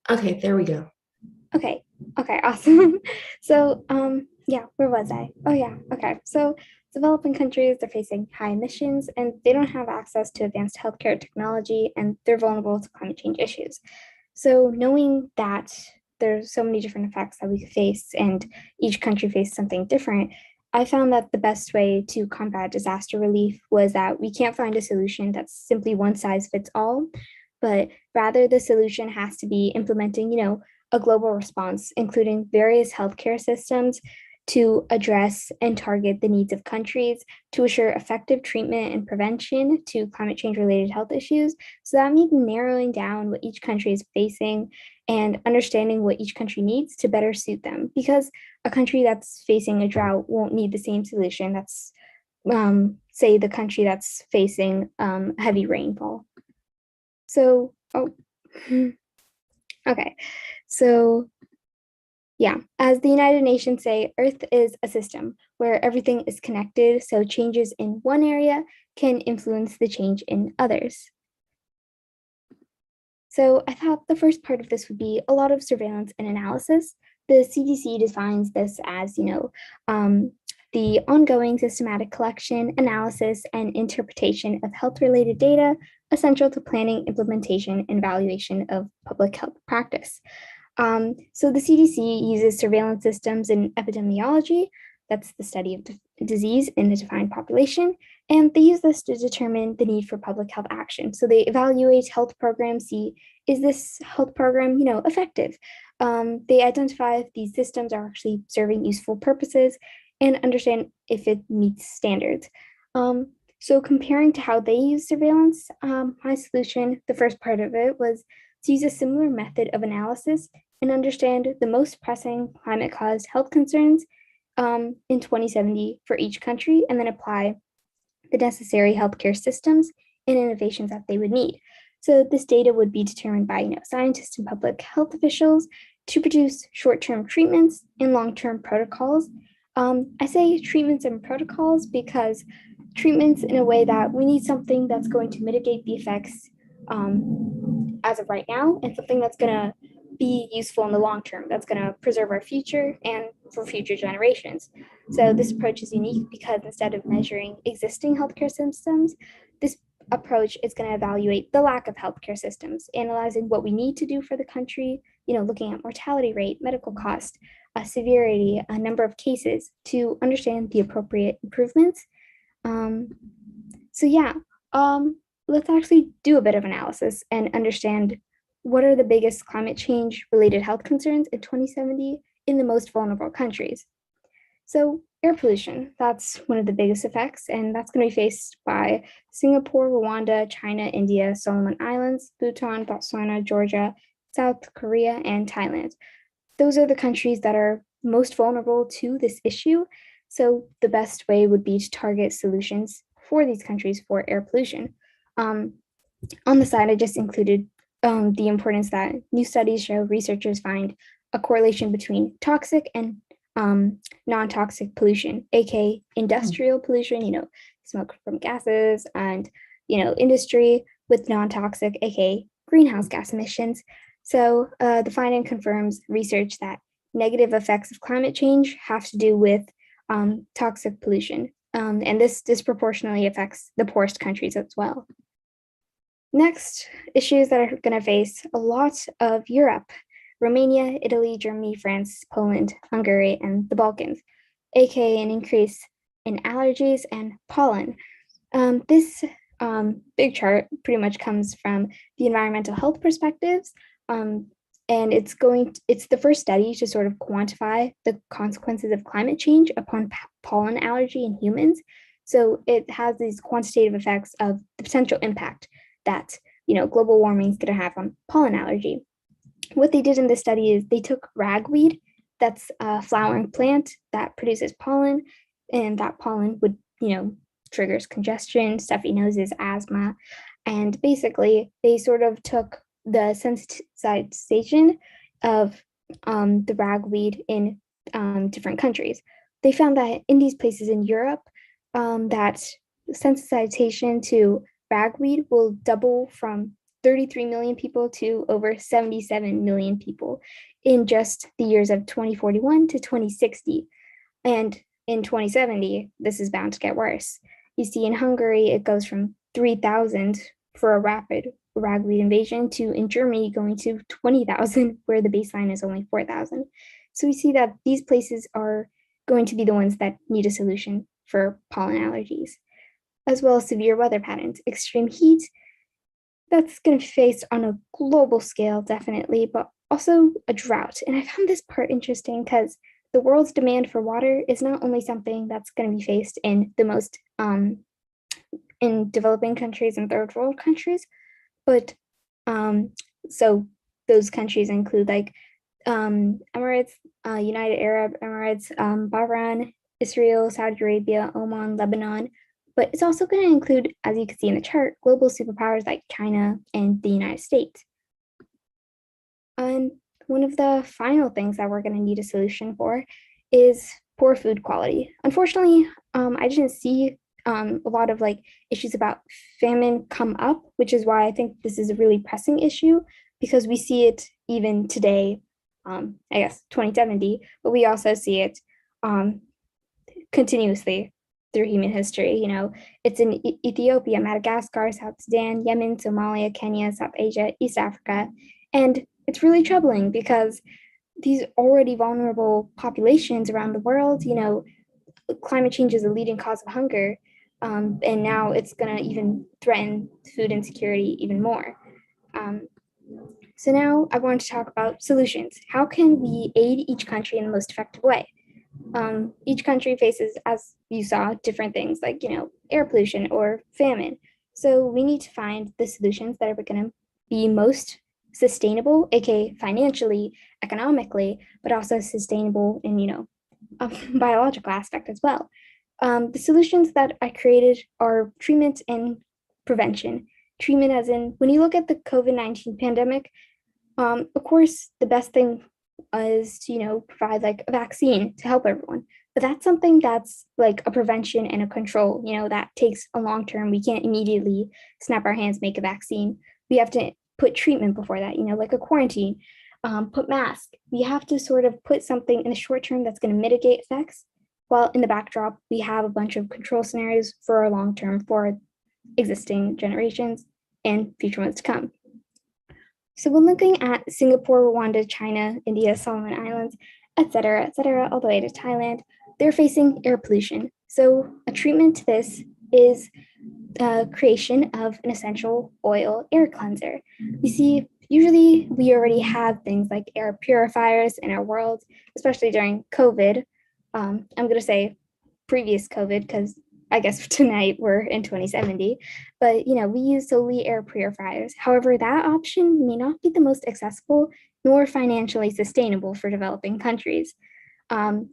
Okay, there we go. Okay, awesome. So, yeah, where was I? Oh, yeah, okay. So, developing countries, they're facing high emissions and they don't have access to advanced healthcare technology, and they're vulnerable to climate change issues. So, knowing that there's so many different effects that we could face and each country faced something different, I found that the best way to combat disaster relief was that we can't find a solution that's simply one size fits all, but rather the solution has to be implementing, a global response, including various healthcare systems to address and target the needs of countries to assure effective treatment and prevention to climate change related health issues. So that means narrowing down what each country is facing and understanding what each country needs to better suit them. Because a country that's facing a drought won't need the same solution that's, say, the country that's facing heavy rainfall. So, okay. So, yeah, as the United Nations say, Earth is a system where everything is connected, so changes in one area can influence the change in others. So I thought the first part of this would be a lot of surveillance and analysis. The CDC defines this as, the ongoing systematic collection, analysis, and interpretation of health-related data essential to planning, implementation, and evaluation of public health practice. So the CDC uses surveillance systems in epidemiology, that's the study of disease in a defined population, and they use this to determine the need for public health action. So they evaluate health programs, see, is this health program, effective? They identify if these systems are actually serving useful purposes and understand if it meets standards. So comparing to how they use surveillance, my solution, the first part of it was to use a similar method of analysis and understand the most pressing climate-caused health concerns in 2070 for each country, and then apply the necessary healthcare systems and innovations that they would need. So this data would be determined by scientists and public health officials to produce short-term treatments and long-term protocols. I say treatments and protocols because treatments in a way that we need something that's going to mitigate the effects as of right now, and something that's going to be useful in the long term, that's going to preserve our future and for future generations. So this approach is unique because instead of measuring existing healthcare systems, this approach is going to evaluate the lack of healthcare systems, analyzing what we need to do for the country, looking at mortality rate, medical cost, severity, a number of cases to understand the appropriate improvements. So yeah, let's actually do a bit of analysis and understand what are the biggest climate change related health concerns in 2070 in the most vulnerable countries. So air pollution, that's one of the biggest effects, and that's going to be faced by Singapore, Rwanda, China, India, Solomon Islands, Bhutan, Botswana, Georgia, South Korea, and Thailand. Those are the countries that are, most vulnerable to this issue. So the best way would be to target solutions for these countries for air pollution. On the side, I just included the importance that new studies show researchers find a correlation between toxic and non-toxic pollution, aka industrial pollution, smoke from gases, and industry with non-toxic, aka greenhouse gas emissions. So the finding confirms research that negative effects of climate change have to do with toxic pollution, and this disproportionately affects the poorest countries as well. Next, issues that are going to face a lot of Europe: Romania, Italy, Germany, France, Poland, Hungary, and the Balkans, aka an increase in allergies and pollen. This big chart pretty much comes from the environmental health perspectives, and it's the first study to sort of quantify the consequences of climate change upon pollen allergy in humans. So it has these quantitative effects of the potential impact that global warming is going to have on pollen allergy. What they did in this study is they took ragweed, that's a flowering plant that produces pollen, and that pollen would triggers congestion, stuffy noses, asthma, and basically they sort of took the sensitization of the ragweed in different countries. They found that in these places in Europe, that sensitization to ragweed will double from 33 million people to over 77 million people in just the years of 2041 to 2060. And in 2070, this is bound to get worse. You see, in Hungary, it goes from 3,000 for a rapid ragweed invasion to in Germany going to 20,000, where the baseline is only 4,000. So we see that these places are going to be the ones that need a solution for pollen allergies, as well as severe weather patterns, extreme heat. That's going to be faced on a global scale, definitely, but also a drought. And I found this part interesting because the world's demand for water is not only something that's going to be faced in the most in developing countries and third world countries, but so those countries include like Emirates, United Arab Emirates, Bahrain, Israel, Saudi Arabia, Oman, Lebanon. But it's also going to include, as you can see in the chart, global superpowers like China and the United States. And one of the final things that we're going to need a solution for is poor food quality. Unfortunately, I didn't see a lot of issues about famine come up, which is why I think this is a really pressing issue, because we see it even today, I guess 2070, but we also see it continuously through human history. It's in Ethiopia, Madagascar, South Sudan, Yemen, Somalia, Kenya, South Asia, East Africa. And it's really troubling because these already vulnerable populations around the world, climate change is a leading cause of hunger. And now it's going to even threaten food insecurity even more. So now I want to talk about solutions. How can we aid each country in the most effective way? Each country faces, as you saw, different things like, air pollution or famine. So we need to find the solutions that are going to be most sustainable, aka financially, economically, but also sustainable in, biological aspect as well. The solutions that I created are treatment and prevention. Treatment as in, when you look at the COVID-19 pandemic, of course, the best thing is to, provide a vaccine to help everyone. But that's something that's like a prevention and a control, that takes a long term. We can't immediately snap our hands, make a vaccine. We have to put treatment before that, like a quarantine, put mask. We have to sort of put something in the short term that's going to mitigate effects, while in the backdrop, we have a bunch of control scenarios for our long term for existing generations and future ones to come. So when looking at Singapore, Rwanda, China, India, Solomon Islands, et cetera, all the way to Thailand, they're facing air pollution. So a treatment to this is creation of an essential oil air cleanser. You see, usually we already have things like air purifiers in our world, especially during COVID. I'm going to say previous COVID because I guess tonight we're in 2070, but we use solely air purifiers. However, that option may not be the most accessible nor financially sustainable for developing countries.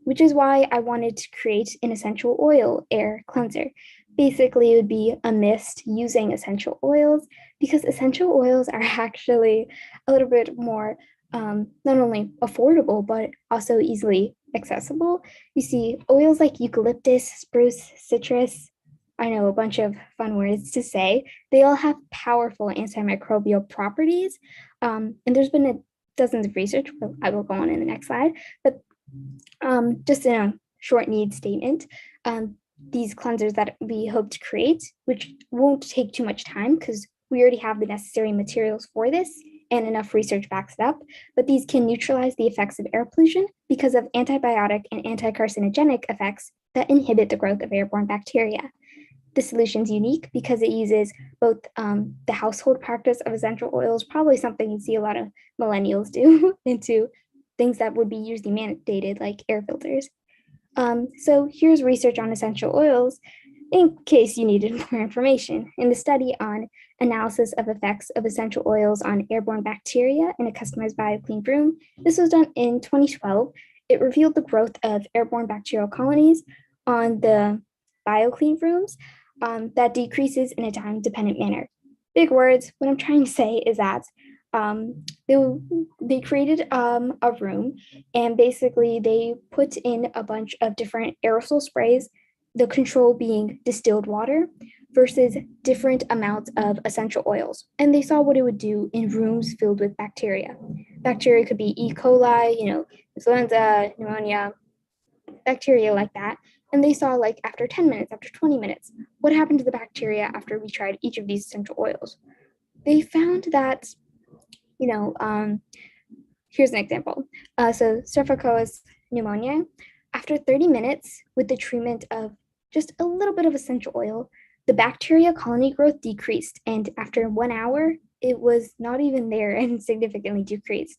which is why I wanted to create an essential oil air cleanser. Basically, it would be a mist using essential oils because essential oils are actually a little bit more not only affordable, but also easily accessible. You see, oils like eucalyptus, spruce, citrus, I know a bunch of fun words to say, they all have powerful antimicrobial properties. And there's been dozens of research, I will go on in the next slide, but just in a short need statement, these cleansers that we hope to create, which won't take too much time because we already have the necessary materials for this and enough research backs it up, but these can neutralize the effects of air pollution because of antibiotic and anti-carcinogenic effects that inhibit the growth of airborne bacteria. The solution is unique because it uses both the household practice of essential oils, probably something you see a lot of millennials do, into things that would be usually mandated, like air filters. So here's research on essential oils in case you needed more information. In the study on analysis of effects of essential oils on airborne bacteria in a customized BioClean room, this was done in 2012. It revealed the growth of airborne bacterial colonies on the BioClean rooms that decreases in a time-dependent manner. Big words, what I'm trying to say is that they created a room and basically they put in a bunch of different aerosol sprays, the control being distilled water versus different amounts of essential oils. And they saw what it would do in rooms filled with bacteria. Bacteria could be E. coli, influenza, pneumonia, bacteria like that. And they saw like after 10 minutes, after 20 minutes, what happened to the bacteria after we tried each of these essential oils. They found that here's an example. So Staphylococcus pneumonia, after 30 minutes with the treatment of just a little bit of essential oil, the bacteria colony growth decreased. And after 1 hour, it was not even there and significantly decreased.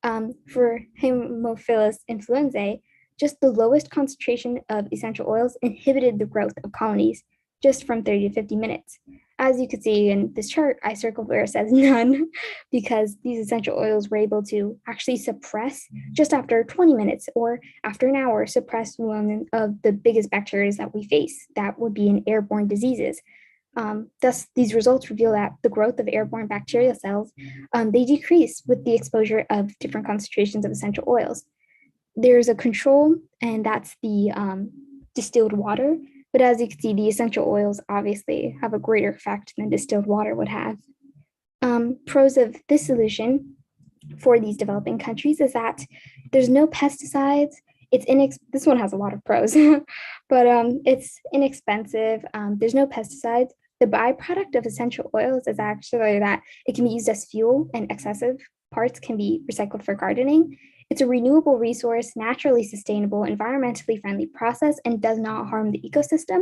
For Haemophilus influenzae, just the lowest concentration of essential oils inhibited the growth of colonies just from 30 to 50 minutes. As you can see in this chart, I circled where it says none because these essential oils were able to actually suppress just after 20 minutes or after an hour, suppress one of the biggest bacteria that we face that would be in airborne diseases. Thus, these results reveal that the growth of airborne bacterial cells, they decrease with the exposure of different concentrations of essential oils. There's a control, and that's the distilled water. But as you can see, the essential oils obviously have a greater effect than distilled water would have. Pros of this solution for these developing countries is that there's no pesticides. This one has a lot of pros, but it's inexpensive. There's no pesticides. The byproduct of essential oils is actually that it can be used as fuel and excessive parts can be recycled for gardening. It's a renewable resource, naturally sustainable, environmentally friendly process, and does not harm the ecosystem.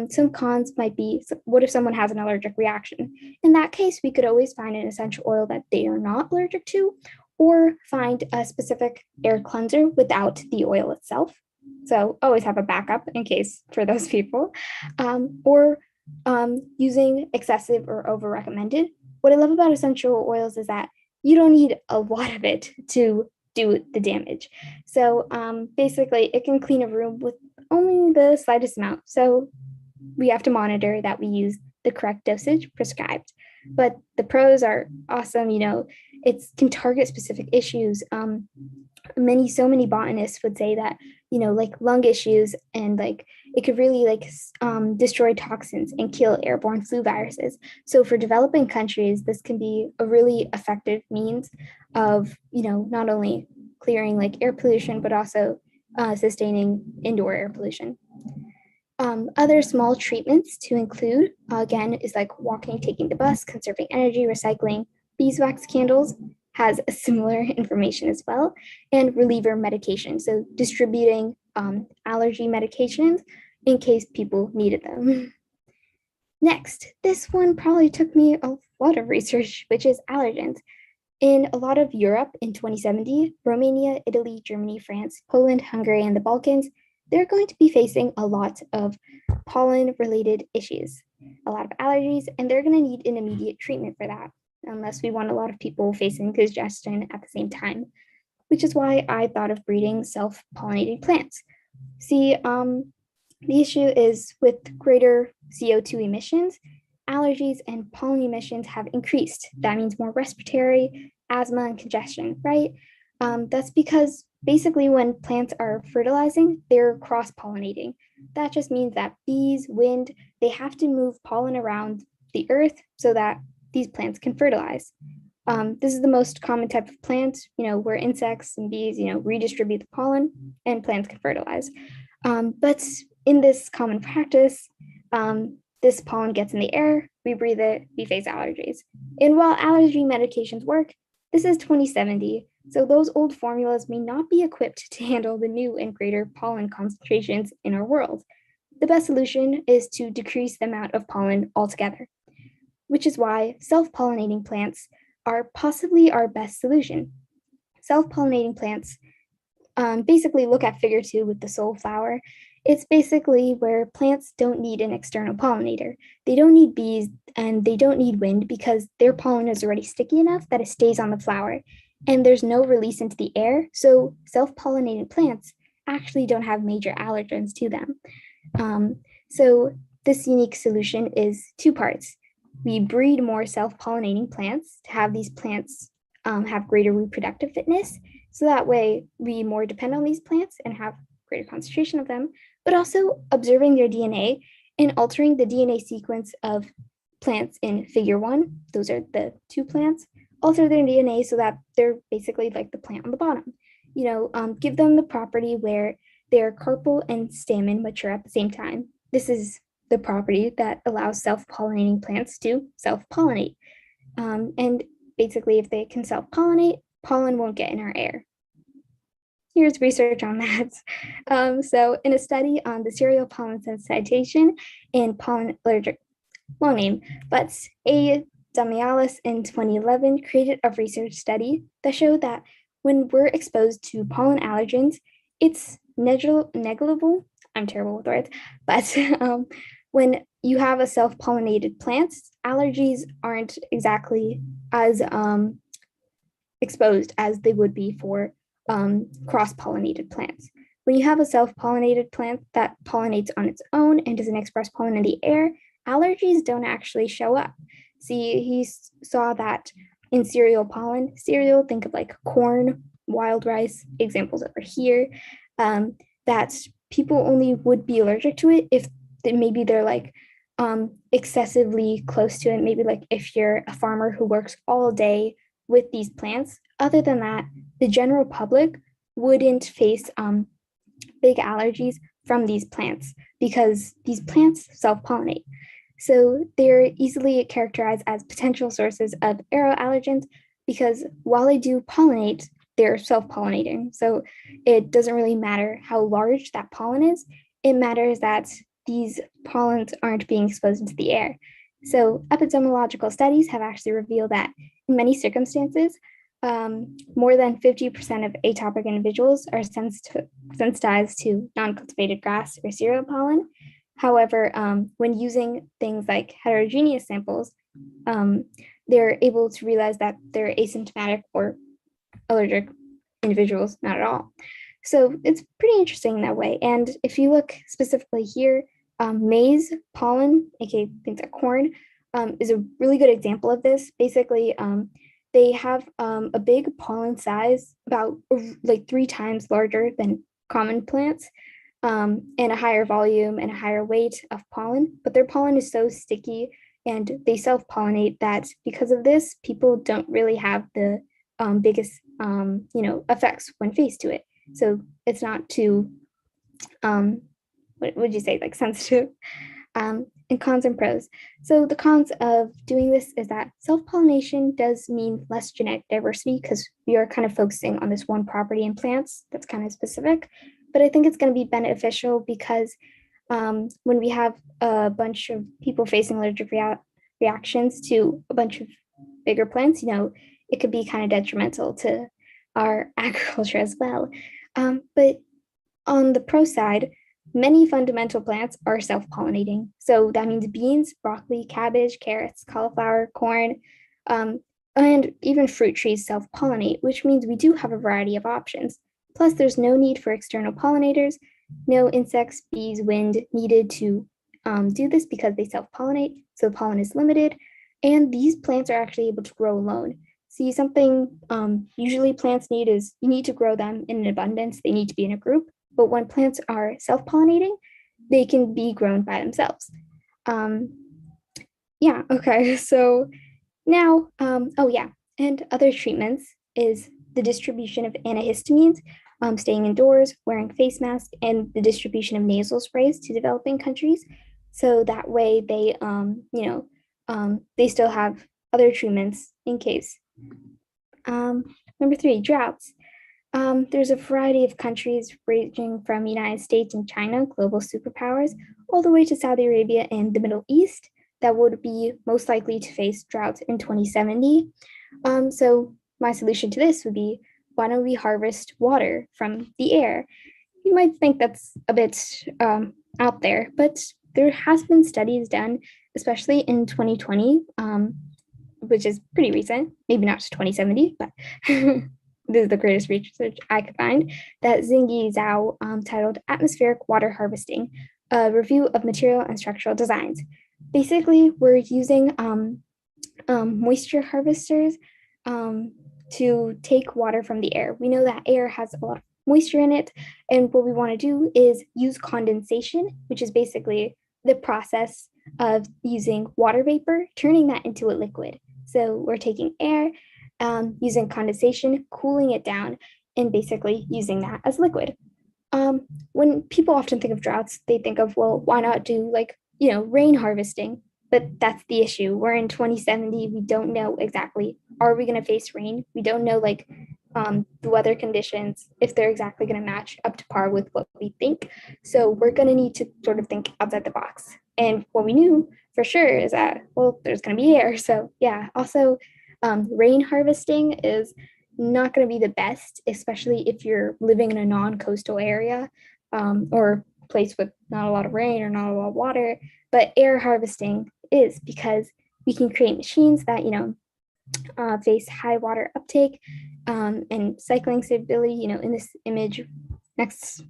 Some cons might be, what if someone has an allergic reaction? In that case, we could always find an essential oil that they are not allergic to, or find a specific air cleanser without the oil itself. So always have a backup in case for those people, or using excessive or over recommended. What I love about essential oils is that you don't need a lot of it to do the damage. So basically it can clean a room with only the slightest amount. So we have to monitor that we use the correct dosage prescribed. But the pros are awesome, it can target specific issues. So many botanists would say that, like lung issues and like it could really destroy toxins and kill airborne flu viruses. So for developing countries, this can be a really effective means of, not only clearing like air pollution, but also sustaining indoor air pollution. Other small treatments to include, again, is like walking, taking the bus, conserving energy, recycling, beeswax candles has a similar information as well, and reliever medication. So distributing allergy medications in case people needed them. Next, this one probably took me a lot of research, which is allergens. In a lot of Europe in 2070, Romania, Italy, Germany, France, Poland, Hungary, and the Balkans, they're going to be facing a lot of pollen-related issues, a lot of allergies, and they're going to need an immediate treatment for that, unless we want a lot of people facing congestion at the same time. which is why I thought of breeding self-pollinating plants. See, the issue is with greater CO2 emissions, allergies and pollen emissions have increased. That means more respiratory, asthma, and congestion, right? That's because basically when plants are fertilizing, they're cross-pollinating. That just means that bees, wind, they have to move pollen around the earth so that these plants can fertilize. This is the most common type of plant, where insects and bees, redistribute the pollen and plants can fertilize. But in this common practice, this pollen gets in the air, we breathe it, we face allergies. And while allergy medications work, this is 2070, so those old formulas may not be equipped to handle the new and greater pollen concentrations in our world. The best solution is to decrease the amount of pollen altogether, which is why self-pollinating plants are possibly our best solution. Self-pollinating plants basically look at figure 2 with the sole flower. It's basically where plants don't need an external pollinator. They don't need bees and they don't need wind because their pollen is already sticky enough that it stays on the flower and there's no release into the air. So self-pollinated plants actually don't have major allergens to them. So this unique solution is two parts. We breed more self-pollinating plants to have these plants have greater reproductive fitness. So that way we more depend on these plants and have greater concentration of them, but also observing their DNA and altering the DNA sequence of plants in figure 1. Those are the 2 plants. Alter their DNA so that they're basically like the plant on the bottom. Give them the property where their carpel and stamen mature at the same time. This is the property that allows self-pollinating plants to self-pollinate. And basically, if they can self-pollinate, pollen won't get in our air. Here's research on that. So in a study on the cereal pollen sensitization and pollen allergic, long name, but A. Damialis in 2011 created a research study that showed that when we're exposed to pollen allergens, it's negligible. I'm terrible with words, but when you have a self-pollinated plant, allergies aren't exactly as exposed as they would be for cross-pollinated plants. When you have a self-pollinated plant that pollinates on its own and doesn't express pollen in the air, allergies don't actually show up. See, he saw that in cereal pollen, cereal, think of like corn, wild rice, examples over here, that people only would be allergic to it if maybe they're like excessively close to it. Maybe like if you're a farmer who works all day with these plants. Other than that, the general public wouldn't face big allergies from these plants because these plants self-pollinate. So they're easily characterized as potential sources of aeroallergens because while they do pollinate, they're self-pollinating. So it doesn't really matter how large that pollen is. It matters that these pollens aren't being exposed into the air. So epidemiological studies have actually revealed that in many circumstances, more than 50% of atopic individuals are sensitized to non-cultivated grass or cereal pollen. However, when using things like heterogeneous samples, they're able to realize that they're asymptomatic or allergic individuals, not at all. So it's pretty interesting that way. And if you look specifically here, maize pollen, aka things like corn, is a really good example of this. Basically, they have a big pollen size, about like 3 times larger than common plants, and a higher volume and a higher weight of pollen, but their pollen is so sticky and they self-pollinate that because of this, people don't really have the biggest effects when faced to it. So it's not too, what would you say, like sensitive. And cons and pros. So the cons of doing this is that self-pollination does mean less genetic diversity because we are kind of focusing on this one property in plants that's kind of specific. But I think it's going to be beneficial because when we have a bunch of people facing allergic reactions to a bunch of bigger plants, it could be kind of detrimental to our agriculture as well. But on the pro side, many fundamental plants are self-pollinating. So that means beans, broccoli, cabbage, carrots, cauliflower, corn. And even fruit trees self-pollinate, which means we do have a variety of options. Plus, there's no need for external pollinators, no insects, bees, wind needed to do this because they self-pollinate, so pollen is limited. And these plants are actually able to grow alone. See, something usually plants need is you need to grow them in an abundance, they need to be in a group. But when plants are self-pollinating, they can be grown by themselves. Yeah, okay, so now, oh yeah, and other treatments is the distribution of antihistamines, staying indoors, wearing face masks, and the distribution of nasal sprays to developing countries. So that way they, they still have other treatments in case. Number 3, droughts. There's a variety of countries ranging from United States and China, global superpowers, all the way to Saudi Arabia and the Middle East that would be most likely to face droughts in 2070. So my solution to this would be, why don't we harvest water from the air? You might think that's a bit out there, but there has been studies done, especially in 2020, which is pretty recent, maybe not to 2070, but this is the greatest research I could find, that Xingyi Zhao titled Atmospheric Water Harvesting, a review of material and structural designs. Basically, we're using moisture harvesters to take water from the air. We know that air has a lot of moisture in it, and what we want to do is use condensation, which is basically the process of using water vapor, turning that into a liquid. So we're taking air, using condensation, cooling it down, and basically using that as liquid. When people often think of droughts, they think of, well, why not do rain harvesting? But that's the issue. We're in 2070. We don't know exactly, are we going to face rain? We don't know the weather conditions, if they're exactly going to match up to par with what we think. So we're going to need to sort of think outside the box. And what we knew for sure is that, well, there's going to be air. So yeah, also rain harvesting is not going to be the best, especially if you're living in a non-coastal area or place with not a lot of rain or not a lot of water. But air harvesting is, because we can create machines that face high water uptake and cycling stability. In this image next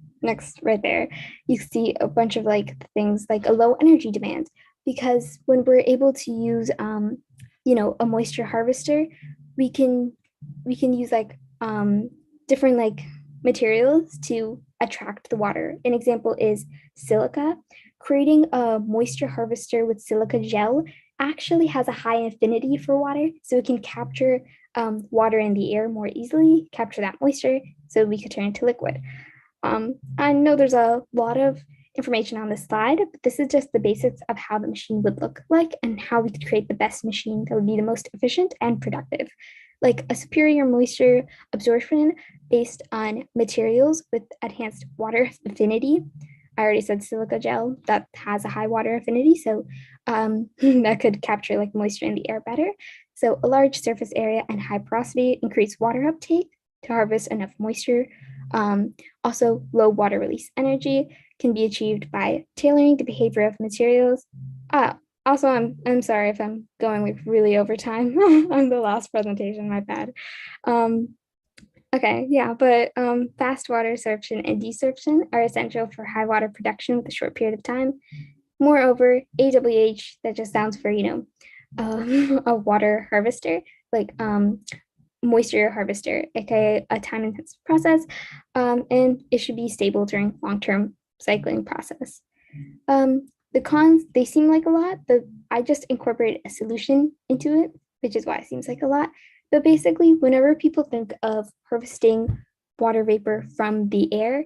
right there, you see a bunch of things like a low energy demand, because when we're able to use a moisture harvester, we can use different materials to attract the water. An example is silica. Creating a moisture harvester with silica gel actually has a high affinity for water, so it can capture water in the air more easily, capture that moisture, so we could turn it to liquid. I know there's a lot of information on this slide, but this is just the basics of how the machine would look like and how we could create the best machine that would be the most efficient and productive. Like a superior moisture absorption based on materials with enhanced water affinity. I already said silica gel, that has a high water affinity, so that could capture moisture in the air better. So a large surface area and high porosity increase water uptake to harvest enough moisture. Also, low water release energy can be achieved by tailoring the behavior of materials. Also, I'm sorry if I'm going really over time on the last presentation, my bad. Okay, yeah, but fast water absorption and desorption are essential for high water production with a short period of time. Moreover, AWH, that just sounds for, a water harvester, moisture harvester, aka a time-intensive process, and it should be stable during long-term cycling process. The cons, they seem like a lot, but I just incorporated a solution into it, which is why it seems like a lot. But basically, whenever people think of harvesting water vapor from the air,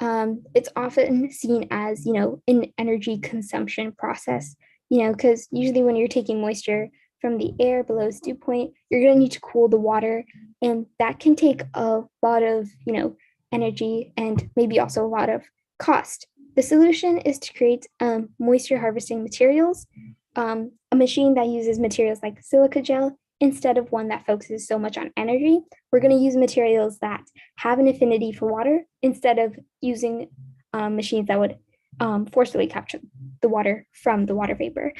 it's often seen as, an energy consumption process, because usually when you're taking moisture from the air below its dew point, you're going to need to cool the water, and that can take a lot of, energy and maybe also a lot of cost. The solution is to create moisture harvesting materials, a machine that uses materials like silica gel instead of one that focuses so much on energy. We're going to use materials that have an affinity for water instead of using machines that would forcibly capture the water from the water vapor.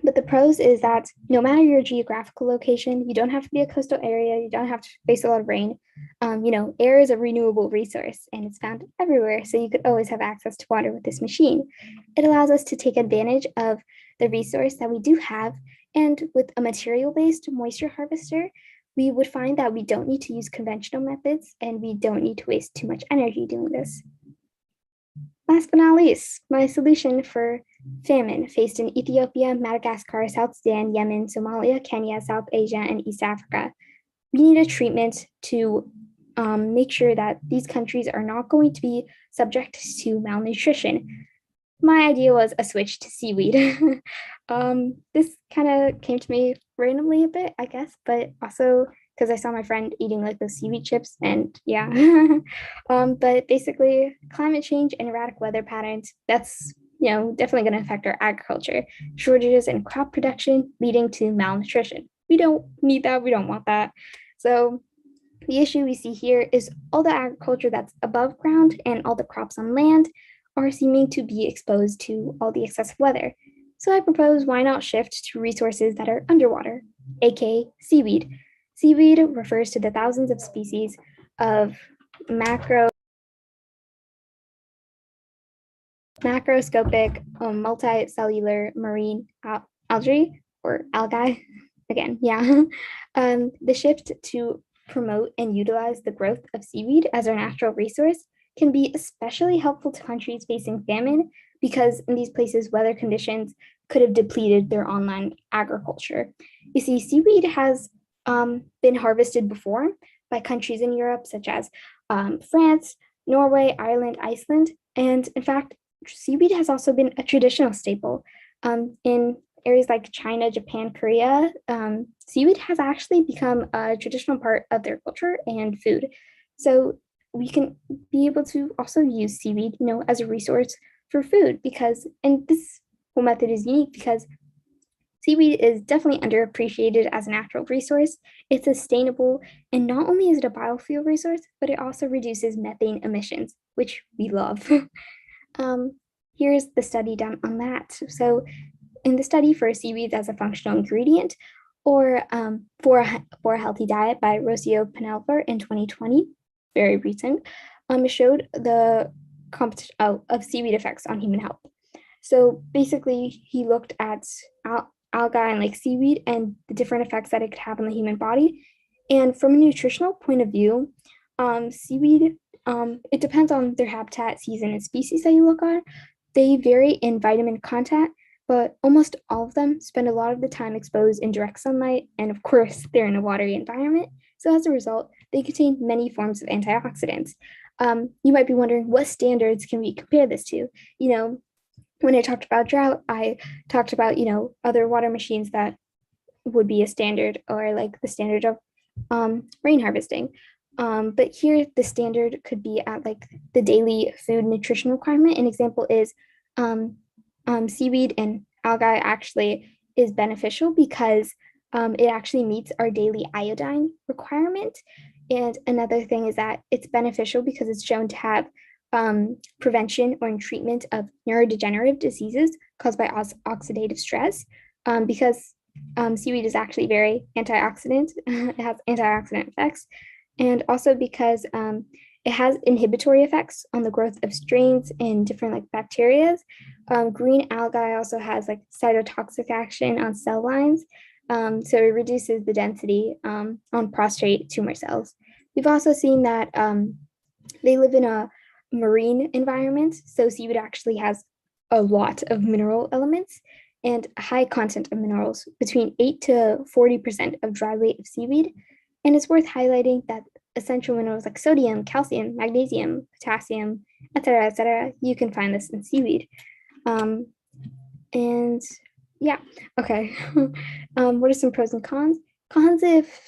But the pros is that no matter your geographical location, you don't have to be a coastal area, you don't have to face a lot of rain. Air is a renewable resource and it's found everywhere. So you could always have access to water with this machine. It allows us to take advantage of the resource that we do have. And with a material-based moisture harvester, we would find that we don't need to use conventional methods and we don't need to waste too much energy doing this. Last but not least, my solution for famine faced in Ethiopia, Madagascar, South Sudan, Yemen, Somalia, Kenya, South Asia, and East Africa. We need a treatment to make sure that these countries are not going to be subject to malnutrition. My idea was a switch to seaweed. This kind of came to me randomly a bit, I guess, but also because I saw my friend eating like those seaweed chips and yeah. But basically climate change and erratic weather patterns, that's definitely going to affect our agriculture. Shortages in crop production leading to malnutrition. We don't need that. We don't want that. So the issue we see here is all the agriculture that's above ground and all the crops on land are seeming to be exposed to all the excessive weather. So I propose why not shift to resources that are underwater, aka seaweed. Seaweed refers to the thousands of species of macroscopic, multicellular marine algae or algae. Again, yeah. The shift to promote and utilize the growth of seaweed as our natural resource can be especially helpful to countries facing famine because in these places, weather conditions could have depleted their online agriculture. You see, seaweed has been harvested before by countries in Europe, such as France, Norway, Ireland, Iceland. And in fact, seaweed has also been a traditional staple in areas like China, Japan, Korea. Seaweed has actually become a traditional part of their culture and food. So we can be able to also use seaweed, as a resource for food because, and this whole method is unique because seaweed is definitely underappreciated as a natural resource. It's sustainable, and not only is it a biofuel resource, but it also reduces methane emissions, which we love. Here's the study done on that. So in the study for seaweed as a functional ingredient or for a healthy diet by Rocio Penelfer in 2020, very recent, it showed the of seaweed effects on human health. So basically, he looked at algae and like seaweed and the different effects that it could have on the human body. And from a nutritional point of view, seaweed, it depends on their habitat, season, and species that you look at. They vary in vitamin content, but almost all of them spend a lot of the time exposed in direct sunlight. And of course, they're in a watery environment. So as a result, they contain many forms of antioxidants. You might be wondering, what standards can we compare this to? When I talked about drought, I talked about, other water machines that would be a standard or like the standard of rain harvesting. But here the standard could be at like the daily food nutrition requirement. An example is seaweed and algae actually is beneficial because it actually meets our daily iodine requirement. And another thing is that it's beneficial because it's shown to have prevention or treatment of neurodegenerative diseases caused by oxidative stress because seaweed is actually very antioxidant. It has antioxidant effects. And also because it has inhibitory effects on the growth of strains in different like bacteria. Green algae also has like cytotoxic action on cell lines. So it reduces the density on prostate tumor cells. We've also seen that they live in a marine environment. So seaweed actually has a lot of mineral elements and a high content of minerals, between 8 to 40% of dry weight of seaweed. And it's worth highlighting that essential minerals like sodium, calcium, magnesium, potassium, etc., you can find this in seaweed. And yeah, okay. What are some pros and cons? Cons if,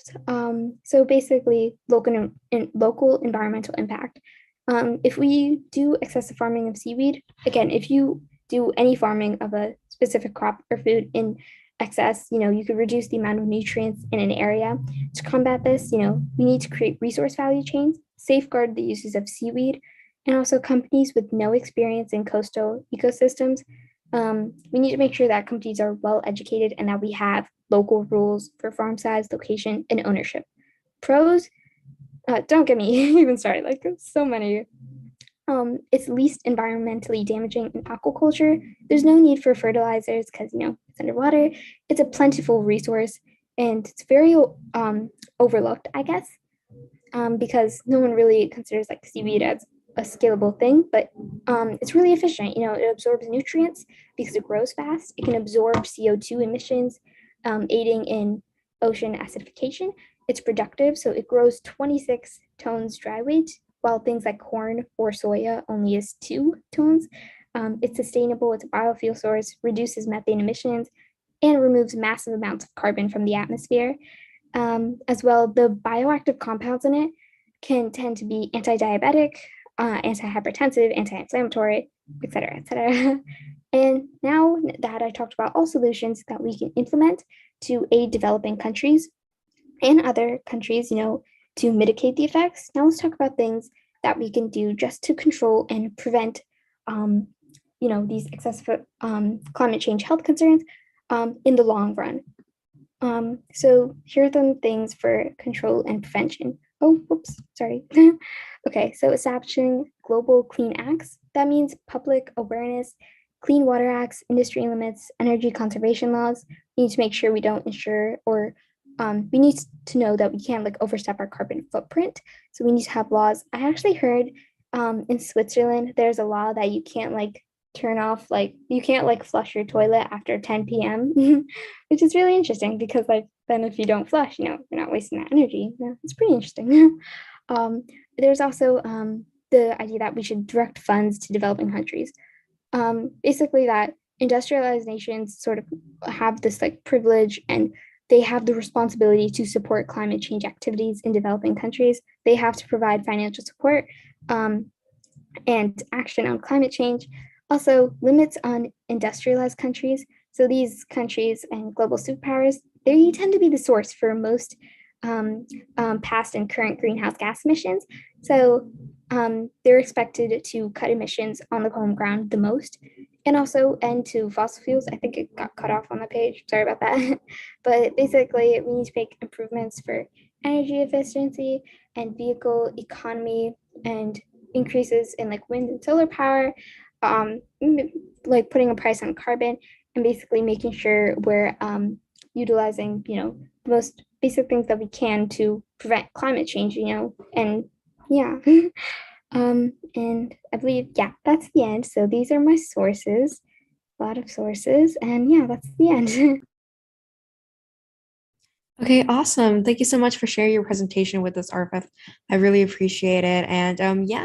so basically local environmental impact. If we do excessive farming of seaweed, again, if you do any farming of a specific crop or food in excess, you could reduce the amount of nutrients in an area. To combat this, we need to create resource value chains, safeguard the uses of seaweed, and also companies with no experience in coastal ecosystems We need to make sure that companies are well educated and that we have local rules for farm size, location, and ownership. Pros, don't get me even started, like so many. It's least environmentally damaging in aquaculture. There's no need for fertilizers because, it's underwater. It's a plentiful resource and it's very overlooked, I guess, because no one really considers like seaweed as a scalable thing, but it's really efficient. It absorbs nutrients because it grows fast. It can absorb CO2 emissions, aiding in ocean acidification. It's productive, so it grows 26 tons dry weight, while things like corn or soya only is 2 tons. It's sustainable, it's a biofuel source, reduces methane emissions, and removes massive amounts of carbon from the atmosphere. As well, the bioactive compounds in it can tend to be anti-diabetic, anti-hypertensive, anti-inflammatory, et cetera, et cetera. And now that I talked about all solutions that we can implement to aid developing countries and other countries, to mitigate the effects, now let's talk about things that we can do just to control and prevent, these excessive climate change health concerns in the long run. So here are some things for control and prevention. Oh, whoops, sorry. Okay, so establishing global clean acts. That means public awareness, clean water acts, industry limits, energy conservation laws. We need to make sure we don't ensure or we need to know that we can't overstep our carbon footprint. So we need to have laws. I actually heard in Switzerland, there's a law that you can't turn off, you can't flush your toilet after 10 p.m., which is really interesting because then if you don't flush, you're not wasting that energy. It's pretty interesting. There's also the idea that we should direct funds to developing countries. Basically that industrialized nations sort of have this privilege and they have the responsibility to support climate change activities in developing countries. They have to provide financial support and action on climate change. Also, limits on industrialized countries. So these countries and global superpowers, they tend to be the source for most past and current greenhouse gas emissions. So they're expected to cut emissions on the home ground the most, and also end to fossil fuels. I think it got cut off on the page. Sorry about that. But basically, we need to make improvements for energy efficiency and vehicle economy and increases in wind and solar power, putting a price on carbon and basically making sure we're utilizing, the most basic things that we can to prevent climate change, and yeah. And I believe, that's the end. So these are my sources, a lot of sources, and that's the end. Okay, awesome. Thank you so much for sharing your presentation with us, Arfith. I really appreciate it. And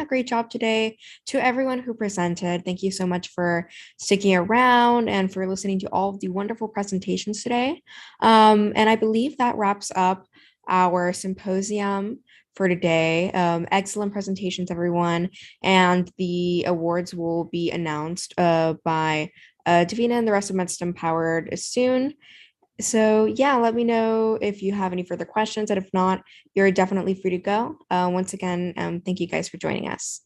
great job today to everyone who presented. Thank you so much for sticking around and for listening to all of the wonderful presentations today. And I believe that wraps up our symposium for today. Excellent presentations, everyone. And the awards will be announced by Davina and the rest of MedStem Powered soon. So let me know if you have any further questions. And if not, you're definitely free to go. Once again, thank you guys for joining us.